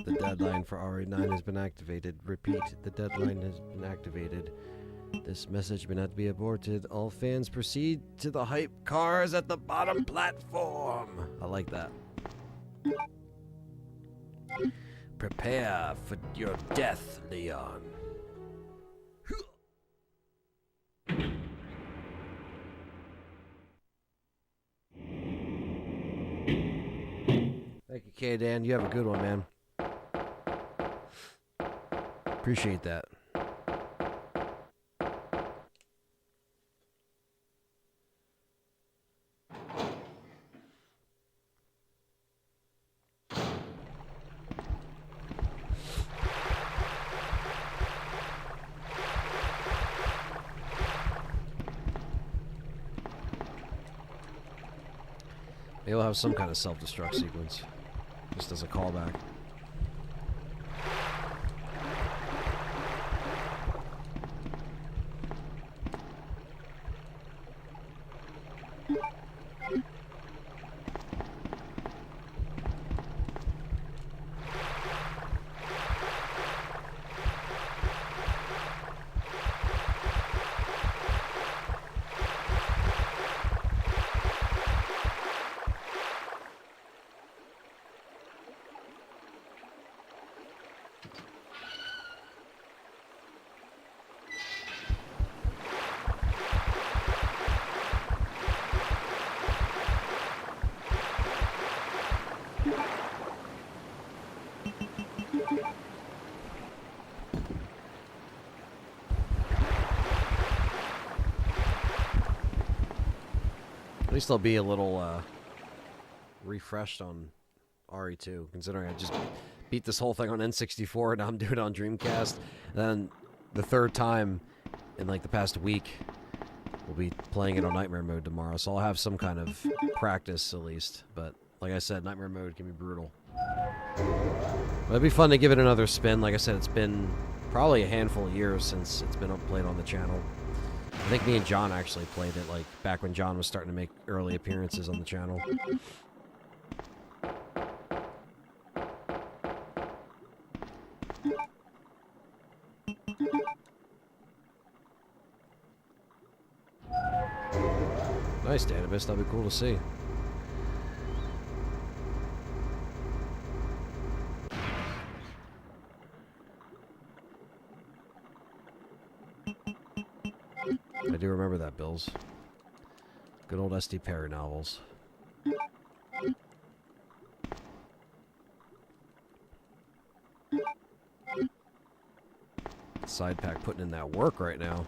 The deadline for RE9 has been activated. Repeat, the deadline has been activated. This message may not be aborted. All fans proceed to the hype cars at the bottom platform. I like that. Prepare for your death, Leon. Thank you, K-Dan. You have a good one, man. Appreciate that. Maybe we'll have some kind of self-destruct sequence, just as a callback. At least I'll be a little refreshed on RE2, considering I just beat this whole thing on N64 and now I'm doing it on Dreamcast. And then the third time in like the past week, we'll be playing it on Nightmare Mode tomorrow, so I'll have some kind of practice at least. But like I said, Nightmare Mode can be brutal. But it'd be fun to give it another spin. Like I said, it's been probably a handful of years since it's been played on the channel. I think me and John actually played it like back when John was starting to make early appearances on the channel. Nice, database. That'd be cool to see. I do remember that, Bills. Good old S.T.A.R. novels. Side pack putting in that work right now.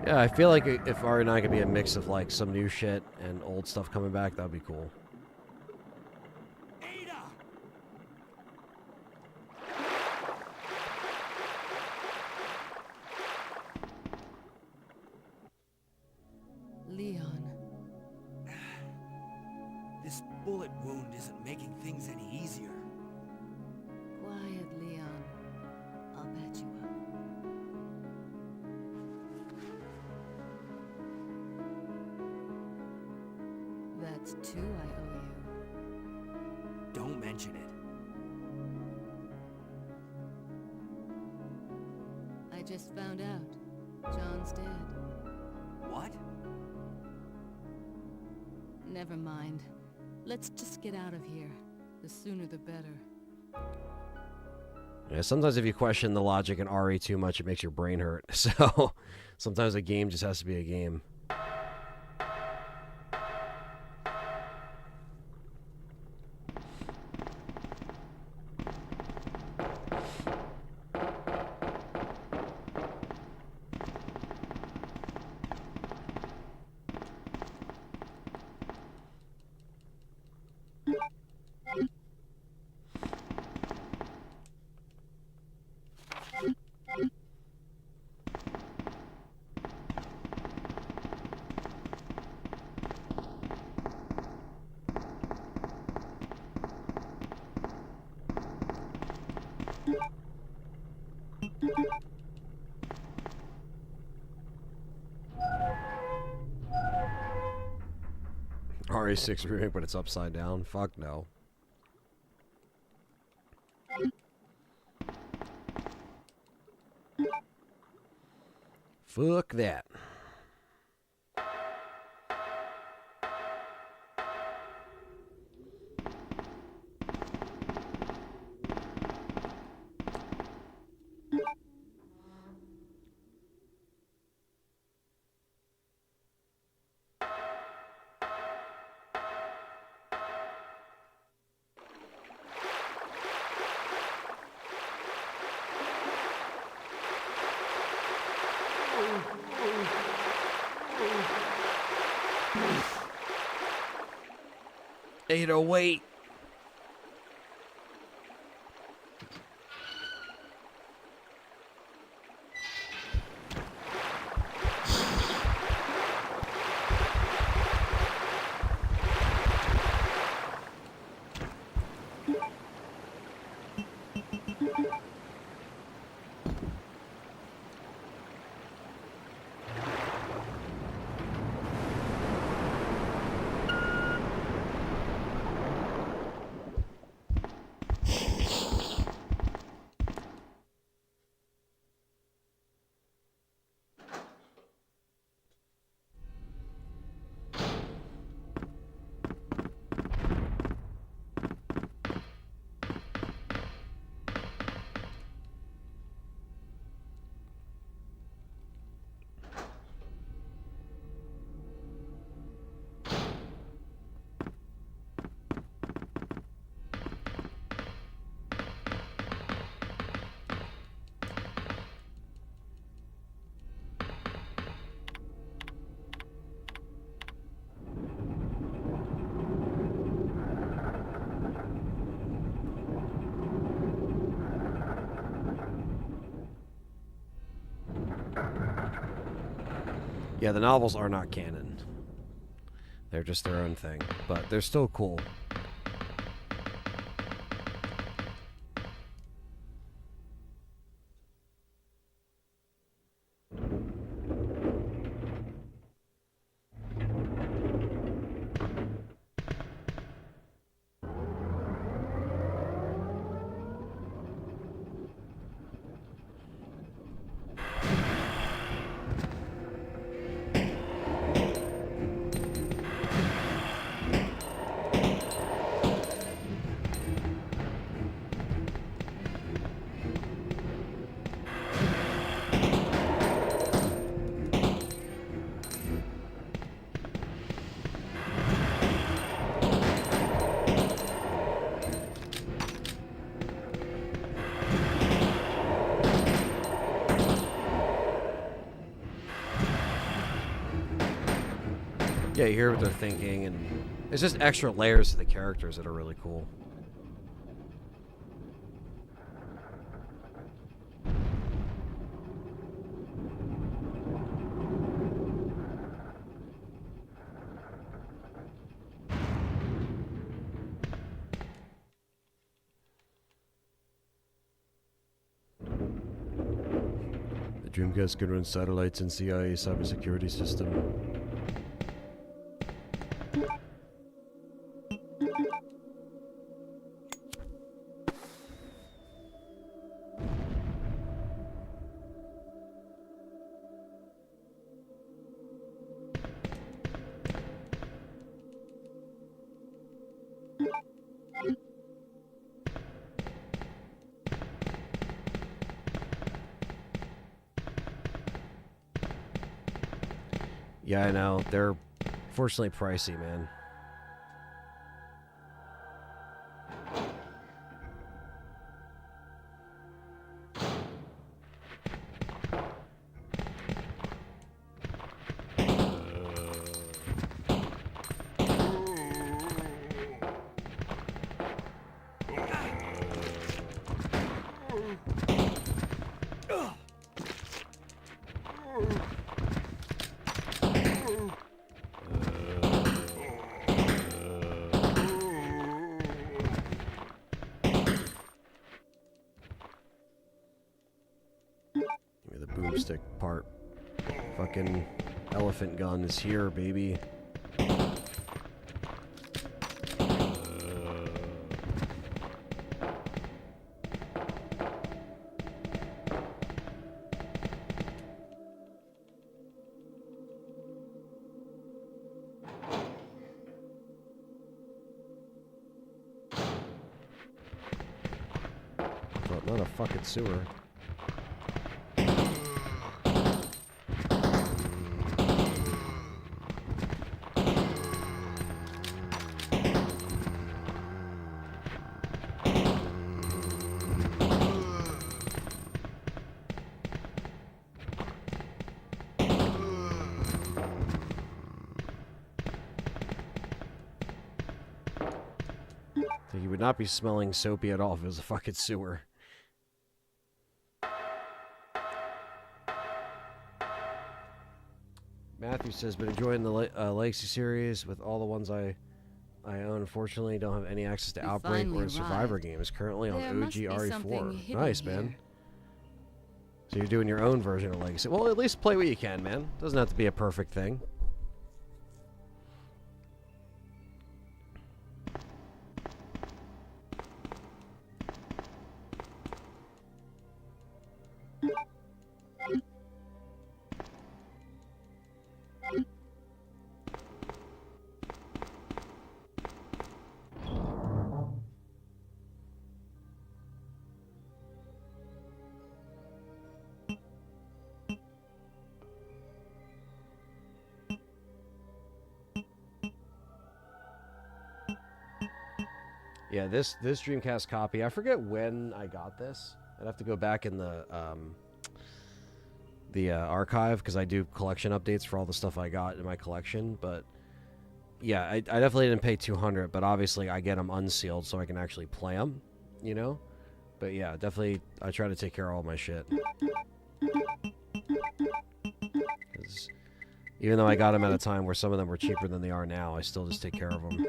Yeah, I feel like if RE9 could be a mix of like some new shit and old stuff coming back, that'd be cool. Leon. This bullet wound isn't making things any easier. Quiet, Leon. I'll patch you up. That's 2 I owe you. Don't mention it. I just found out. John's dead. What? Never mind. Let's just get out of here. The sooner the better. Yeah, sometimes if you question the logic in RE too much, it makes your brain hurt. So sometimes a game just has to be a game. RE6 remake, but it's upside down. Fuck no. Fuck that. Ada, wait. Yeah, the novels are not canon. They're just their own thing, but they're still cool. Yeah, you hear what they're thinking, and it's just extra layers to the characters that are really cool. The Dreamcast can run satellites and CIA cybersecurity system. Yeah, I know. They're fortunately pricey, man. Boomstick part. Fucking elephant gun is here, baby. Not a fucking sewer. He would not be smelling soapy at all if it was a fucking sewer. Matthew says, been enjoying the Legacy series with all the ones I own. Unfortunately, don't have any access to Outbreak or Survivor games. Currently on OG RE4. Nice, man. So you're doing your own version of Legacy. Well, at least play what you can, man. Doesn't have to be a perfect thing. Yeah, this Dreamcast copy, I forget when I got this. I'd have to go back in the archive, because I do collection updates for all the stuff I got in my collection. But yeah, I definitely didn't pay $200, but obviously I get them unsealed so I can actually play them, you know? But yeah, definitely I try to take care of all my shit. Even though I got them at a time where some of them were cheaper than they are now, I still just take care of them.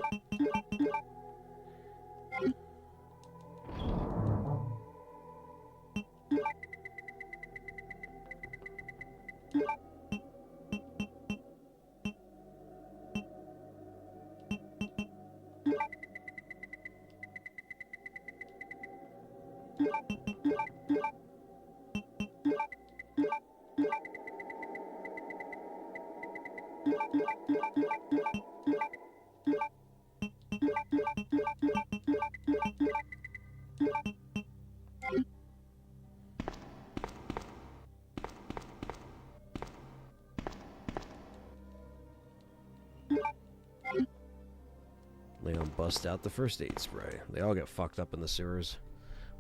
Leon busts out the first aid spray. They all get fucked up in the sewers.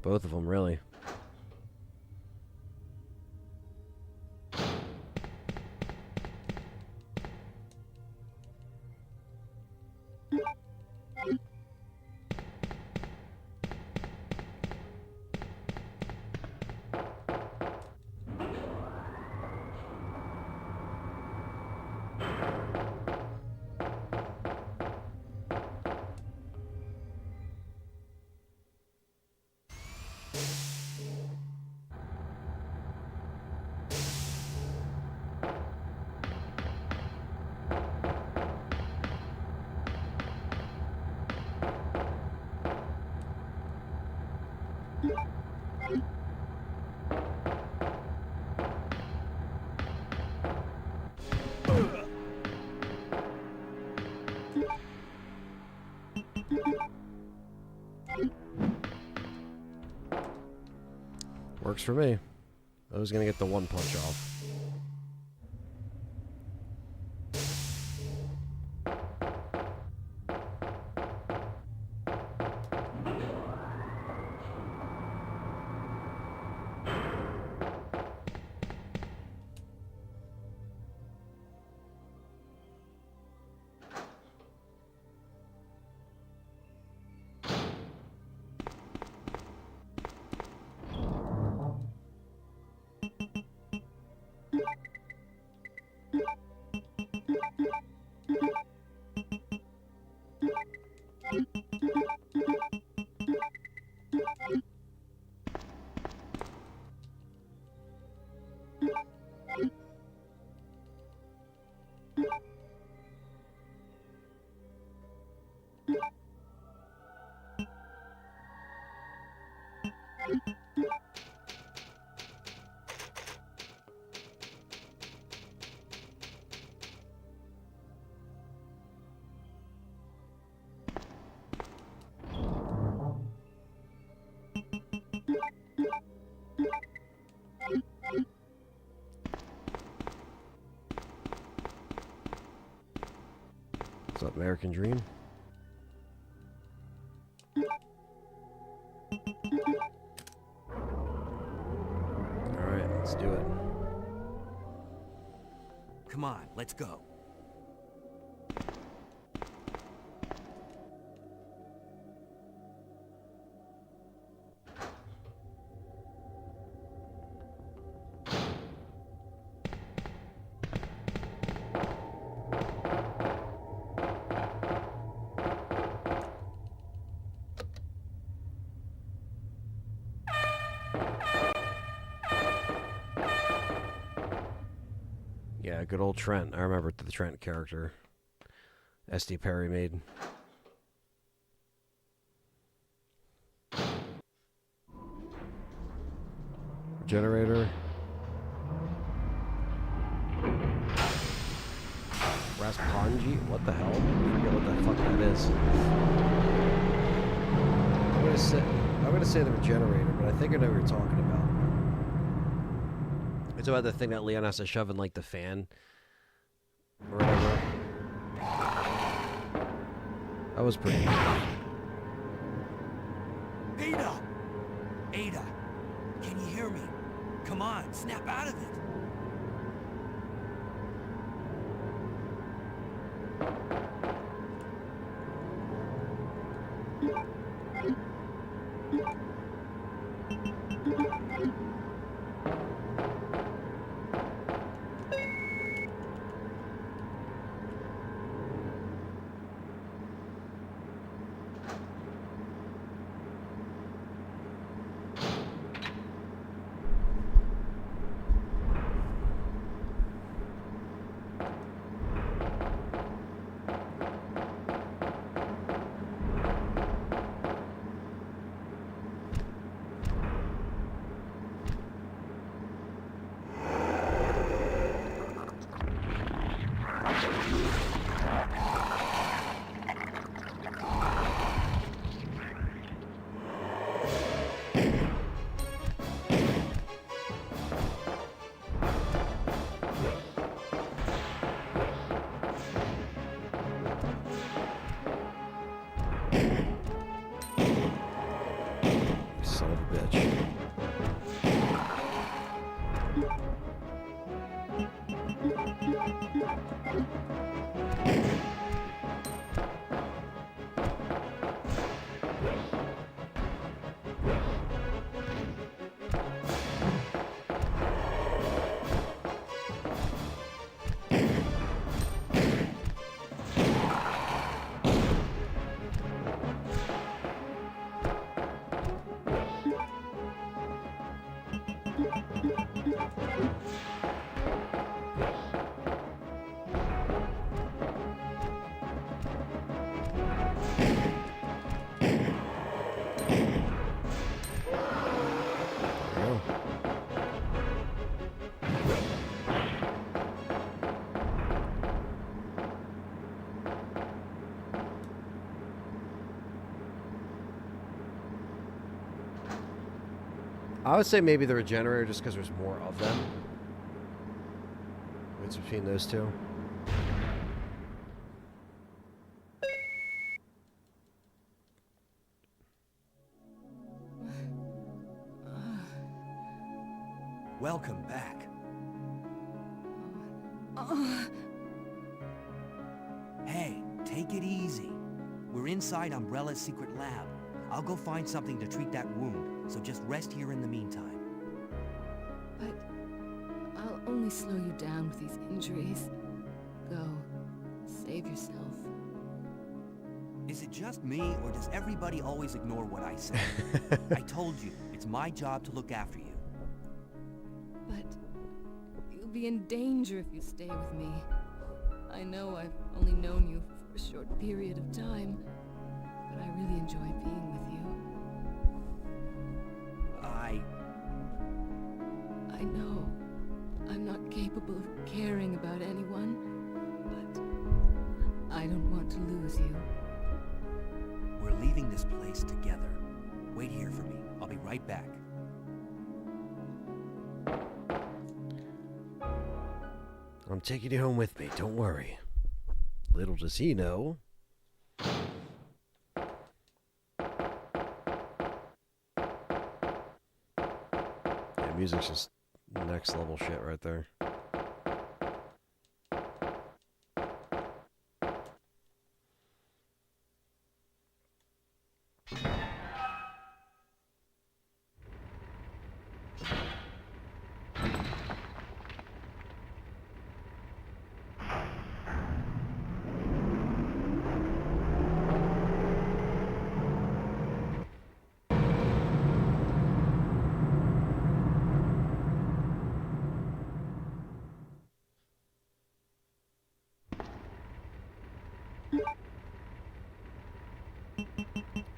Both of them, really. Works for me. I was gonna get the one punch off. What's up, American Dream? Alright, let's do it. Come on, let's go. Yeah, good old Trent. I remember the Trent character S.T.A.R.S made. Generator. Raspanji? What the hell? I forget what the fuck that is. I'm gonna say the Regenerator, but I think I know what you're talking about. It's about the thing that Leon has to shove in, like, the fan. Or whatever. That was pretty good. Ada! Ada! Can you hear me? Come on, snap out of it! I would say maybe the regenerator, just because there's more of them. What's between those two? Welcome back. Hey, take it easy. We're inside Umbrella's secret lab. I'll go find something to treat that wound, so just rest here in the meantime. But I'll only slow you down with these injuries. Go. Save yourself. Is it just me, or does everybody always ignore what I say? I told you, it's my job to look after you. But you'll be in danger if you stay with me. I know I've only known you for a short period of time, but I really enjoy being with you. I know I'm not capable of caring about anyone, but I don't want to lose you. We're leaving this place together. Wait here for me. I'll be right back. I'm taking you home with me, don't worry. Little does he know. Yeah, music's just next level shit right there.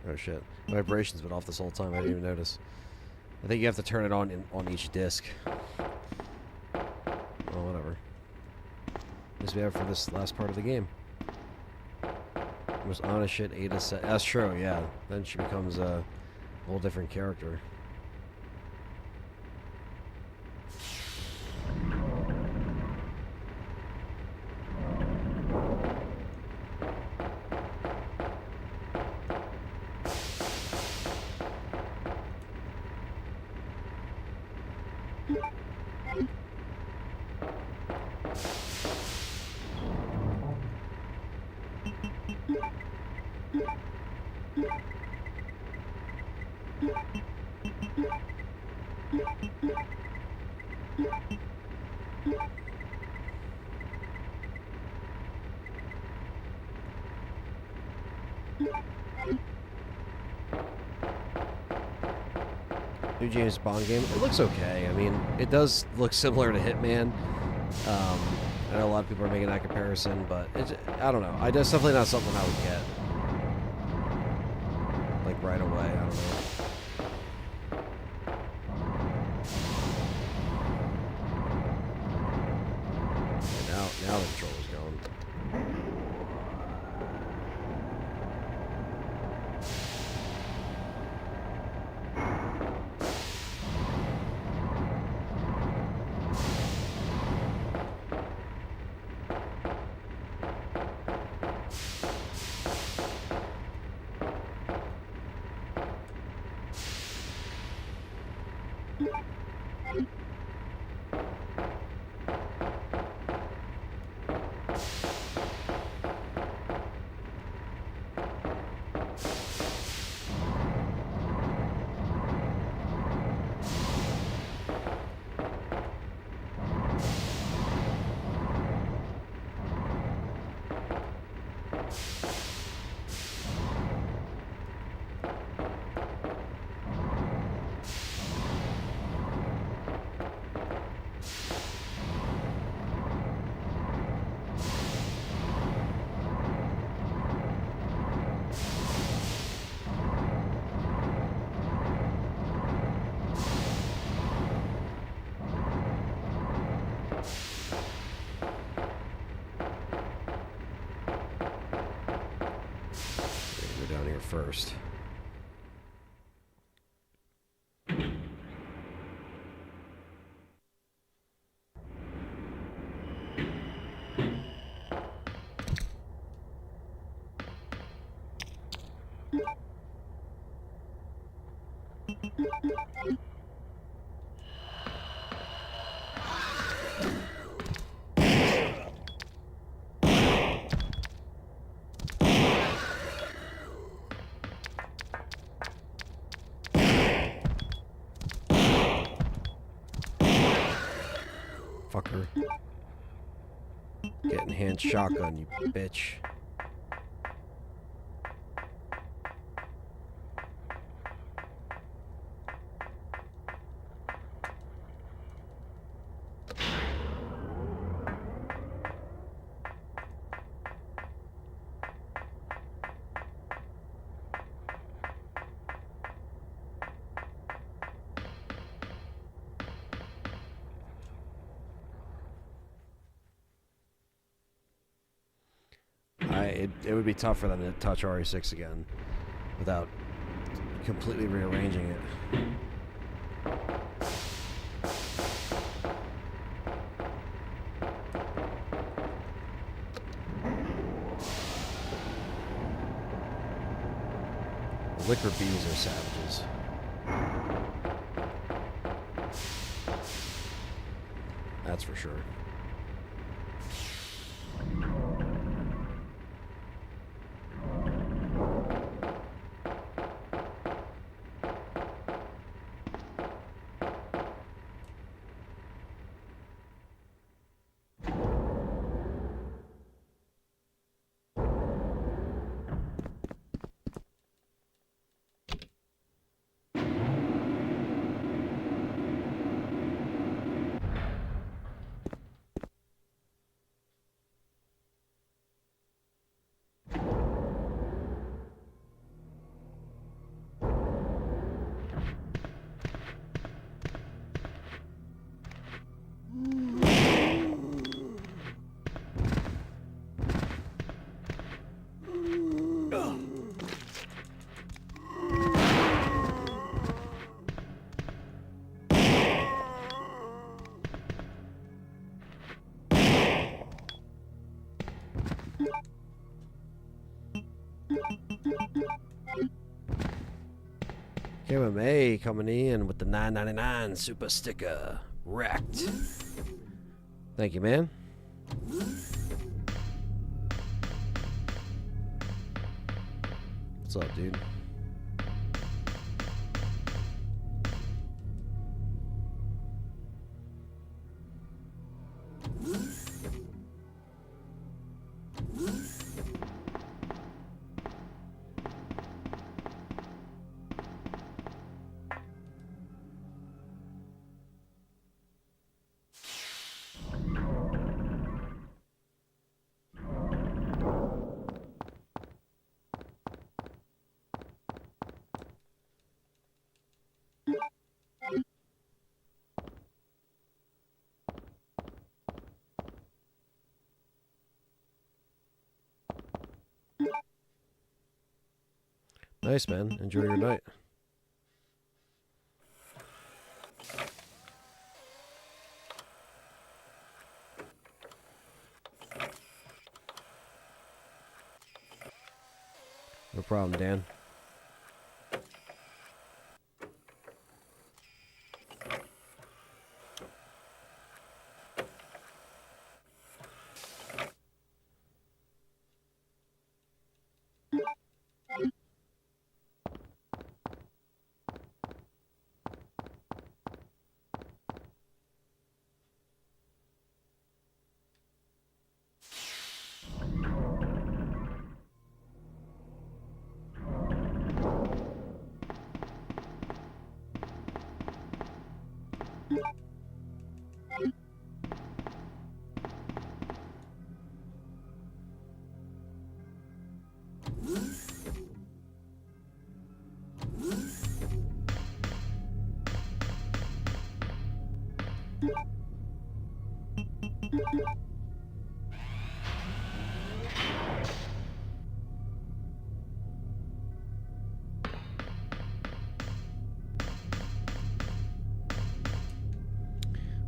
Oh shit. The vibration's been off this whole time, I didn't even notice. I think you have to turn it on on each disc. Oh, whatever. At least we have for this last part of the game. Most honest shit Ada said. That's true, yeah. Then she becomes a whole different character. New James Bond game. It looks okay. I mean, it does look similar to Hitman. I know a lot of people are making that comparison, but it's, I don't know. It's definitely not something I would get. Like right away. I don't know. And now the controller's going. First. Get enhanced shotgun, you bitch. It would be tough for them to touch RE6 again without completely rearranging it. The liquor bees are savages. That's for sure. MMA coming in with the $9.99 super sticker. Wrecked. Thank you, man. What's up, dude? Nice, man. Enjoy your night. No problem, Dan.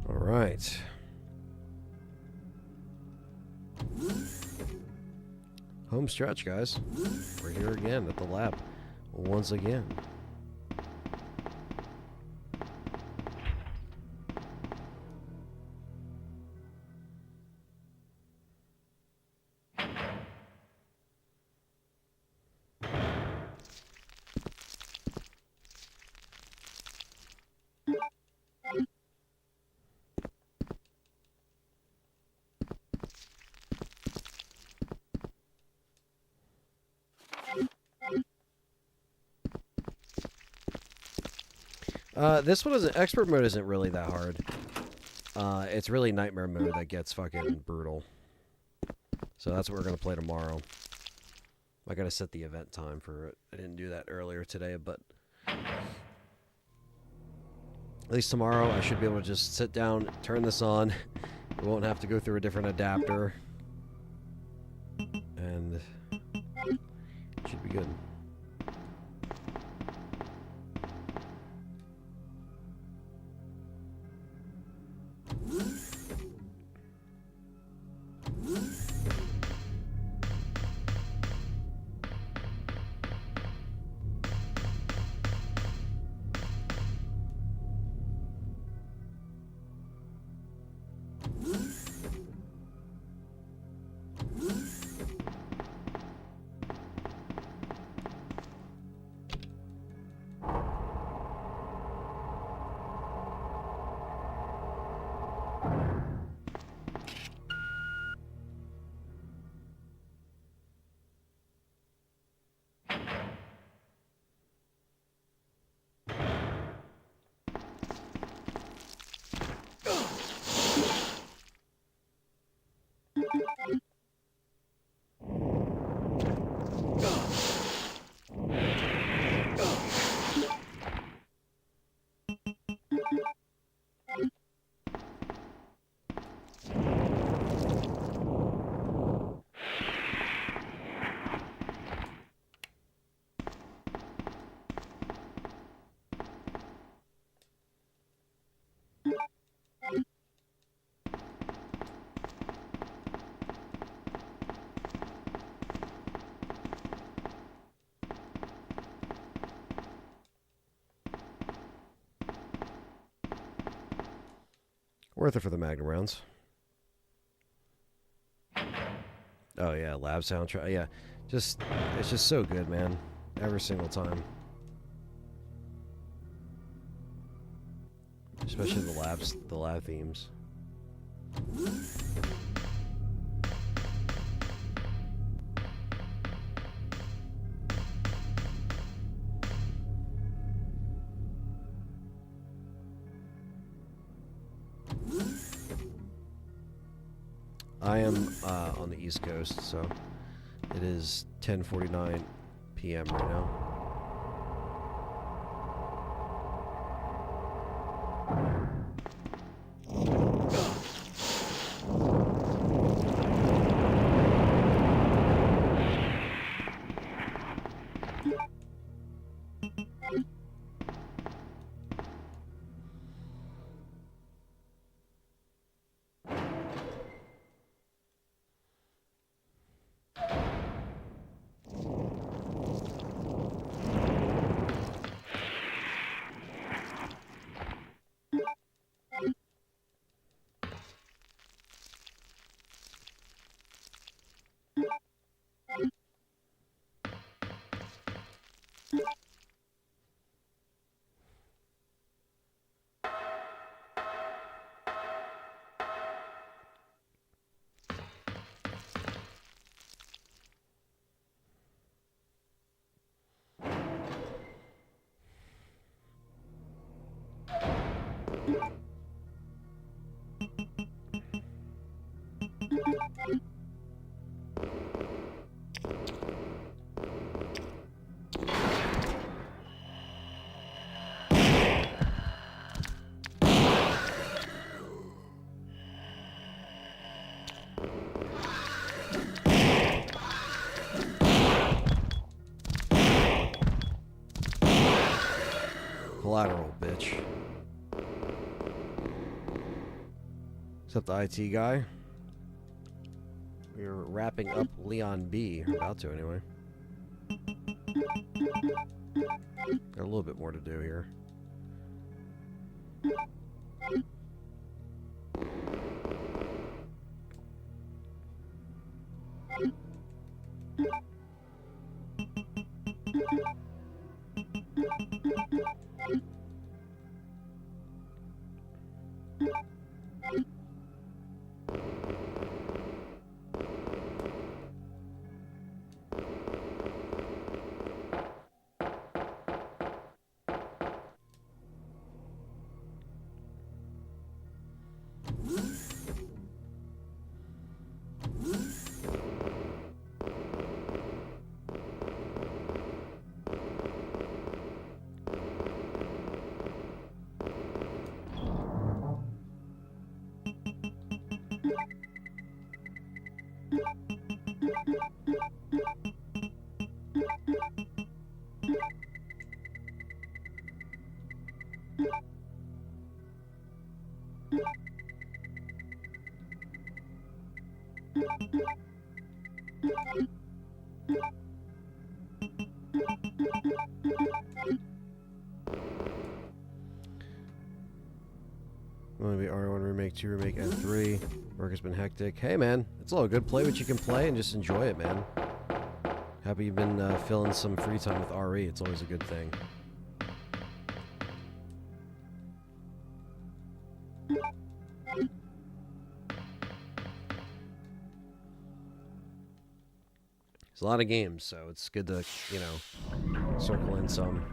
All right. Home stretch, guys. We're here again at the lab. Once again. This one isn't, expert mode isn't really that hard. It's really nightmare mode that gets fucking brutal. So that's what we're gonna play tomorrow. I gotta set the event time for it. I didn't do that earlier today, but at least tomorrow I should be able to just sit down, turn this on. We won't have to go through a different adapter. And it should be good. Worth it for the Magnum rounds. Oh yeah, lab soundtrack. Yeah, it's just so good, man. Every single time. Especially the lab themes. I am on the East Coast, so it is 10:49 p.m. right now. Collateral, bitch. Except the IT guy. We're wrapping up Leon B. We're about to, anyway. Got a little bit more to do here. Maybe R1 Remake, 2 Remake, and 3. Work has been hectic. Hey man, it's all good. Play what you can play and just enjoy it, man. Happy you've been filling some free time with RE. It's always a good thing. There's a lot of games, so it's good to, you know, circle in some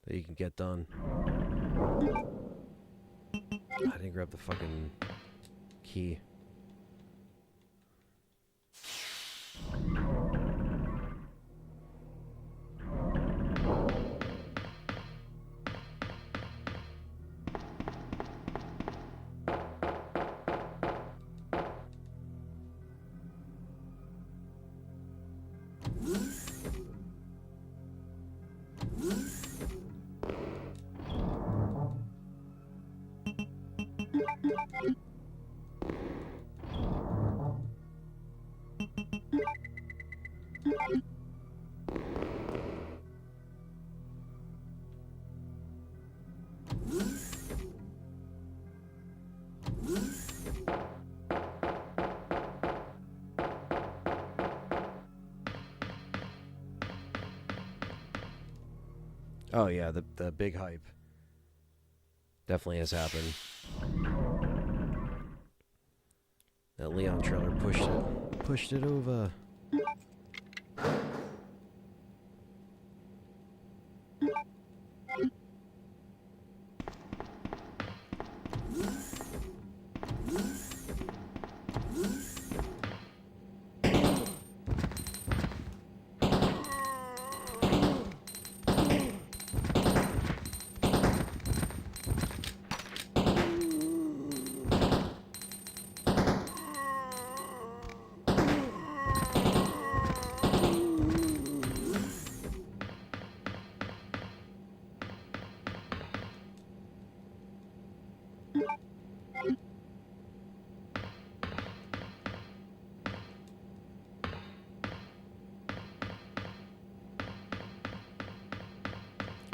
that you can get done. I didn't grab the fucking key. Oh yeah, the big hype definitely has happened. That Leon trailer pushed it over.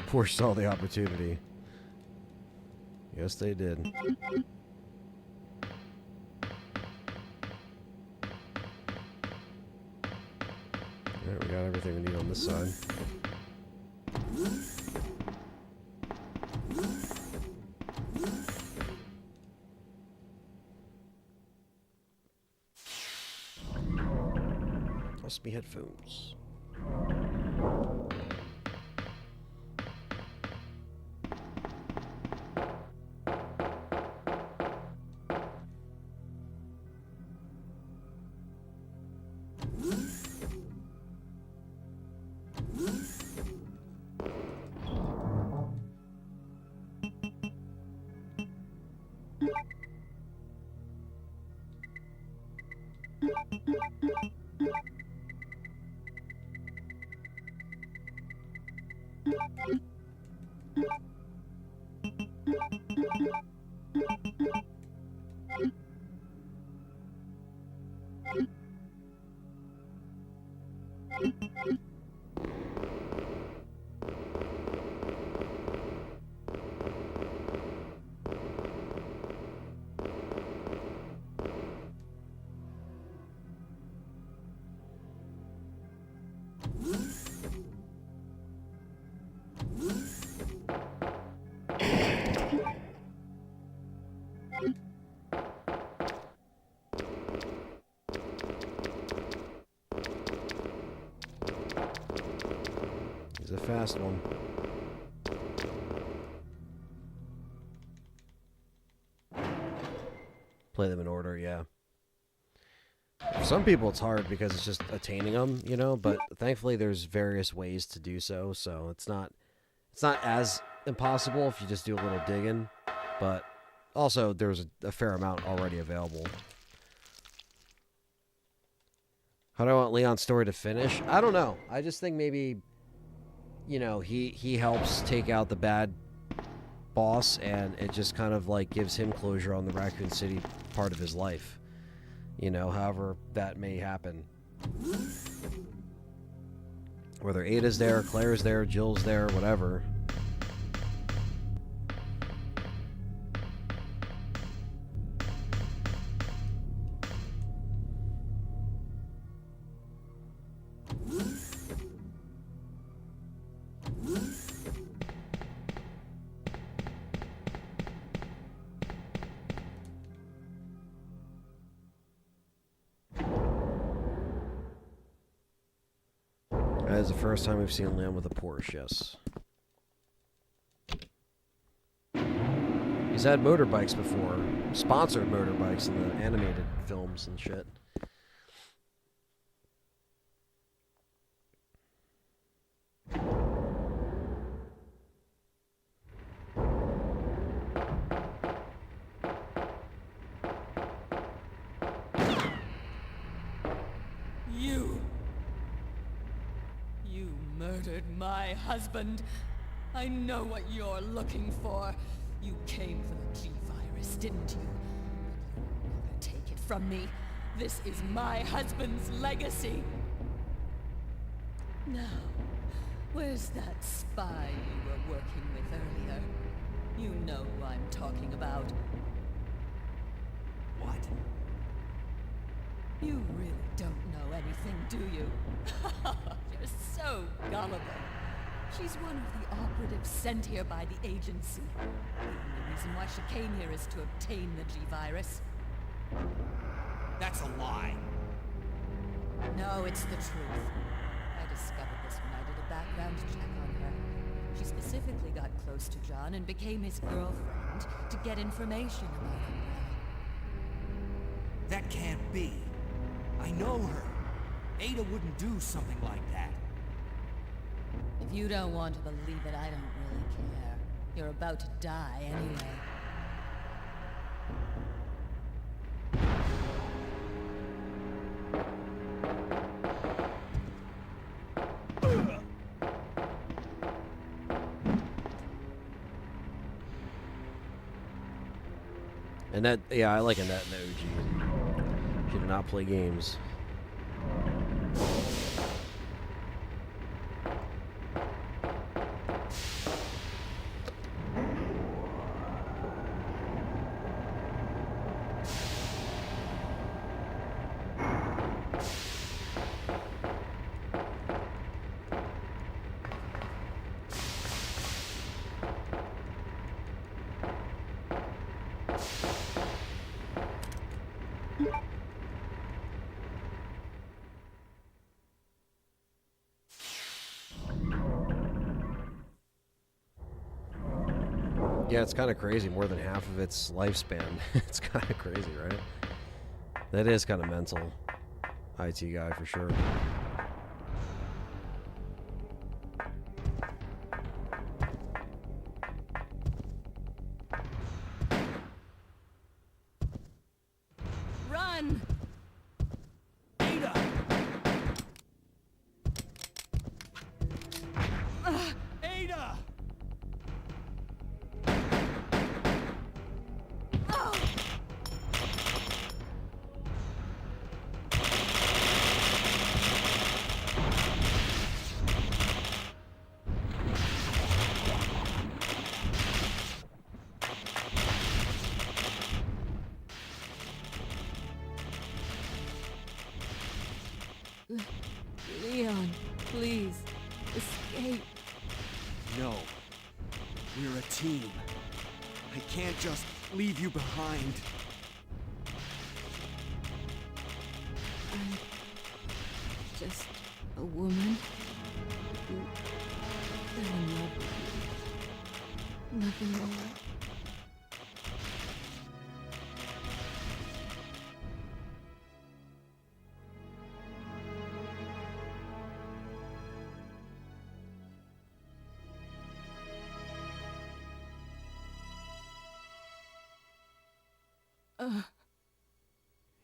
Foresaw the opportunity. Yes, they did. Alright, we got everything we need on this side. Lost me headphones. He's a fast one. Play them in order, yeah. For some people it's hard because it's just attaining them, you know, but thankfully there's various ways to do so, so it's not as impossible if you just do a little digging, but also there's a fair amount already available. How do I want Leon's story to finish? I don't know. I just think maybe, you know, he helps take out the bad boss, and it just kind of like gives him closure on the Raccoon City part of his life. You know, however that may happen. Whether Ada's there, Claire's there, Jill's there, whatever. That is the first time we've seen Leon with a Porsche, yes. He's had motorbikes before. Sponsored motorbikes in the animated films and shit. You murdered my husband. I know what you're looking for. You came for the G-Virus, didn't you? You'll never take it from me. This is my husband's legacy. Now, where's that spy you were working with earlier? You know who I'm talking about. What? You really don't know anything, do you? You're so gullible. She's one of the operatives sent here by the agency. The only reason why she came here is to obtain the G-Virus. That's a lie. No, it's the truth. I discovered this when I did a background check on her. She specifically got close to John and became his girlfriend to get information about Umbrella. That can't be. I know her. Ada wouldn't do something like that. If you don't want to believe it, I don't really care. You're about to die anyway. And that, yeah, I like Annette in the OG. She did not play games. Yeah, it's kind of crazy. More than half of its lifespan. It's kind of crazy, right? That is kind of mental. IT guy for sure. Run! Ada! Ada! Leon, please, escape. No. We're a team. I can't just leave you behind. I'm just a woman who fell in love with you. Nothing more.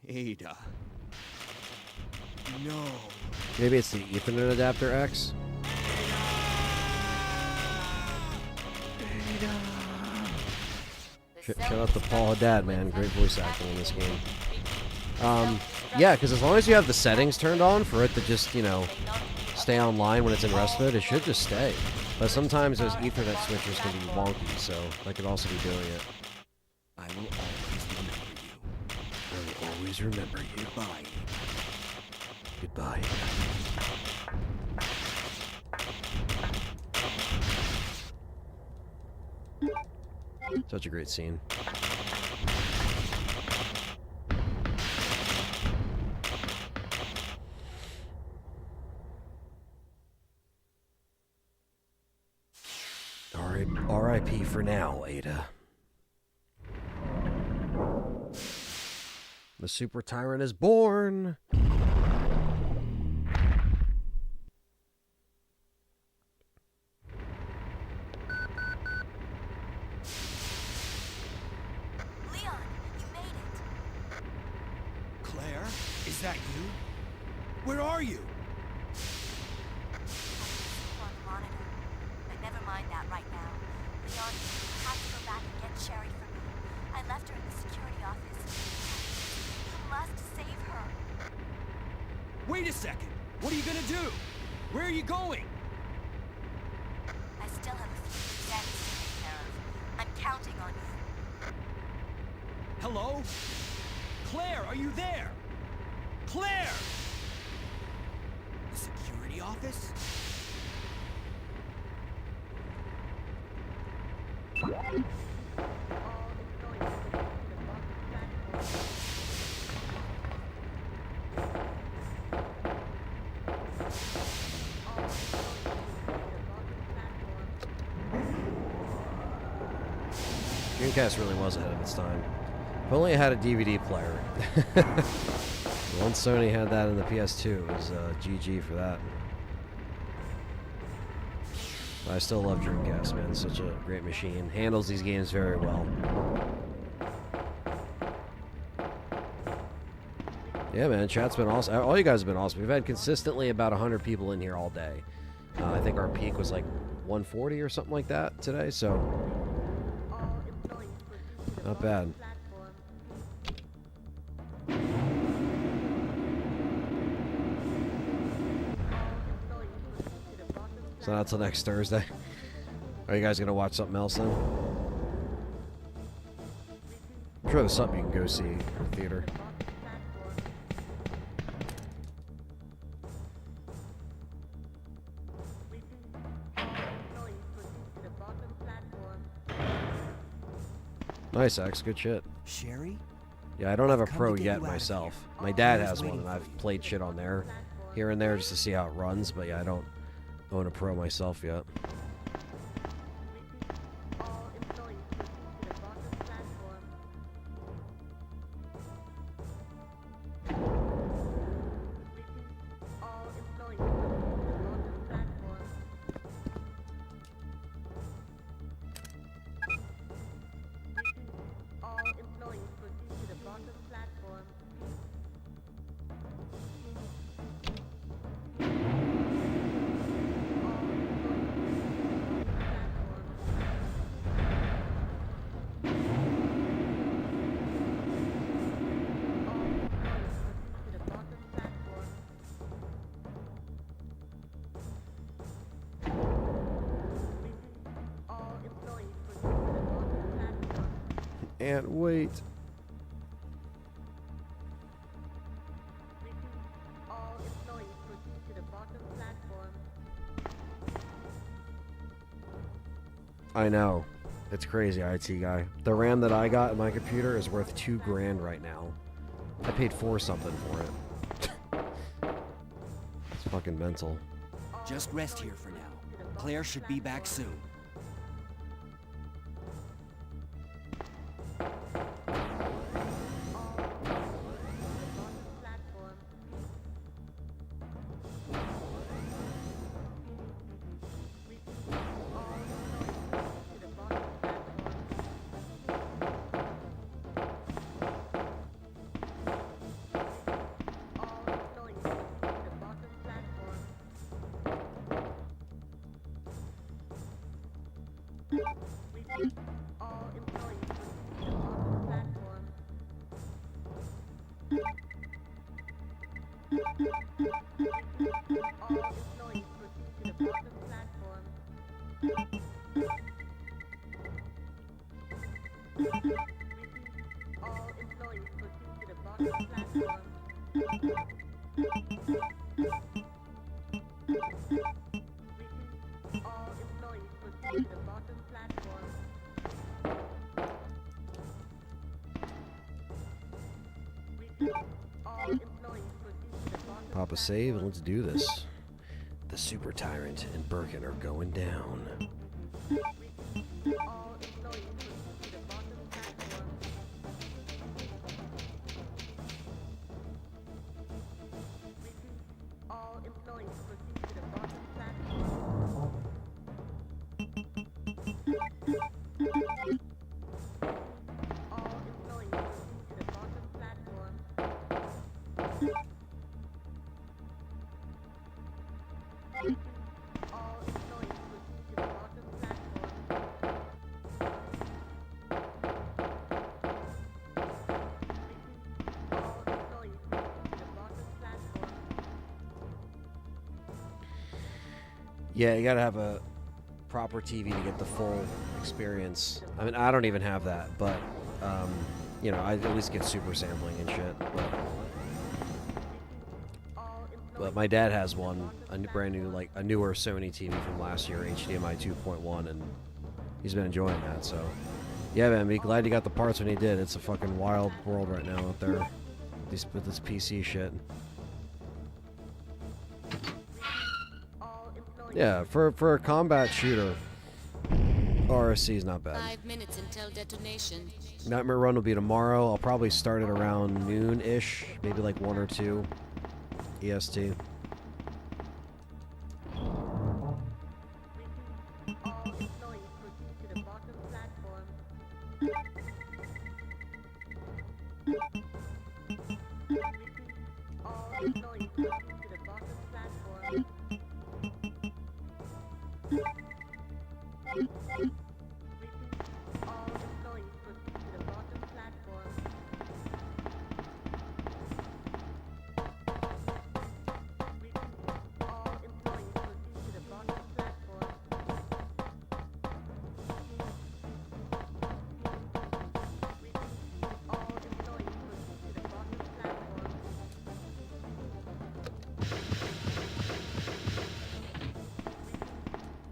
Ada. no. Maybe it's the Ethernet adapter X. Shout out to Paul Haddad, man. Great voice acting in this game. Yeah, because as long as you have the settings turned on for it to just, you know, stay online when it's in rest mode, it should just stay. But sometimes those Ethernet switches can be wonky, so that could also be doing it. I will always remember you. I will always remember you. Goodbye. Goodbye. Such a great scene. R.I.P. for now, Ada. The Super Tyrant is born! Leon, you made it. Claire, is that you? Where are you? On the monitor. But never mind that right now. Leon, you have to go back and get Sherry for me. I left her in the security office. You must save her. Wait a second. What are you gonna do? Where are you going? I still have a few loose ends to take care of. I'm counting on you. Hello? Claire, are you there? Claire! The security office? Dreamcast really was ahead of its time. If only it had a DVD player. Once Sony had that in the PS2, it was GG for that. But I still love Dreamcast, man. It's such a great machine. Handles these games very well. Yeah, man, chat's been awesome. All you guys have been awesome. We've had consistently about 100 people in here all day. I think our peak was like 140 or something like that today, so not bad. So not till next Thursday. Are you guys gonna watch something else then? I'm sure there's something you can go see in the theater. Nice, X. Good shit. Sherry? Yeah, I don't have a Pro yet myself. My dad has one, and I've played shit on there here and there just to see how it runs, but yeah, I don't own a Pro myself yet. Can't wait. I know. It's crazy, IT guy. The RAM that I got in my computer is worth $2 grand right now. I paid $4 something for it. It's fucking mental. Just rest here for now. Claire should be back soon. All employees proceed to the bottom platform. All employees proceed to the bottom platform. All employees proceed to the bottom platform. All employees proceed to the bottom platform. All employees proceed to the bottom Pop a save and let's do this. The Super Tyrant and Birkin are going down. All employees proceed to the bottom platform. All employees proceed to the bottom platform. All employees proceed to the bottom platform. All employees proceed to the bottom platform. All employees proceed to the bottom platform. Yeah, you gotta have a proper TV to get the full experience. I mean, I don't even have that, but you know, I at least get super sampling and shit. But my dad has one, a brand new, like a newer Sony TV from last year, HDMI 2.1, and he's been enjoying that. So, yeah, man, be glad you got the parts when he did. It's a fucking wild world right now out there with this PC shit. Yeah, for a combat shooter, RSC is not bad. 5 minutes until detonation. Nightmare Run will be tomorrow. I'll probably start it around noon-ish, maybe like 1 or 2 EST. All employees proceed to the bottom platform. All employees proceed to the bottom platform. All employees proceed to the bottom platform. All employees proceed to the bottom platform. All employees proceed to the bottom platform. All employees proceed to the bottom platform.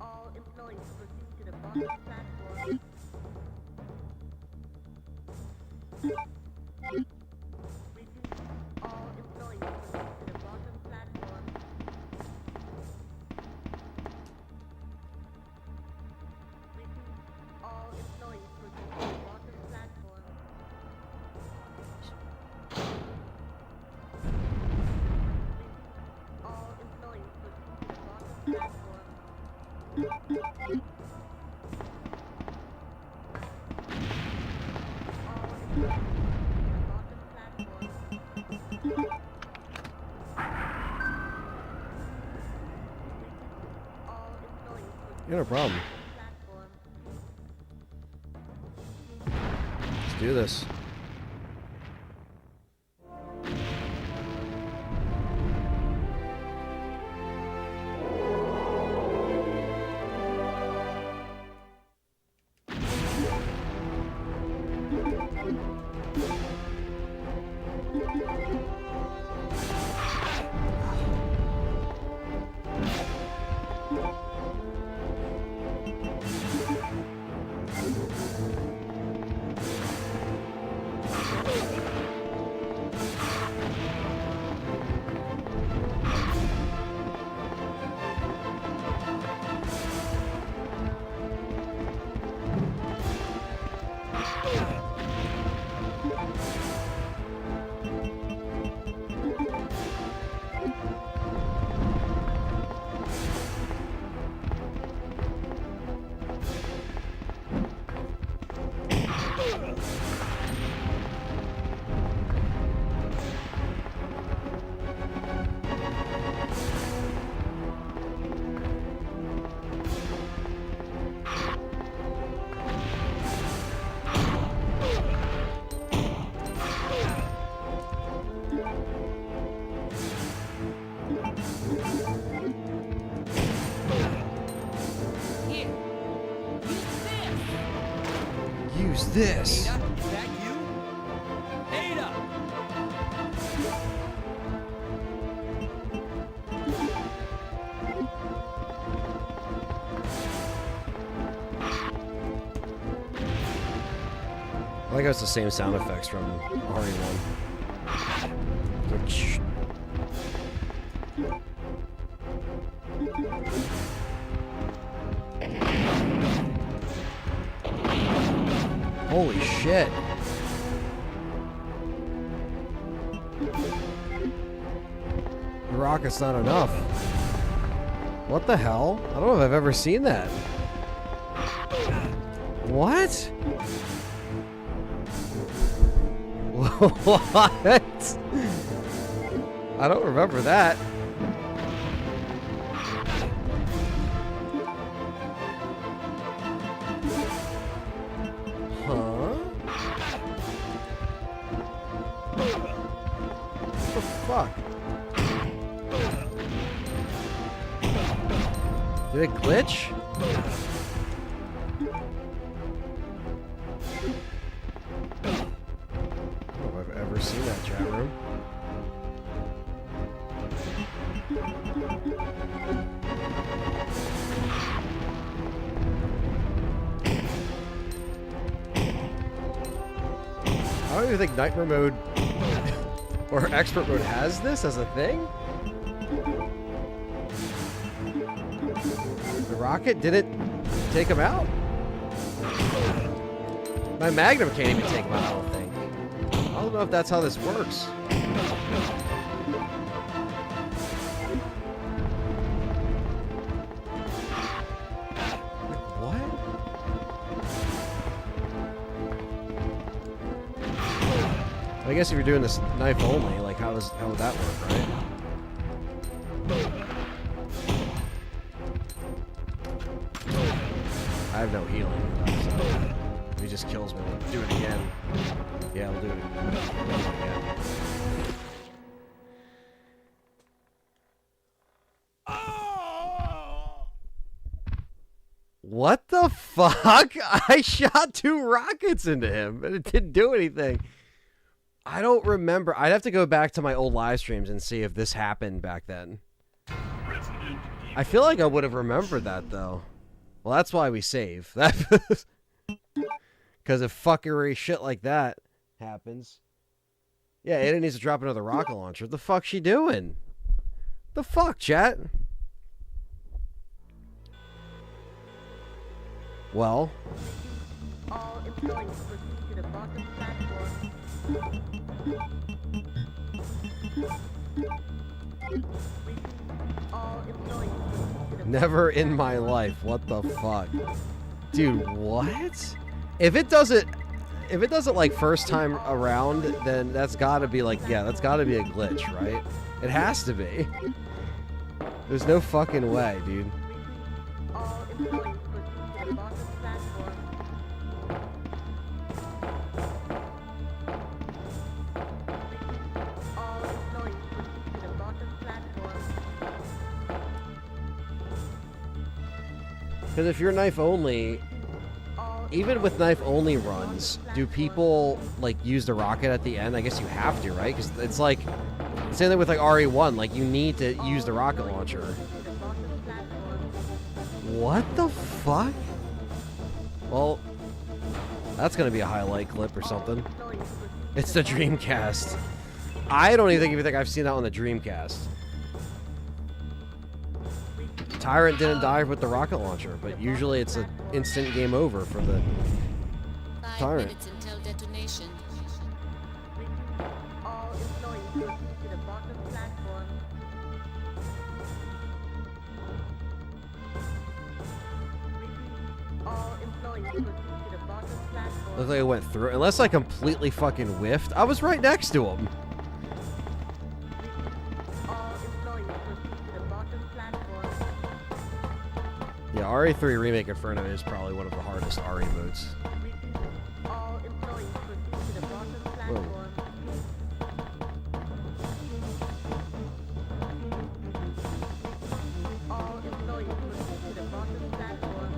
All employees proceed to the bottom platform. All employees proceed to the bottom platform. All employees proceed to the bottom platform. All employees proceed to the bottom platform. All employees proceed Yeah, no problem. to the platform. Let's do this. this? Ada, is that you? Ada! I think it's the same sound effects from RE1. Holy shit. The rocket's not enough. What the hell? I don't know if I've ever seen that. What? What? I don't remember that. Huh? What the fuck? Did it glitch? Seen that chat room. I don't even think Nightmare mode or Expert mode has this as a thing. The rocket didn't take him out. My Magnum can't even take him out, I don't think. I don't know if that's how this works. What? I guess if you're doing this knife only, like how would that work, right? I have no healing, so if he just kills me, we'll do it again. Yeah, we'll do it again. What the fuck? I shot 2 rockets into him, and it didn't do anything. I don't remember. I'd have to go back to my old live streams and see if this happened back then. I feel like I would have remembered that, though. Well, that's why we save. Because if fuckery shit like that happens. Yeah, Ada needs to drop another rocket launcher. What the fuck's she doing? The fuck, chat? Well. All employees proceed to the bottom platform. All employees proceed to the Never in my life. What the fuck? Dude, what? If it doesn't like first time around, then that's gotta be like, yeah, that's gotta be a glitch, right? It has to be. There's no fucking way, dude. All employees proceed to the bottom platform. All employees proceed to the bottom platform. Because if you're knife only, even with knife only runs, do people like use the rocket at the end? I guess you have to, right? Because it's like same thing with like RE1. Like you need to use the rocket launcher. What the fuck? Well, that's gonna be a highlight clip or something. It's the Dreamcast. I don't even think I've seen that on the Dreamcast. Tyrant didn't die with the rocket launcher, but usually it's an instant game over for the Tyrant. 5 minutes until detonation. All employees proceed to the bottom platform. All employees proceed to the bottom platform. Looks like I went through. Unless I completely fucking whiffed. I was right next to him. All employees proceed to the bottom platform. Yeah, RE3 Remake Inferno is probably one of the hardest RE modes. All employees proceed to the bottom platform. All employees proceed to the bottom platform.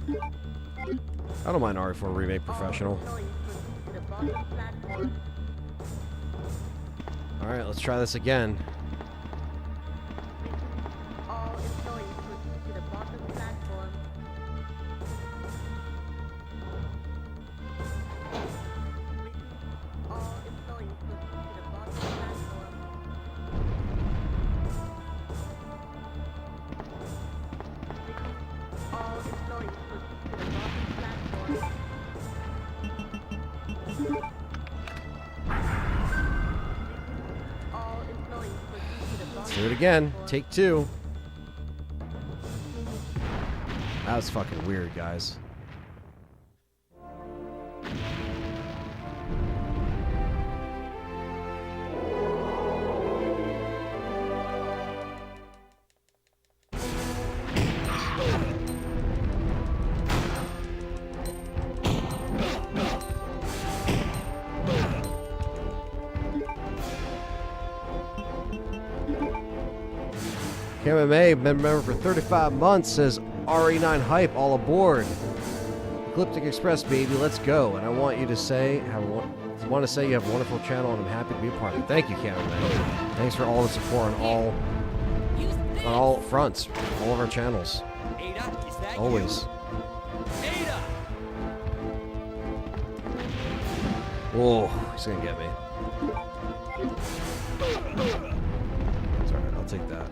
I don't mind RE4 Remake Professional. Alright, let's try this again. All employees proceed to the bottom platform. All employees proceed to the bottom platform. All employees proceed to the bottom platform. All employees proceed to the Let's bottom do it again. platform. Take 2. That was fucking weird, guys. KMMA, been a member for 35 months, says RE9 hype, all aboard. Ecliptic Express, baby, let's go. And I want you to say, you have a wonderful channel, and I'm happy to be a part of it. Thank you, KMMA. Thanks for all the support on all fronts, all of our channels. Ada, is that Always. you? Ada! Whoa, he's gonna get me. It's alright, I'll take that.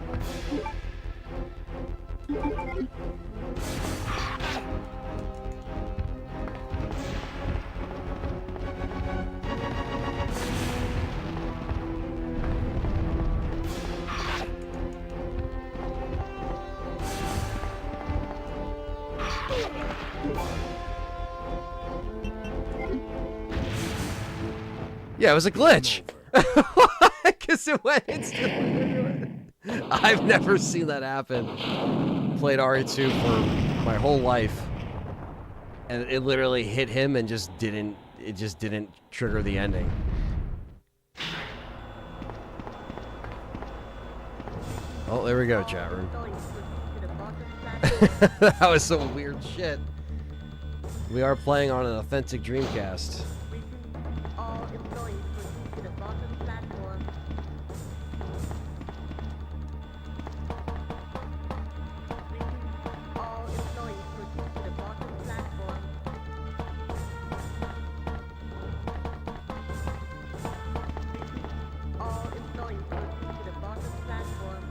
Yeah, it was a glitch. Because it went instantly. I've never seen that happen. Played RE2 for my whole life, and it literally hit him and just didn't. It just didn't trigger the ending. Oh, there we go, chat room. That was some weird shit. We are playing on an authentic Dreamcast. All employees proceed to the bottom platform. All employees proceed to the bottom platform. All employees proceed to the bottom platform.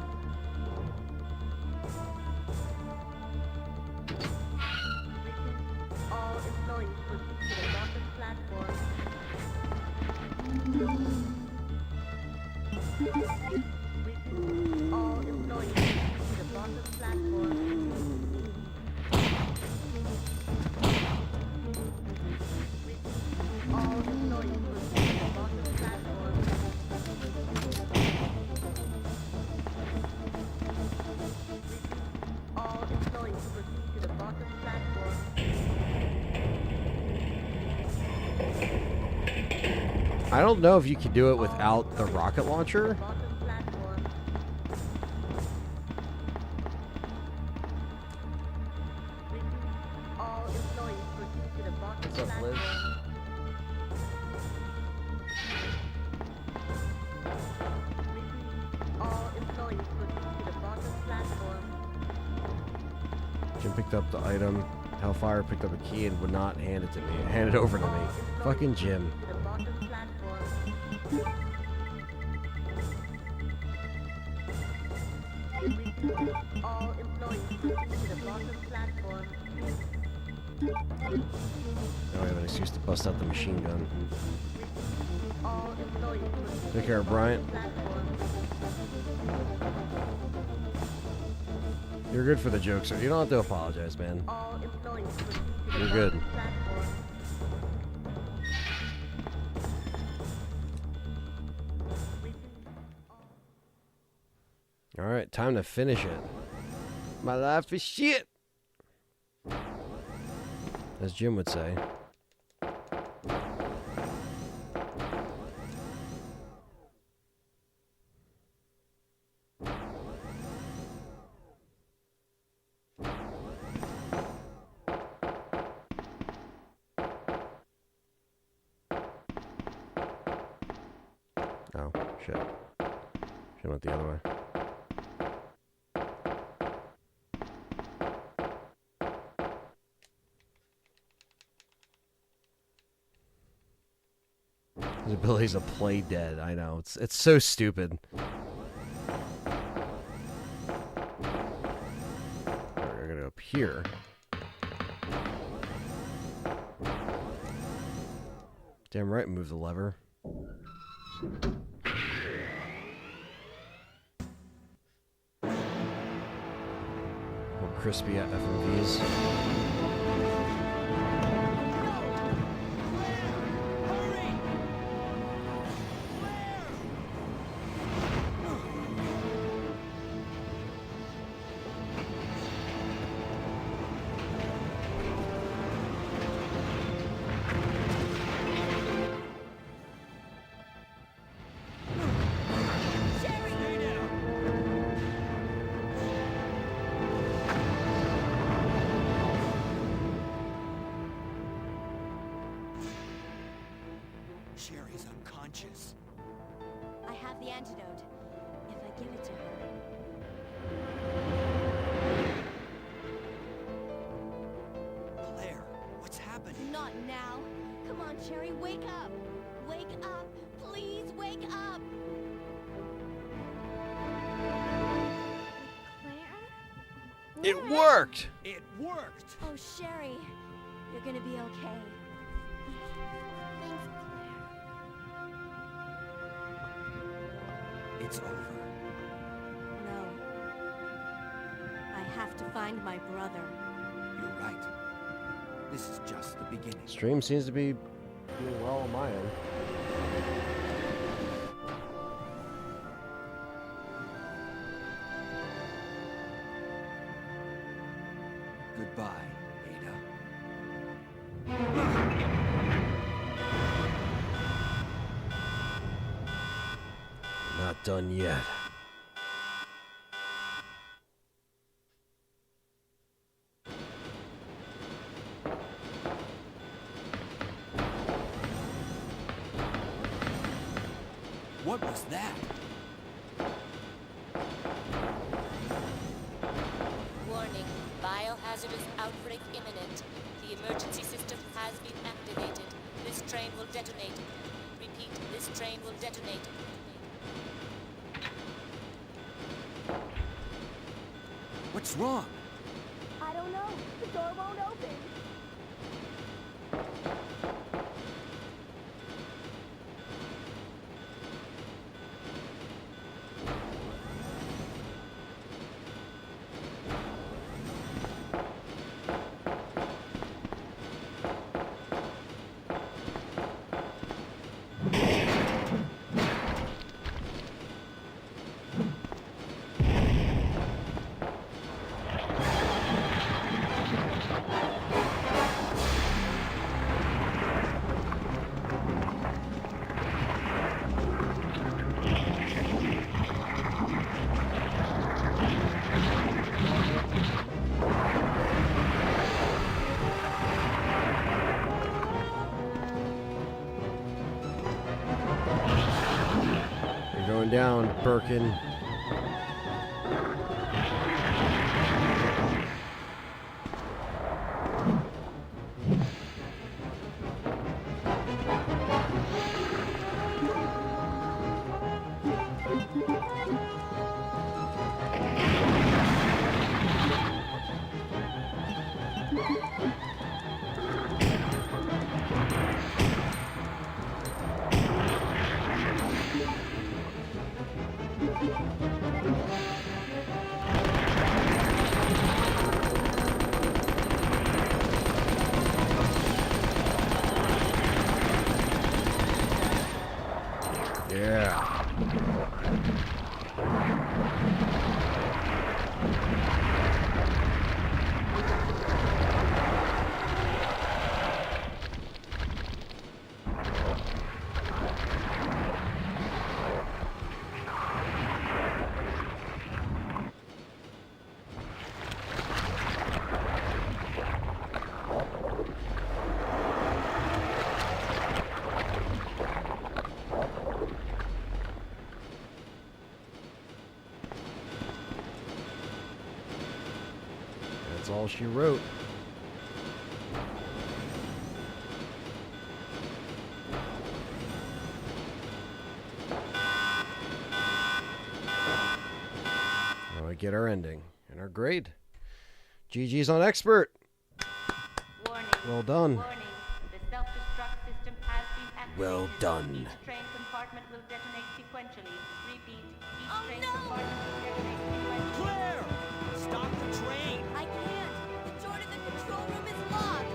All employees proceed to the bottom platform. All employees proceed to the bottom platform. All employees proceed to the bottom platform. All employees proceed to the bottom platform. I don't know if you can do it without the rocket launcher. Bottom platform. All employees proceed to the bottom What's up, Liz? platform. All employees proceed to the bottom platform. Jim picked up the item. Hellfire picked up a key and would not hand it to me. Hand it over to me. Fucking Jim. To the bottom platform. All employees proceed to the bottom platform. Now we have an excuse to bust out the machine gun. All employees proceed Take to care, the Bryant. bottom platform. You're good for the joke, sir. You don't have to apologize, man. All employees proceed to the You're bottom good. platform. All right, time to finish it. My life is shit, as Jim would say. Shit. She went the other way. His ability to play dead. I know. It's so stupid. We're gonna go up here. Damn right, move the lever. More crispy FMVs. Sherry's unconscious. I have the antidote. If I give it to her. Claire, what's happening? Not now. Come on, Sherry, wake up. Wake up. Please wake up. Claire? It worked! It worked! Oh, Sherry, you're gonna be okay. Thanks, Claire. It's over. No. I have to find my brother. You're right. This is just the beginning. Stream seems to be doing well on my end. Goodbye, Ada. Not done yet. What was that? Warning. Biohazardous outbreak imminent. The emergency system has been activated. This train will detonate. Repeat, this train will detonate. What's wrong? I don't know. The door won't open. Going down, Birkin. That's all she wrote. Now we get our ending and our grade. GG's on expert. Warning. Well done. Warning. The self-destruct system has been activated. Well done. Each train compartment will detonate sequentially. Repeat. Each Oh, train no! compartment will detonate sequentially. Claire! Stop the train! I can't. The door to the control room is locked.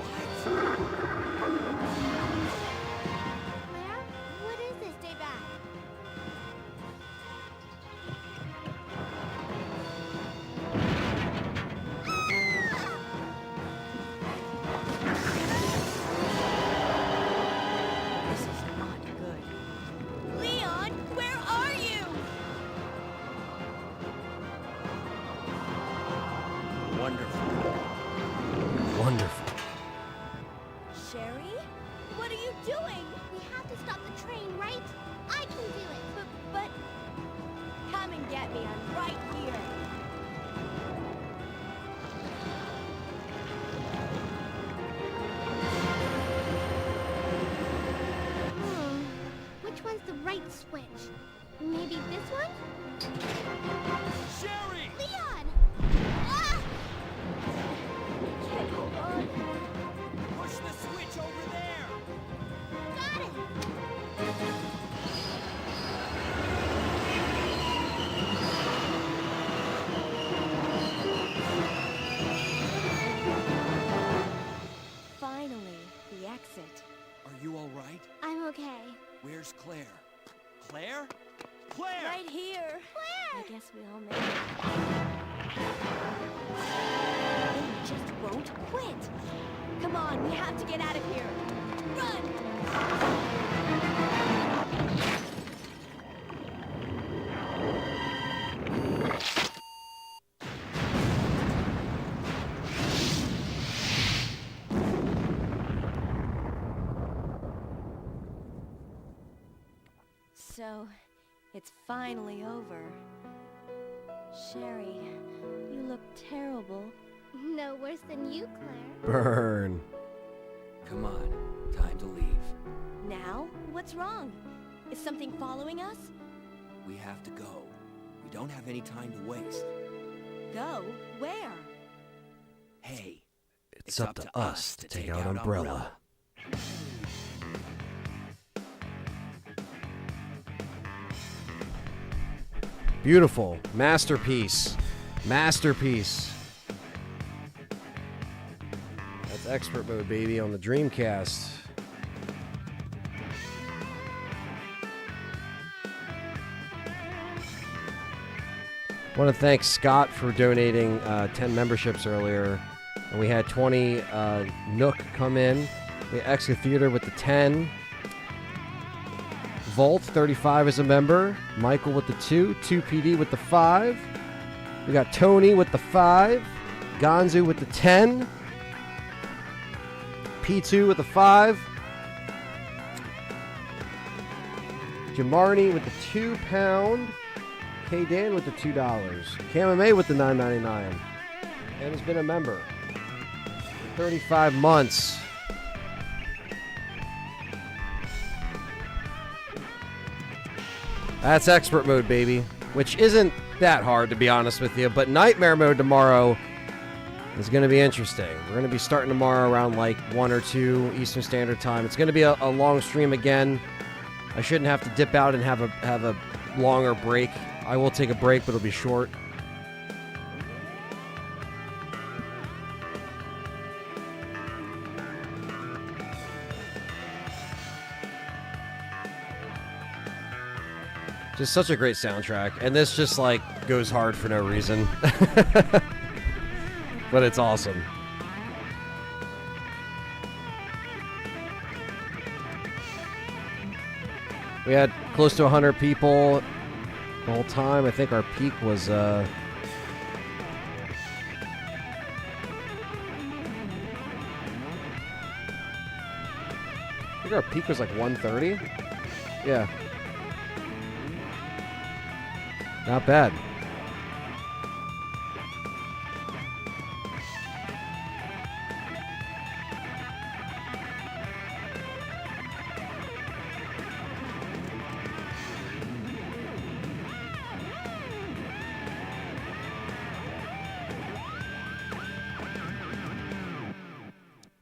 Claire? What is it? Stay back. This is not good. Leon, where are you? Wonderful. Wonderful. Sherry? What are you doing? We have to stop the train, right? I can do it. But... Come and get me. I'm right here. Which one's the right switch? Maybe this one? Sherry! Leon! Ah! Can't hold on. Push the switch over there! Got it! Finally, the exit. Are you all right? I'm okay. Where's Claire? Claire? Claire! Right here. Claire! I guess we all made it. They just won't quit. Come on, we have to get out of here. Run! So, it's finally over. Sherry, you look terrible. No worse than you, Claire. Burn. Come on, time to leave. Now? What's wrong? Is something following us? We have to go. We don't have any time to waste. Go? Where? Hey, It's up to us to take out Umbrella. Beautiful. Masterpiece. Masterpiece. That's expert mode, baby, on the Dreamcast. I want to thank Scott for donating 10 memberships earlier. And we had 20 Nook come in. We had Exca Theater with the 10. Volt, 35 as a member. Michael with the 2. 2PD with the 5. We got Tony with the 5. Gonzu with the 10. P2 with the 5. Jamarni with the £2. K Dan with the $2. Kamame with the $9.99. And has been a member for 35 months. That's expert mode, baby. Which isn't that hard, to be honest with you. But nightmare mode tomorrow is going to be interesting. We're going to be starting tomorrow around like 1 or 2 Eastern Standard Time. It's going to be a long stream again. I shouldn't have to dip out and have a longer break. I will take a break, but it'll be short. Just such a great soundtrack, and this just like goes hard for no reason. But it's awesome. We had close to 100 people the whole time. I think our peak was I think our peak was like 130. Yeah. Not bad.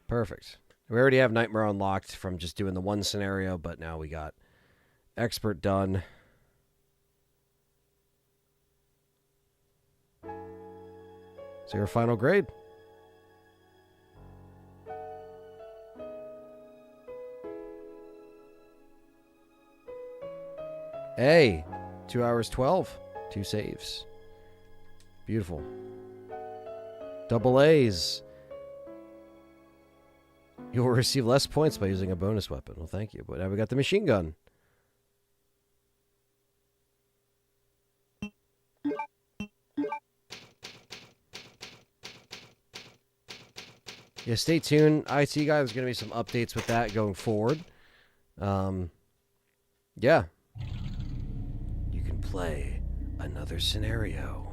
Perfect. We already have Nightmare unlocked from just doing the one scenario, but now we got Expert done. So your final grade. A. 2 hours 12. 2 saves. Beautiful. Double A's. You will receive less points by using a bonus weapon. Well, thank you. But now we got the machine gun. Yeah, stay tuned. IT guy, there's going to be some updates with that going forward. Yeah. You can play another scenario.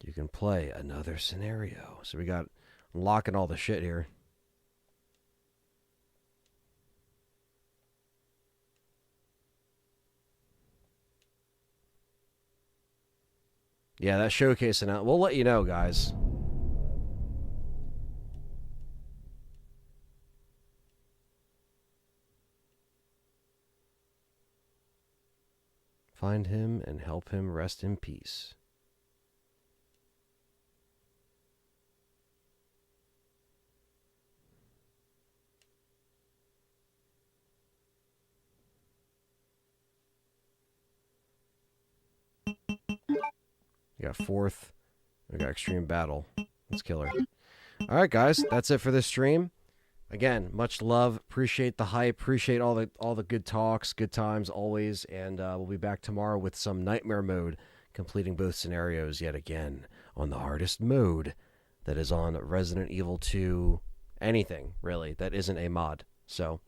You can play another scenario. So we got unlocking all the shit here. Yeah, that showcase announcement. We'll let you know, guys. Find him and help him rest in peace. We got 4th. We got Extreme Battle. That's killer. All right, guys. That's it for this stream. Again, much love. Appreciate the hype. Appreciate all the good talks, good times always. And we'll be back tomorrow with some Nightmare mode, completing both scenarios yet again on the hardest mode that is on Resident Evil 2. Anything, really, that isn't a mod. So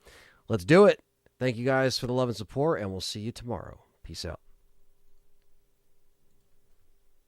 let's do it. Thank you guys for the love and support, and we'll see you tomorrow. Peace out.